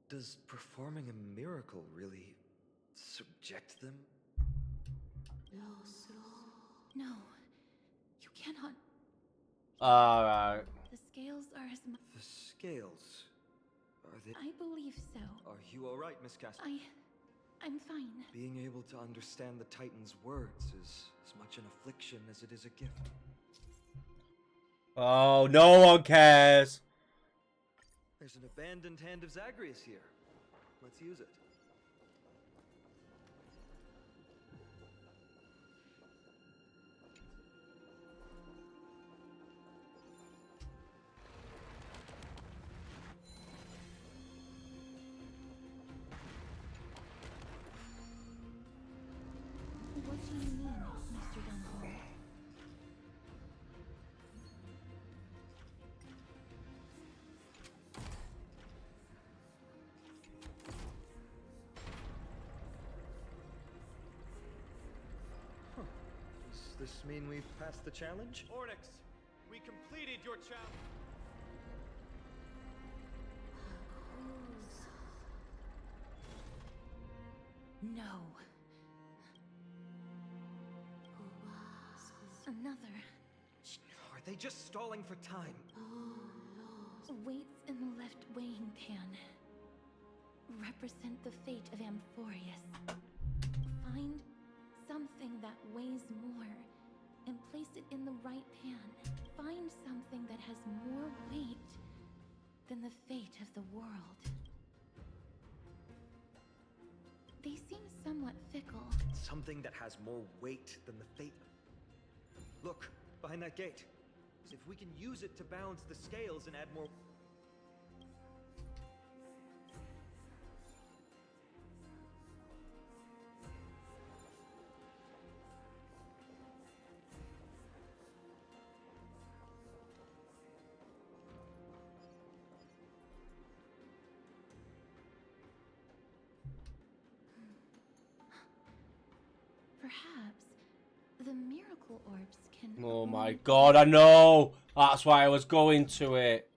Does performing a miracle really subject them? No, you cannot. Alright. The scales are as much. The scales. Are they... I believe so. Are you alright, Miss Cast? I'm fine. Being able to understand the Titan's words is as much an affliction as it is a gift. Oh, no one cares. There's an abandoned hand of Zagreus here. Let's use it. What do you mean, Mr. Dunham? Does this mean we've passed the challenge? Onyx, we completed your challenge. No. Another. Are they just stalling for time? Weights in the left weighing pan represent the fate of Amphorius. Find something that weighs more and place it in the right pan. Find something that has more weight than the fate of the world. They seem somewhat fickle. Something that has more weight than the fate. Look, behind that gate. If we can use it to balance the scales and add more... Perhaps the miracle orbs can... Oh my god, I know! That's why I was going to it.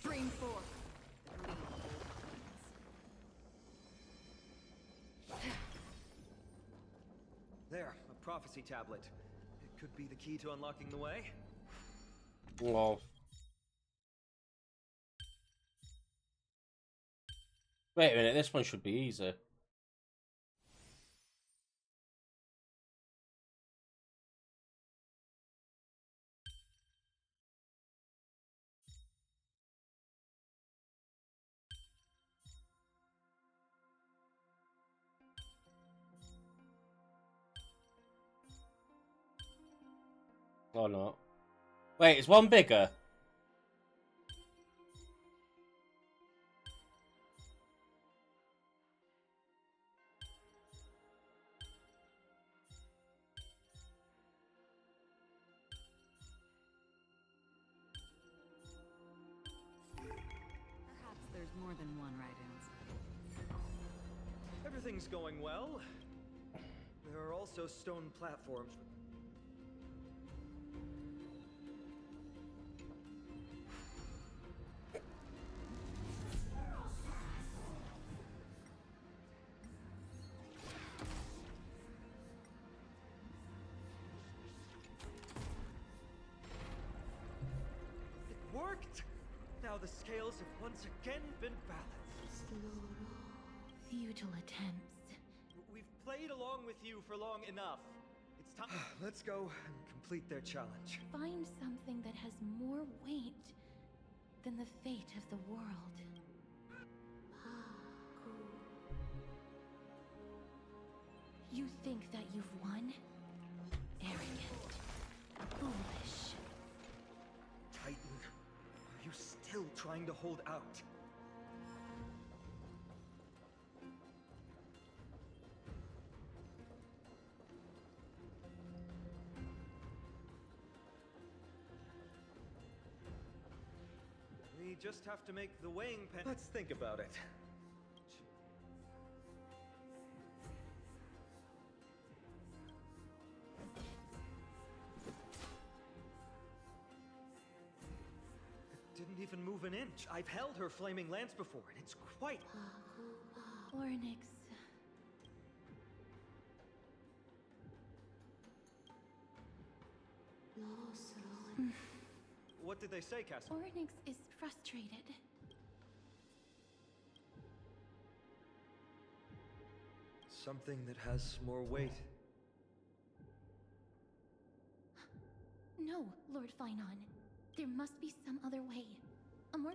Stream forth. There, a prophecy tablet. It could be the key to unlocking the way. Oh. Wait a minute, this one should be easy. Oh no. Wait, is one bigger? Perhaps there's more than one right answer. Everything's going well. There are also stone platforms. It worked! Now the scales have once again been balanced. Futile attempts. We've played along with you for long enough. It's time. Let's go and complete their challenge. Find something that has more weight than the fate of the world. You think that you've won? Arrogant. Foolish. Titan, are you still trying to hold out? We just have to make the weighing pen. Let's think about it. It didn't even move an inch. I've held her flaming lance before, and it's quite... Orynyx. What did they say, Cassie? Orynyx is frustrated. Something that has more weight. No, Lord Finon. There must be some other way. A more...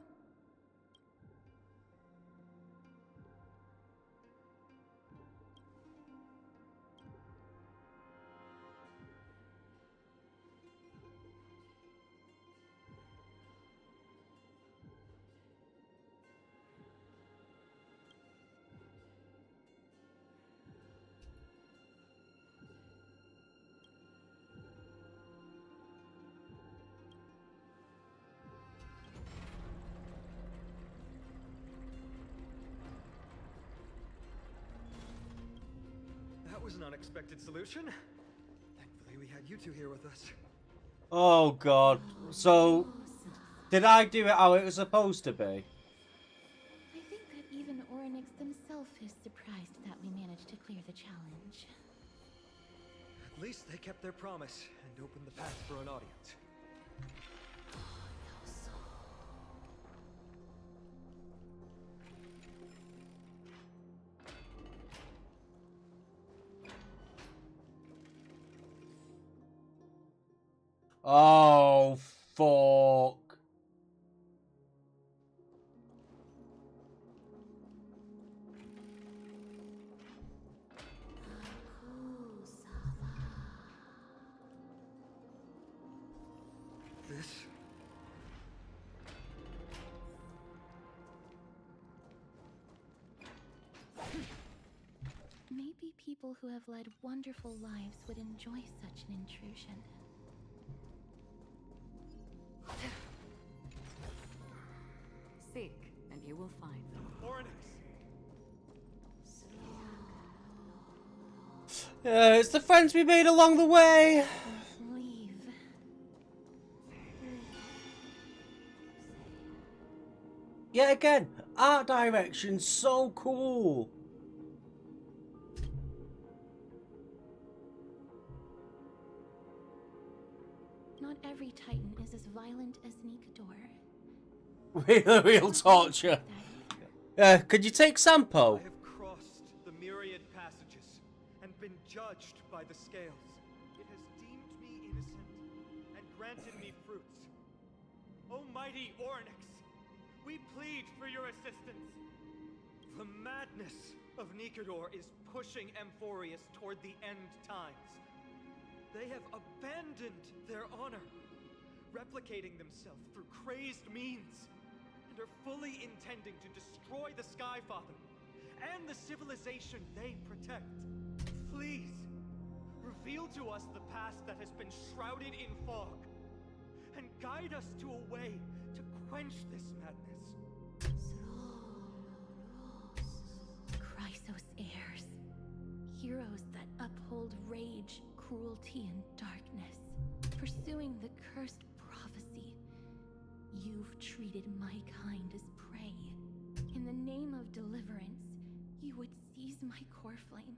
That was an unexpected solution. Thankfully, we had you two here with us. Oh god. So, did I do it how it was supposed to be? I think that even Orynyx himself is surprised that we managed to clear the challenge. At least they kept their promise and opened the path for an audience. Oh, fuck. This? Maybe people who have led wonderful lives would enjoy such an intrusion. Seek, and you will find. Orynyx! It's the friends we made along the way. Leave. Yet again, art direction so cool. Not every Titan is as violent as Nikador. Real torture. Could you take Sampo? I have crossed the myriad passages and been judged by the scales. It has deemed me innocent and granted me fruits. O mighty Orynyx, we plead for your assistance. The madness of Nikador is pushing Amphorius toward the end times. They have abandoned their honor, replicating themselves through crazed means, and are fully intending to destroy the Skyfather and the civilization they protect. Please, reveal to us the past that has been shrouded in fog, and guide us to a way to quench this madness. Chrysos heirs. Heroes that uphold rage, cruelty, and darkness. Pursuing the cursed prophecy. You've treated my kind as prey. In the name of deliverance, you would seize my core flame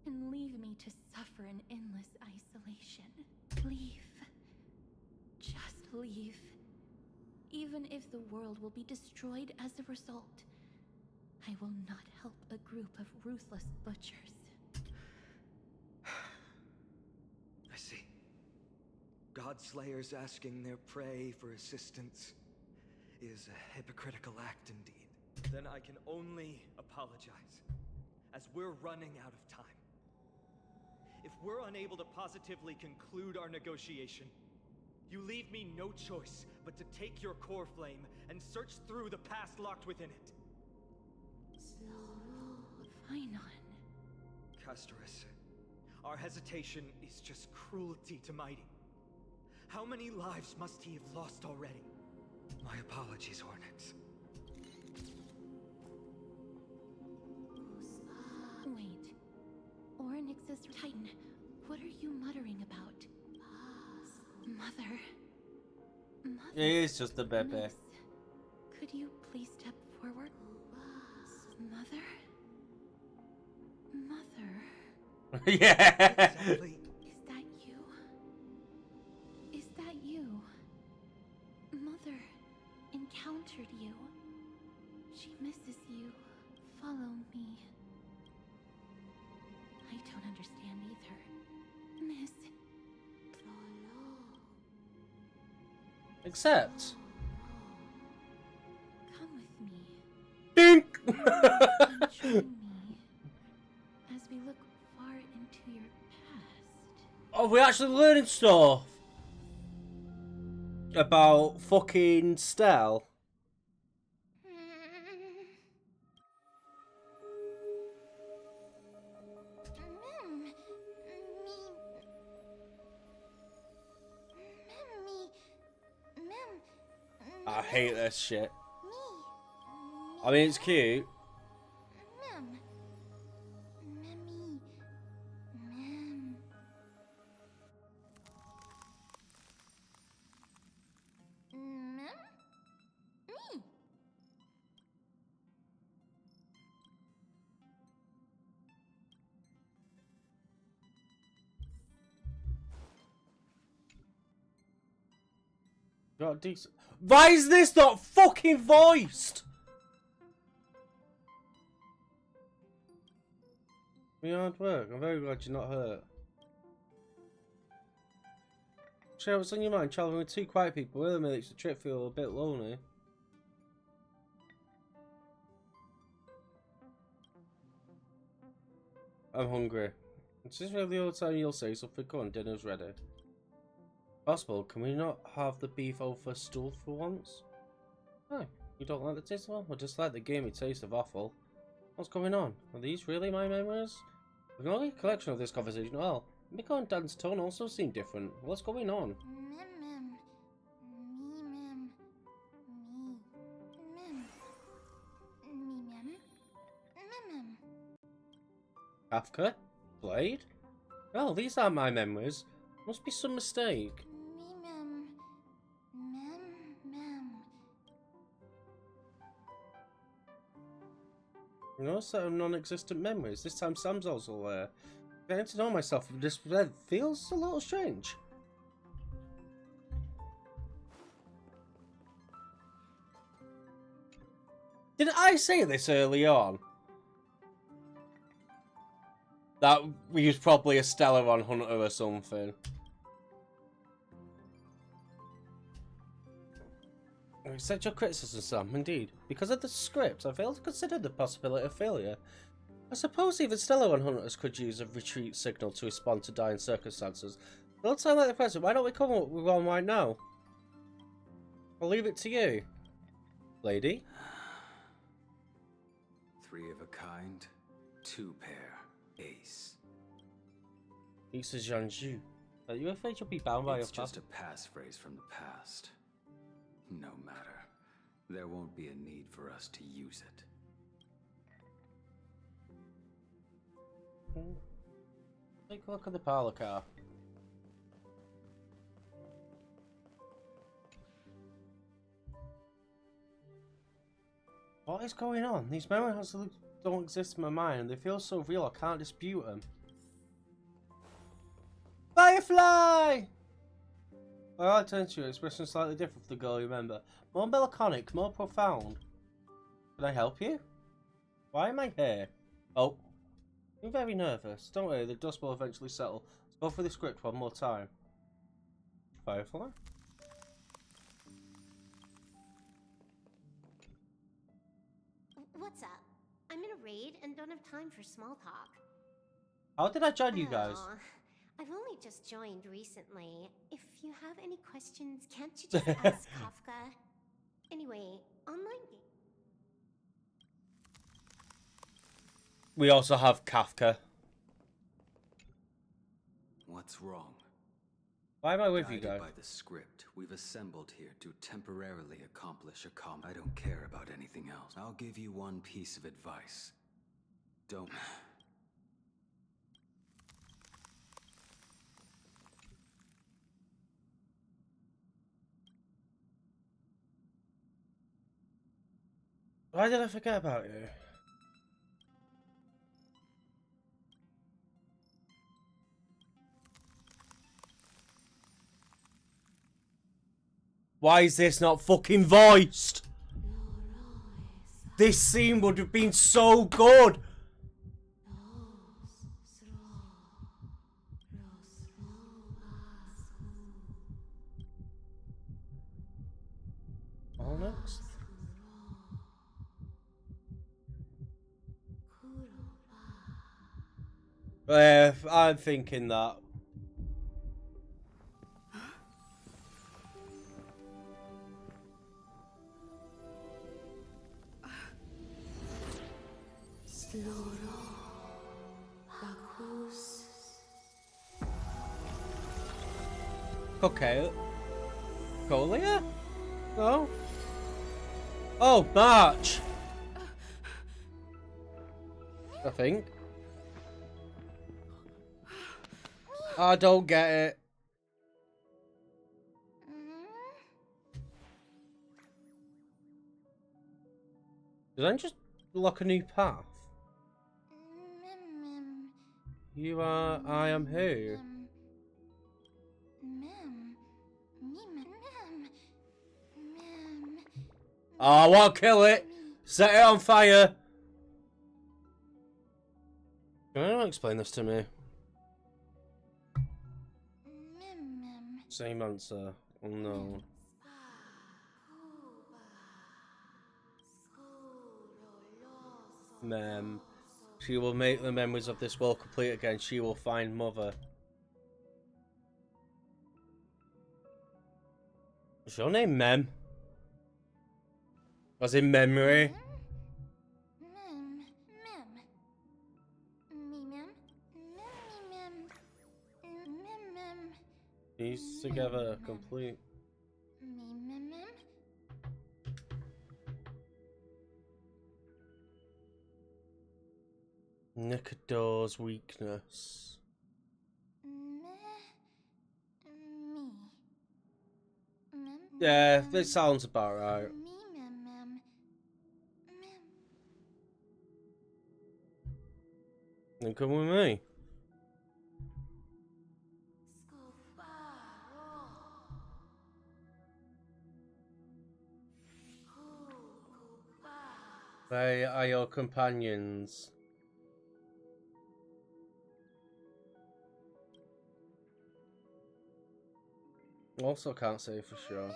and leave me to suffer in endless isolation. Leave. Just leave. Even if the world will be destroyed as a result, I will not help a group of ruthless butchers. I see. Godslayers asking their prey for assistance is a hypocritical act indeed. Then I can only apologize, as we're running out of time. If we're unable to positively conclude our negotiation, you leave me no choice but to take your core flame and search through the past locked within it. Finon. Castorus, our hesitation is just cruelty to Mighty. How many lives must he have lost already? My apologies, Orynyx. Wait. Orynyx's Titan. What are you muttering about? Mother. Mother. It is just a baby. Miss, could you please step forward? Mother? Mother. Yeah. Exactly. Is that you? Is that you? Mother encountered you. She misses you. Follow me. I don't understand either. Miss Lolo. Except. Come with me. Dink! And join me as we look far into your past. Oh, we're actually learning stuff about fucking Stell. I hate this shit. I mean, it's cute. Got decent. Why is this not fucking voiced? Your hard work. I'm very glad you're not hurt. Share what's on your mind. Traveling with two quiet people really makes the trip feel a bit lonely. I'm hungry. Is this really all the time you'll say something? Go on, dinner's ready. Possible, can we not have the beef over stool for once? Oh, you don't like the taste of offal? Or just like the gamey taste of offal? What's going on? Are these really my memories? With no recollection of this conversation at all. Miko and Dan's tone also seem different. What's going on? Kafka? Blade? Oh, these aren't my memories. Must be some mistake. You know, set of non-existent memories. This time Sam's also there. Getting to know myself from this red feels a little strange. Did I say this early on? That we was probably a Stellaron hunter or something. I accept your criticism, Sam, indeed. Because of the script, I failed to consider the possibility of failure. I suppose even Stellaron hunters could use a retreat signal to respond to dire circumstances. Don't sound like the present. Why don't we come up with one right now? I'll leave it to you, lady. 3 of a kind, 2 pair, ace. Lisa Jianzhu. Are you afraid you'll be bound by your It's just a passphrase from the past. No matter. There won't be a need for us to use it. Take a look at the parlor car. What is going on? These memories don't exist in my mind and they feel so real I can't dispute them. Firefly! I like to enter your expression slightly different from the girl you remember. More melancholic, more profound. Can I help you? Why am I here? Oh. I'm very nervous. Don't worry, the dust will eventually settle. Let's go through the script one more time. Firefly? What's up? I'm in a raid and don't have time for small talk. How did I join you guys? Oh, I've only just joined recently. If you have any questions, can't you just ask Kafka? Anyway, online game. We also have Kafka. What's wrong? Why am I with Guided you guys? by the script, we've assembled here to temporarily accomplish a I don't care about anything else. I'll give you one piece of advice. Don't... Why did I forget about you? Why is this not fucking voiced? This scene would have been so good. Onyx? I'm thinking that. Okay. Golia? No? Oh, March! I think. I don't get it. Did I just lock a new path? You are... I am who? Oh, I won't kill it! Set it on fire! Can anyone explain this to me? Same answer. Oh no. Mem. She will make the memories of this world complete again. She will find Mother. Is your name Mem? As in memory? These together complete. Nikador's weakness. Yeah, this sounds about right. Then come with me. They are your companions. Also can't say for sure.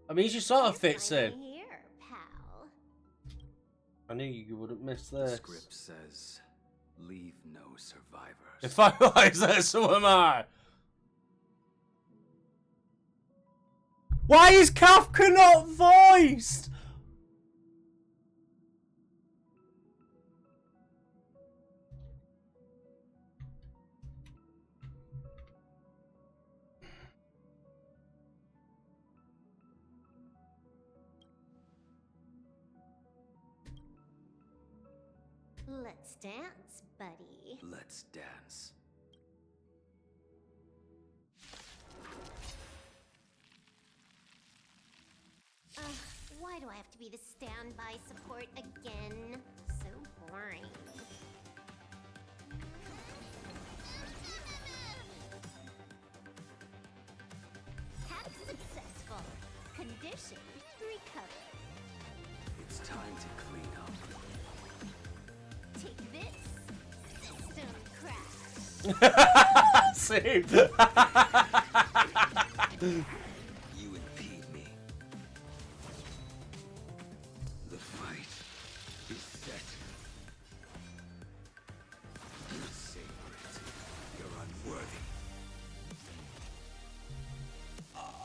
I mean, she sort of fits in. I knew you wouldn't miss this. The script says, leave no survivors. If I like that, so am I. Why is Kafka not voiced? Let's dance, buddy. Let's dance. Why do I have to be the standby support again? So boring. Task successful. Condition recovered. It's time to clean up. Take this. System crash. Same. You impede me. The fight is set. You savor it. You're unworthy.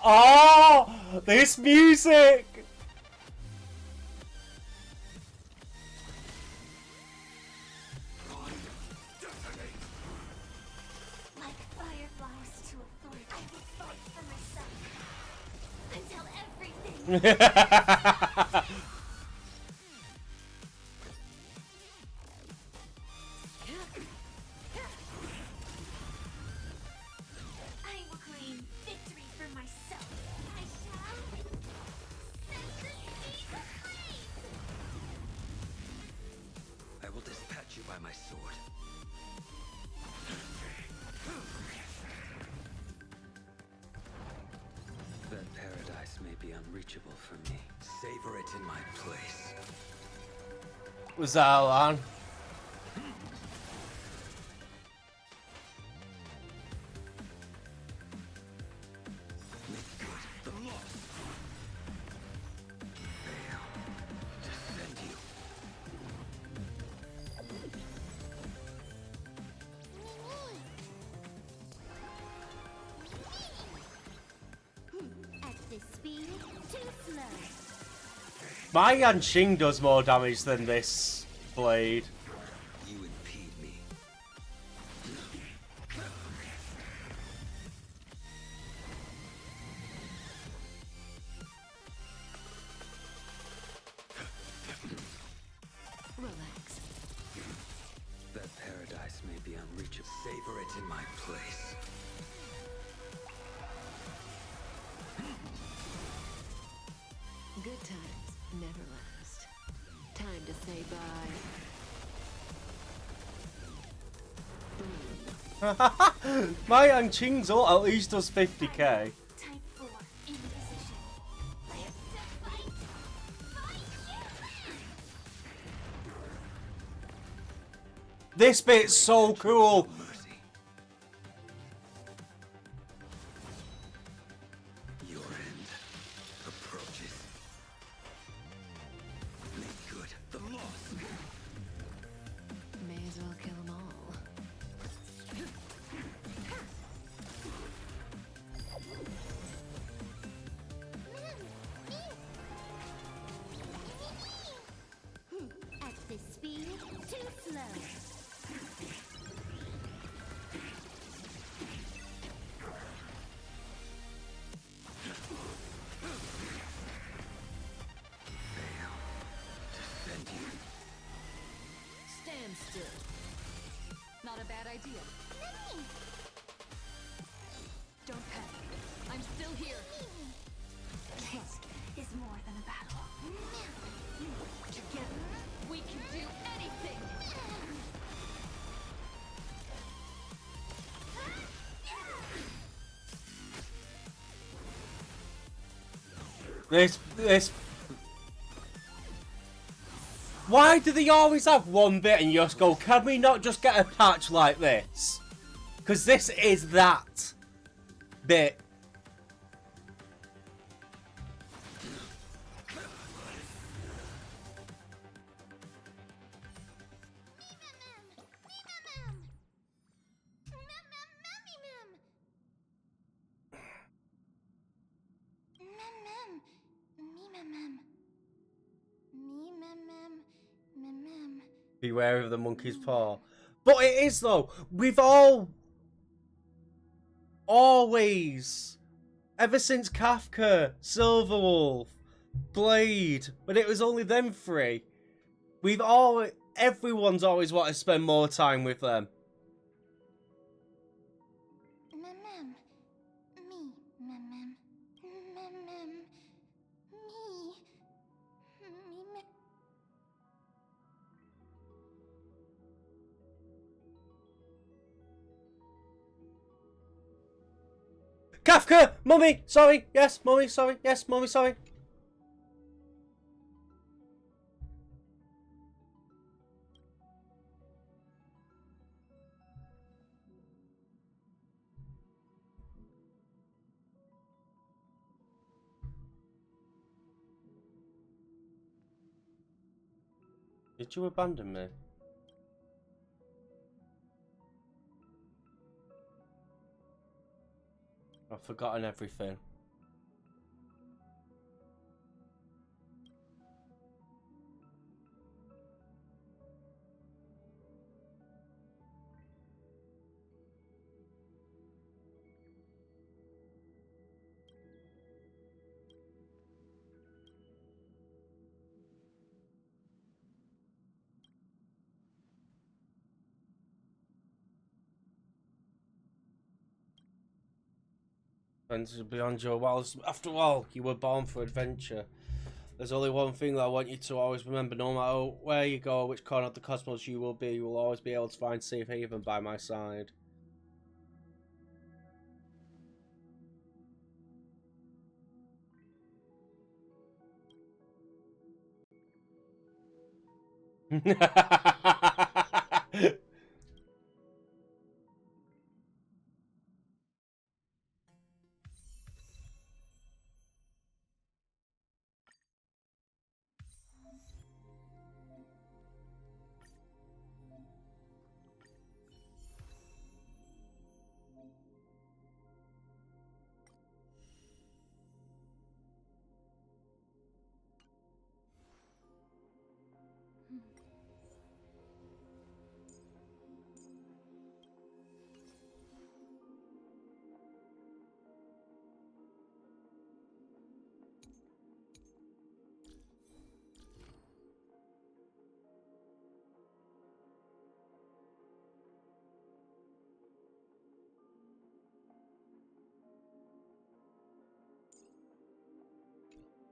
Oh, this music. Like fireflies to a forest, I will fight for myself until everything. I will claim victory for myself. my sword. That paradise may be unreachable for me. Savor it in my place. Was that Alan? At this speed, too slow. My Yanqing does more damage than this blade. You impede me. Relax. That paradise may be unreachable. Savor it in my place. Good times never last. Time to say bye. My Yanqing's ult at least does 50k. Type 4 in position. Let's fight! This bit's so cool. Your end approaches. Make good the loss. May as well kill them all. At this speed, too slow. Defend you. Stand still. Not a bad idea. Don't panic. I'm still here. Task is more than a battle. Together, we can do anything. This. Why do they always have one bit and you just go, can we not just get a patch like this? Because this is that bit. Beware of the monkey's paw. But it is though. We've always, ever since Kafka, Silverwolf, Blade, but it was only them three. Everyone's always wanted to spend more time with them. Kafka! Mummy! Sorry! Yes, Mummy, sorry! Yes, Mummy, sorry! Did you abandon me? I've forgotten everything. And beyond your walls. After all, you were born for adventure. There's only one thing that I want you to always remember. No matter where you go, which corner of the cosmos you will be, you will always be able to find safe haven by my side.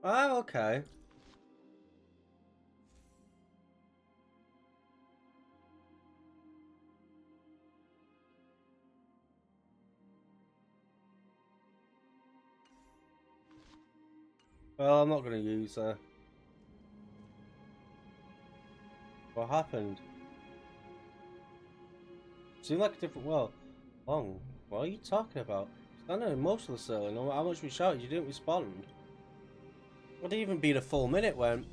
Oh, okay. Well, I'm not going to use her. What happened? Seemed like a different world. Long, what are you talking about? Standing emotionless earlier, no matter how much we shouted, you didn't respond. Would it even been a full minute when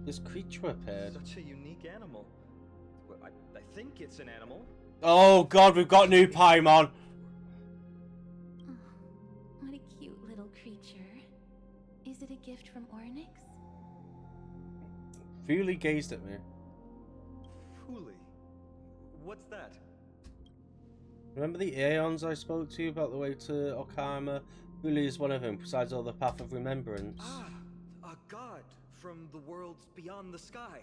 this creature appeared? Such a unique animal. Well, I think it's an animal. Oh god, we've got new Paimon! Oh, what a cute little creature. Is it a gift from Ornyx? Fuli gazed at me. Fuli? What's that? Remember the Aeons I spoke to you about the way to Okama? Fuli is one of them, besides all the Path of Remembrance. Ah, a god from the worlds beyond the sky.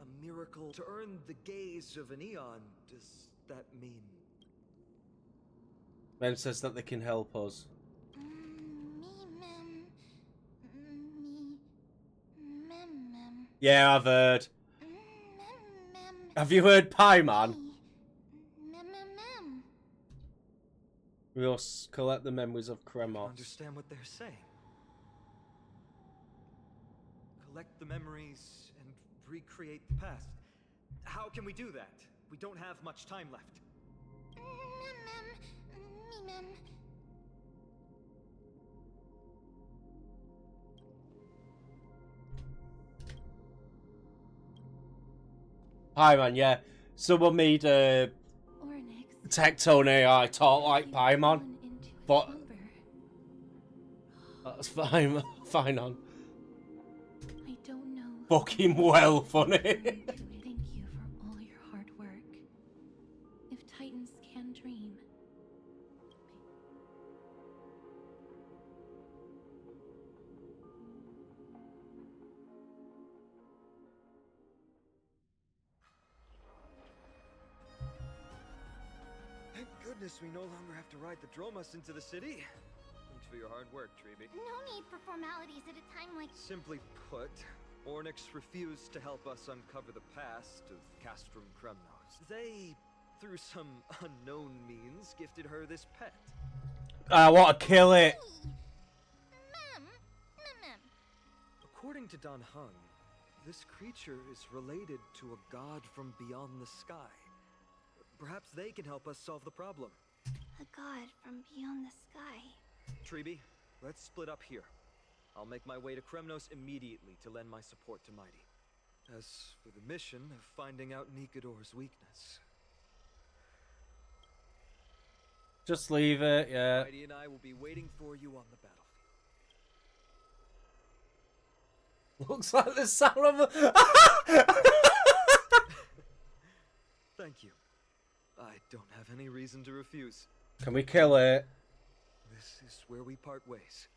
A miracle to earn the gaze of an Eon. Does that mean? Ben says that they can help us. Yeah, I've heard. Have you heard Paimon? We must collect the memories of I Kremos. don't understand what they're saying. Collect the memories and recreate the past. How can we do that? We don't have much time left. Paimon, yeah. Someone made a Tectone AI talk like Paimon. But that's fine, fine on. I don't know. Fucking well funny. Thank you for all your hard work. If Titans can dream. Thank goodness we no longer have to ride the Dromas into the city. Thanks for your hard work, Treeby. No need for formalities at a time like... Simply put, Ornyx refused to help us uncover the past of Castrum Kremnos. They, through some unknown means, gifted her this pet. I want to kill it. According to Don Hung, this creature is related to a god from beyond the sky. Perhaps they can help us solve the problem. A god from beyond the sky. Treeby, let's split up here. I'll make my way to Kremnos immediately to lend my support to Mighty. As for the mission of finding out Nikador's weakness... Just leave it, yeah. Mighty and I will be waiting for you on the battlefield. Looks like the sound of a... Thank you. I don't have any reason to refuse. Can we kill it? This is where we part ways.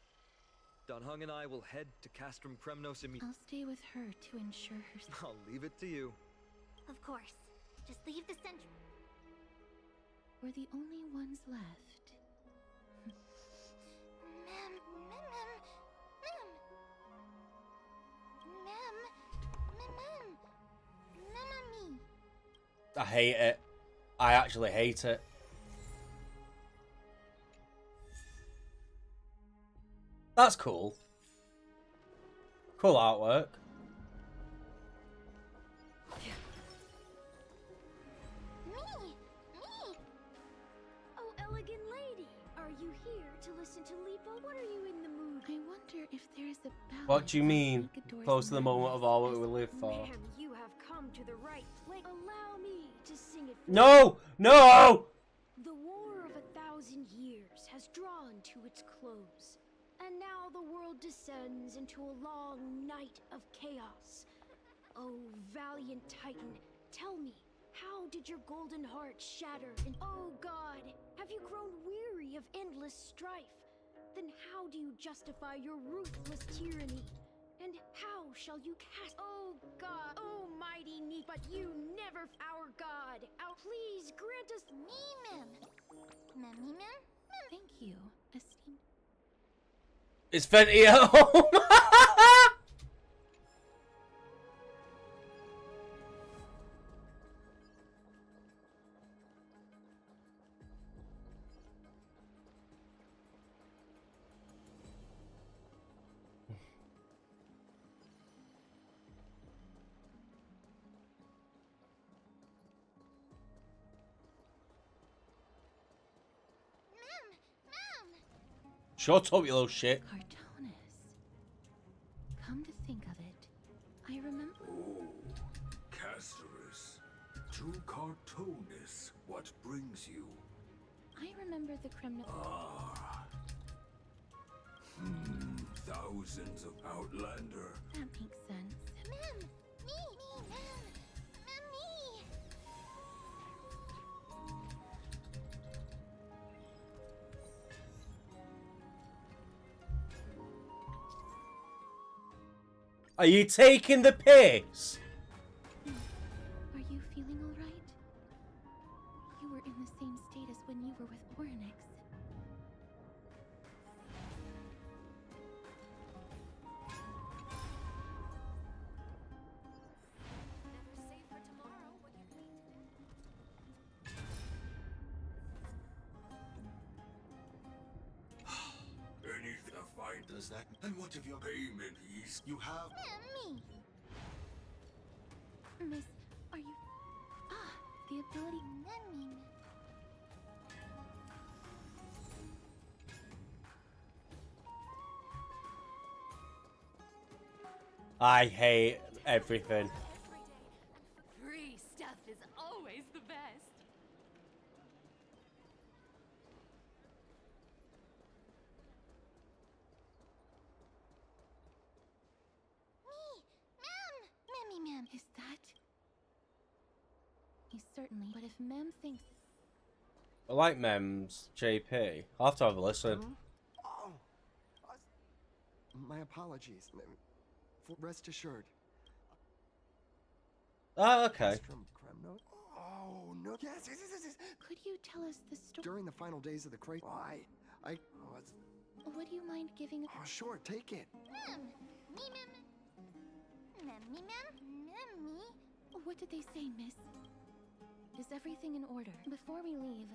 Don Hung and I will head to Castrum Kremnos immediately. I'll stay with her to ensure her... I'll leave it to you. Of course. Just leave the sentry. We're the only ones left. I hate it. I actually hate it. That's cool. Cool artwork. Me! Oh, elegant lady, are you here to listen to Lipo? What are you in the mood? I wonder if there is a balance. What do you mean? Nikador's Close to the moment of all that we madness live for. Ma'am, you have come to the right place. Allow me to sing it for No! No! The War of 1,000 Years has drawn to its close, and now the world descends into a long night of chaos. Oh, valiant Titan, tell me, how did your golden heart shatter? And oh God, have you grown weary of endless strife? Then how do you justify your ruthless tyranny? And how shall you cast? Oh God, oh mighty Neek, but you never, our God. Oh, please grant us Mem. Thank you, esteemed. Is Fenty at home? Shut up, you little shit. Cartonis. Come to think of it, I remember. Oh, Casterus. To Cartonis, what brings you? I remember the criminal. Thousands of Outlander. That makes sense. Mem, me, Mem, me. Are you taking the piss? Are you feeling all right? You were in the same state as when you were with Orynyx. Never save for tomorrow what you need Anything a fight does that? And what of your payment? You have. Me. Miss, are you... Ah, the ability... I hate everything. Free stuff is always the best. Mem. Is that... He certainly... But if Mem thinks... I like Mems, JP. I'll have to have a listen. Oh, my apologies. Rest assured. Oh, okay. Oh no! Yes. Could you tell us the story? During the final days of the crisis, Would you mind giving... Oh, sure, take it. Me. What did they say, miss? Is everything in order? Before we leave...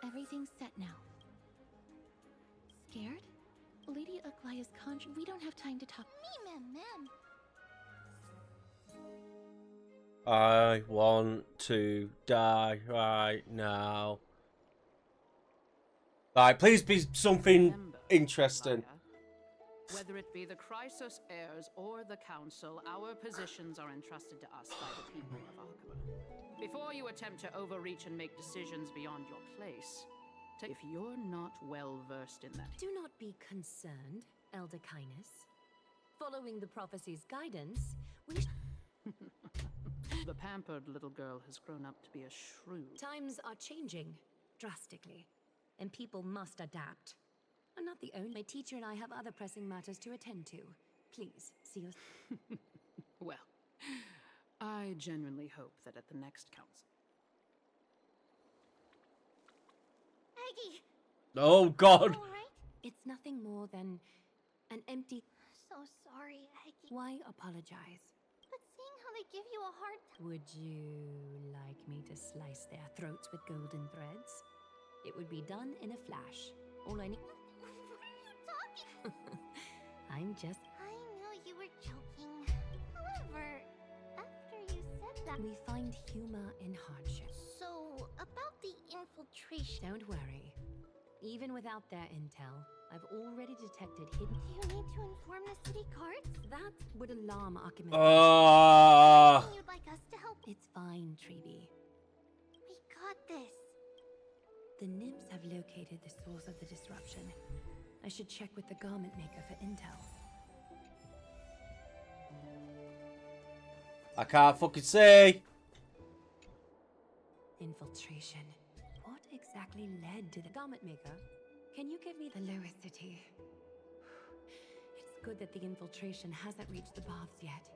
Everything's set now. Scared? Lady Aglaya's conscience... We don't have time to talk... Mem. I want to die right now. Right, please be something interesting. Whether it be the Chrysos heirs or the Council, our positions are entrusted to us by the people of Arkama. Before you attempt to overreach and make decisions beyond your place, if you're not well versed in that... Do not be concerned, Elder Kynus. Following the prophecy's guidance, we... The pampered little girl has grown up to be a shrewd... Times are changing, drastically, and people must adapt. I'm not the only... My teacher and I have other pressing matters to attend to. Please, see your... Well, I genuinely hope that at the next council... Aggie! Oh, God! It's nothing more than An empty. So sorry, Aggie. Why apologize? But seeing how they give you a hard time. Would you like me to slice their throats with golden threads? It would be done in a flash. All I need. What are you talking? I'm just. I know you were joking. However, after you said that. We find humor in hardship. So, about the infiltration. Don't worry. Even without their intel, I've already detected hidden. Do you need to inform the city guards? That would alarm Archimedes. You'd like us to help? It's fine, Treeby. We got this. The nymphs have located the source of the disruption. I should check with the garment maker for intel. I can't fucking see. Infiltration. What exactly led to the garment maker? Can you give me the lowest city? It's good that the infiltration hasn't reached the baths yet.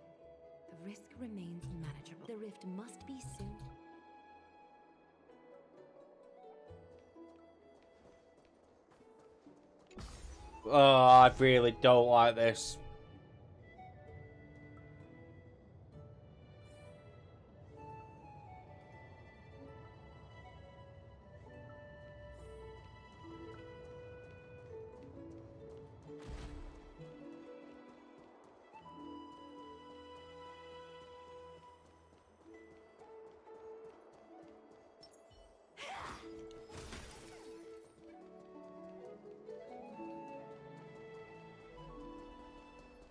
The risk remains manageable. The rift must be soon. Oh, I really don't like this.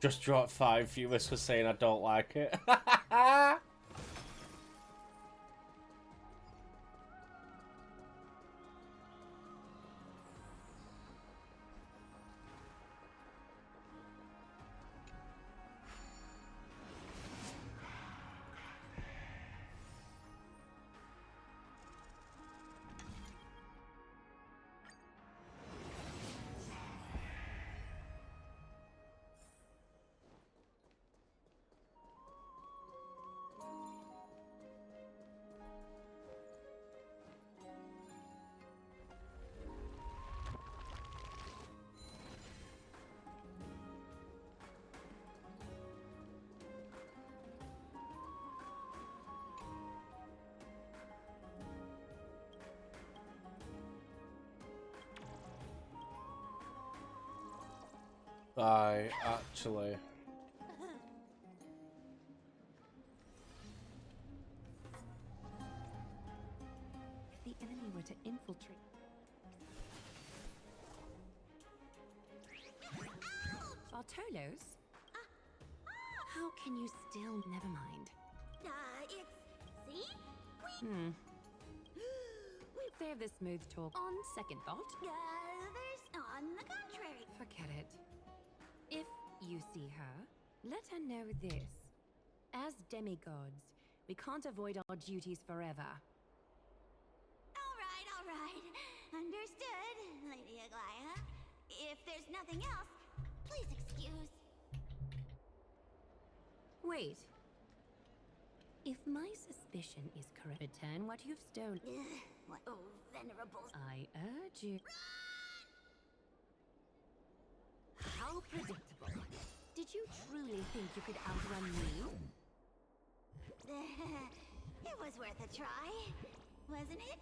Just dropped 5 viewers for saying I don't like it. Actually. If the enemy were to infiltrate. Bartolos? How can you still? Never mind. See? We save this smooth talk. On second thought. There's on the contrary. Forget it. If you see her, let her know this. As demigods, we can't avoid our duties forever. All right. Understood, Lady Aglaia. If there's nothing else, please excuse. Wait. If my suspicion is correct, return what you've stolen. What? Oh, venerables. I urge you. How predictable. Did you truly think you could outrun me? It was worth a try, wasn't it?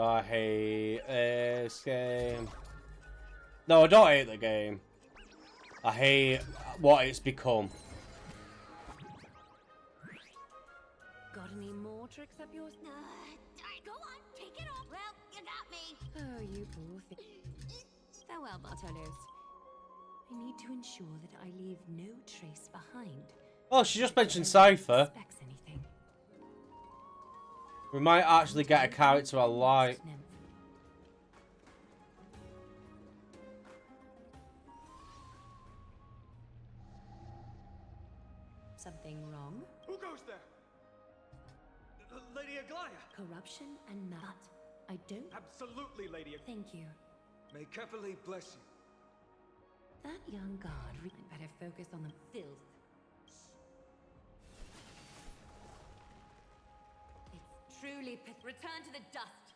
I hate this game. No, I don't hate the game. I hate what it's become. Got any more tricks up yours? Go on, take it off. Well, you got me. Oh, you poor thing. Farewell, Bartolos. I need to ensure that I leave no trace behind. Oh, she just mentioned Cypher. Anything. We might actually get a character I like. Something wrong? Who goes there? Lady Aglaia. Corruption and not. I don't. Absolutely, Lady Aglaia. Thank you. May Kefali bless you. That young guard really better focus on the filth. It's truly return to the dust.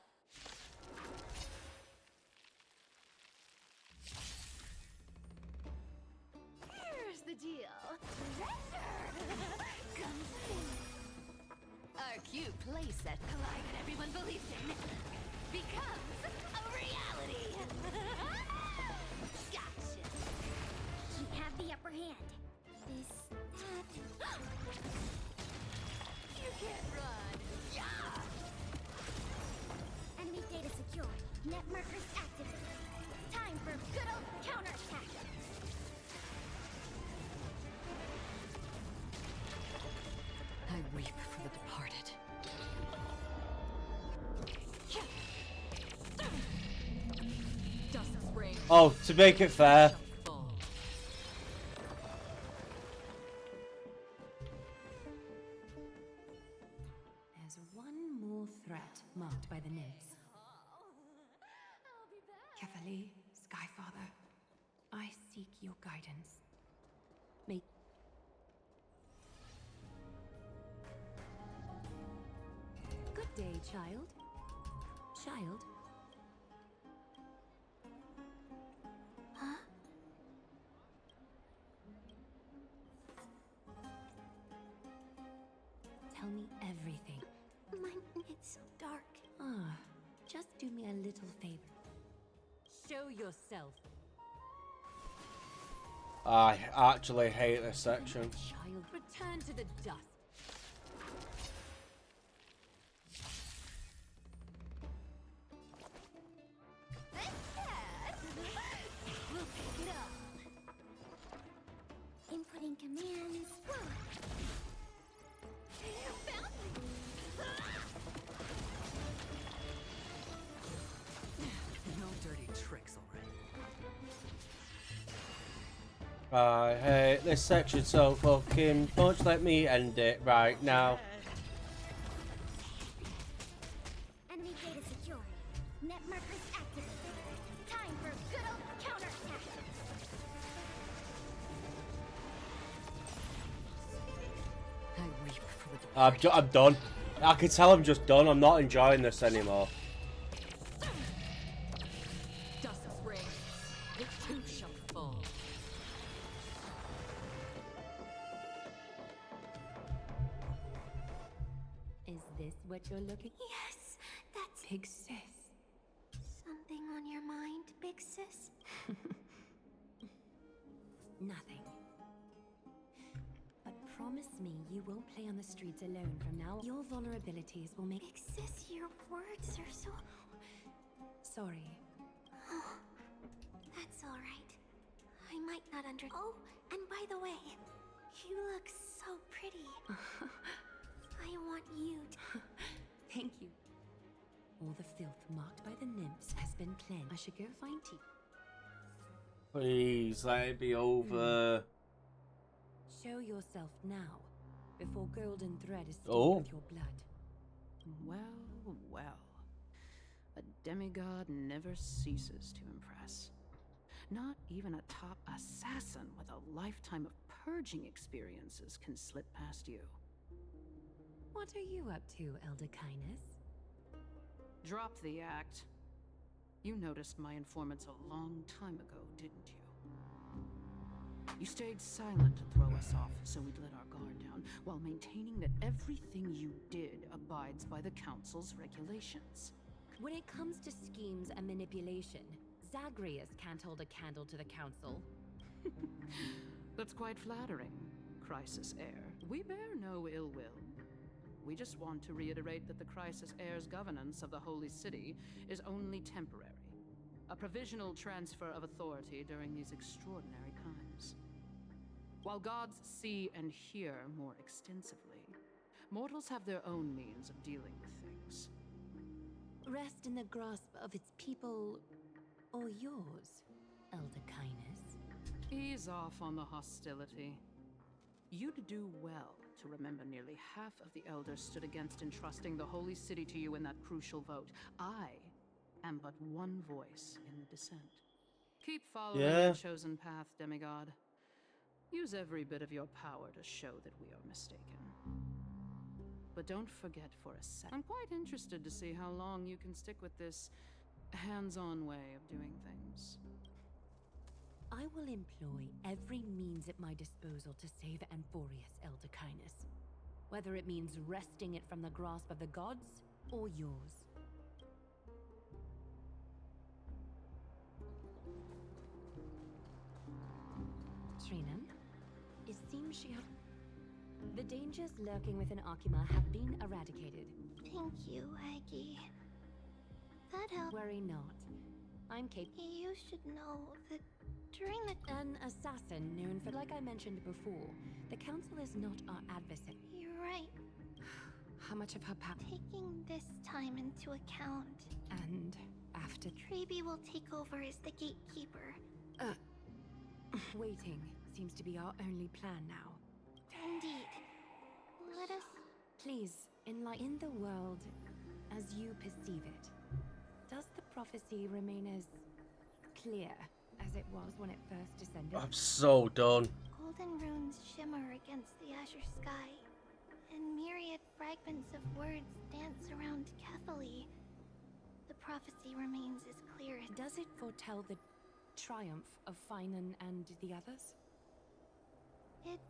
Here's the deal. Treasure comes in. Our cute playset collide that everyone believes in becomes a reality. Gotcha. You have the upper hand. This, that. You can't run. Yeah! Enemy data secure. Net markers activated. Time for good old counterattack. I weep for the departed. Dust spray. Oh, to make it fair. There's one more threat marked by the nymphs. Kefali, Skyfather, I seek your guidance. May... Good day, child. Child? Huh? Tell me everything. It's so dark. Ah, just do me a little favor. Show yourself. I actually hate this section. Child, return to the dust. We'll pick it up. Inputting commands. You found me. No dirty tricks already. I hate this section so fucking much. Let me end it right now. Enemy data secure. Net markers activated. Time for good old counterattack. I weep for the I'm done. I can tell I'm just done. I'm not enjoying this anymore. dust spray. It too shall fall. Is this what you're looking? Yes, that's Big sis. something on your mind, big sis. Nothing. But promise me you won't play on the streets alone from now on. Your vulnerabilities will make... Big sis, your words are so... Sorry. Oh, that's all right. I might not Oh, and by the way, you look so pretty. I want you to... Thank you. All the filth marked by the nymphs has been cleansed. I should go find tea. Please, let it be over. Show yourself now, before golden thread is stained Oh. with your blood. Well, well. A demigod never ceases to impress. Not even a top assassin with a lifetime of purging experiences can slip past you. What are you up to, Elder Kindness? Drop the act. You noticed my informants a long time ago, didn't you? You stayed silent to throw us off, so we'd let our guard down, while maintaining that everything you did abides by the Council's regulations. When it comes to schemes and manipulation, Zagreus can't hold a candle to the Council. That's quite flattering, Crisis Heir. We bear no ill will. We just want to reiterate that the Crisis Heir's governance of the Holy City is only temporary. A provisional transfer of authority during these extraordinary times. While gods see and hear more extensively, mortals have their own means of dealing with things. Rest in the grasp of its people, or yours, Elder Kindness. Ease off on the hostility. You'd do well to remember nearly half of the elders stood against entrusting the Holy City to you in that crucial vote. I am but one voice in the dissent. Keep following Yeah. your chosen path, demigod. Use every bit of your power to show that we are mistaken. But don't forget for a second. I'm quite interested to see how long you can stick with this hands-on way of doing things. I will employ every means at my disposal to save Amphorius, Elder Kindness. Whether it means wresting it from the grasp of the gods, or yours. Trina, it seems she have... The dangers lurking within Arkima have been eradicated. Thank you, Aggie. That helped. Worry not. I'm capable. You should know that during the... An assassin known for... Like I mentioned before, the Council is not our adversary. You're right. How much of her power... Taking this time into account... And after... Treeby will take over as the gatekeeper. Waiting seems to be our only plan now. Indeed. Let us... Please, in the world as you perceive it, does the prophecy remain as clear as it was when it first descended? I'm so done. Golden runes shimmer against the azure sky, and myriad fragments of words dance around Kethely. The prophecy remains as clear as... Does it foretell the triumph of Finan and the others? It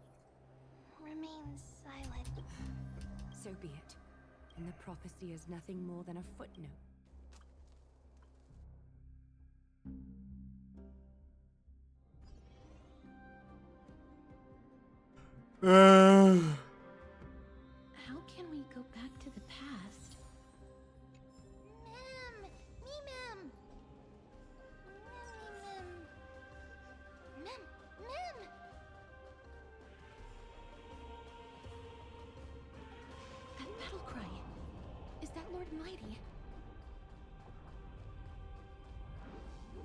remains silent. So be it. And the prophecy is nothing more than a footnote. How can we go back to the past? Ma'am! Me, ma'am! Ma'am! Ma'am! That battle cry. Is that Lord Mighty?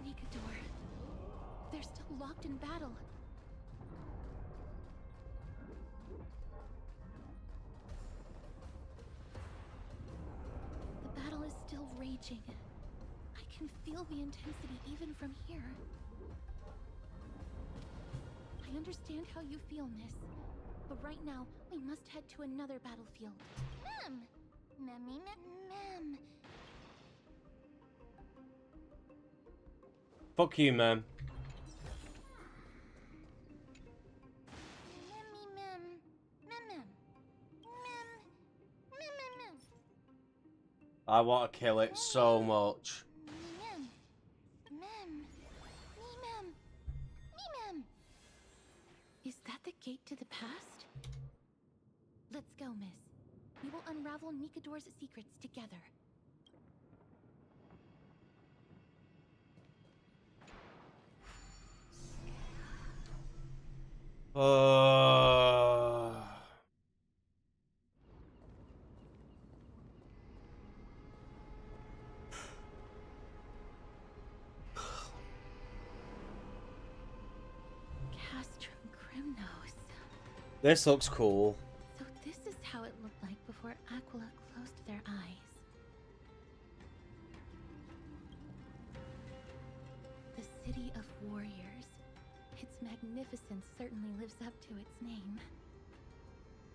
Nikador. They're still locked in battle. The battle is still raging. I can feel the intensity even from here. I understand how you feel, Miss. But right now, we must head to another battlefield. Ma'am! Mammy, ma'am. Fuck you, man. Mammy, ma'am. Ma'am. I want to kill it so much. Ma'am. Me, ma'am. Is that the gate to the past? Let's go, Miss. We will unravel Nikador's secrets together. Castrum Grimnos. This looks cool. So this is how it looked like before Aquila closed their eyes. The City of Warriors. Its magnificence certainly lives up to its name.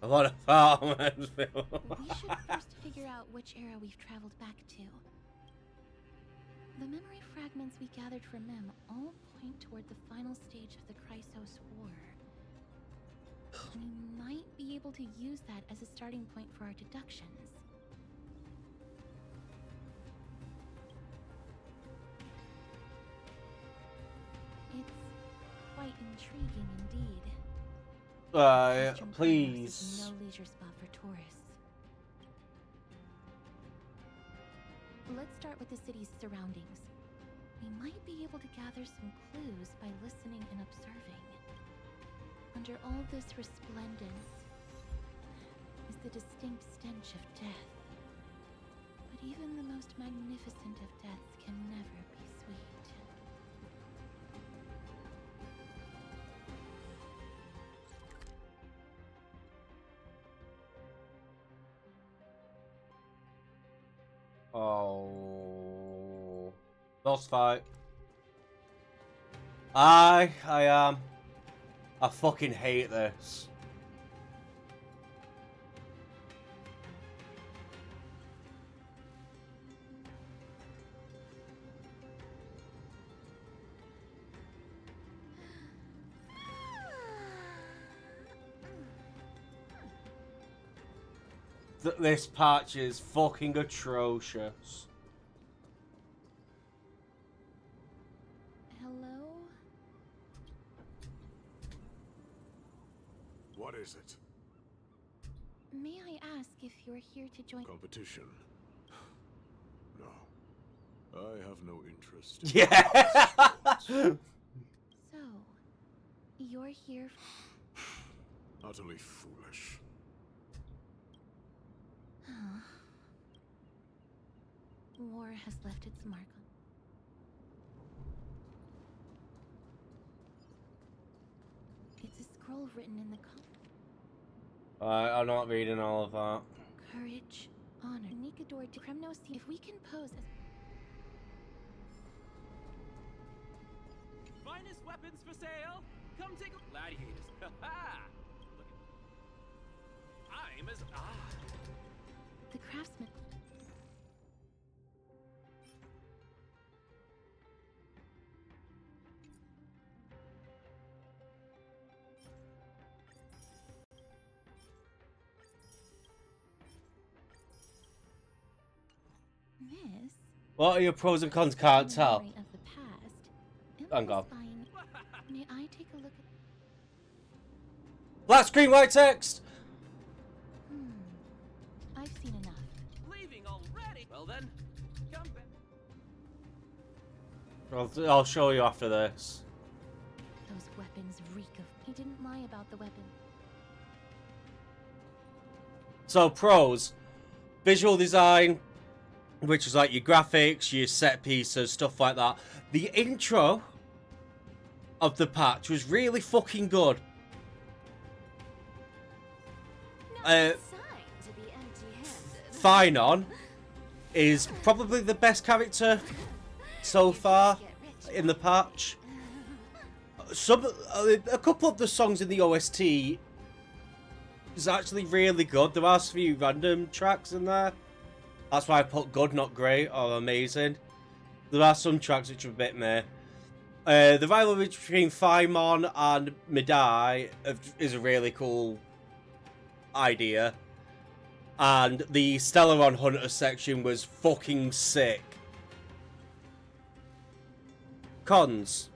A lot of farmers. We should first figure out which era we've traveled back to. The memory fragments we gathered from Mem all point toward the final stage of the Chrysos War. We might be able to use that as a starting point for our deductions. It's quite intriguing indeed. Castrum Grimnos please. is no leisure spot for tourists. Let's start with the city's surroundings. We might be able to gather some clues by listening and observing. Under all this resplendence is the distinct stench of death. But even the most magnificent of deaths can never be sweet. Oh. Boss fight. I am. I fucking hate this. This patch is fucking atrocious. Hello? What is it? May I ask if you're here to join... Competition? No. I have no interest. Yeah! So, you're here... Utterly foolish. War has left its mark on... It's a scroll written in the... I'm not reading all of that. Courage, honor, Nikador to Kremnos. If we can pose as... Finest weapons for sale. Come take a gladiators. Ha! Look at... I'm as The craftsman... Miss? What are your pros and cons? Can't tell. Memory of the past. Hang on. May I take a look at... Black screen, white text! I've seen enough. leaving already. Well then, come back. I'll show you after this. Those weapons reek of... He didn't lie about the weapon. So, pros. Visual design, which is like your graphics, your set pieces, stuff like that. The intro of the patch was really fucking good. Finon is probably the best character so far in the patch. A couple of the songs in the OST is actually really good. There are a few random tracks in there. That's why I put good, not great, or amazing. There are some tracks which are a bit meh. The rivalry between Phymon and Medai is a really cool idea. And the Stellaron Hunter section was fucking sick. Cons.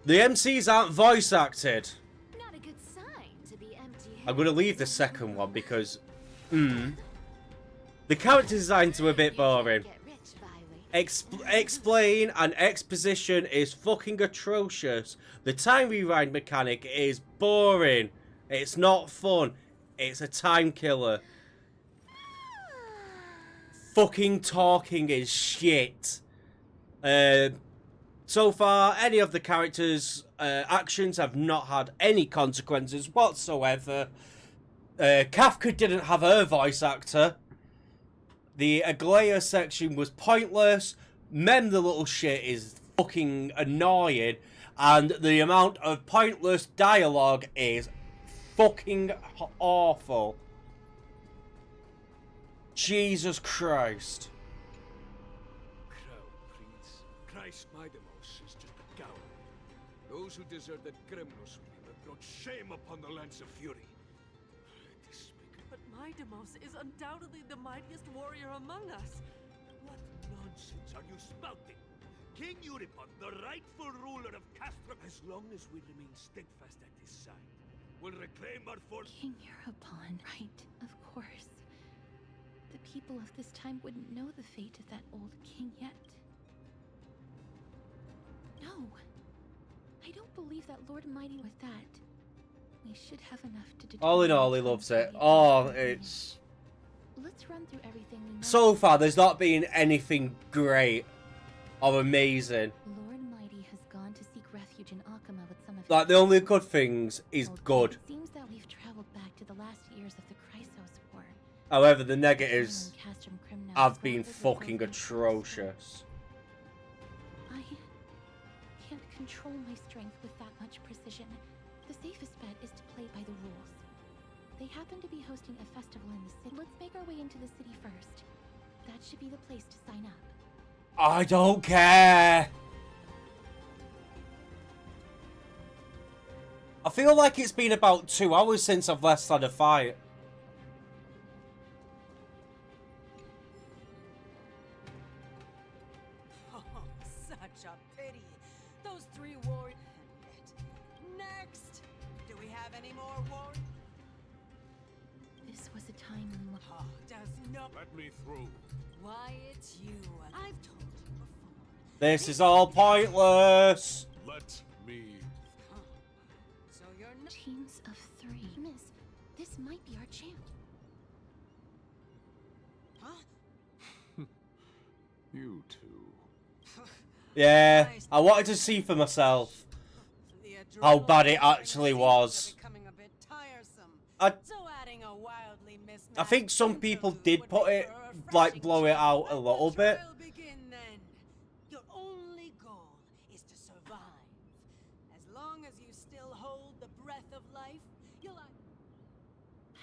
The MCs aren't voice acted. Not a good sign to be empty-handed. I'm going to leave the second one because... The character designs are a bit boring. Explain and exposition is fucking atrocious. The time rewind mechanic is boring. It's not fun. It's a time killer. Fucking talking is shit. So far, any of the characters' actions have not had any consequences whatsoever. Kafka didn't have her voice actor. The Aglaya section was pointless. Mem the little shit is fucking annoying. And the amount of pointless dialogue is fucking awful. Jesus Christ. Crown Prince, Christ Maidemos is just a coward. Those who deserted Kremnos with him have brought shame upon the lands of Fury. But Maidemos is undoubtedly the mightiest warrior among us. What nonsense are you spouting? King Euripon, the rightful ruler of Castrum, as long as we remain steadfast at his side, will reclaim our force. King Euripon, right? Of course. The people of this time wouldn't know the fate of that old king yet. No. I don't believe that Lord Mighty with that. We should have enough to determine... All in all, he loves it. Oh, it's... Let's run through everything we know. So far, there's not been anything great or amazing. Lord Mighty has gone to seek refuge in Akama with some of Like, the only good things is good. It seems that we've traveled back to the last years of the Chrysos War. However, the negatives have been fucking atrocious. I can't control my strength with that much precision. The safest bet is to play by the rules. They happen to be hosting a festival in the city. Let's make our way into the city first. That should be the place to sign up. I don't care. I feel like it's been about 2 hours since I've last had a fight. Oh, such a pity. Those 3 warriors. Next! Do we have any more warriors? This was a time when... Oh, does no... Let me through. Why, it's you. I've told you before. This is all pointless. Let me. So you're not... Teams of 3. Miss, this might be our chance. Huh? You two. Yeah, I wanted to see for myself how bad it actually was. I think some people did put it, like, blow it out a little bit. Your only goal is to survive. As long as you still hold the breath of life, you'll...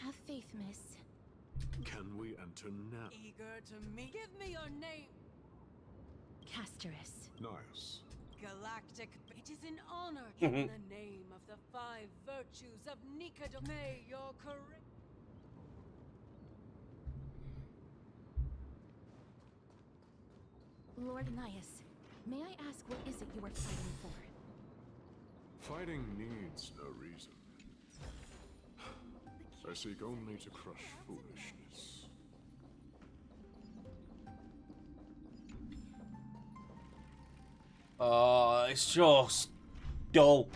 Have faith, miss. Can we enter now? Eager to meet... Give me your name. Casterus. Nice. Galactic. It is an honor in the name of the 5 virtues of Nikado. May your courage... Lord Nias, may I ask what is it you were fighting for? Fighting needs no reason. I seek only to crush foolishness. It's just dull.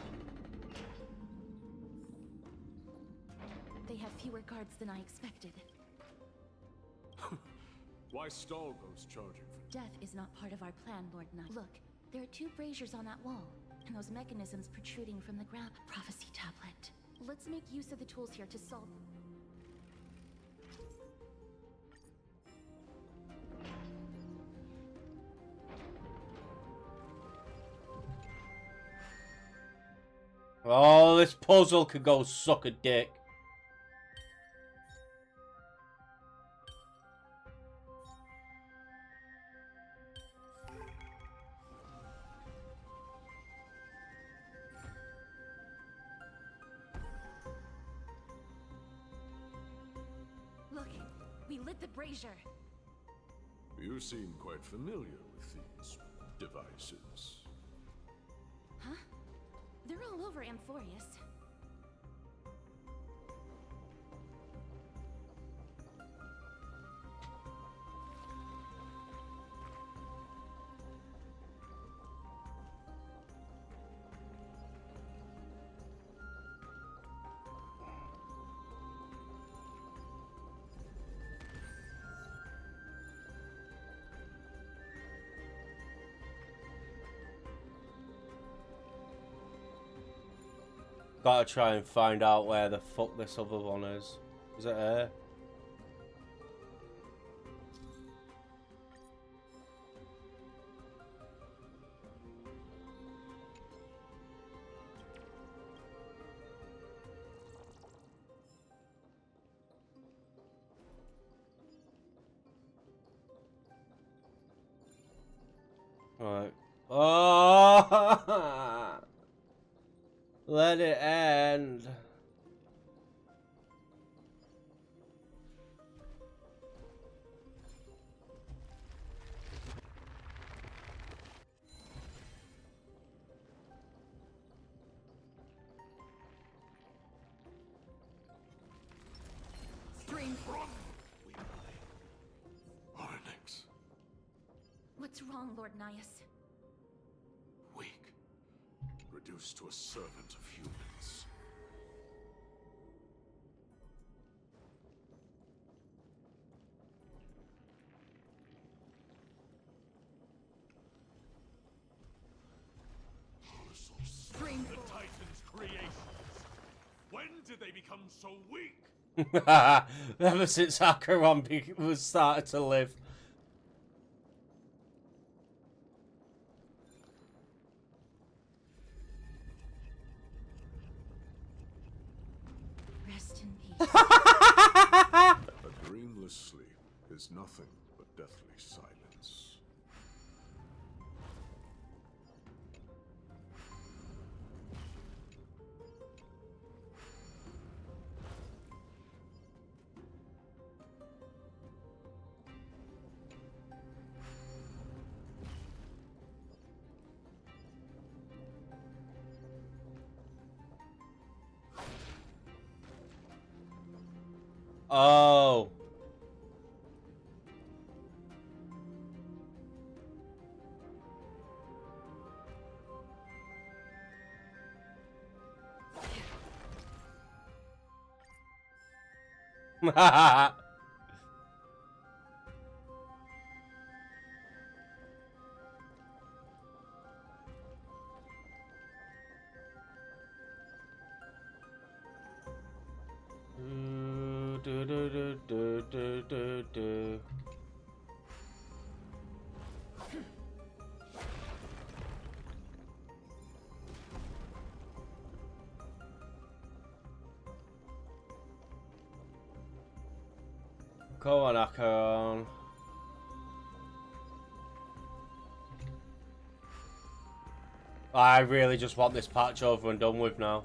They have fewer guards than I expected. Why stall those charging for? Death is not part of our plan, Lord Knight. Look, there are 2 braziers on that wall, and those mechanisms protruding from the ground. Prophecy tablet. Let's make use of the tools here to solve... Oh, this puzzle could go suck a dick. Look, we lit the brazier. You seem quite familiar with these devices. Huh? They're all over Amphorius. Gotta try and find out where the fuck this other one is. Is it here? Alright. Oh! Let it end. Stream. Onyx. What's wrong, Lord Nias? Weak. Reduced to a servant of humans. The Titan's creations. When did they become so weak? Ever since Acheron was started to live. Endless sleep is nothing but deathly silence. Oh. Do, do, do, do, do, do, do. Go on, Acheron. I really just want this patch over and done with now.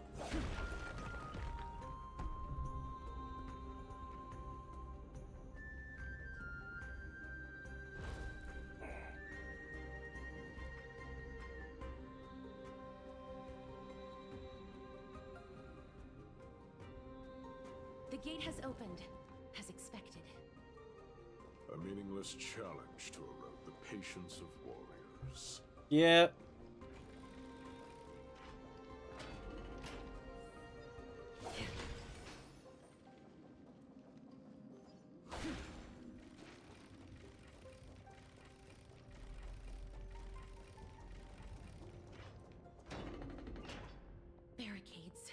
The gate has opened, as expected. A meaningless challenge to erode the patience of warriors. Yeah. Barricades.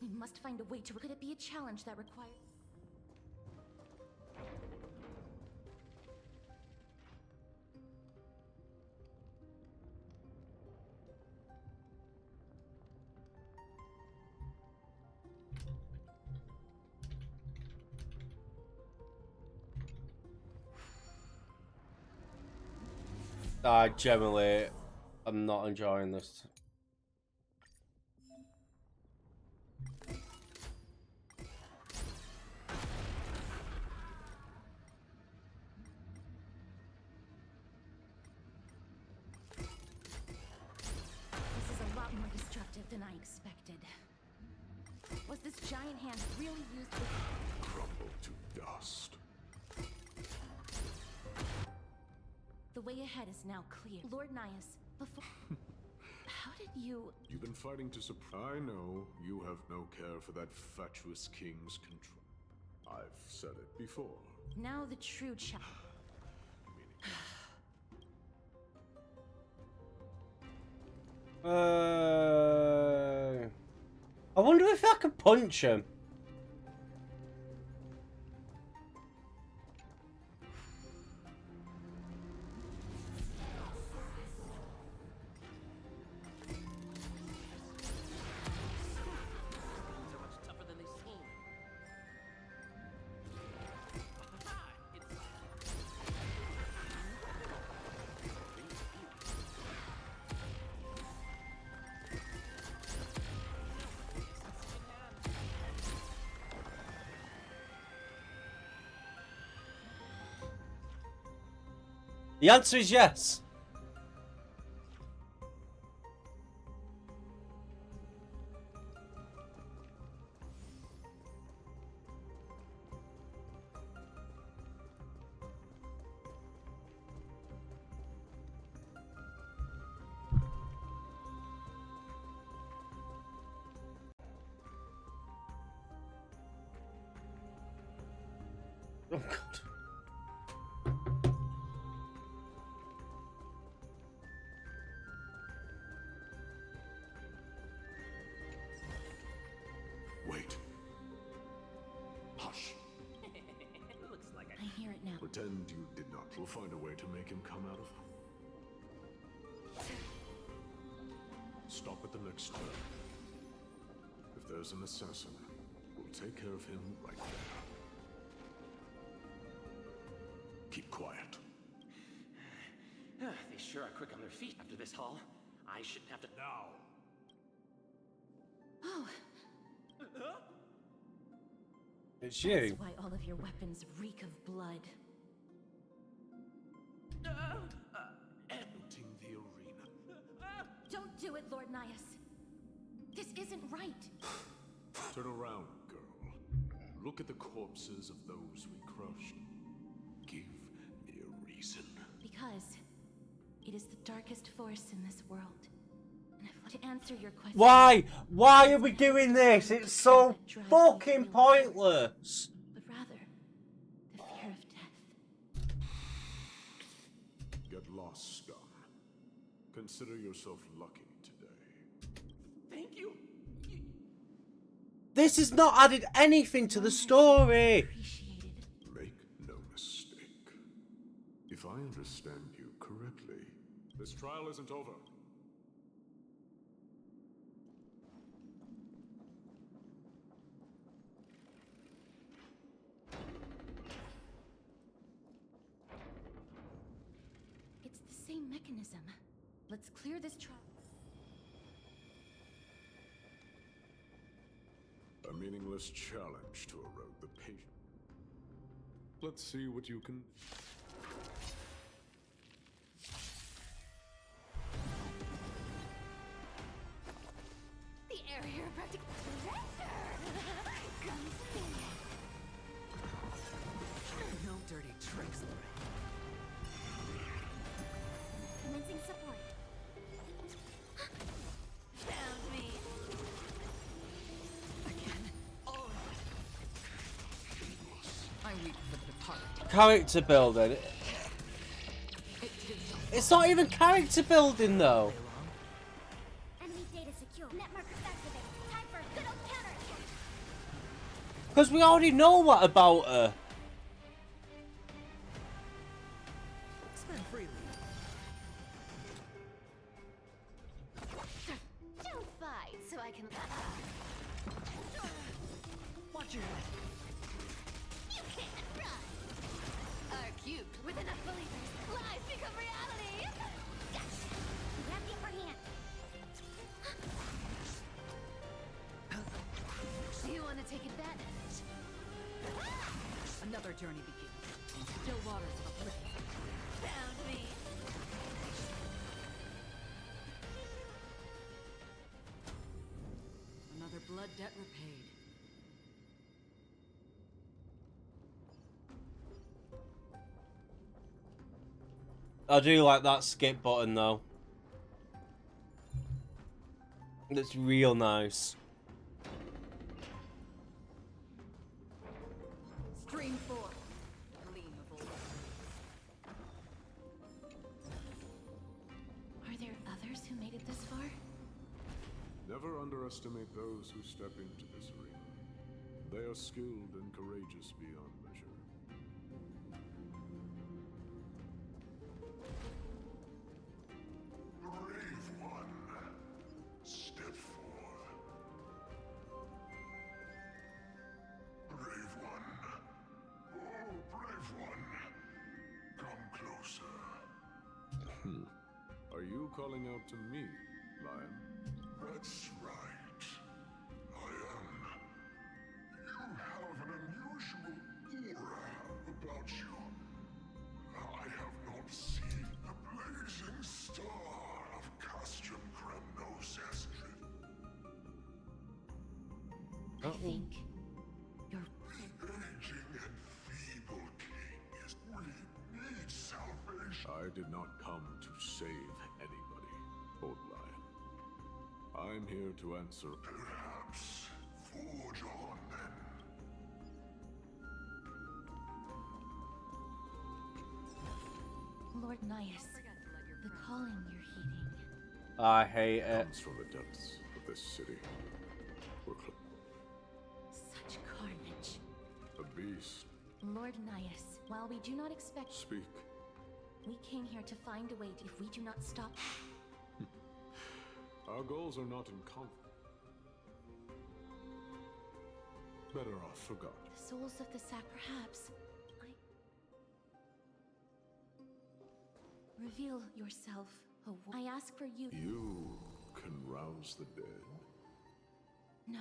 We must find a way to... Could it be a challenge that requires... I generally am not enjoying this. This is a lot more destructive than I expected. Was this giant hand really used with... Crumble to dust. The way ahead is now clear. Lord Nias, before... How did you... You've been fighting to surprise. I know you have no care for that fatuous king's control. I've said it before. Now the true challenge... I wonder if I could punch him. The answer is yes. Oh God. Wait. Hush. Looks like I hear it now. Pretend you did not. We'll find a way to make him come out of... Stop at the next turn. If there's an assassin, we'll take care of him right there. Keep quiet. They sure are quick on their feet after this haul. I shouldn't have to. Now! Oh, It's you. that's why all of your weapons reek of blood. Emptying the arena. Don't do it, Lord Nias. This isn't right. Turn around, girl. Look at the corpses of those we crushed. Give me a reason. Because it is the darkest force in this world. And I've to answer your question. Why? Why are we doing this? It's so fucking pointless. But rather, the fear of death. Get lost, scum. Consider yourself lucky today. Thank you. This has not added anything to the story. Make no mistake. If I understand you correctly, this trial isn't over. It's the same mechanism. Let's clear this trial. A meaningless challenge to erode the patient. Let's see what you can... The area of practical surrender! Comes me. No dirty tricks, Commencing support. Found me. I weep for the departed. Character building. It's not even character building though. Enemy data secure. Net markers activated. Time for a good old counterattack. Because we already know what about her. Spend freely. Don't fight so I can... Watch your head. You can't run! Are cubed with enough believers. Lies become reality! Gotcha! You have the upper hand. Do you want to take advantage? Another journey begins. Still waters of oblivion. Found me. Another blood debt repaid. I do like that skip button though. It's real nice. Stream 4. Gleam of old. Are there others who made it this far? Never underestimate those who step into this arena. They are skilled and courageous beyond measure. Brave one, step forward. Brave one. Oh, brave one. Come closer. Are you calling out to me, Lion? That's right. I am. You have an unusual aura about you. I have not seen the blazing star of Castrium Kremnos has I think you're... The aging and feeble king is... We need salvation. I did not come to save anybody, Old Lion. I'm here to answer... Perhaps forge on then. Lord Nias, the calling you're heeding. I hate it. Comes from the depths of this city. We're Such carnage. a beast. Lord Nias, while we do not expect... Speak. We came here to find a way if we do not stop... Our goals are not in conflict. Better off forgotten. The souls of the sack, perhaps. Reveal yourself. I ask for you. You can rouse the dead. No.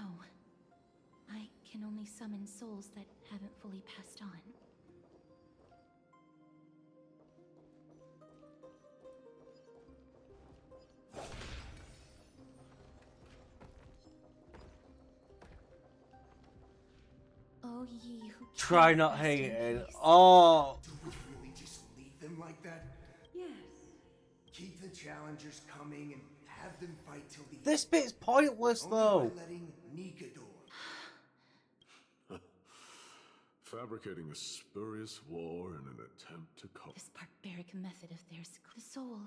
I can only summon souls that haven't fully passed on. Oh, ye who Try cannot not rest in hating. peace. Oh. Do we really just leave them like that? Yes. Keep the challengers coming and have them fight till the This end. bit's pointless Only though. by letting Nikador. Fabricating a spurious war in an attempt to This barbaric method of theirs, the soul,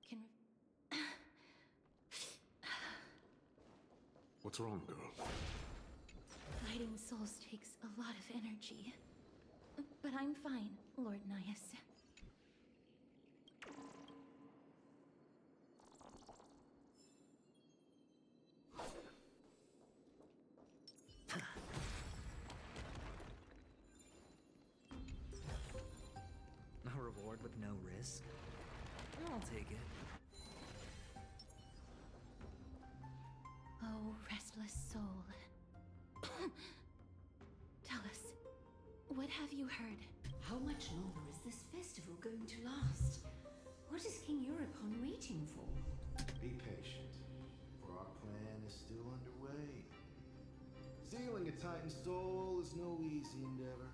can. What's wrong, girl? Fighting souls takes a lot of energy. But I'm fine, Lord Nias. A reward with no risk? I'll take it. Oh, restless soul. Tell us, what have you heard? How much longer is this festival going to last? What is King Eurocon waiting for? Be patient, for our plan is still underway. Sealing a Titan soul is no easy endeavor.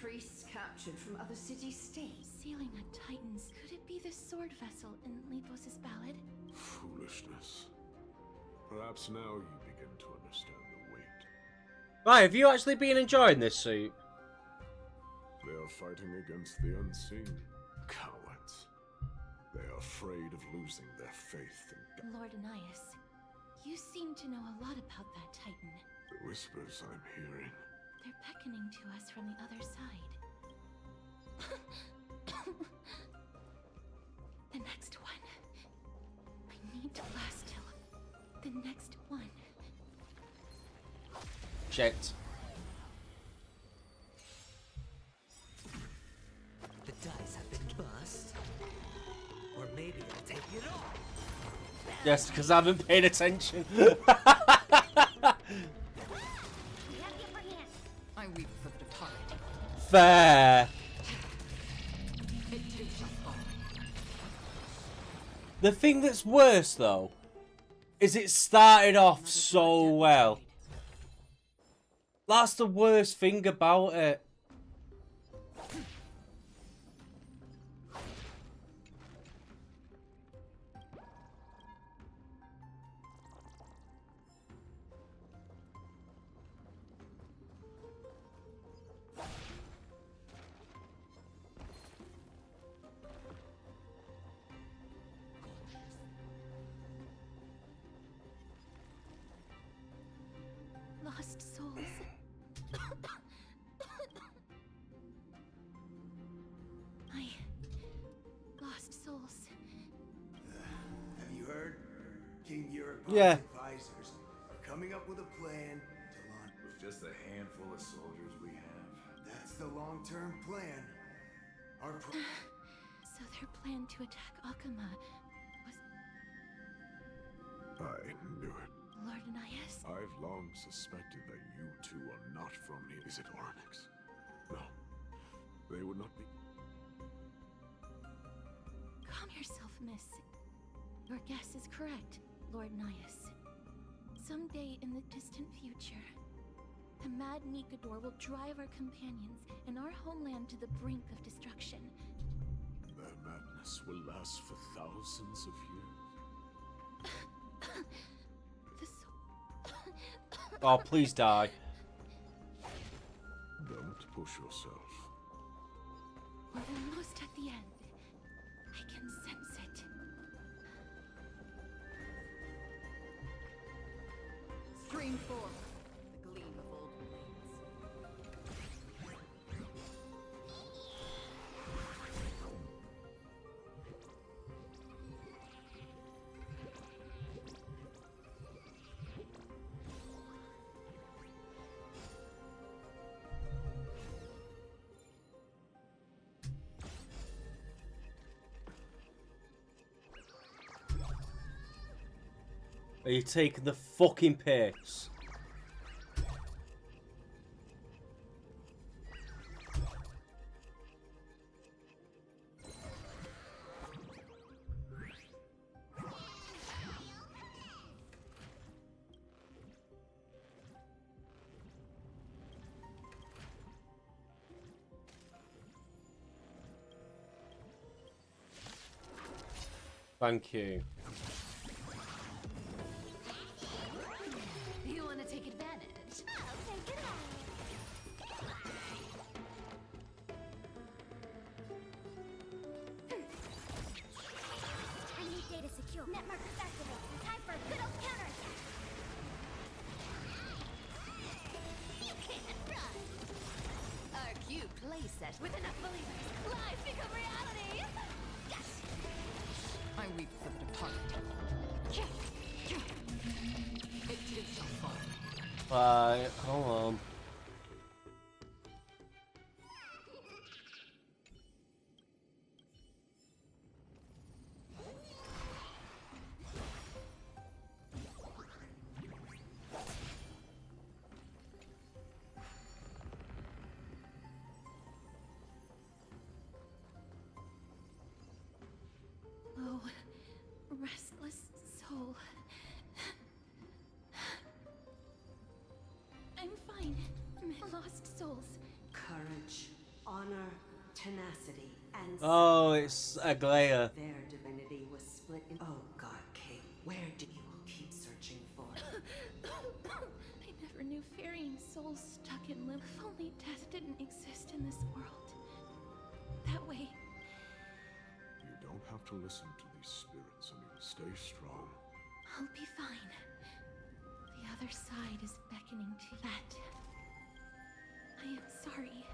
Priests captured from other city-states. Sealing a Titan's. Could it be the sword vessel in Ledros' ballad? Foolishness. Perhaps now you begin to understand the weight. Right, have you actually been enjoying this soup? They are fighting against the unseen. Cowards. They are afraid of losing their faith in God. Lord Nias, you seem to know a lot about that Titan. The whispers I'm hearing. They're beckoning to us from the other side. The next one. I need to last till the next one. Checked. The dice have been bust. Or maybe I'll take it all. Yes, because I haven't paid attention. I weep for the departed. Fair. It takes us all. The thing that's worse though is it started off so well. That's the worst thing about it. Lost souls. I lost souls. Have you heard? King Eurocon's Yeah. advisors are coming up with a plan to launch. With just a handful of soldiers we have. That's the long-term plan. Our So their plan to attack Akama was I knew it. Lord Nias? I've long suspected that you two are not from here. Is it Onyx? No. They would not be. Calm yourself, miss. Your guess is correct, Lord Nias. Someday in the distant future, the mad Nikador will drive our companions and our homeland to the brink of destruction. Their madness will last for thousands of years. Oh, please die. Don't push yourself. We're almost at the end. I can sense it. Stream forth the gleam of old blades. Are you taking the fucking piss? Thank you. You want to take advantage? I'll take it all. I need data secure. Net markers activated. Time for a good old counterattack. You can't run. Our cute playset with enough believers. Lies become reality. Yes. I weep for the departed. It too shall fall. Right, hold on. Oh, restless soul. I'm fine. Lost souls. Courage, honor, tenacity, and Oh, it's Aglaya. their divinity was split in. Oh God, King, where do you keep searching for? I never knew ferrying souls stuck in limbo. If only death didn't exist in this world. That way. You don't have to listen to these spirits, I mean, stay strong. I'll be fine. The other side is beckoning to that. I am sorry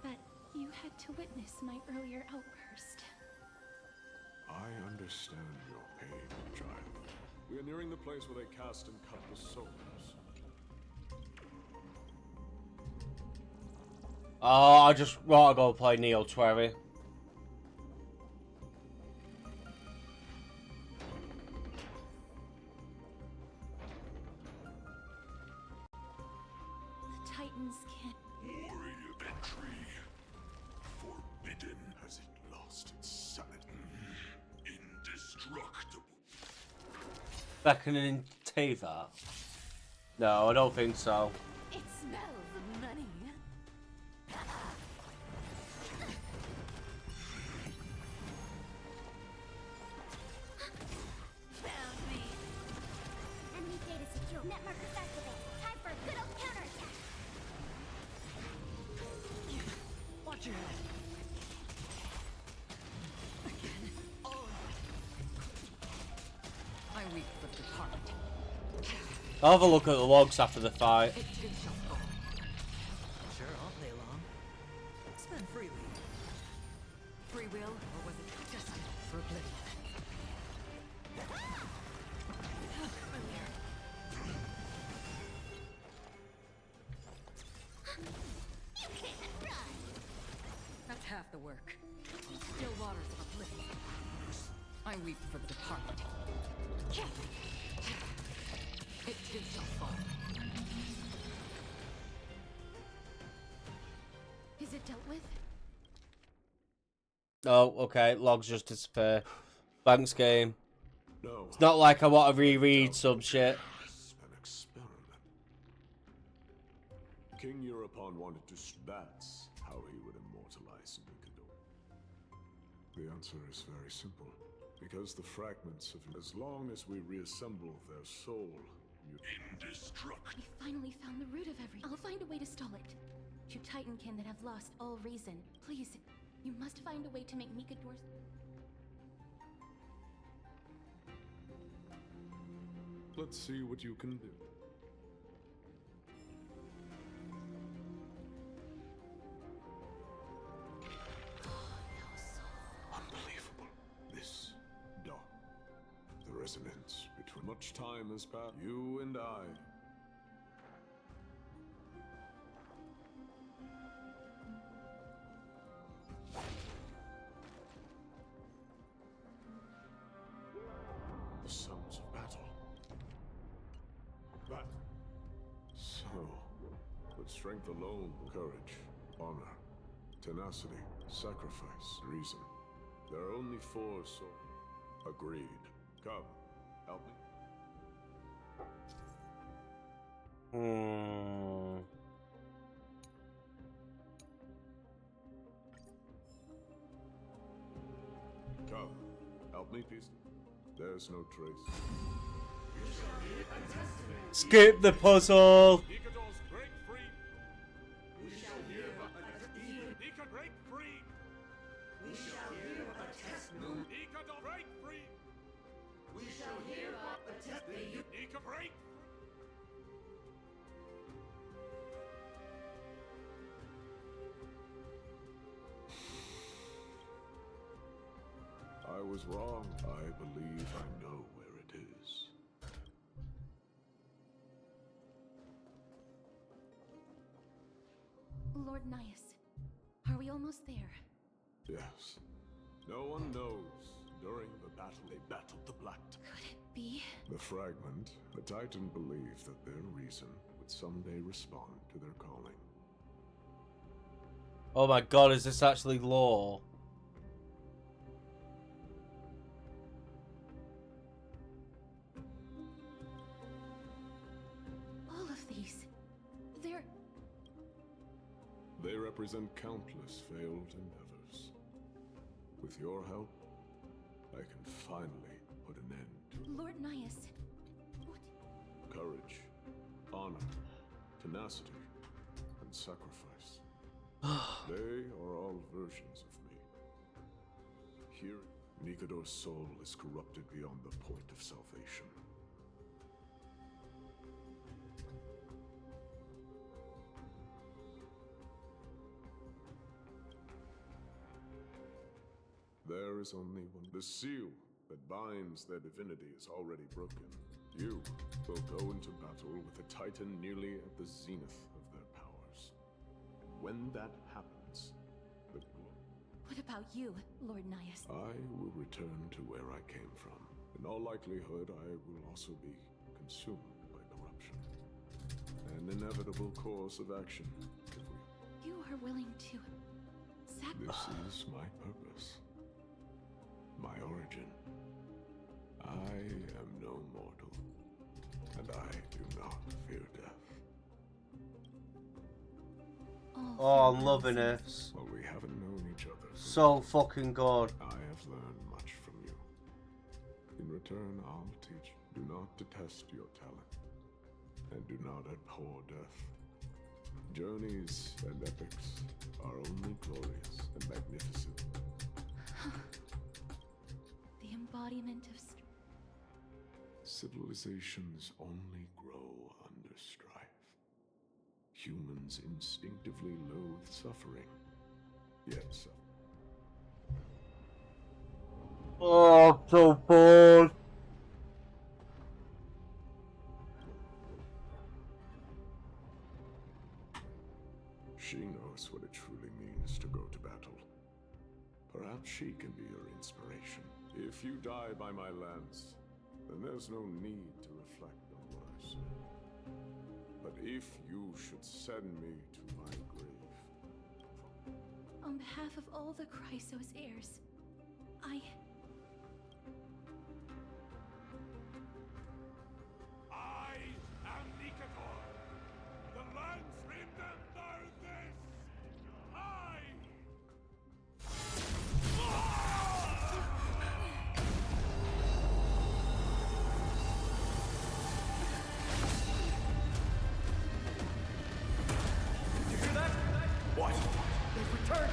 that you had to witness my earlier outburst. I understand your pain, child. We are nearing the place where they cast and cut the souls. Oh, I just want to go play Neo 20. The Titans can't. Warrior entry. Forbidden. Has it lost its sanity? Indestructible. Beckoning Tava? No, I don't think so. It smells of money. Found me. Enemy data secure. Net markers activated. Time for a good old counterattack. Watch your head. Again. Oh. I weep for the departed. I'll have a look at the logs after the fight. It too shall fall. Sure, I'll play along. Spend freely. Free will, or was it just for oblivion? You can't run. That's half the work. Still waters of oblivion. I weep for the departed. It too shall fall. Is it dealt with? Oh, okay. Logs just disappear. Thanks, game. No. It's not like I want to reread some shit. An experiment. King Europon wanted to. That's how he would immortalize Nikador. The answer is very simple. Because the fragments of. As long as we reassemble their soul, you. Indestructible. We finally found the root of everything. I'll find a way to stall it. To Titankin that have lost all reason. Please, you must find a way to make Nikador's. Let's see what you can do. Unbelievable. This dog. The resonance between much time has passed. You and I. The sounds of battle. strength alone, courage, honor, tenacity, sacrifice, reason. There are only 4 souls. Agreed. Come, help me. Come, help me, peace. There's no trace. Skip the puzzle. Nikador's break free. We shall hear Nikador break free. We shall hear a testimony. Nikador break free. We shall hear a testimony. Nikador break. I was wrong. I believe I know where it is. Lord Nias, are we almost there? Yes. No one knows. During the battle, they battled the Black. Could it be? The fragment. The Titan believed that their reason would someday respond to their calling. Oh my god, is this actually lore? All of these. They're... They represent countless failed endeavors. With your help, I can finally put an end to Lord Nias. What? courage, honor, tenacity, and sacrifice. They are all versions of me. Here, Nikador's soul is corrupted beyond the point of salvation. There is only one. The seal that binds their divinity is already broken. You will go into battle with a Titan nearly at the zenith of their powers. When that happens, the What about you, Lord Nias? I will return to where I came from. In all likelihood, I will also be consumed by corruption. An inevitable course of action. You are willing to This is my purpose. My origin. I am no mortal, and I do not fear death. Oh, I'm loving it. Well, we haven't known each other. So fucking good. I have learned much from you. In return, I'll teach. Do not detest your talent, and do not abhor death. Journeys and epics are only glorious and magnificent. the embodiment of Civilizations only grow under strife. Humans instinctively loathe suffering, yet suffer. Oh, I'm so bored. She knows what it truly means to go to battle. Perhaps she can be your inspiration. If you die by my lance, then there's no need to reflect on what I said. But if you should send me to my grave... On behalf of all the Chrysos heirs, I am Nikador. The lands remember this. You hear that? What? They've returned!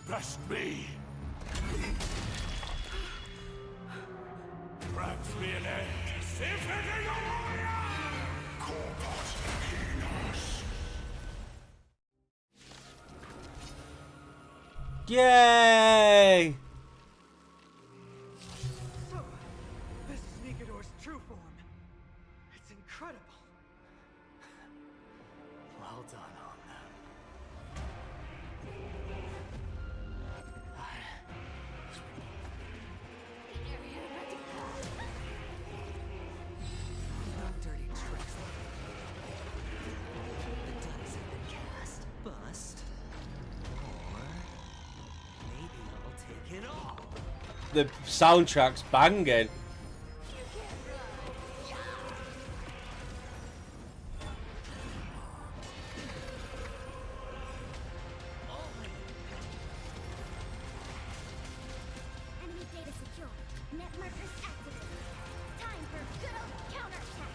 Trust me. Grant me an end. If it is a warrior! Corpus Enos. Yay! So, this is Nikador's true form. It's incredible. Well done on them. the soundtrack's banging. Enemy data secure. Net markers activated. Time for good old counterattack.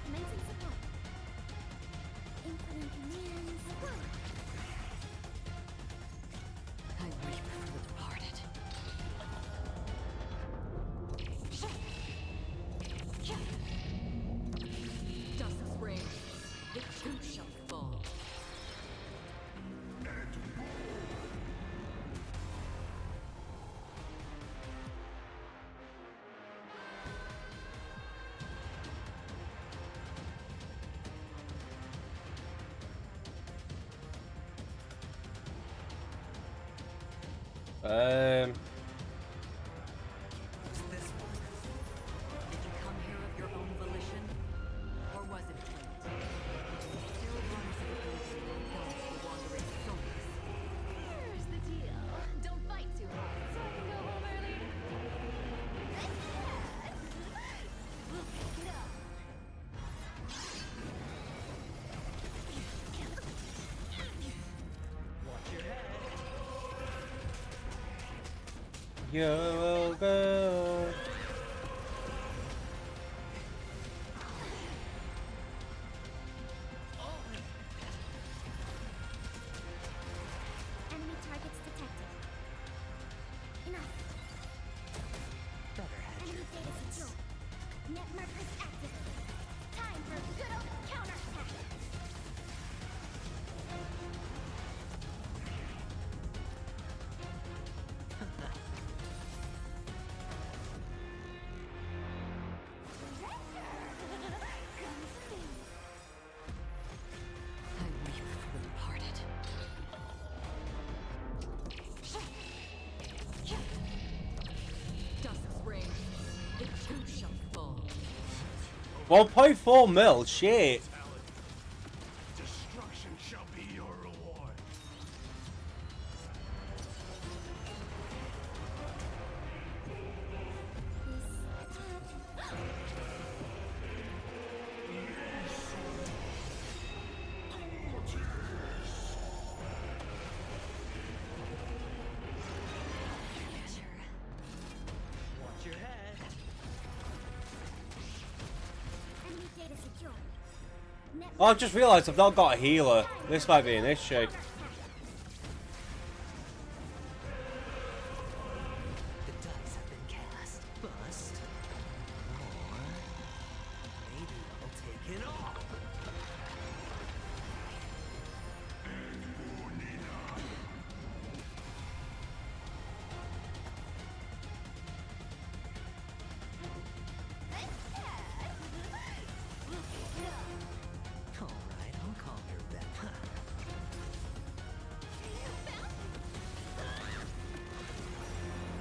Commencing support. Inputting commands. I weep for the departed. Dust's reign. It too shall fall. Who's this one? Did you come here of your own volition? Or was it fate? Still runs the the wandering souls. Here's the deal. Don't fight too hard, so I can go home early. We'll pick it up. Watch your head. You will go. Enemy targets detected. Enough. Enemy data secure. Net markers activated. Time for good old counterattack. I weep for the departed. Dust's reign. It too shall fall. 1.4 mil, shit. Destruction shall be your reward. Watch your head. Enemy data secure. Net Oh, I've just realised I've not got a healer. This might be an issue. The dice have been cast. Bust. Or maybe I'll take it all. Alright, I'll calm your bet.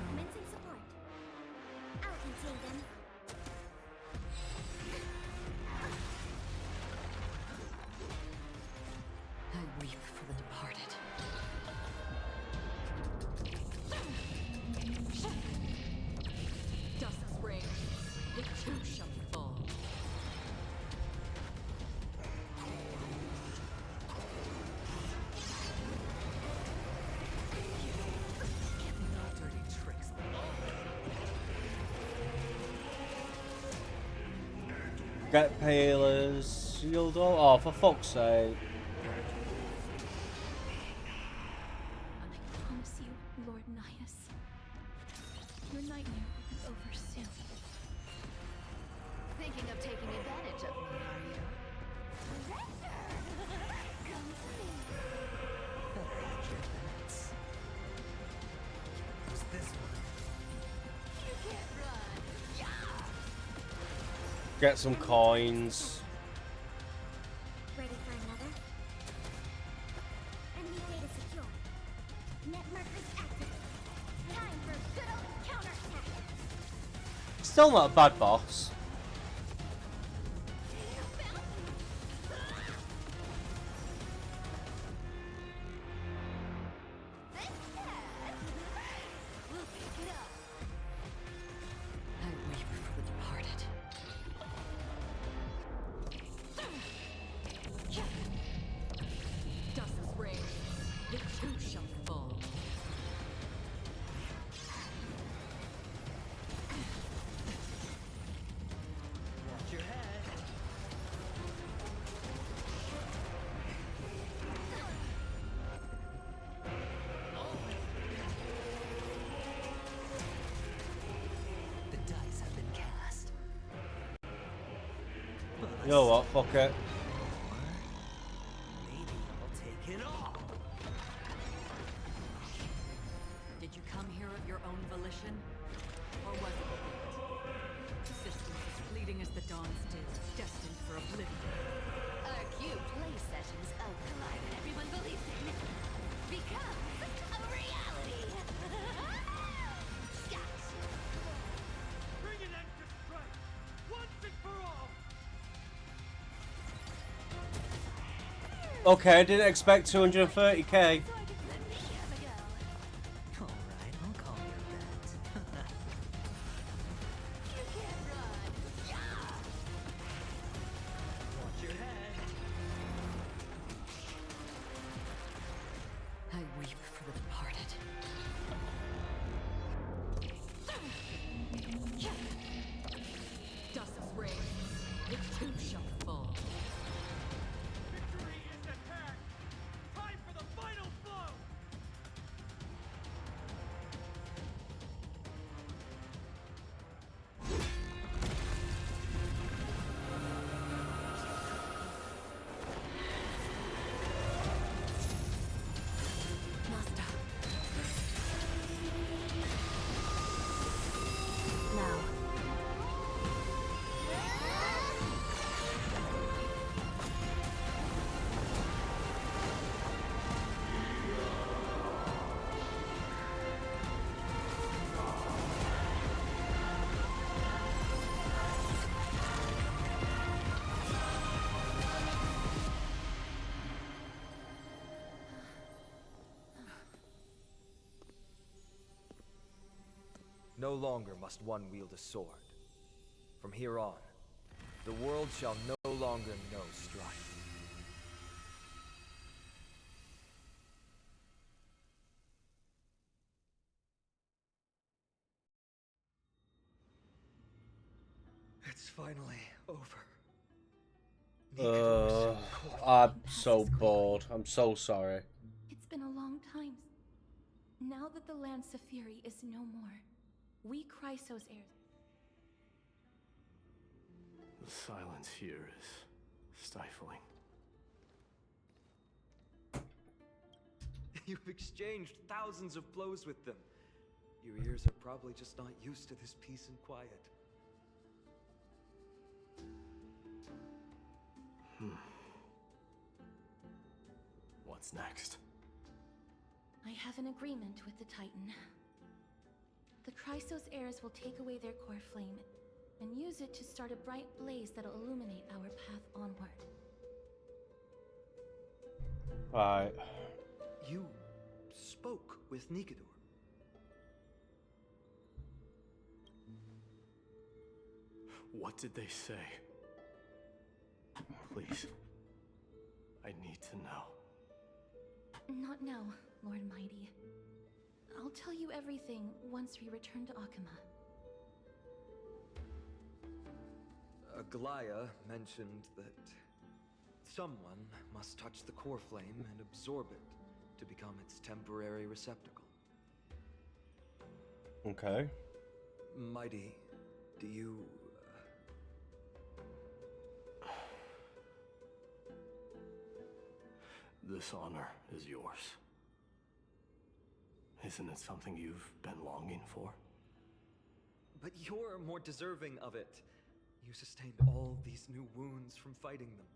Commencing support. I'll contain them. I weep for the departed. Dust's reign. It too shall fall. No dirty tricks. Get healers. Shield all. Oh, for fuck's sake. I promise you, Lord Nihus, your nightmare will be over soon. Thinking of taking advantage of me, are you? Better hedge your bets. Who's this one? You can't run. Yeah! Get some coins. Ready for another? Enemy data secure. Net markers activated. Time for good old counterattack. Still not a bad boss. You know what? Fuck it. Maybe I'll take it all. Did you come here of your own volition? Or was it fate? Systems as fleeting as the dawn still, destined for oblivion. Our cute play sessions of collide that everyone believes in becomes a reality. Scott! Bring an end to strife, once and for all! Okay, I didn't expect 230k. Alright, I'll call you that. Watch your head. I weep for the departed. Dust's rain, it too shall fall. Victory is at hand! Time for the final blow! Master. Now. No longer must one wield a sword. From here on, the world shall no longer know strife. It's finally over. I'm so bored. I'm so sorry. It's been a long time. Now that the Lance of Fury is no more, we Chrysos heirs. The silence here is stifling. You've exchanged thousands of blows with them. Your ears are probably just not used to this peace and quiet. What's next? I have an agreement with the Titan. The Chrysos heirs will take away their core flame and use it to start a bright blaze that'll illuminate our path onward. Right. You spoke with Nikador. What did they say? Please. I need to know. Not now, Lord Mighty. I'll tell you everything once we return to Akuma. Aglaya mentioned that someone must touch the core flame and absorb it to become its temporary receptacle. Okay. Mighty, do you... This honor is yours. Isn't it something you've been longing for? But you're more deserving of it. You sustained all these new wounds from fighting them.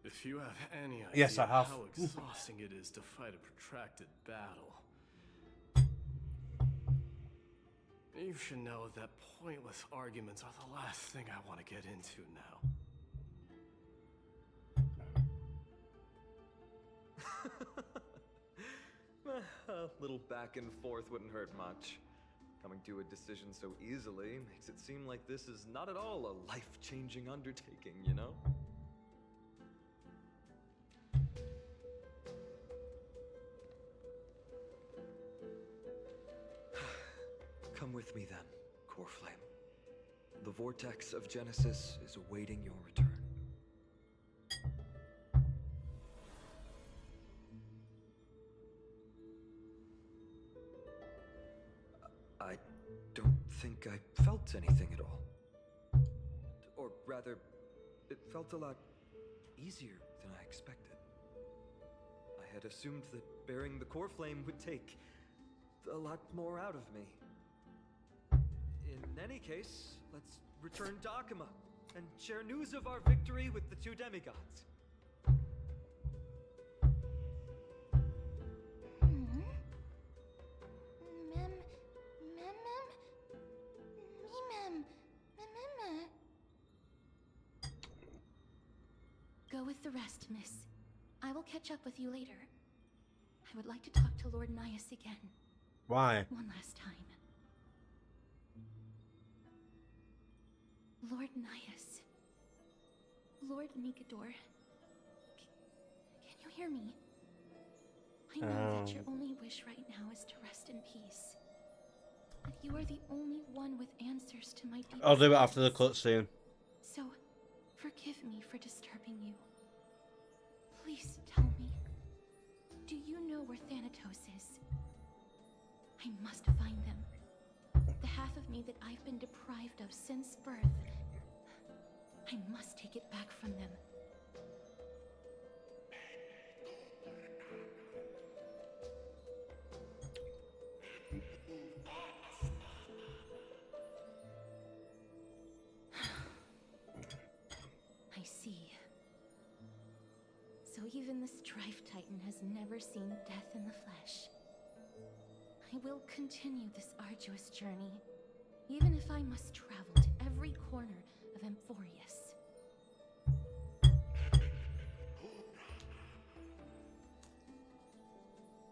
If you have any idea Yes, I have. how exhausting it is to fight a protracted battle, you should know that pointless arguments are the last thing I want to get into now. A little back and forth wouldn't hurt much. Coming to a decision so easily makes it seem like this is not at all a life-changing undertaking, you know? Come with me then, Core Flame. The vortex of Genesis is awaiting your return. I don't think I felt anything at all. Or rather, it felt a lot easier than I expected. I had assumed that bearing the core flame would take a lot more out of me. In any case, let's return to Akuma and share news of our victory with the two demigods. Go with the rest, miss. I will catch up with you later. I would like to talk to Lord Nias again. Why? One last time. Lord Nias. Lord Nikador. Can you hear me? I know that your only wish right now is to rest in peace. That you are the only one with answers to my deepest I'll do it after the questions. cutscene. So, forgive me for disturbing you. Please tell me, do you know where Thanatos is? I must find them. The half of me that I've been deprived of since birth. I must take it back from them. I see. So even the Strife Titan has never seen death in the flesh. I will continue this arduous journey, even if I must travel to every corner of Amphorius.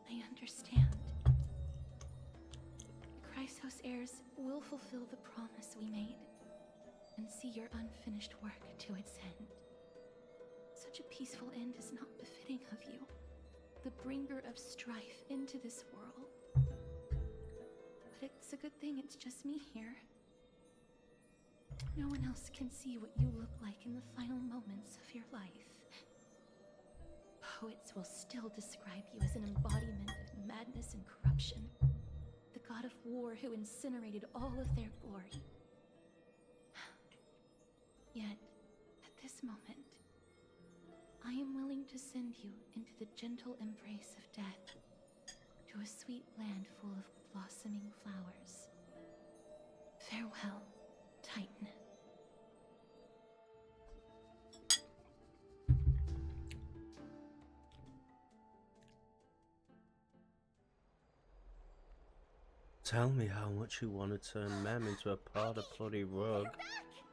I understand. The Chrysos heirs will fulfill the promise we made and see your unfinished work to its end. Such a peaceful end is not befitting of you, the bringer of strife into this world. But it's a good thing it's just me here. No one else can see what you look like in the final moments of your life. Poets will still describe you as an embodiment of madness and corruption, the god of war who incinerated all of their glory. Yet, at this moment, I am willing to send you into the gentle embrace of death, to a sweet land full of blossoming flowers. Farewell, Titan. Tell me how much you want to turn Mem into a part of bloody rug.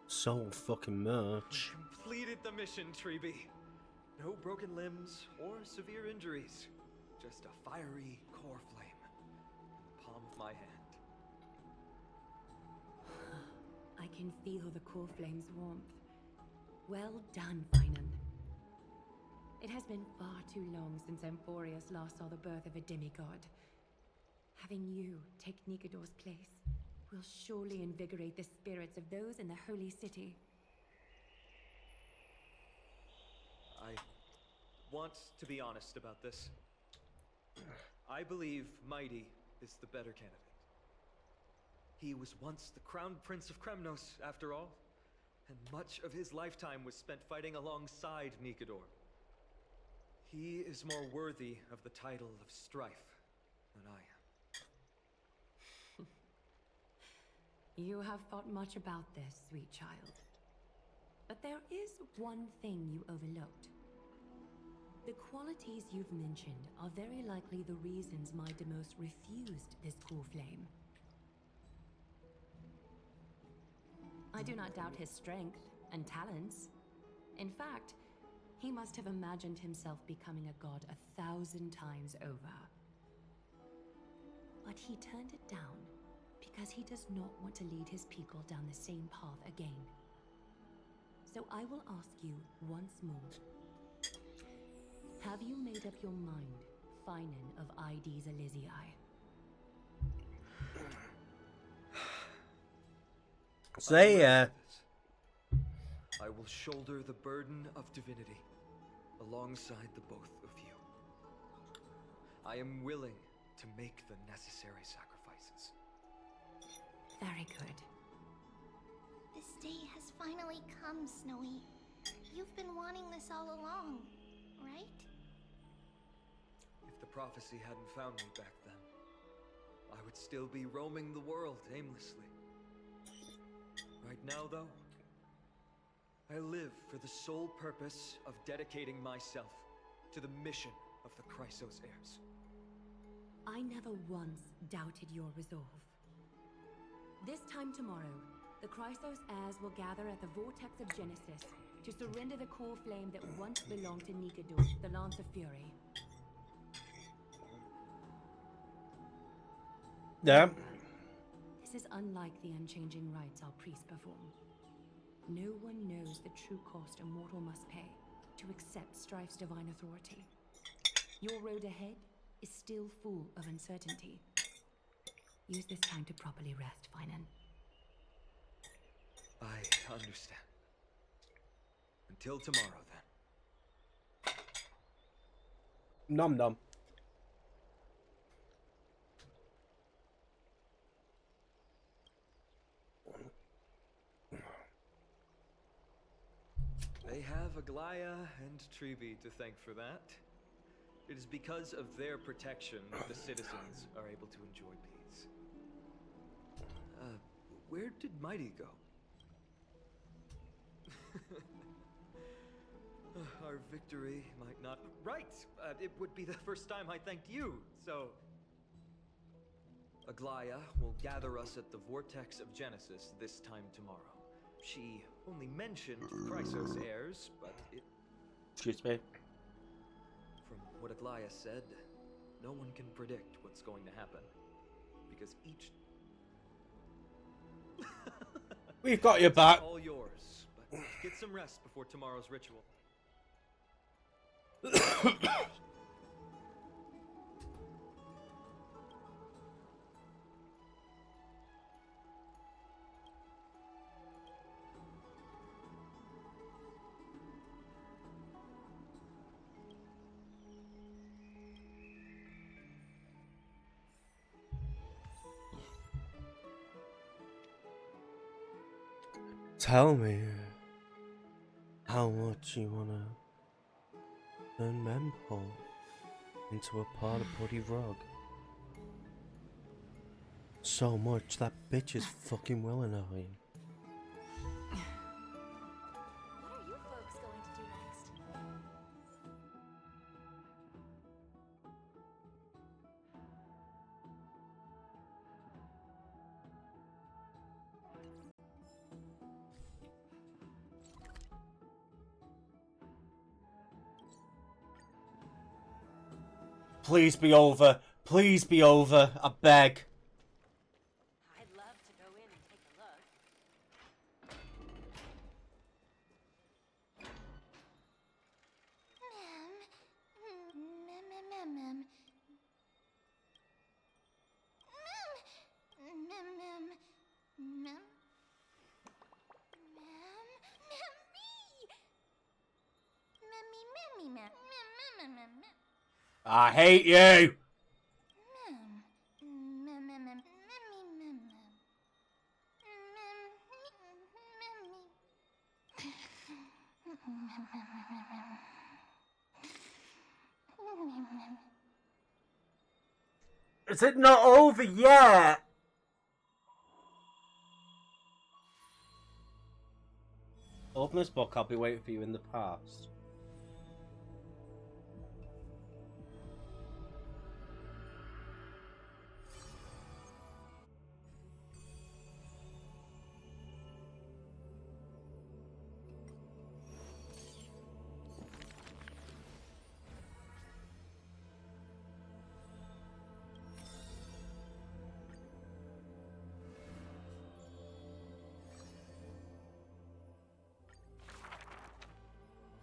So fucking much. Completed the mission, Treeby. No broken limbs or severe injuries. Just a fiery core flame. Palm of my hand. I can feel the core flame's warmth. Well done, Finan. It has been far too long since Amphorius last saw the birth of a demigod. Having you take Nikador's place will surely invigorate the spirits of those in the holy city. I want to be honest about this. I believe Mighty is the better candidate. He was once the crowned prince of Kremnos, after all, and much of his lifetime was spent fighting alongside Nikador. He is more worthy of the title of Strife than I am. You have thought much about this, sweet child. But there is one thing you overlooked. The qualities you've mentioned are very likely the reasons my Demos refused this core flame. I do not doubt his strength and talents. In fact, he must have imagined himself becoming a god 1,000 times over. But he turned it down because he does not want to lead his people down the same path again. So I will ask you once more. Have you made up your mind, Finan of Ides Elysiae? Say yeah. I will shoulder the burden of divinity alongside the both of you. I am willing to make the necessary sacrifices. Very good. This day has finally come, Snowy. You've been wanting this all along, right? If the prophecy hadn't found me back then, I would still be roaming the world aimlessly. Right now, though, I live for the sole purpose of dedicating myself to the mission of the Chrysos heirs. I never once doubted your resolve. This time tomorrow, the Chrysos heirs will gather at the Vortex of Genesis to surrender the core flame that once belonged to Nikador, the Lance of Fury. Yeah. This is unlike the unchanging rites our priests perform. No one knows the true cost a mortal must pay to accept Strife's divine authority. Your road ahead is still full of uncertainty. Use this time to properly rest, Finan. I understand. Until tomorrow, then. Nom nom. They have Aglaya and Trevi to thank for that. It is because of their protection that the citizens are able to enjoy peace. Where did Mighty go? Our victory might not... Right! It would be the first time I thanked you, so... Aglaya will gather us at the Vortex of Genesis this time tomorrow. She only mentioned the Chrysos heirs, but it... Excuse me. From what Aglaya said, no one can predict what's going to happen. Because each... We've got your back. It's all yours, but get some rest before tomorrow's ritual. Tell me how much you wanna turn Mempo into a part of Buddy Rug. So much that bitch is fucking well annoying. What are you folks going to do next? Please be over. Please be over. I beg. I'd love to go in and take a look. I hate you. Is it not over yet? Open this book, I'll be waiting for you in the past.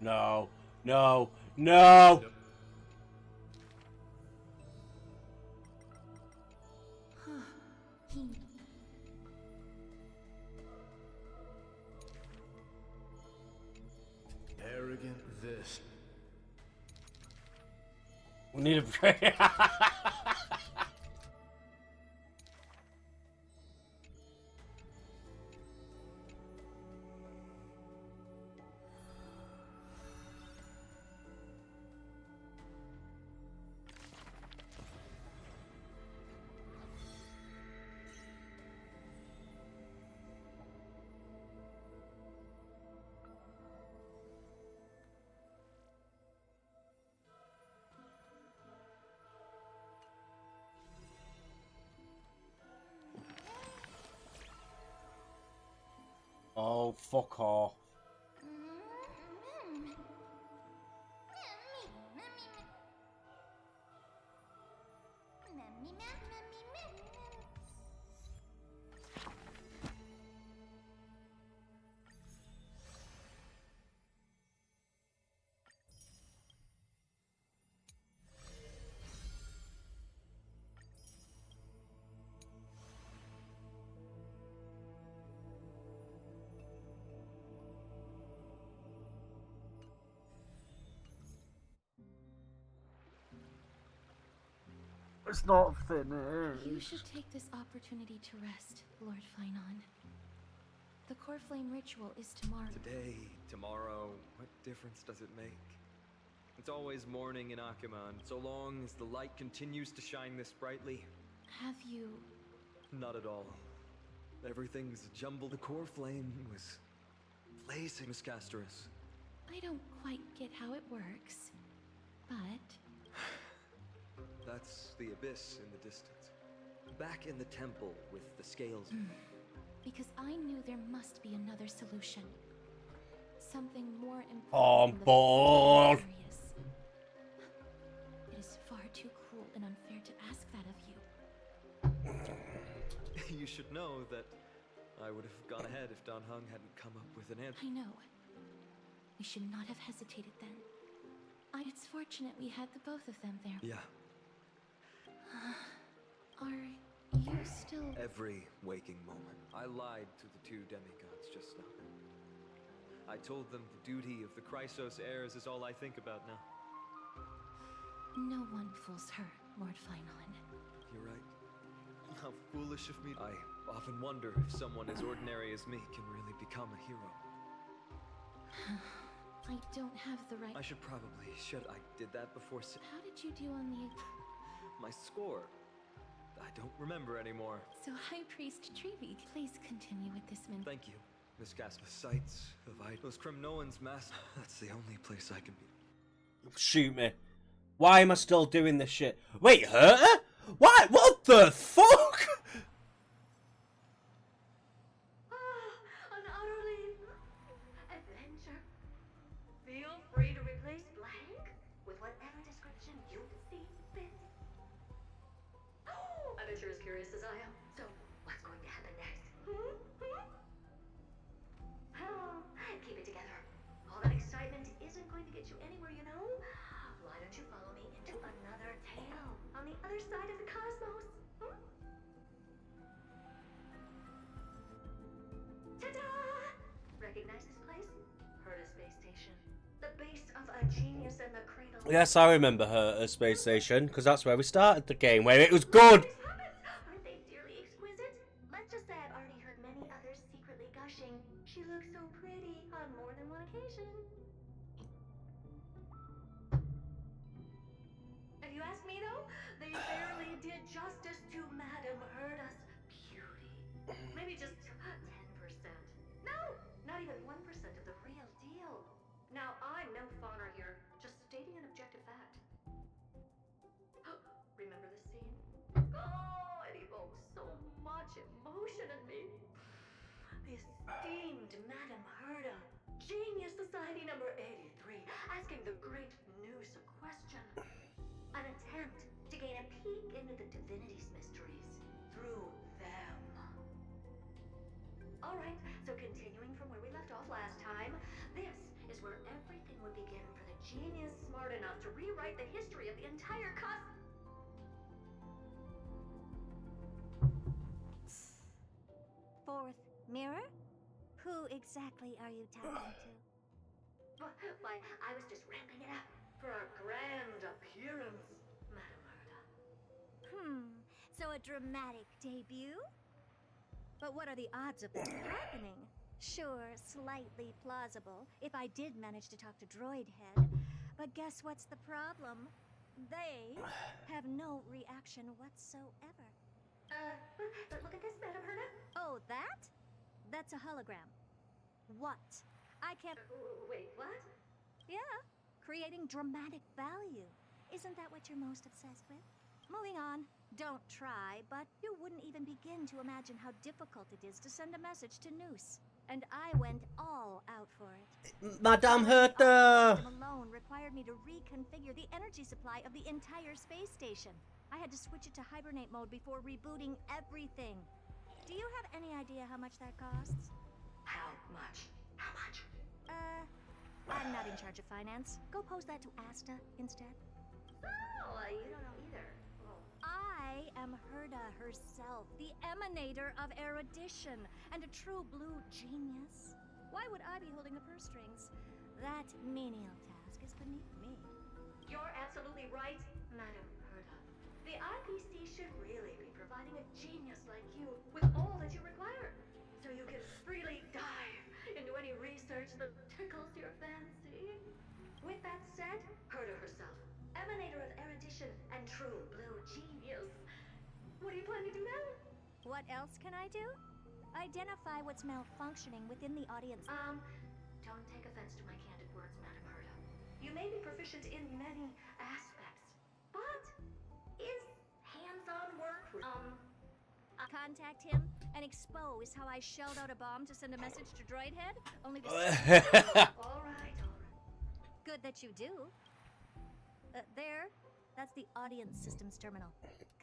No, no, no! Arrogant this. We need a break. Oh, fuck off. It's not finished. You should take this opportunity to rest, Lord Flynon. The core flame ritual is tomorrow. Today, tomorrow, what difference does it make? It's always morning in Akamon, so long as the light continues to shine this brightly. Have you... Not at all. Everything's jumbled. The core flame was blazing, Miss Casterus. I don't quite get how it works, but... That's the abyss in the distance. Back in the temple with the scales. Because I knew there must be another solution. Something more important. Oh, I'm bored. It is far too cruel and unfair to ask that of you. You should know that I would have gone ahead if Don Hung hadn't come up with an answer. I know. We should not have hesitated then. It's fortunate we had the both of them there. Yeah. Are you still... Every waking moment. I lied to the two demigods just now. I told them the duty of the Chrysos heirs is all I think about now. No one fools her, Lord Flynon. You're right. How foolish of me. I often wonder if someone as ordinary as me can really become a hero. I don't have the right... I should probably... I did that before... How did you do on the... My score. I don't remember anymore. So, High Priest Treevig, please continue with this man. Thank you, Miss Cast. The sights of those Kremnoan's mass. That's the only place I can be. Shoot me. Why am I still doing this shit? Wait, her? Why? What the fuck? An utterly adventure. Feel free to replace blank with whatever description you see fit. I bet you're as curious as I am. So, what's going to happen next? Keep it together. All that excitement isn't going to get you anywhere, you know? Why don't you follow me into another tale on the other side of the cosmos? Ta-da! Recognize this place? Herta Space Station. The base of a genius and the cradle. Yes, I remember her at Space Station, because that's where we started the game, where it was good. Aren't they dearly exquisite? Let's just say I've already heard many others secretly gushing. She looks so pretty on more than one occasion. If you ask me though, they barely did justice to Madame Herta's beauty. Maybe just 10%. No, not even 1% of the real deal. Now, I'm no fawner here, just stating an objective fact. Remember this scene? Oh, it evokes so much emotion in me. The esteemed Madame Herta, Genius Society number 83, asking the great Noose a question. An attempt to gain a peek into the divinity's mysteries through them. Alright, so continuing from where we left off last time, this is where everything would begin for the genius smart enough to rewrite the history of the entire Fourth mirror? Who exactly are you talking to? Why, I was just ramping it up for our grand appearance, Madame Herta. So a dramatic debut? But what are the odds of that happening? Sure, slightly plausible, if I did manage to talk to Droid Head. But guess what's the problem? They have no reaction whatsoever. But look at this, Madame Herta. Oh, that? That's a hologram. What? I can't... Wait, what? Yeah, creating dramatic value. Isn't that what you're most obsessed with? Moving on. Don't try, but you wouldn't even begin to imagine how difficult it is to send a message to Noose. and I went all out for it. Madame Herta! System alone required me to reconfigure the energy supply of the entire space station. I had to switch it to hibernate mode before rebooting everything. Do you have any idea how much that costs? How much? How much? I'm not in charge of finance. Go pose that to Asta instead. Oh, you don't know either. Oh. I am Herta herself, the emanator of erudition, and a true blue genius. Why would I be holding the purse strings? That menial task is beneath me. You're absolutely right, Madam Herta. The IPC should really be providing a genius like you with all that you require, so you can freely dive into any research that tickles your fancy. With that said, Herta herself, emanator of erudition and true blue genius. What do you plan to do now? What else can I do? Identify what's malfunctioning within the audience. Don't take offense to my candid words, Madam Herta. You may be proficient in many aspects, but is hands-on work contact him and expose how I shelled out a bomb to send a message to Droidhead? Only to All right. Good that you do. There. That's the audience systems terminal.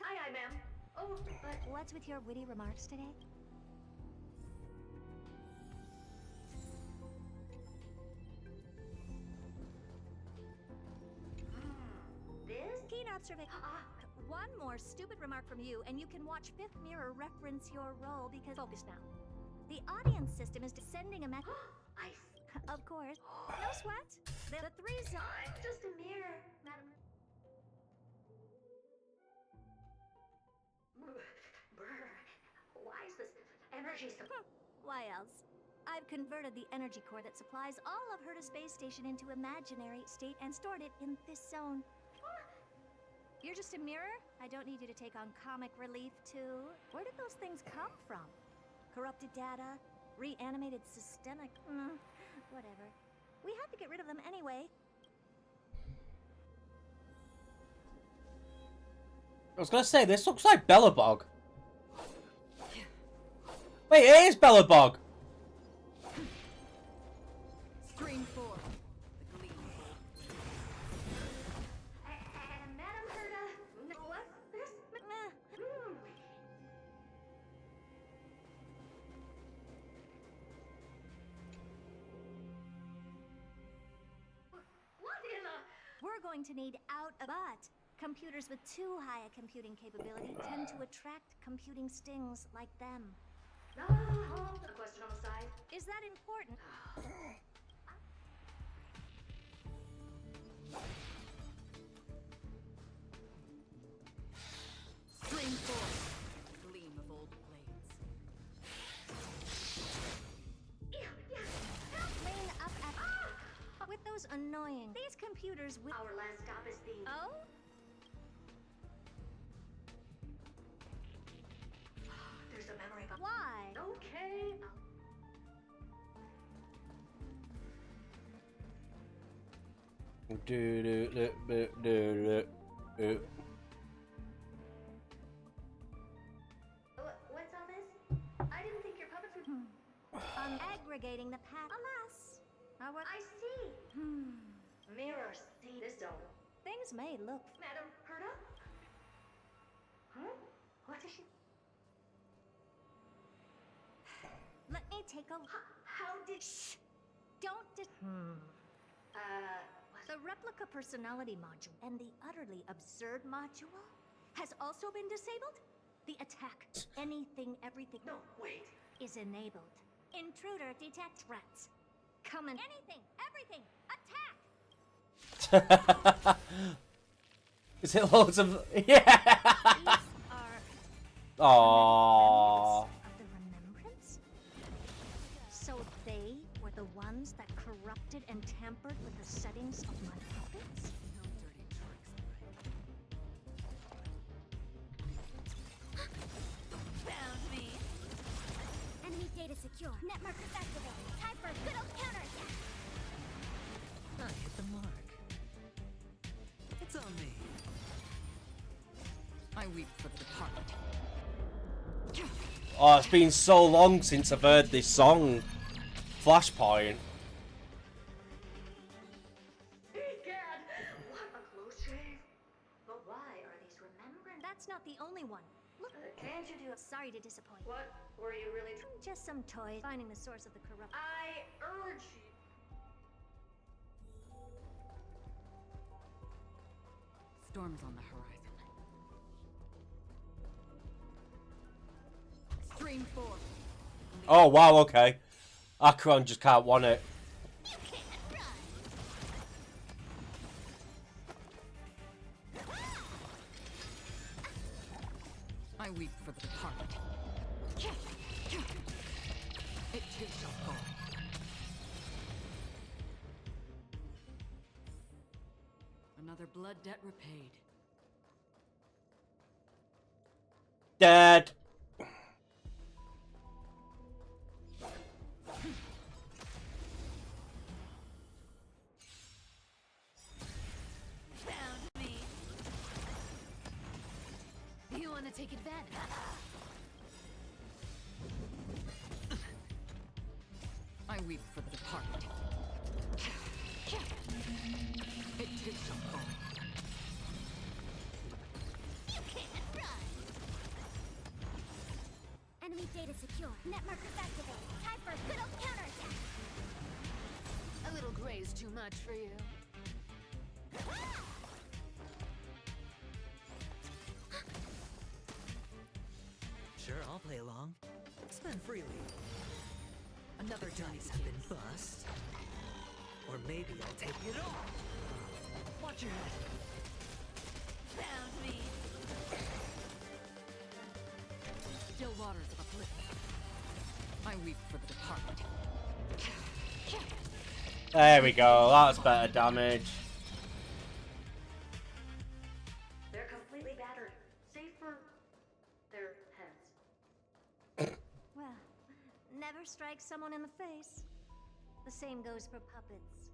Aye, ma'am. Oh, but what's with your witty remarks today? This? Keen observation. One more stupid remark from you, and you can watch Fifth Mirror reference your role because... Focus now. The audience system is sending a message... Of course. No sweat. The three I'm just a mirror, Madam. Brr. Why is this energy so... Why else? I've converted the energy core that supplies all of Herta Space Station into imaginary state and stored it in this zone. You're just a mirror? I don't need you to take on comic relief, too. Where did those things come from? Corrupted data? Reanimated systemic? Whatever. We had to get rid of them anyway. I was gonna say, this looks like Bellabog. Wait, it is Bellabog! Screen 4. Madam Herta, what's this? What in the... We're going to need out a but. Computers with too high a computing capability tend to attract computing stings like them. A question on the side. Is that important? Screen 4. Gleam of old blades. Lean up at... With those annoying... These computers will... Our last stop is the... Oh? There's a memory box. Why? Okay. What's all this? I didn't think your puppets would... I'm aggregating the path. Alas. I see. Mirrors see this zone. Things may look... Madam Herta? Huh? What is she... Let me take a... How did... Shh! Don't The replica personality module and the utterly absurd module has also been disabled? The attack, anything, everything... No, wait. ...is enabled. Intruder detect threats. Come in. Anything, everything, attack! Is it loads of... Yeah! Aww. Of the remembrance? So they were the ones that corrupted and tampered with the settings of my puppets? Found me. Enemy data secure. Net markers activated. Time for a good old counterattack. I hit the mark. It's on me. I weep for the departed. Oh, it's been so long since I've heard this song. Flashpoint. Egad! What a close shave. But why are these remembrance? That's not the only one. Look, Can't you do? sorry to disappoint. What were you really? Just some toys finding the source of the corrupt. I urge you. Storm's on the horizon. Stream 4. Oh wow, okay. Acheron just can't want it. I weep for the departed. It too shall fall. Another blood debt repaid. Dead. Found me. You want to take advantage? I weep for the departed. It too shall fall. Enemy data secure. Net markers activated. Time for a good old counterattack. A little gray's too much for you. Sure, I'll play along. Spend freely. Another dice have been bust. Or maybe I'll take it all. Watch your head. Found me. Still waters of uplift. I weep for the departed. There we go. That's better damage. They're completely battered, save for their heads. Well, never strike someone in the face. The same goes for puppets.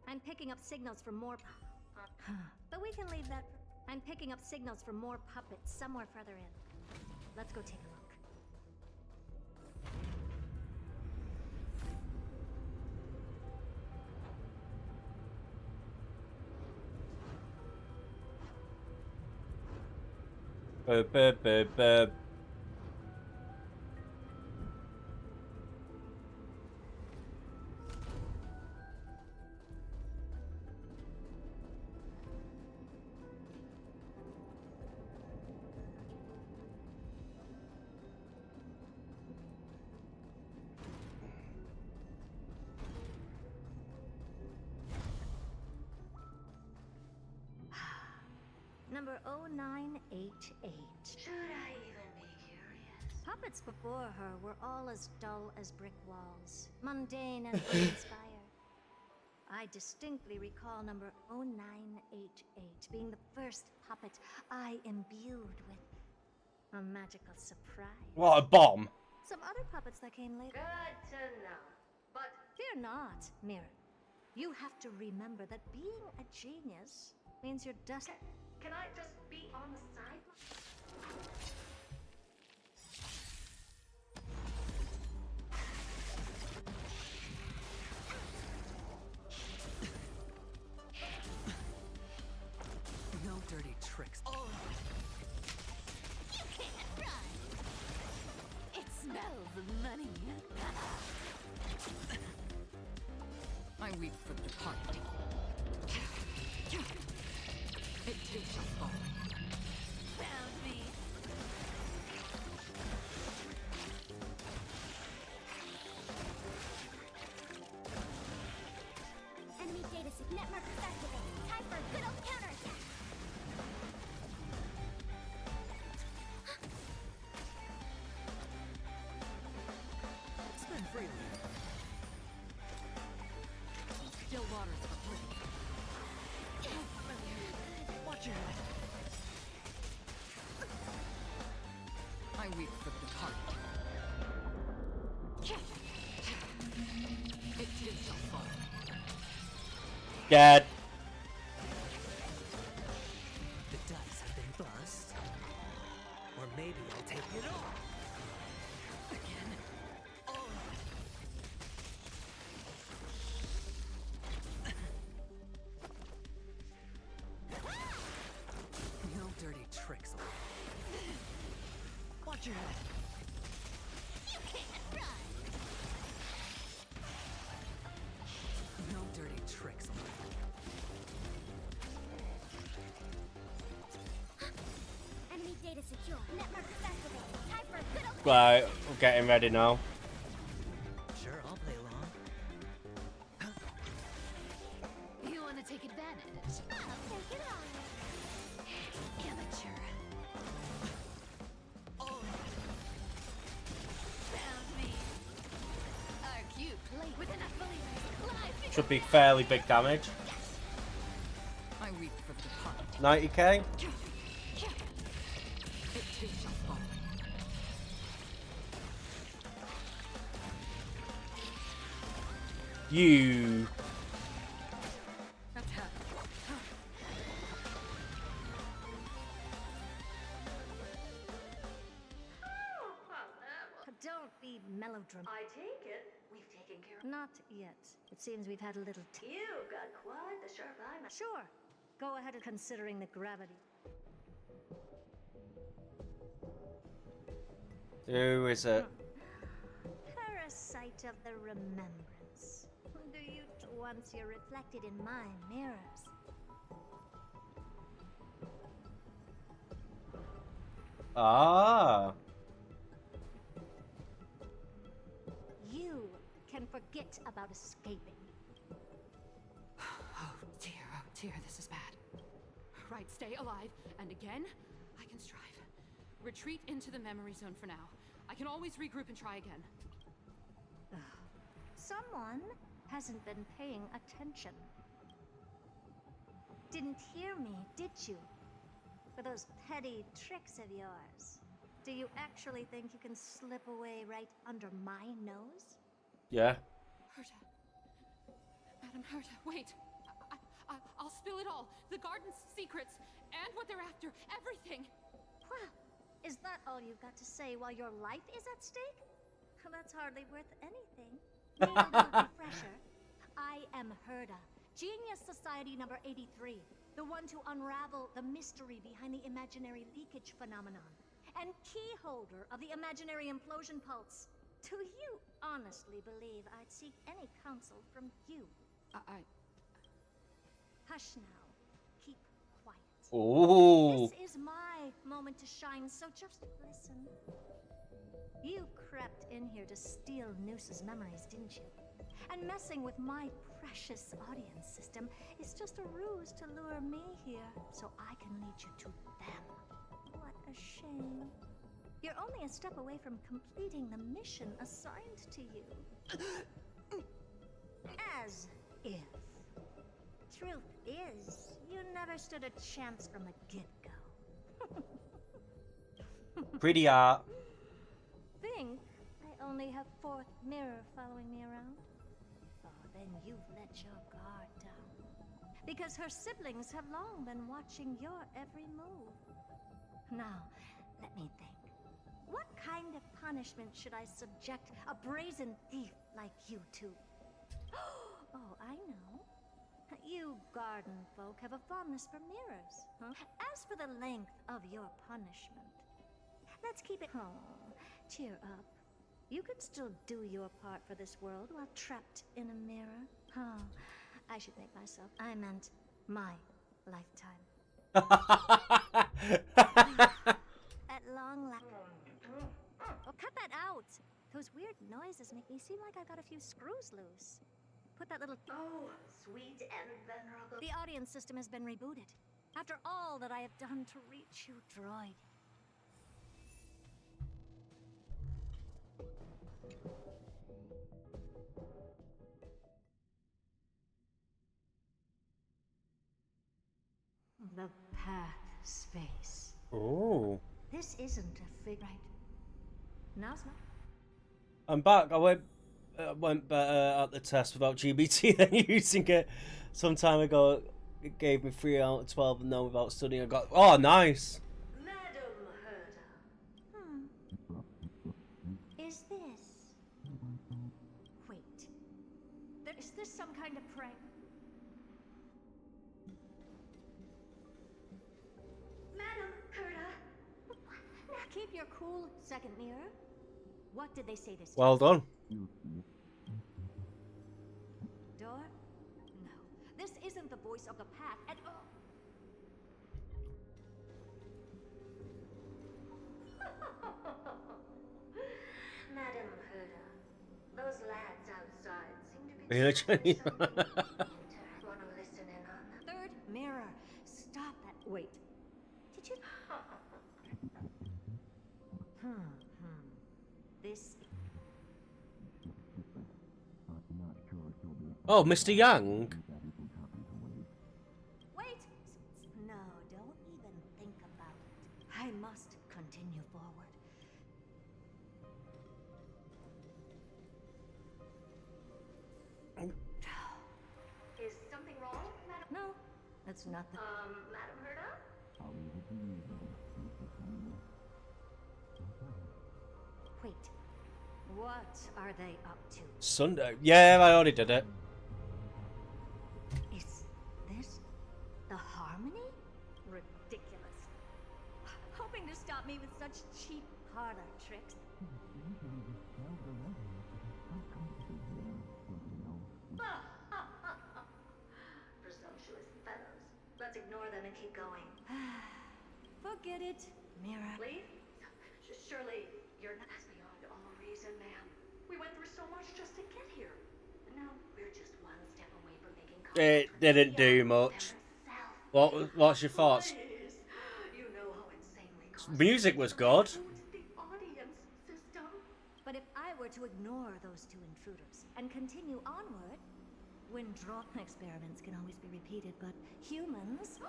I'm picking up signals for more. But we can leave that. I'm picking up signals for more puppets somewhere further in. Let's go take a look. Bub, bub, bub, bub. Number 0988. Should I even be curious? Puppets before her were all as dull as brick walls, mundane and uninspired. I distinctly recall number 0988 being the first puppet I imbued with a magical surprise. What a bomb. Some other puppets that came later. Good to know. But fear not, Mirror. You have to remember that being a genius means you're dust. Can I just be on the sideline? No dirty tricks. Oh. You can't run. It smells of money. I weep for the departed. It too shall fall. Found me. Enemy data net markers activated. Time for a good old counterattack. Spend freely. Still waters of uplift. Watch your head. I weep for the departed. It too shall fall. Dead. The dice have been bust. Or maybe I'll take it all. Again. All of it. Watch your head. You can't run. No dirty tricks. Enemy data secure. Network activated. Time for a good old. Right, we're getting ready now. Sure, I'll play along. You want to take advantage? I'll take it on. Amateur. Found me. Our cute plate with enough believers. Live Should be fairly big damage. I weep for the departed. 90k. It too shall fall. You. Attack. Don't be melodramatic. I take it we've taken care of. Not yet. It seems we've had a little. You've got quite the sharp eye. Sure. Go ahead, considering the gravity. Who is it? Parasite of the remembrance. Do you once you're reflected in my mirrors? Ah. You can forget about escaping. Oh dear, this is bad. Right, stay alive, and again, I can strive. Retreat into the memory zone for now. I can always regroup and try again. Someone hasn't been paying attention. Didn't hear me, did you? For those petty tricks of yours. Do you actually think you can slip away right under my nose? Yeah. Herta. Madam Herta, wait. I'll spill it all. The garden's secrets, and what they're after. Everything. Well, is that all you've got to say while your life is at stake? That's hardly worth anything. Need a little refresher? I am Herta, Genius Society number 83, the one to unravel the mystery behind the imaginary leakage phenomenon, and key holder of the imaginary implosion pulse. Do you honestly believe I'd seek any counsel from you? Hush now. Keep quiet. Ooh. This is my moment to shine, so just listen. You crept in here to steal Noose's memories, didn't you? And messing with my precious audience system is just a ruse to lure me here so I can lead you to them. What a shame. You're only a step away from completing the mission assigned to you. As if. Truth is, you never stood a chance from the get-go. Pretty art. Think I only have fourth mirror following me around? Oh, then you've let your guard down. Because her siblings have long been watching your every move. Now, let me think. What kind of punishment should I subject a brazen thief like you to? Oh, I know. You garden folk have a fondness for mirrors, huh? As for the length of your punishment, let's keep it... Oh, cheer up. You can still do your part for this world while trapped in a mirror. Oh, I should make myself... I meant my lifetime. At long last... Oh, cut that out! Those weird noises make me seem like I've got a few screws loose. Put that little... Oh, sweet and venerable. The audience system has been rebooted. After all that I have done to reach you, droid. The path space. Ooh. This isn't a fig, right? Now's not. I'm back. I went better at the test without GBT than using it. Some time ago, it gave me 3 out of 12, and now without studying, I got... Oh, nice! Madam Herta. Is this... Wait. Is this some kind of prank? Madam Herta. Now keep your cool second mirror. What did they say this time? Well done. Door? No. This isn't the voice of the path at all. Madam Herda, those lads outside seem to be Are you literally- Wanna listen in on them? Third mirror. Stop that. Wait. Did you? This. Oh, Mr. Yang. Wait. No, don't even think about it. I must continue forward. Is something wrong, Madam? No, that's nothing. Madam Herda? Wait. What are they up to? Sunday. Yeah, I already did it. Is this the harmony? Ridiculous. Hoping to stop me with such cheap parlor tricks. Presumptuous fellows. Let's ignore them and keep going. Forget it, Mira. Leave? Surely you're not. That's beyond all reason, ma'am. We went through so much just to get here. Now we're just one step away from making It didn't do much. What's your thoughts? Please. You know how insanely Music was good. the audience system. But if I were to ignore those two intruders and continue onward, wind draw experiments can always be repeated, but humans.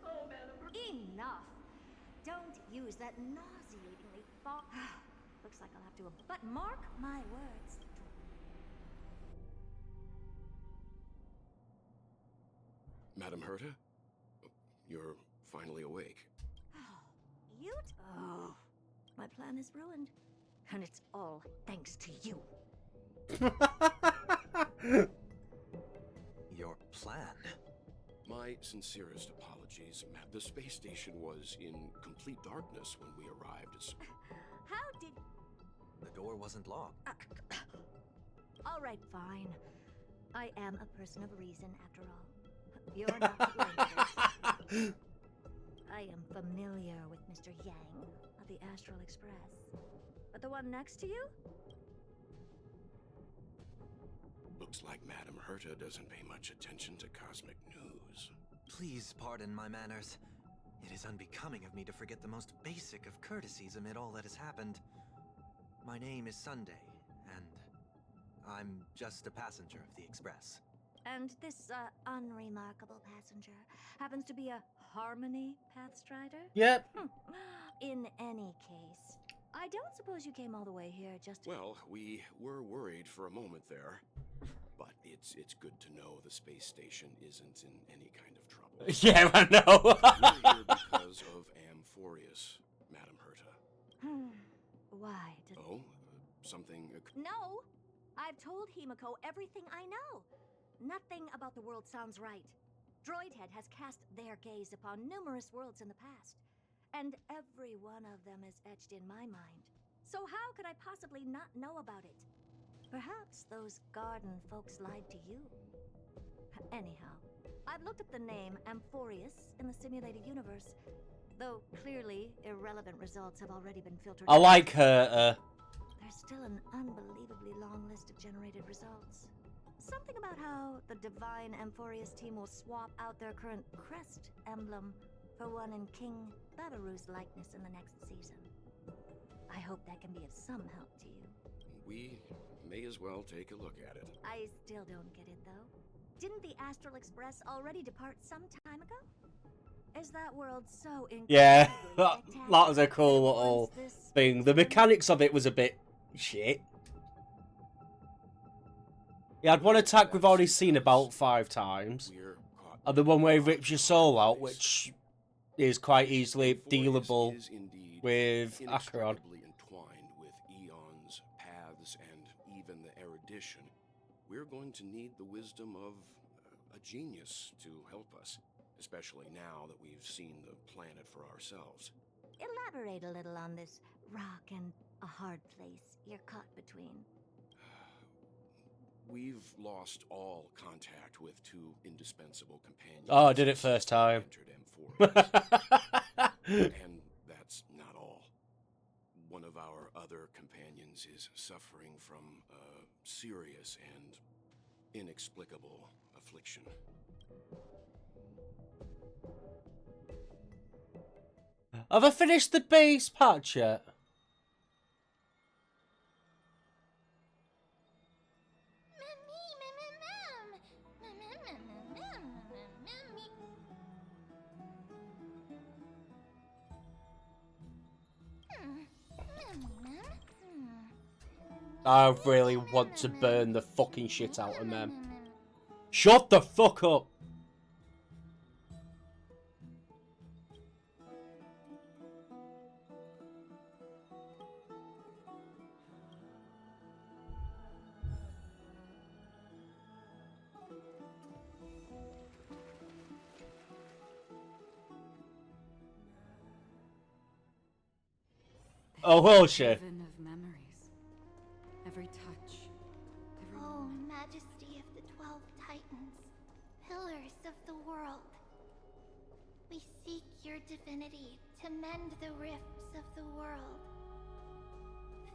Oh, Madam. Enough! Don't use that nauseatingly far. Looks like I'll have to. But mark my words. Madam Herta? You're finally awake. You? Oh, my plan is ruined, and it's all thanks to you. Your plan? My sincerest apologies. The space station was in complete darkness when we arrived. How did? The door wasn't locked. All right, fine. I am a person of reason, after all. You're not to blame for this. I am familiar with Mr. Yang of the Astral Express. But the one next to you? Looks like Madam Herta doesn't pay much attention to cosmic news. Please pardon my manners. It is unbecoming of me to forget the most basic of courtesies amid all that has happened. My name is Sunday, and I'm just a passenger of the Express. And this unremarkable passenger happens to be a Harmony Pathstrider? Yep. In any case, I don't suppose you came all the way here just to... Well, we were worried for a moment there. But it's good to know the space station isn't in any kind of trouble. Yeah, I know. We're here because of Amphorius, Madam Herta. Why? Oh, something... No! I've told Himiko everything I know. Nothing about the world sounds right. Droidhead has cast their gaze upon numerous worlds in the past, and every one of them is etched in my mind. So how could I possibly not know about it? Perhaps those garden folks lied to you. Anyhow, I've looked up the name Amphorius in the simulated universe, though clearly irrelevant results have already been filtered I out. like her. There's still an unbelievably long list of generated results. Something about how the Divine Amphorius team will swap out their current crest emblem for one in King Babaru's likeness in the next season. I hope that can be of some help to you. We may as well take a look at it. I still don't get it, though. Didn't the Astral Express already depart some time ago? Is that world so Yeah, incredibly that was a cool little thing. The mechanics of it was a bit shit. Yeah, I'd one attack we've already seen about 5 times. And the one where he rips your soul out, which is quite easily dealable with Acheron. Entwined with eons, paths, and even the erudition. We're going to need the wisdom of a genius to help us, especially now that we've seen the planet for ourselves. Elaborate a little on this rock and a hard place you're caught between. We've lost all contact with two indispensable companions. Oh, I did it first time. And that's not all. One of our other companions is suffering from a serious and inexplicable affliction. Have I finished the base patch yet? I really want to burn the fucking shit out of them. Shut the fuck up! Oh, will she? Of memories. Every touch. Oh, Majesty of the 12 Titans, pillars of the world. We seek your divinity to mend the rifts of the world.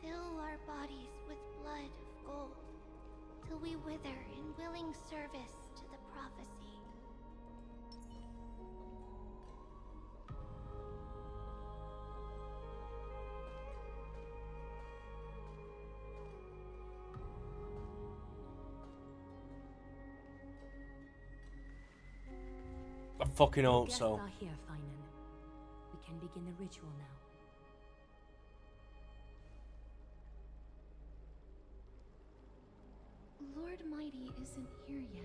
Fill our bodies with blood of gold, till we wither in willing service to the prophecy. I fucking hope Guests so. are here, Finan. We can begin the ritual now. Lord Mighty isn't here yet.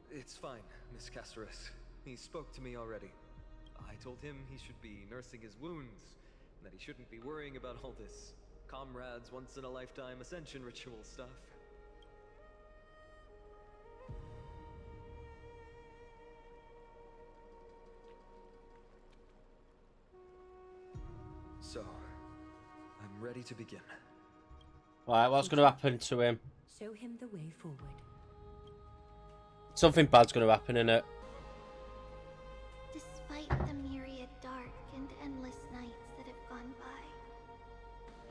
It's fine, Miss Caceres. He spoke to me already. I told him he should be nursing his wounds, and that he shouldn't be worrying about all this comrades once-in-a-lifetime ascension ritual stuff. So, I'm ready to begin. Right, what's going to happen to him? Show him the way forward. Something bad's going to happen, innit? Despite the myriad dark and endless nights that have gone by,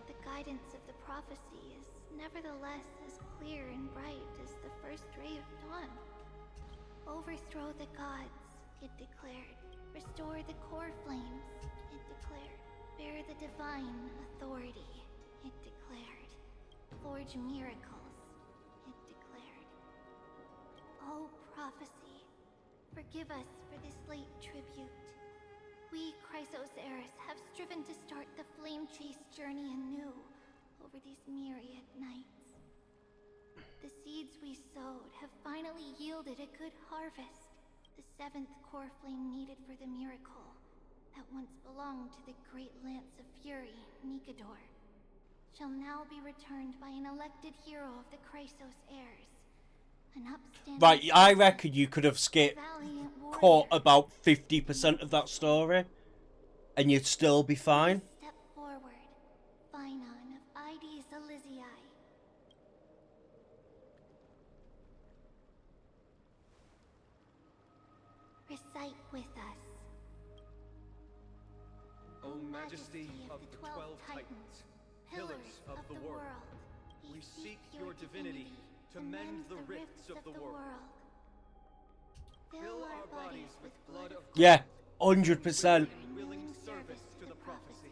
the guidance of the prophecy is nevertheless as clear and bright as the first ray of dawn. Overthrow the gods, it declared. Restore the core flames, it declared. Bear the divine authority, it declared. Forge miracles, it declared. O prophecy, forgive us for this late tribute. We, Chrysos Eris, have striven to start the flame chase journey anew over these myriad nights. The seeds we sowed have finally yielded a good harvest. The seventh core flame needed for the miracle that once belonged to the great Lance of Fury, Nikador, shall now be returned by an elected hero of the Chrysos heirs. An upstanding... Right, I reckon you could have skipped caught about 50% of that story, and you'd still be fine. Step forward, Finon of Ides Elysiae. Recite with us. O Majesty of the 12 Titans, pillars of the world, we seek your divinity to mend the rifts of the world. Fill our bodies with blood of Yeah, 100%. willing service to the prophecy.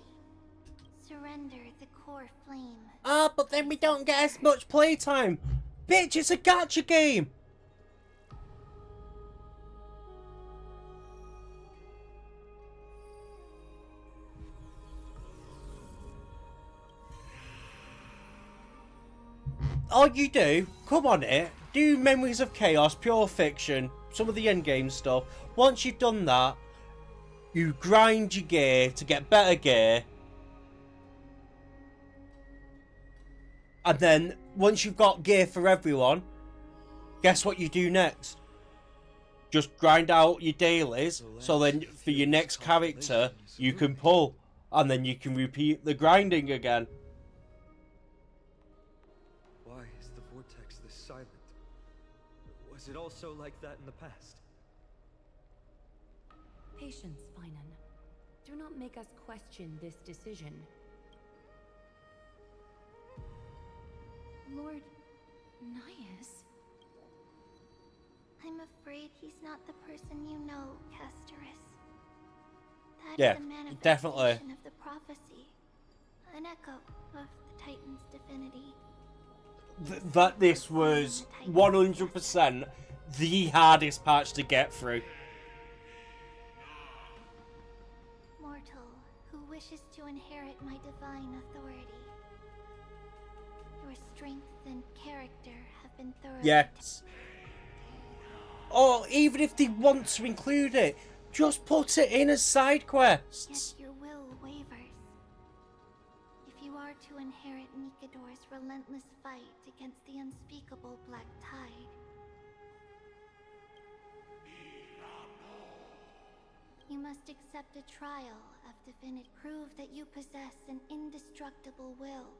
Surrender the core flame. Ah, but then we don't get as much playtime. Bitch, it's a gacha game. All you do, come on it, do Memories of Chaos, Pure Fiction, some of the endgame stuff. Once you've done that, you grind your gear to get better gear. And then, once you've got gear for everyone, guess what you do next? just grind out your dailies, so then for your next character, you can pull, and then you can repeat the grinding again. Why is the vortex this silent? Was it also like that in the past? Patience, Finan. Do not make us question this decision. Lord Nias? I'm afraid he's not the person you know, Castorus. That Yeah, is a manifestation definitely. of the prophecy, an echo of the Titan's divinity. That this was 100% the hardest patch to get through. Mortal who wishes to inherit my divine authority. Your strength and character have been thoroughly Yes. Or even if they want to include it, just put it in as side quests. Yet your will wavers. If you are to inherit Nikador's relentless fight against the unspeakable Black Tide, you must accept a trial of divinity. Prove that you possess an indestructible will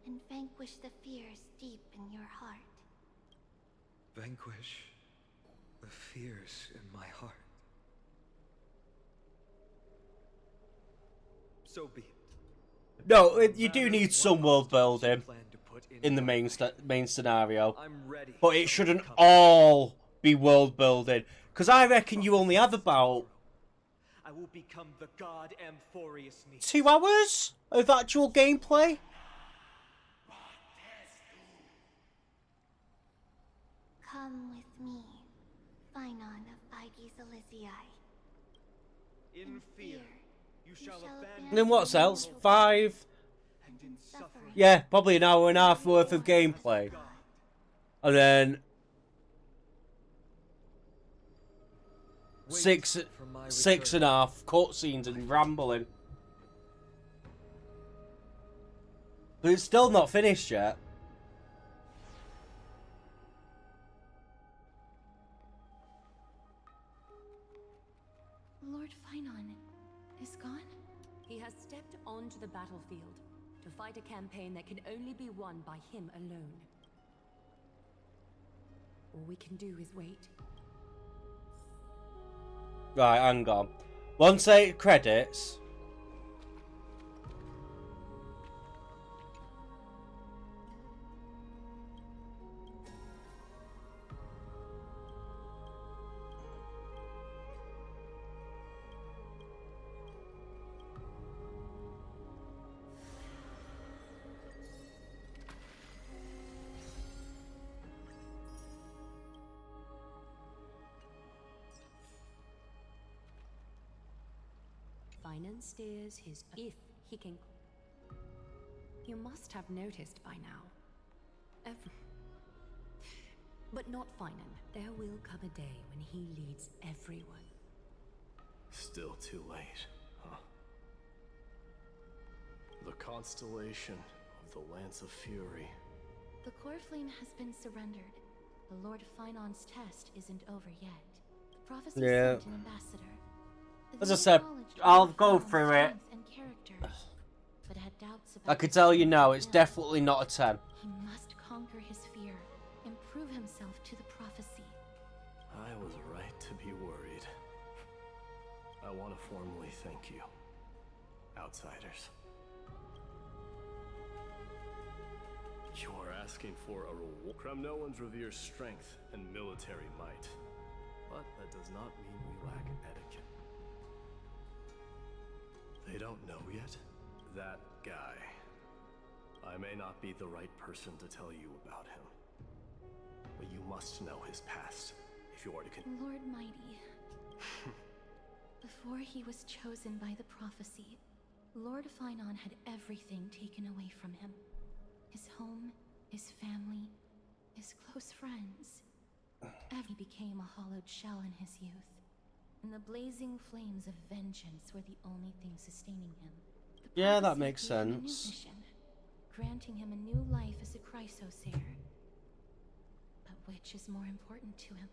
and vanquish the fears deep in your heart. Vanquish the fears in my heart. So be it. No, you do need some world building in the main scenario, but it shouldn't all be world building, because I reckon you only have about I will become the god Amphorius needs. 2 hours of actual gameplay. Come with me, Finon of Aegis Elysiae. In fear, you shall abandon. And then what else? 5. Yeah, probably an hour and a half worth of gameplay. And then 6.5 cutscenes and rambling. But it's still not finished yet. Lord Finon is gone? He has stepped onto the battlefield to fight a campaign that can only be won by him alone. All we can do is wait. Right, hang on. Once it credits. Finan steers his if he can. You must have noticed by now. But not Finan. There will come a day when he leads everyone. Still too late, huh? The constellation of the Lance of Fury. The core flame has been surrendered. The Lord Finon's test isn't over yet. The prophecy Yeah. sent an ambassador. As I said, I'll go through it. But had doubts about I can tell you now, it's definitely not a 10. He must conquer his fear and prove himself to the prophecy. I was right to be worried. I want to formally thank you, outsiders. You are asking for a reward. Kremnoans revere strength and military might, but that does not mean we lack etiquette. They don't know yet? That guy. I may not be the right person to tell you about him, but you must know his past if you are to Lord Mighty. Before he was chosen by the prophecy, Lord Finon had everything taken away from him. His home, his family, his close friends. He became a hollowed shell in his youth, and the blazing flames of vengeance were the only thing sustaining him. The Yeah, that prophecy makes gave him a new sense. mission, granting him a new life as a Chrysos heir. But which is more important to him?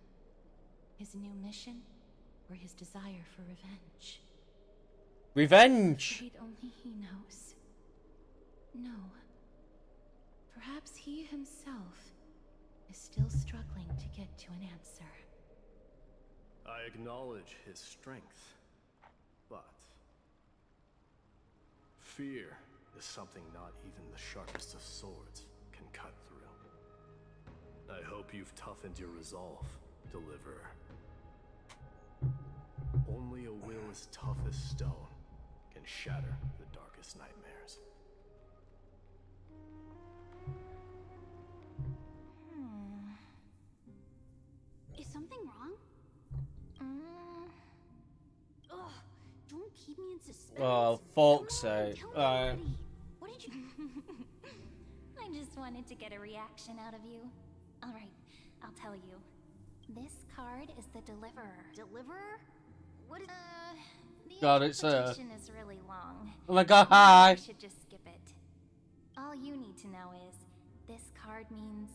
His new mission? Or his desire for revenge? Revenge! Wait, only he knows. No. Perhaps he himself is still struggling to get to an answer. I acknowledge his strength, but fear is something not even the sharpest of swords can cut through. I hope you've toughened your resolve, Deliverer. Only a will as tough as stone can shatter the darkest nightmares. Is something wrong? Ugh, don't keep me in suspense. Oh, fuck's sake. What did you... I just wanted to get a reaction out of you. Alright, I'll tell you. This card is the Deliverer. Deliverer? What is... The God, it's interpretation is really long. Oh my god, hi! I should just skip it. All you need to know is, this card means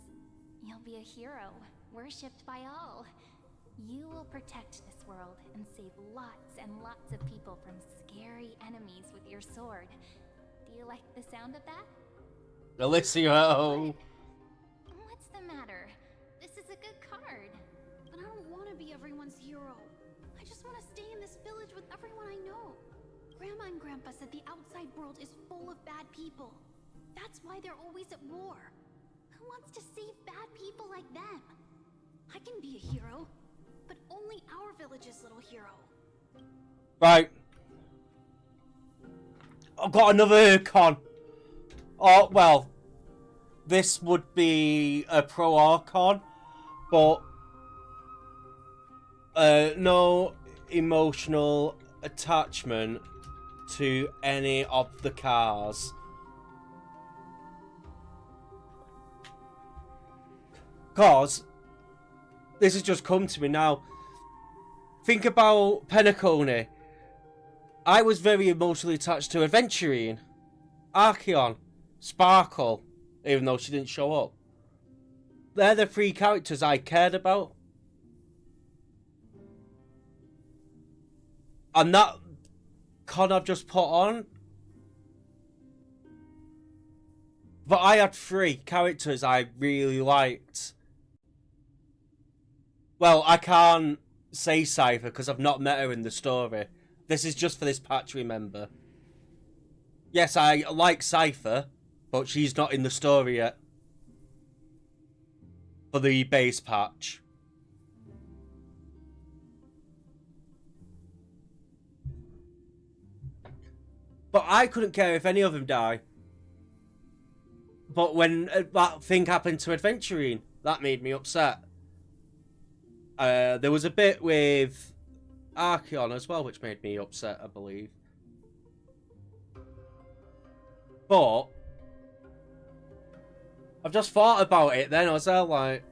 you'll be a hero, worshipped by all. You will protect this world and save lots and lots of people from scary enemies with your sword. Do you like the sound of that? Alicio! What's the matter? This is a good card. But I don't want to be everyone's hero. I just want to stay in this village with everyone I know. Grandma and Grandpa said the outside world is full of bad people. That's why they're always at war. Who wants to save bad people like them? I can be a hero, but only our village's little hero. Right. I've got another con. Oh, well. This would be a pro Archon, but no emotional attachment to any of the cars. Cause this has just come to me now. Think about Penacony. I was very emotionally attached to Aventurine, Archeon, Sparkle, even though she didn't show up. They're the three characters I cared about. And that con I've just put on. But I had three characters I really liked. Well, I can't say Cypher because I've not met her in the story. This is just for this patch, remember. Yes, I like Cypher, but she's not in the story yet. For the base patch. But I couldn't care if any of them die. But when that thing happened to Aventurine, that made me upset. There was a bit with Archeon as well, which made me upset, I believe. But I've just thought about it then. I was there like,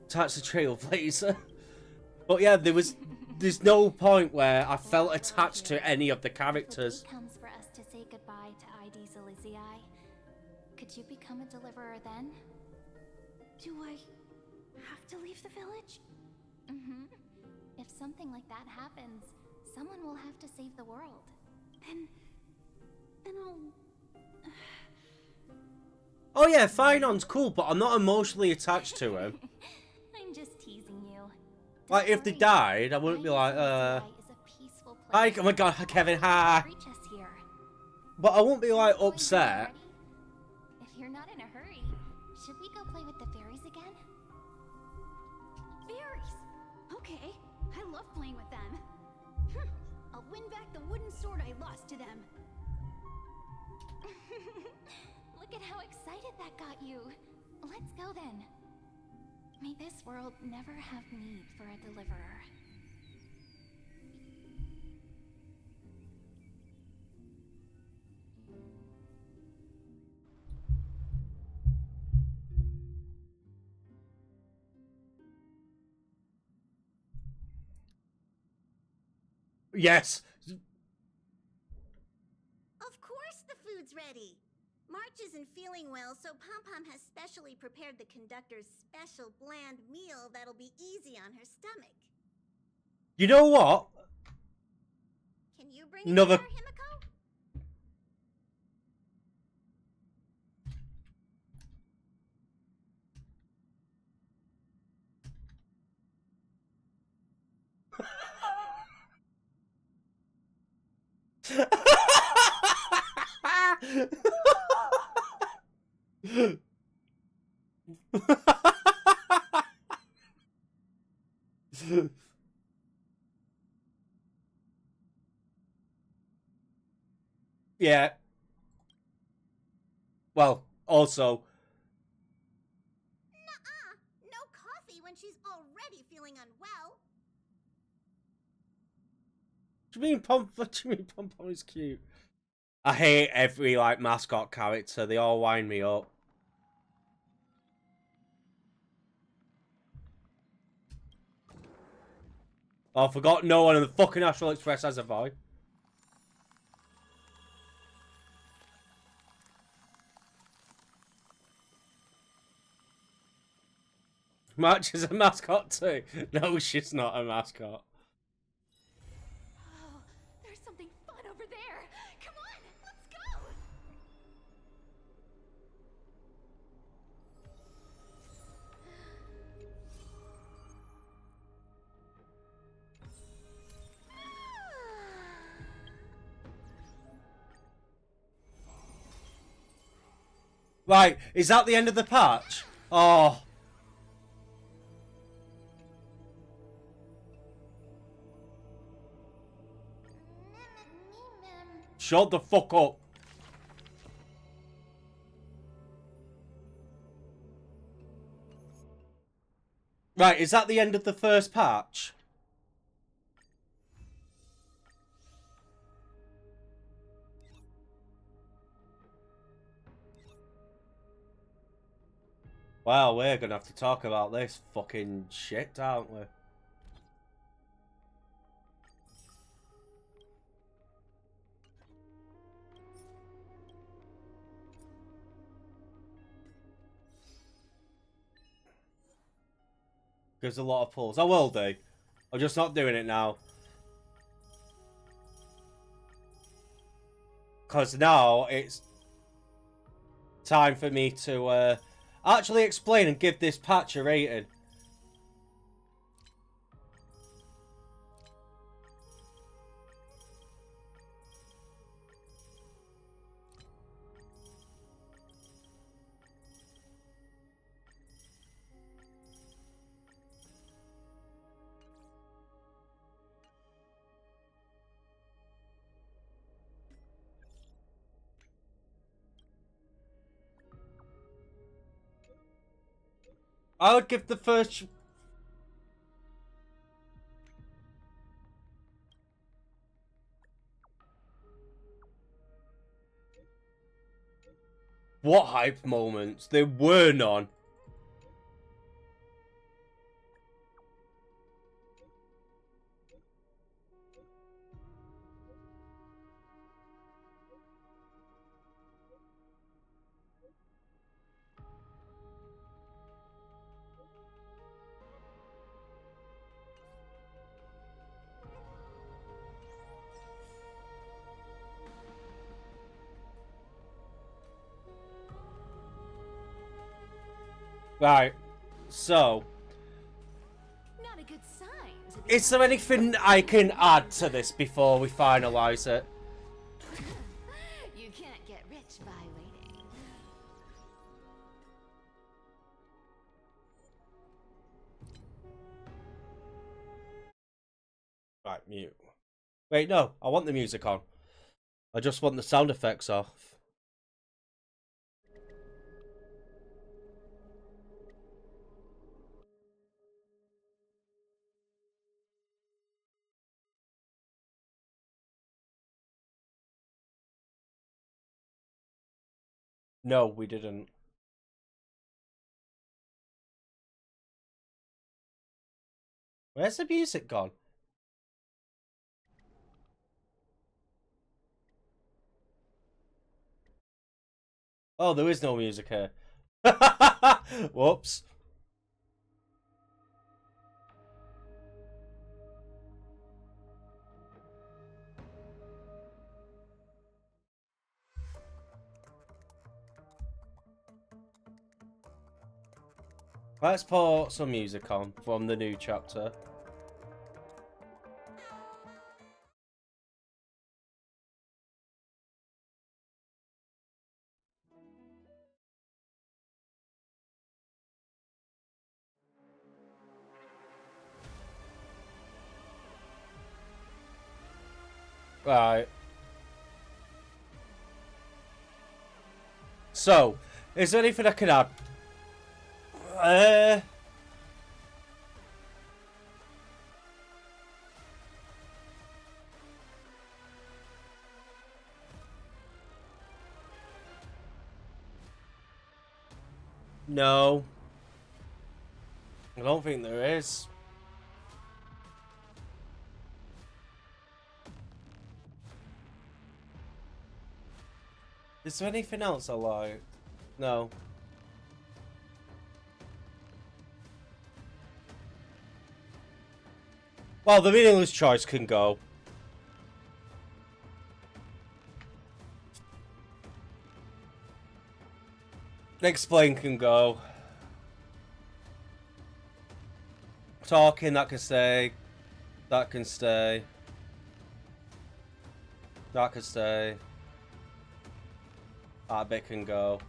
touch the Trailblazer. But yeah, there's no point where I felt attached to any of the characters. The day comes for us to say goodbye to ID's Elysiae. Could you become a deliverer then? Do I have to leave the village? Mm-hmm. If something like that happens, someone will have to save the world. Then I'll... Oh yeah, Finon's cool, but I'm not emotionally attached to him. I'm just teasing you. Like, if they died, I wouldn't be like, hi, oh my god, Kevin, hi. But I won't be like upset. If you're not in a hurry, should we go play with the fairies again? Fairies? Okay, I love playing with them. I'll win back the wooden sword I lost to them. Look at how excited that got you. Let's go then. May this world never have need for a deliverer. Yes. Of course the food's ready. March isn't feeling well, so Pom-Pom has specially prepared the conductor's special bland meal that'll be easy on her stomach. You know what? Can you bring Another. it there, Himiko? Yeah. Well, also. Nuh-uh. No coffee when she's already feeling unwell. What do you mean What do you mean Pom Pom is cute? I hate every like mascot character. They all wind me up. Oh, I forgot no one in the fucking Astral Express has a voice. March is a mascot too. No, she's not a mascot. Oh, there's something fun over there. Come on, let's go. Right, is that the end of the patch? Oh. Shut the fuck up. Right, is that the end of the first patch? Well, we're gonna have to talk about this fucking shit, aren't we? There's a lot of pulls. I will do. I'm just not doing it now. Because now it's time for me to actually explain and give this patch a rating. I would give the first... What hype moments? There were none. Right, so... Not a good sign. Is there anything I can add to this before we finalise it? You can't get rich by waiting. Right, mute. Wait, no, I want the music on. I just want the sound effects off. No, we didn't. Where's the music gone? Oh, there is no music here. Whoops. Let's put some music on from the new chapter. Right. So, is there anything I can add? No. I don't think there is. Is there anything else I like? No. Well, the meaningless choice can go. Explain can go. Talking, that can stay. That can stay. That can stay. That bit can go.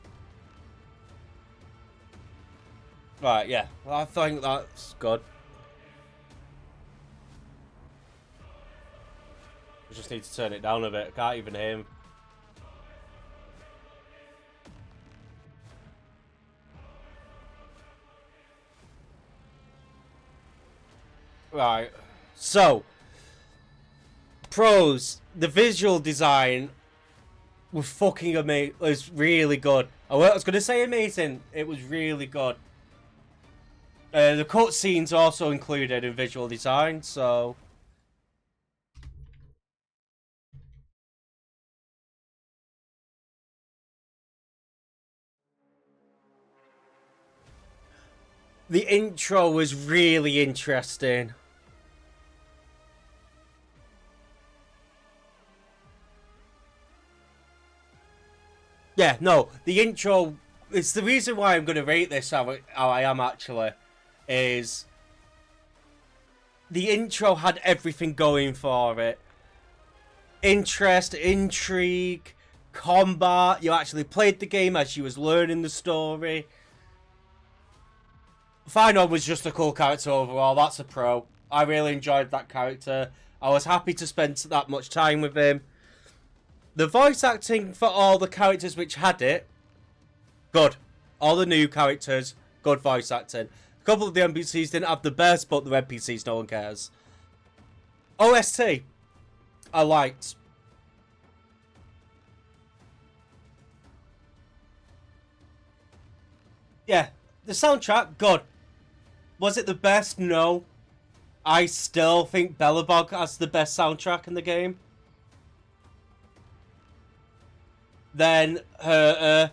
Right, yeah. I think that's good. I just need to turn it down a bit. I can't even hear him. Right. So, pros. The visual design was fucking amazing. It was really good. I was going to say amazing. It was really good. The cutscenes also included in visual design, so... The intro was really interesting. Yeah, no, the intro... It's the reason why I'm going to rate this how I am, actually. Is... The intro had everything going for it. Interest, intrigue, combat. You actually played the game as you was learning the story. Final was just a cool character overall. That's a pro. I really enjoyed that character. I was happy to spend that much time with him. The voice acting for all the characters which had it, good. All the new characters, good voice acting. A couple of the NPCs didn't have the best, but the NPCs, no one cares. OST, I liked. Yeah, the soundtrack, good. Was it the best? No. I still think Bellabog has the best soundtrack in the game. Then I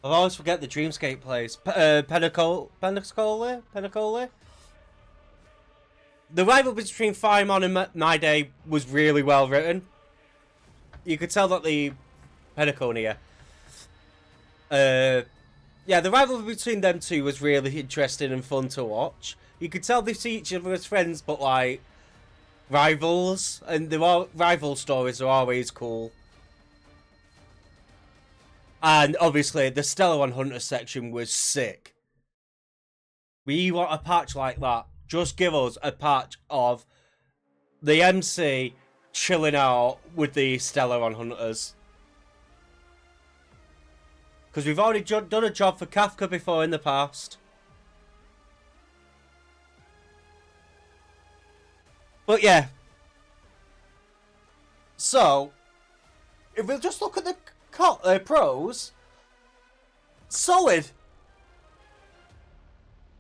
always forget the Dreamscape place. Pentacole. The rivalry between Firemon and My Day was really well written. You could tell that the Pentaconia. Yeah, the rivalry between them two was really interesting and fun to watch. You could tell they see each other as friends, but like rivals, and rival stories are always cool. And obviously, the Stellar 100 section was sick. We want a patch like that. Just give us a patch of the MC chilling out with the Stellar 100s. Because we've already done a job for Kafka before in the past. But yeah. So, if we'll just look at the pros, solid.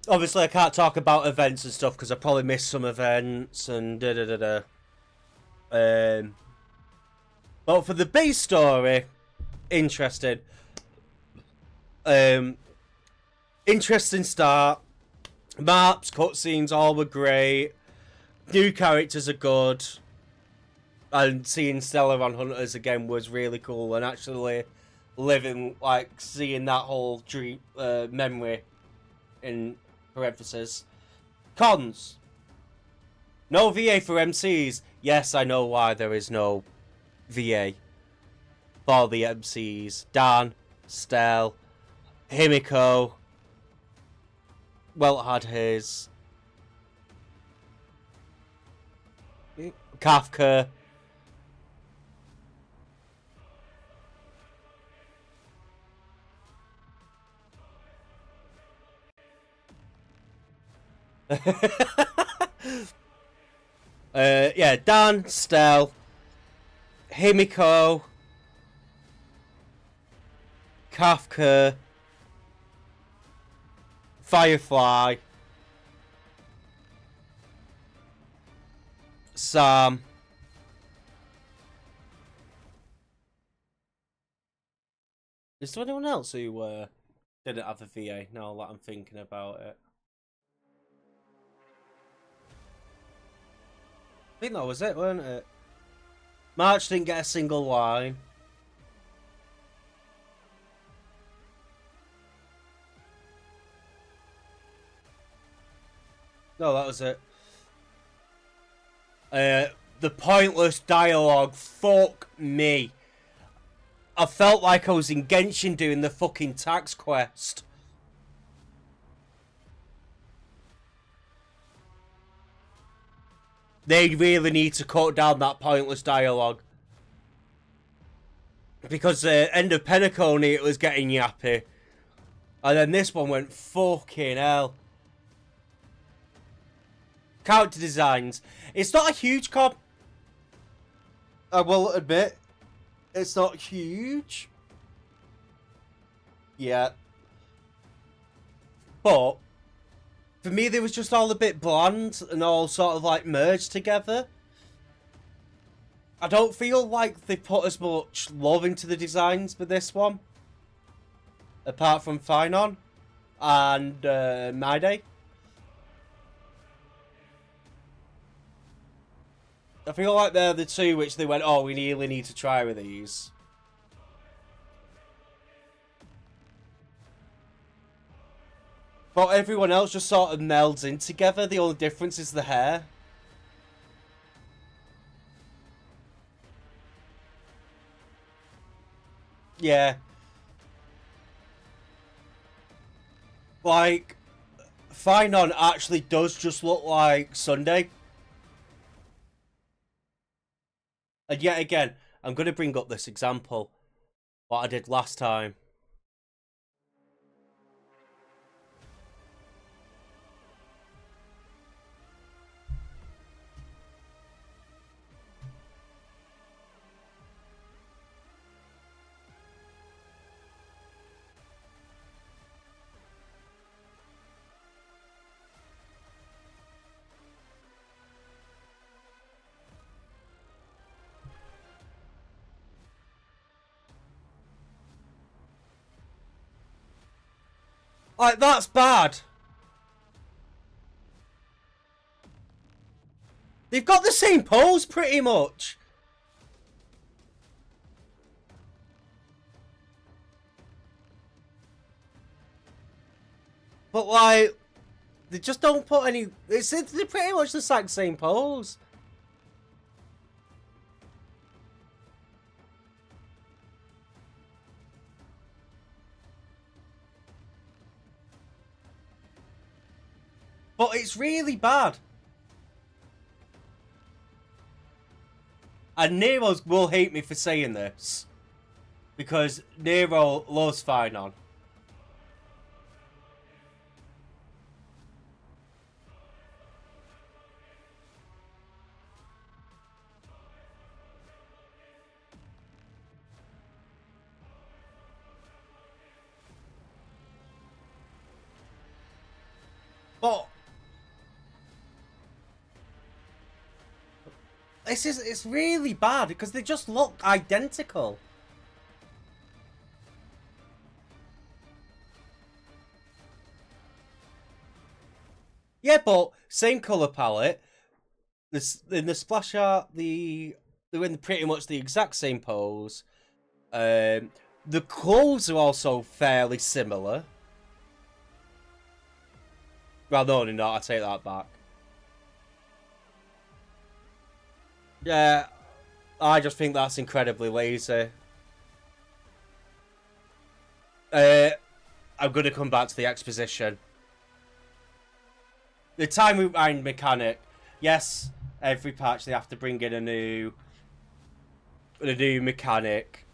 Obviously, I can't talk about events and stuff because I probably missed some events and da-da-da-da. But for the base story, interesting. Interesting start. Maps, cutscenes, all were great. New characters are good. And seeing Stellar on Hunters again was really cool. And actually, living, like, seeing that whole dream, memory in parentheses. Cons. No VA for MCs. Yes, I know why there is no VA for the MCs. Dan, Stel, Himiko, Welt had his. Kafka. Yeah, Dan, Stel, Himiko, Kafka, Firefly, Sam. Is there anyone else who didn't have a VA now that I'm thinking about it? I think that was it, wasn't it? March didn't get a single line. No, that was it. The pointless dialogue. Fuck me. I felt like I was in Genshin doing the fucking tax quest. They really need to cut down that pointless dialogue. Because the end of Penacony, it was getting yappy. And then this one went fucking hell. Character designs. It's not a huge comp. I will admit. It's not huge. Yeah. But for me, they was just all a bit bland and all sort of like merged together. I don't feel like they put as much love into the designs for this one. Apart from Finon and Mayday. I feel like they're the two which they went, oh, we really need to try with these. But everyone else just sort of melds in together. The only difference is the hair. Yeah. Like, Finon actually does just look like Sunday. And yet again, I'm going to bring up this example. What I did last time. Like, that's bad. They've got the same pose, pretty much. But, like, they just don't put any... It's pretty much the exact same pose. But it's really bad. And Nero will hate me for saying this. Because Nero loves Finon. But it's really bad because they just look identical. Yeah, but same color palette. This in the splash art, they're in pretty much the exact same pose. The clothes are also fairly similar. Well, no, they're not. I take that back. Yeah, I just think that's incredibly lazy. I'm going to come back to the exposition. The time rewind mechanic. Yes, every patch they have to bring in a new mechanic.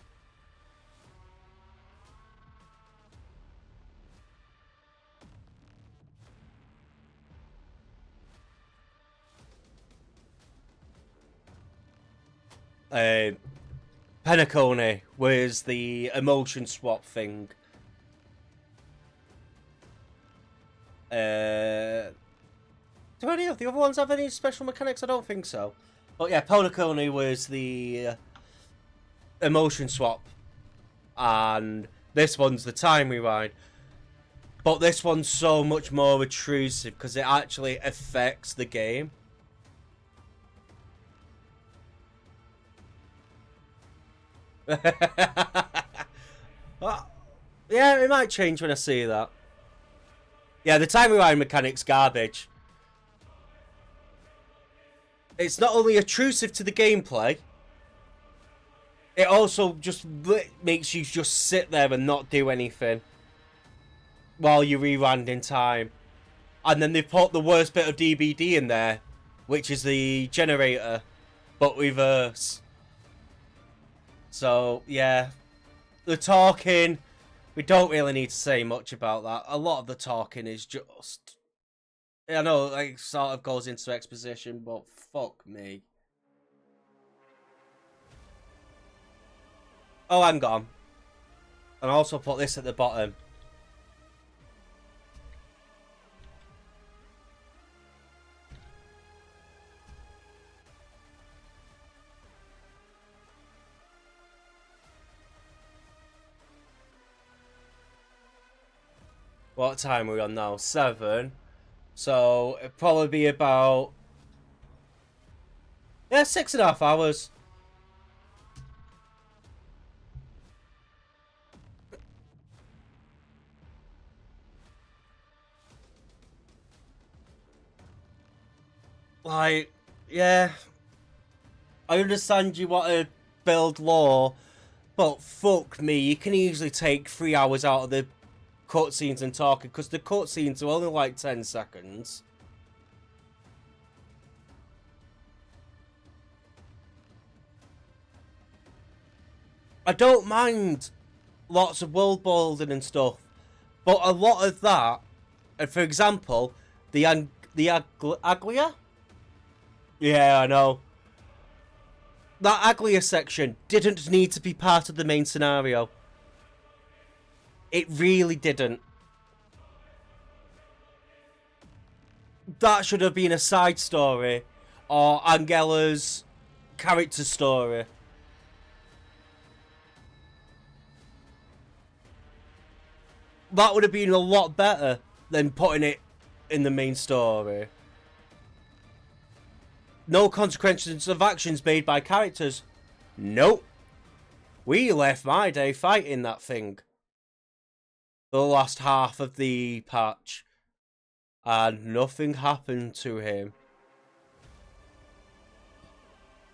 Penacone was the emotion swap thing. Do any of the other ones have any special mechanics? I don't think so. But yeah, Penacone was the emotion swap. And this one's the time rewind. But this one's so much more intrusive because it actually affects the game. Well, yeah, it might change when I see that. Yeah, the time rewind mechanic's garbage. It's not only intrusive to the gameplay, it also just makes you just sit there and not do anything while you rewind in time. And then they put the worst bit of DBD in there, which is the generator, but reverse. So, yeah. The talking, we don't really need to say much about that. A lot of the talking is just... I know, like, sort of goes into exposition, but fuck me. Oh, hang on. And also put this at the bottom. What time are we on now? 7. So, it'll probably be about... Yeah, 6.5 hours. Like, yeah. I understand you want to build lore, but fuck me, you can easily take 3 hours out of the cutscenes and talking, because the cutscenes are only like 10 seconds. I don't mind lots of world building and stuff, but a lot of that, and for example, the Aglia? Yeah, I know. That Aglia section didn't need to be part of the main scenario. It really didn't. That should have been a side story, or Angela's character story. That would have been a lot better than putting it in the main story. No consequences of actions made by characters. Nope. We left my day fighting that thing. The last half of the patch. And nothing happened to him.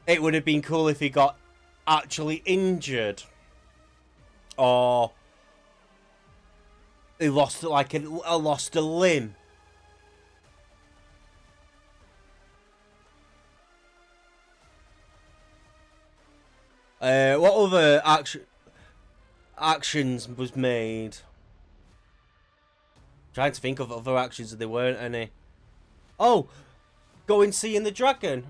It would have been cool if he got actually injured. Or he lost like lost a limb. What other actions was made? Trying to think of other actions, there weren't any. Oh, going seeing the dragon.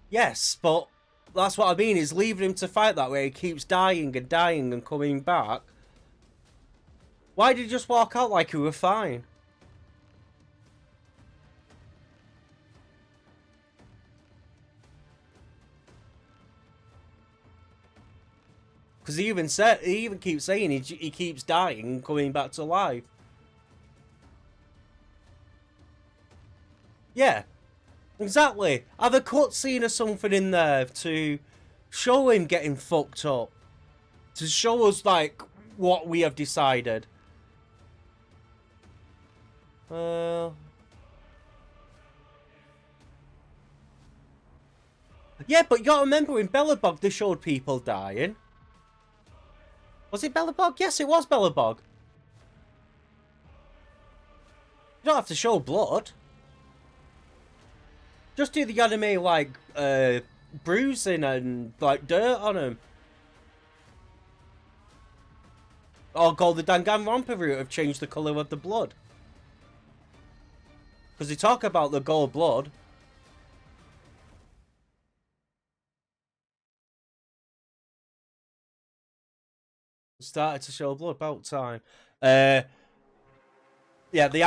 Yes, but that's what I mean, is leaving him to fight that way. He keeps dying and dying and coming back. Why did he just walk out like he were fine? Because he even keeps saying he keeps dying and coming back to life. Yeah, exactly. Have a cutscene or something in there to show him getting fucked up. to show us, like, what we have decided. Yeah, but you gotta remember, in Belobog, they showed people dying. Was it Belobog? Yes, it was Belobog. You don't have to show blood. Just do the anime, like, bruising and, like, dirt on him. Or go the Danganronpa route of change the colour of the blood. Because they talk about the gold blood. Started to show blood, about time. Yeah, the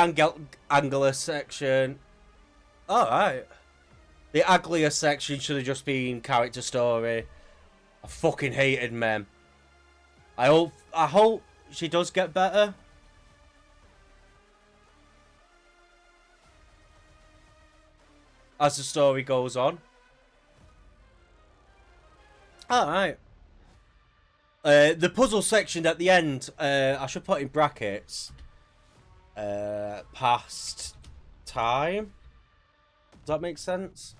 Angular section. Alright. The Aglia section should have just been character story. I fucking hated Mem. I hope she does get better. As the story goes on. Alright. The puzzle section at the end, I should put in brackets. Past time? Does that make sense?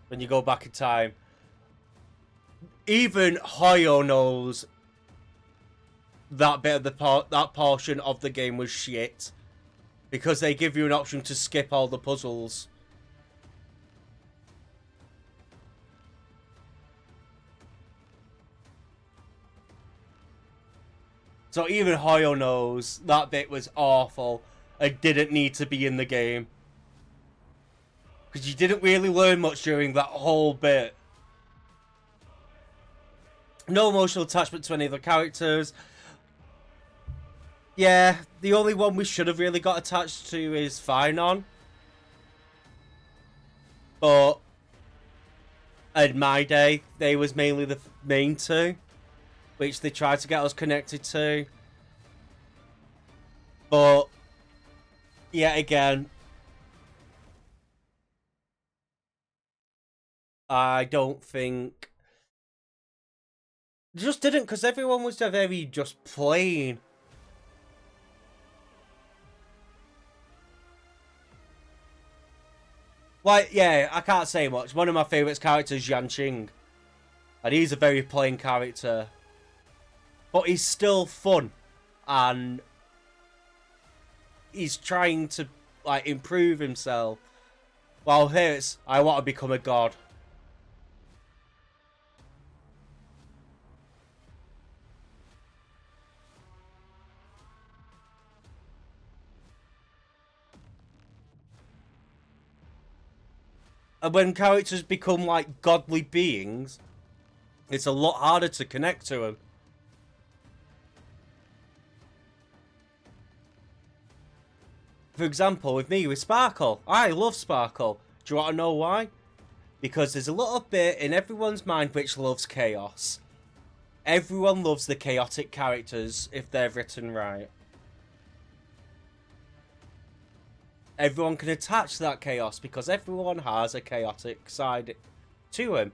When you go back in time. Even Hoyo knows that bit of that portion of the game was shit. Because they give you an option to skip all the puzzles. So even Hoyo knows that bit was awful and didn't need to be in the game. Because you didn't really learn much during that whole bit. No emotional attachment to any of the characters. Yeah, the only one we should have really got attached to is Finon. But in my day, they was mainly the main two, which they tried to get us connected to. But yeah, again, I don't think just didn't, because everyone was very just plain. Like, yeah, I can't say much. One of my favourite characters is Yan Qing. And he's a very plain character. But he's still fun. And he's trying to, like, improve himself. While here it's, I want to become a god. And when characters become, like, godly beings, it's a lot harder to connect to them. For example, with me, with Sparkle. I love Sparkle. Do you want to know why? Because there's a little bit in everyone's mind which loves chaos. Everyone loves the chaotic characters if they're written right. Everyone can attach to that chaos because everyone has a chaotic side to them.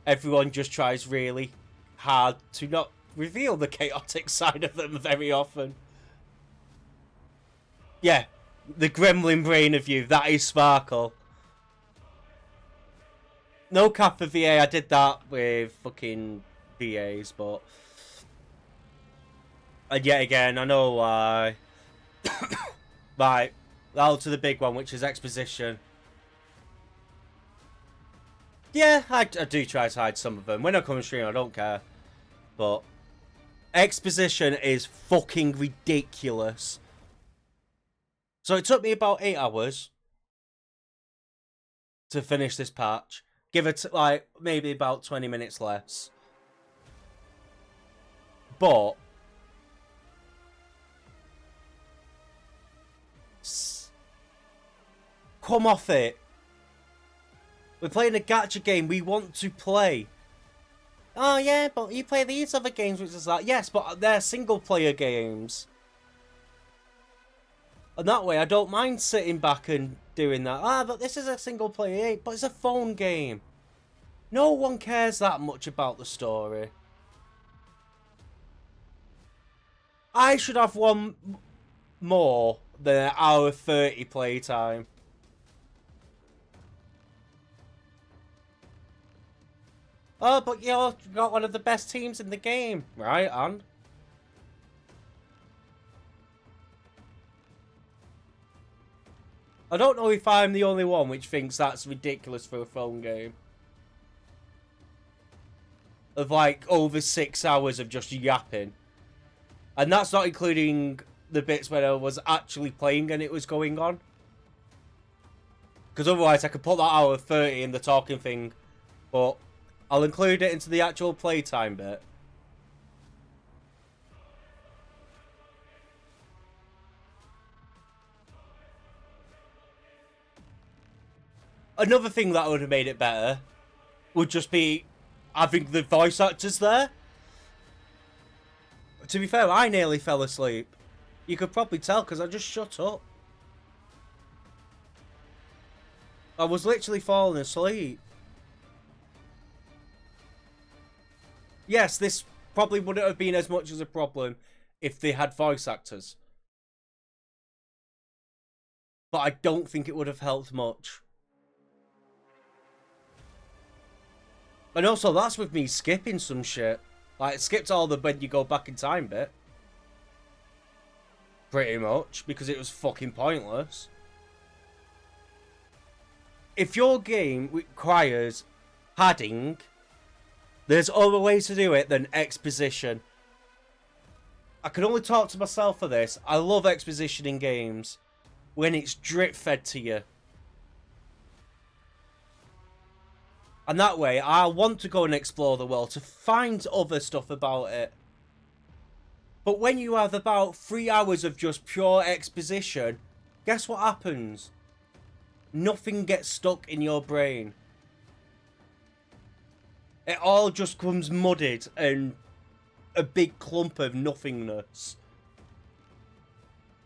Everyone just tries really hard to not reveal the chaotic side of them very often. Yeah, the gremlin brain of you, that is Sparkle. No cap for VA, I did that with fucking VAs, but... And yet again, I know why. Right, now to the big one, which is exposition. Yeah, I do try to hide some of them. When I come stream, I don't care. But exposition is fucking ridiculous. So it took me about 8 hours to finish this patch. Give it, like, maybe about 20 minutes less. But come off it. We're playing a gacha game we want to play. oh yeah, but you play these other games, which is like, yes, but they're single player games. And that way I don't mind sitting back and doing that. Ah, but this is a single player game, but it's a phone game. No one cares that much about the story. I should have one more than an hour 30 playtime. Oh, but you've got one of the best teams in the game, right, and? I don't know if I'm the only one which thinks that's ridiculous for a phone game. Of like over 6 hours of just yapping. And that's not including the bits where I was actually playing and it was going on. Because otherwise I could put that hour 30 in the talking thing. But I'll include it into the actual playtime bit. Another thing that would have made it better would just be having the voice actors there. To be fair, I nearly fell asleep. You could probably tell because I just shut up. I was literally falling asleep. Yes, this probably wouldn't have been as much as a problem if they had voice actors. But I don't think it would have helped much. And also, that's with me skipping some shit. Like, it skipped all the when you go back in time bit. Pretty much, because it was fucking pointless. If your game requires padding, there's other ways to do it than exposition. I can only talk to myself for this. I love exposition in games when it's drip-fed to you. And that way, I want to go and explore the world to find other stuff about it. But when you have about 3 hours of just pure exposition, guess what happens? Nothing gets stuck in your brain. It all just comes muddied and a big clump of nothingness.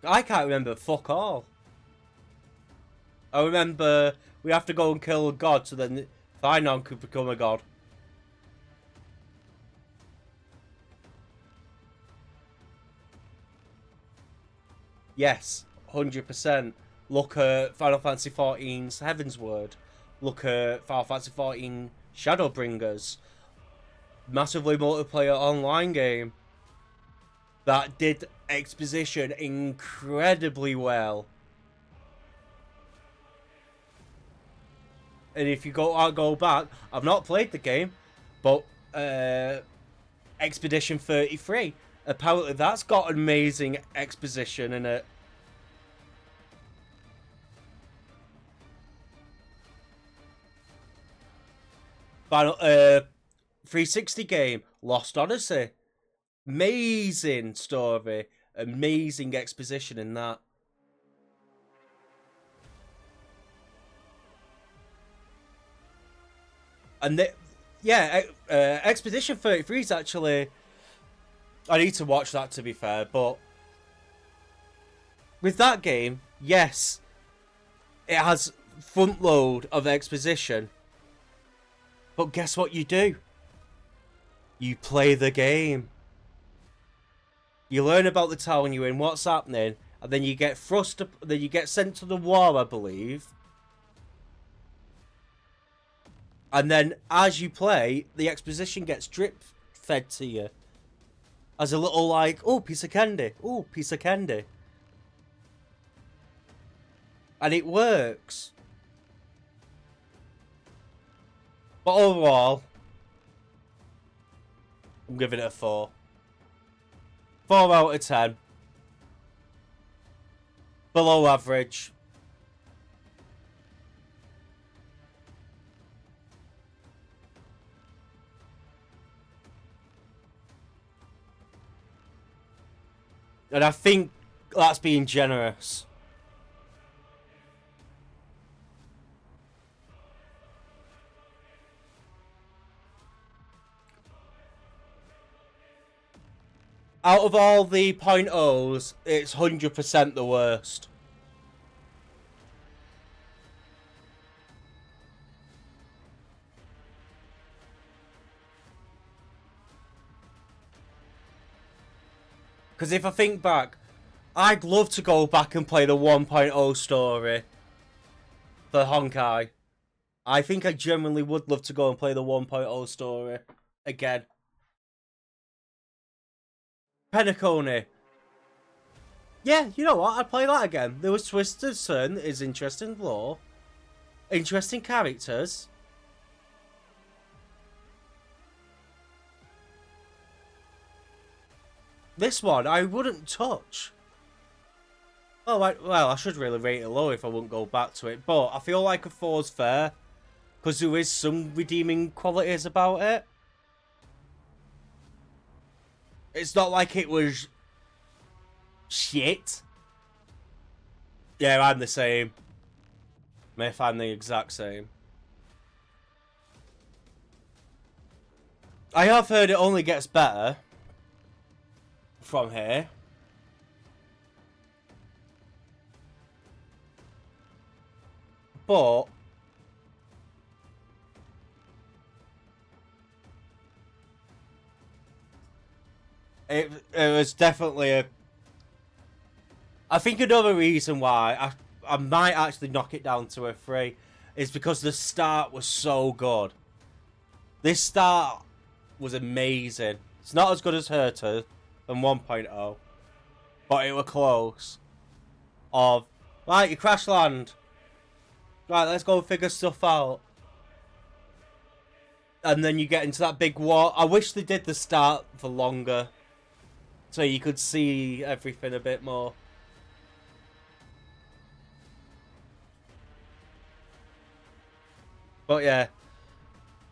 I can't remember fuck all. I remember we have to go and kill a god so then Finon could become a god. Yes, 100%. Look at Final Fantasy XIV's Heaven's Word. Look at Final Fantasy XIV Shadowbringers. Massively multiplayer online game that did exposition incredibly well. And if you go back, I've not played the game, but Expedition 33, apparently that's got amazing exposition in it. Final 360 game, Lost Odyssey. Amazing story, amazing exposition in that. And yeah, Expedition 33 is actually... I need to watch that, to be fair, but... With that game, yes, it has front load of exposition. But guess what you do? You play the game. You learn about the town you're in, what's happening, and then you get then you get sent to the war, I believe. And then, as you play, the exposition gets drip-fed to you. As a little, like, oh, piece of candy. Oh, piece of candy. And it works. But overall, I'm giving it a 4. 4 out of 10. Below average. And I think that's being generous. Out of all the .0s, it's 100% the worst. Because if I think back, I'd love to go back and play the 1.0 story for Honkai. I think I genuinely would love to go and play the 1.0 story again. Penacony. Yeah, you know what? I'd play that again. There was Twisted Sun, is interesting lore, interesting characters. This one, I wouldn't touch. Oh, well, I should really rate it low if I wouldn't go back to it. But I feel like a 4's fair. Because there is some redeeming qualities about it. It's not like it was shit. Yeah, I'm the same. May find the exact same. I have heard it only gets better from here. But it was definitely a... I think another reason why I might actually knock it down to a 3 is because the start was so good. This start was amazing. It's not as good as Herta and 1.0, but it were close. Right, you crash land. Right, let's go figure stuff out. And then you get into that big war. I wish they did the start for longer, so you could see everything a bit more. But yeah,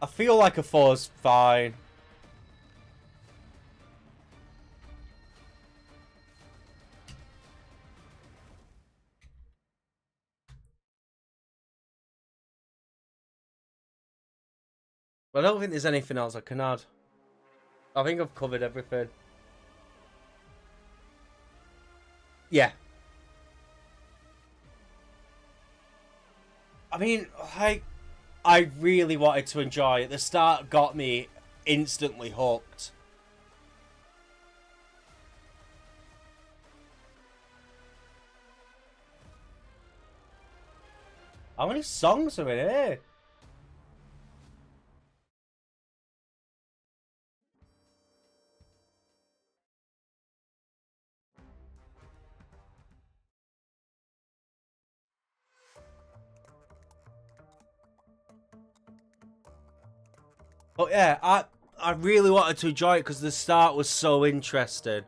I feel like a 4's fine. I don't think there's anything else I can add. I think I've covered everything. Yeah. I mean, I really wanted to enjoy it. The start got me instantly hooked. How many songs are in here? But yeah, I really wanted to enjoy it because the start was so interesting.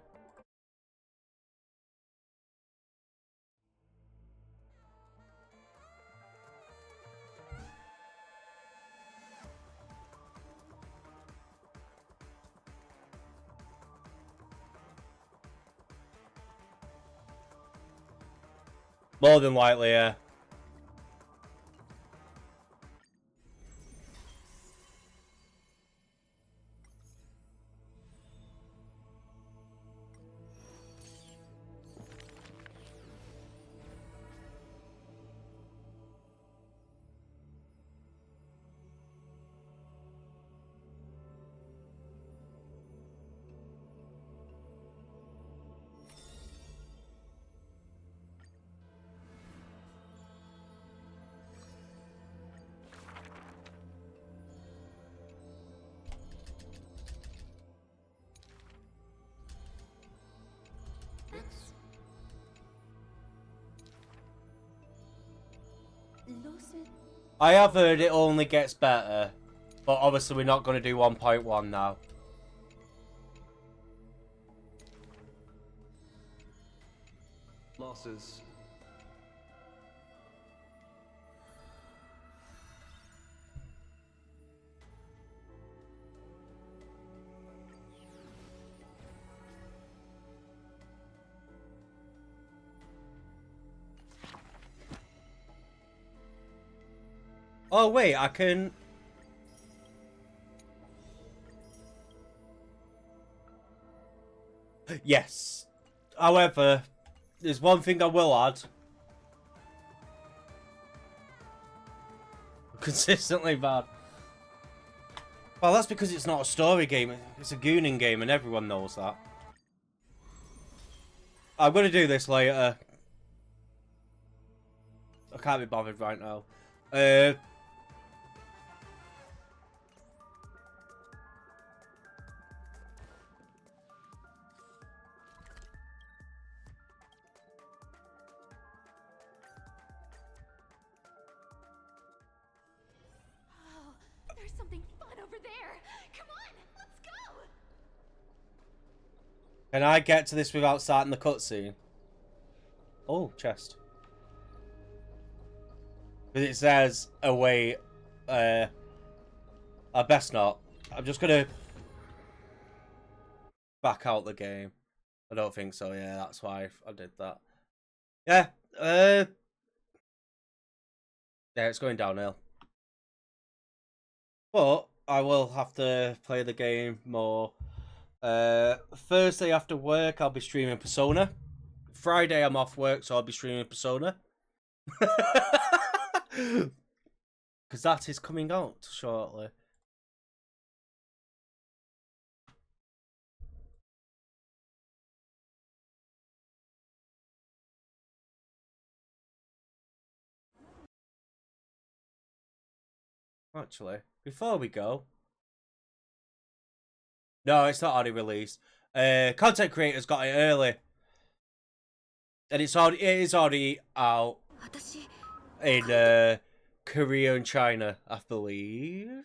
More than likely, yeah. I have heard it only gets better, but obviously we're not going to do 1.1 now. Losses. Oh wait, I can... Yes. However, there's one thing I will add. Consistently bad. Well, that's because it's not a story game. It's a gooning game, and everyone knows that. I'm going to do this later. I can't be bothered right now. Oh, there's something fun over there. Come on, let's go. Can I get to this without starting the cutscene? Oh, chest. But it says away. I best not. I'm just gonna back out the game. I don't think so. Yeah, that's why I did that. Yeah. Yeah, it's going downhill. But I will have to play the game more. Thursday after work, I'll be streaming Persona. Friday, I'm off work, so I'll be streaming Persona. Because that is coming out shortly. Actually, before we go... No, it's not already released. Content creators got it early. And it is already out in Korea and China, I believe.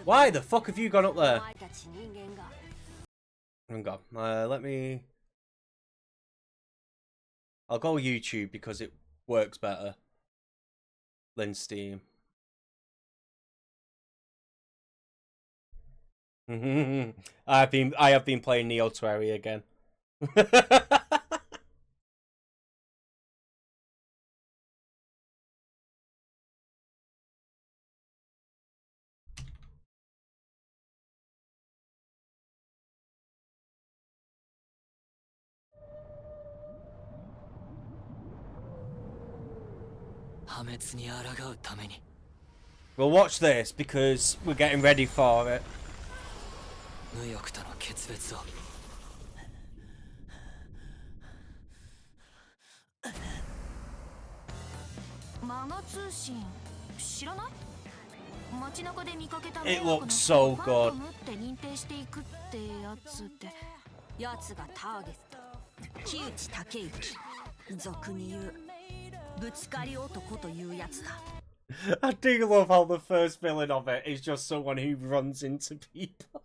Why the fuck have you gone up there? Hang on, let me... I'll go YouTube because it works better than Steam. I have been playing Neo 2 again. We'll watch this because we're getting ready for it. It looks so good. I do love how the first villain of it is just someone who runs into people.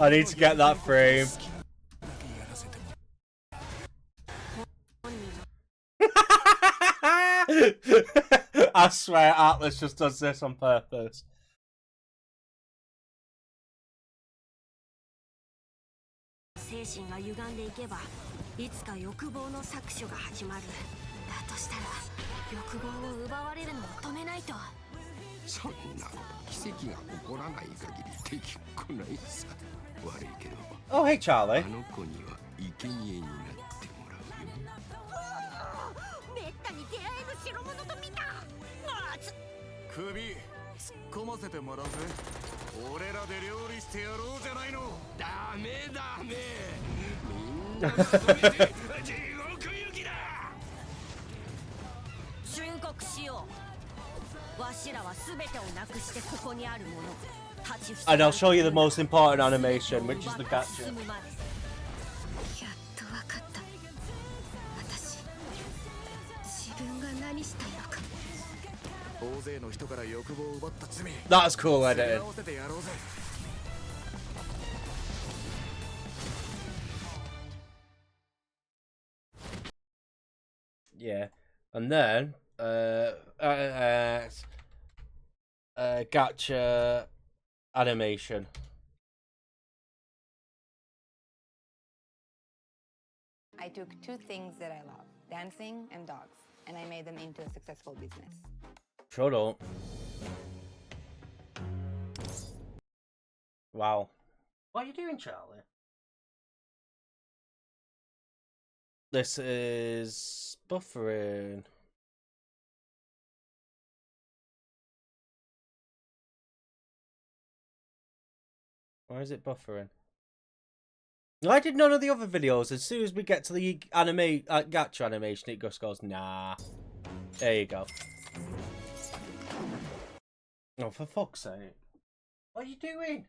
I need to get that frame. I swear Atlas just does this on purpose. Oh, hey, Charlie. And I'll show you the most important animation, which is the gacha. That's cool editing. Yeah, and then gacha animation. I took two things that I love, dancing and dogs, and I made them into a successful business. Shut up. Wow. What are you doing, Charlie? This is buffering. Why is it buffering? I did none of the other videos. As soon as we get to the gacha animation, it just goes, nah. There you go. Oh, for fuck's sake. What are you doing?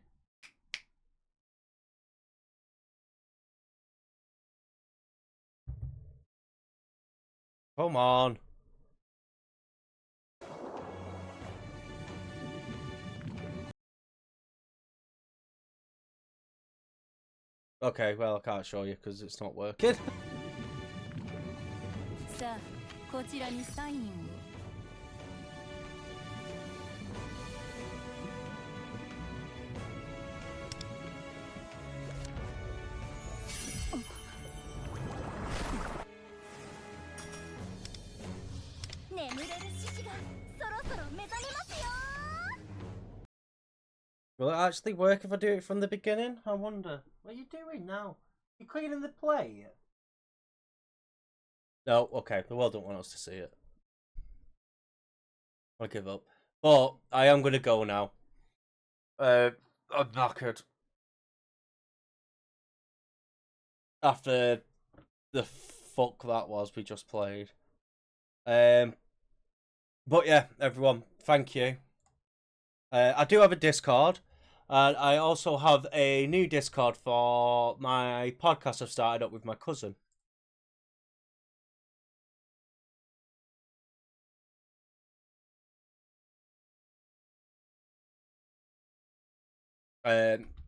Come on. Okay, well, I can't show you because it's not working. さあ、こちらにサインを。眠れる獅子がそろそろ目覚めますよ。 Will it actually work if I do it from the beginning? I wonder. What are you doing now? You're cleaning the plate? No, okay. The world don't want us to see it. I give up. But I am going to go now. I'm knackered. After the fuck that was we just played. But yeah, everyone, thank you. I do have a Discord. And I also have a new Discord for my podcast I've started up with my cousin.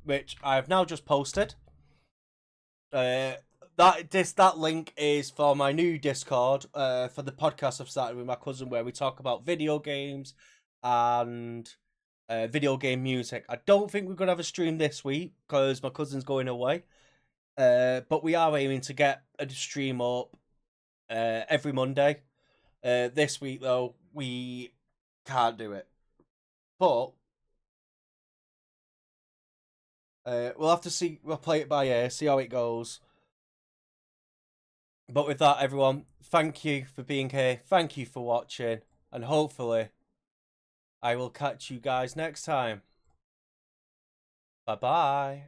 Which I have now just posted. That link is for my new Discord for the podcast I've started with my cousin, where we talk about video games and video game music. I don't think we're gonna have a stream this week because my cousin's going away. But we are aiming to get a stream up every Monday. This week though, we can't do it. But we'll have to see. We'll play it by ear, see how it goes. But with that, everyone, thank you for being here. Thank you for watching. And hopefully, I will catch you guys next time. Bye-bye.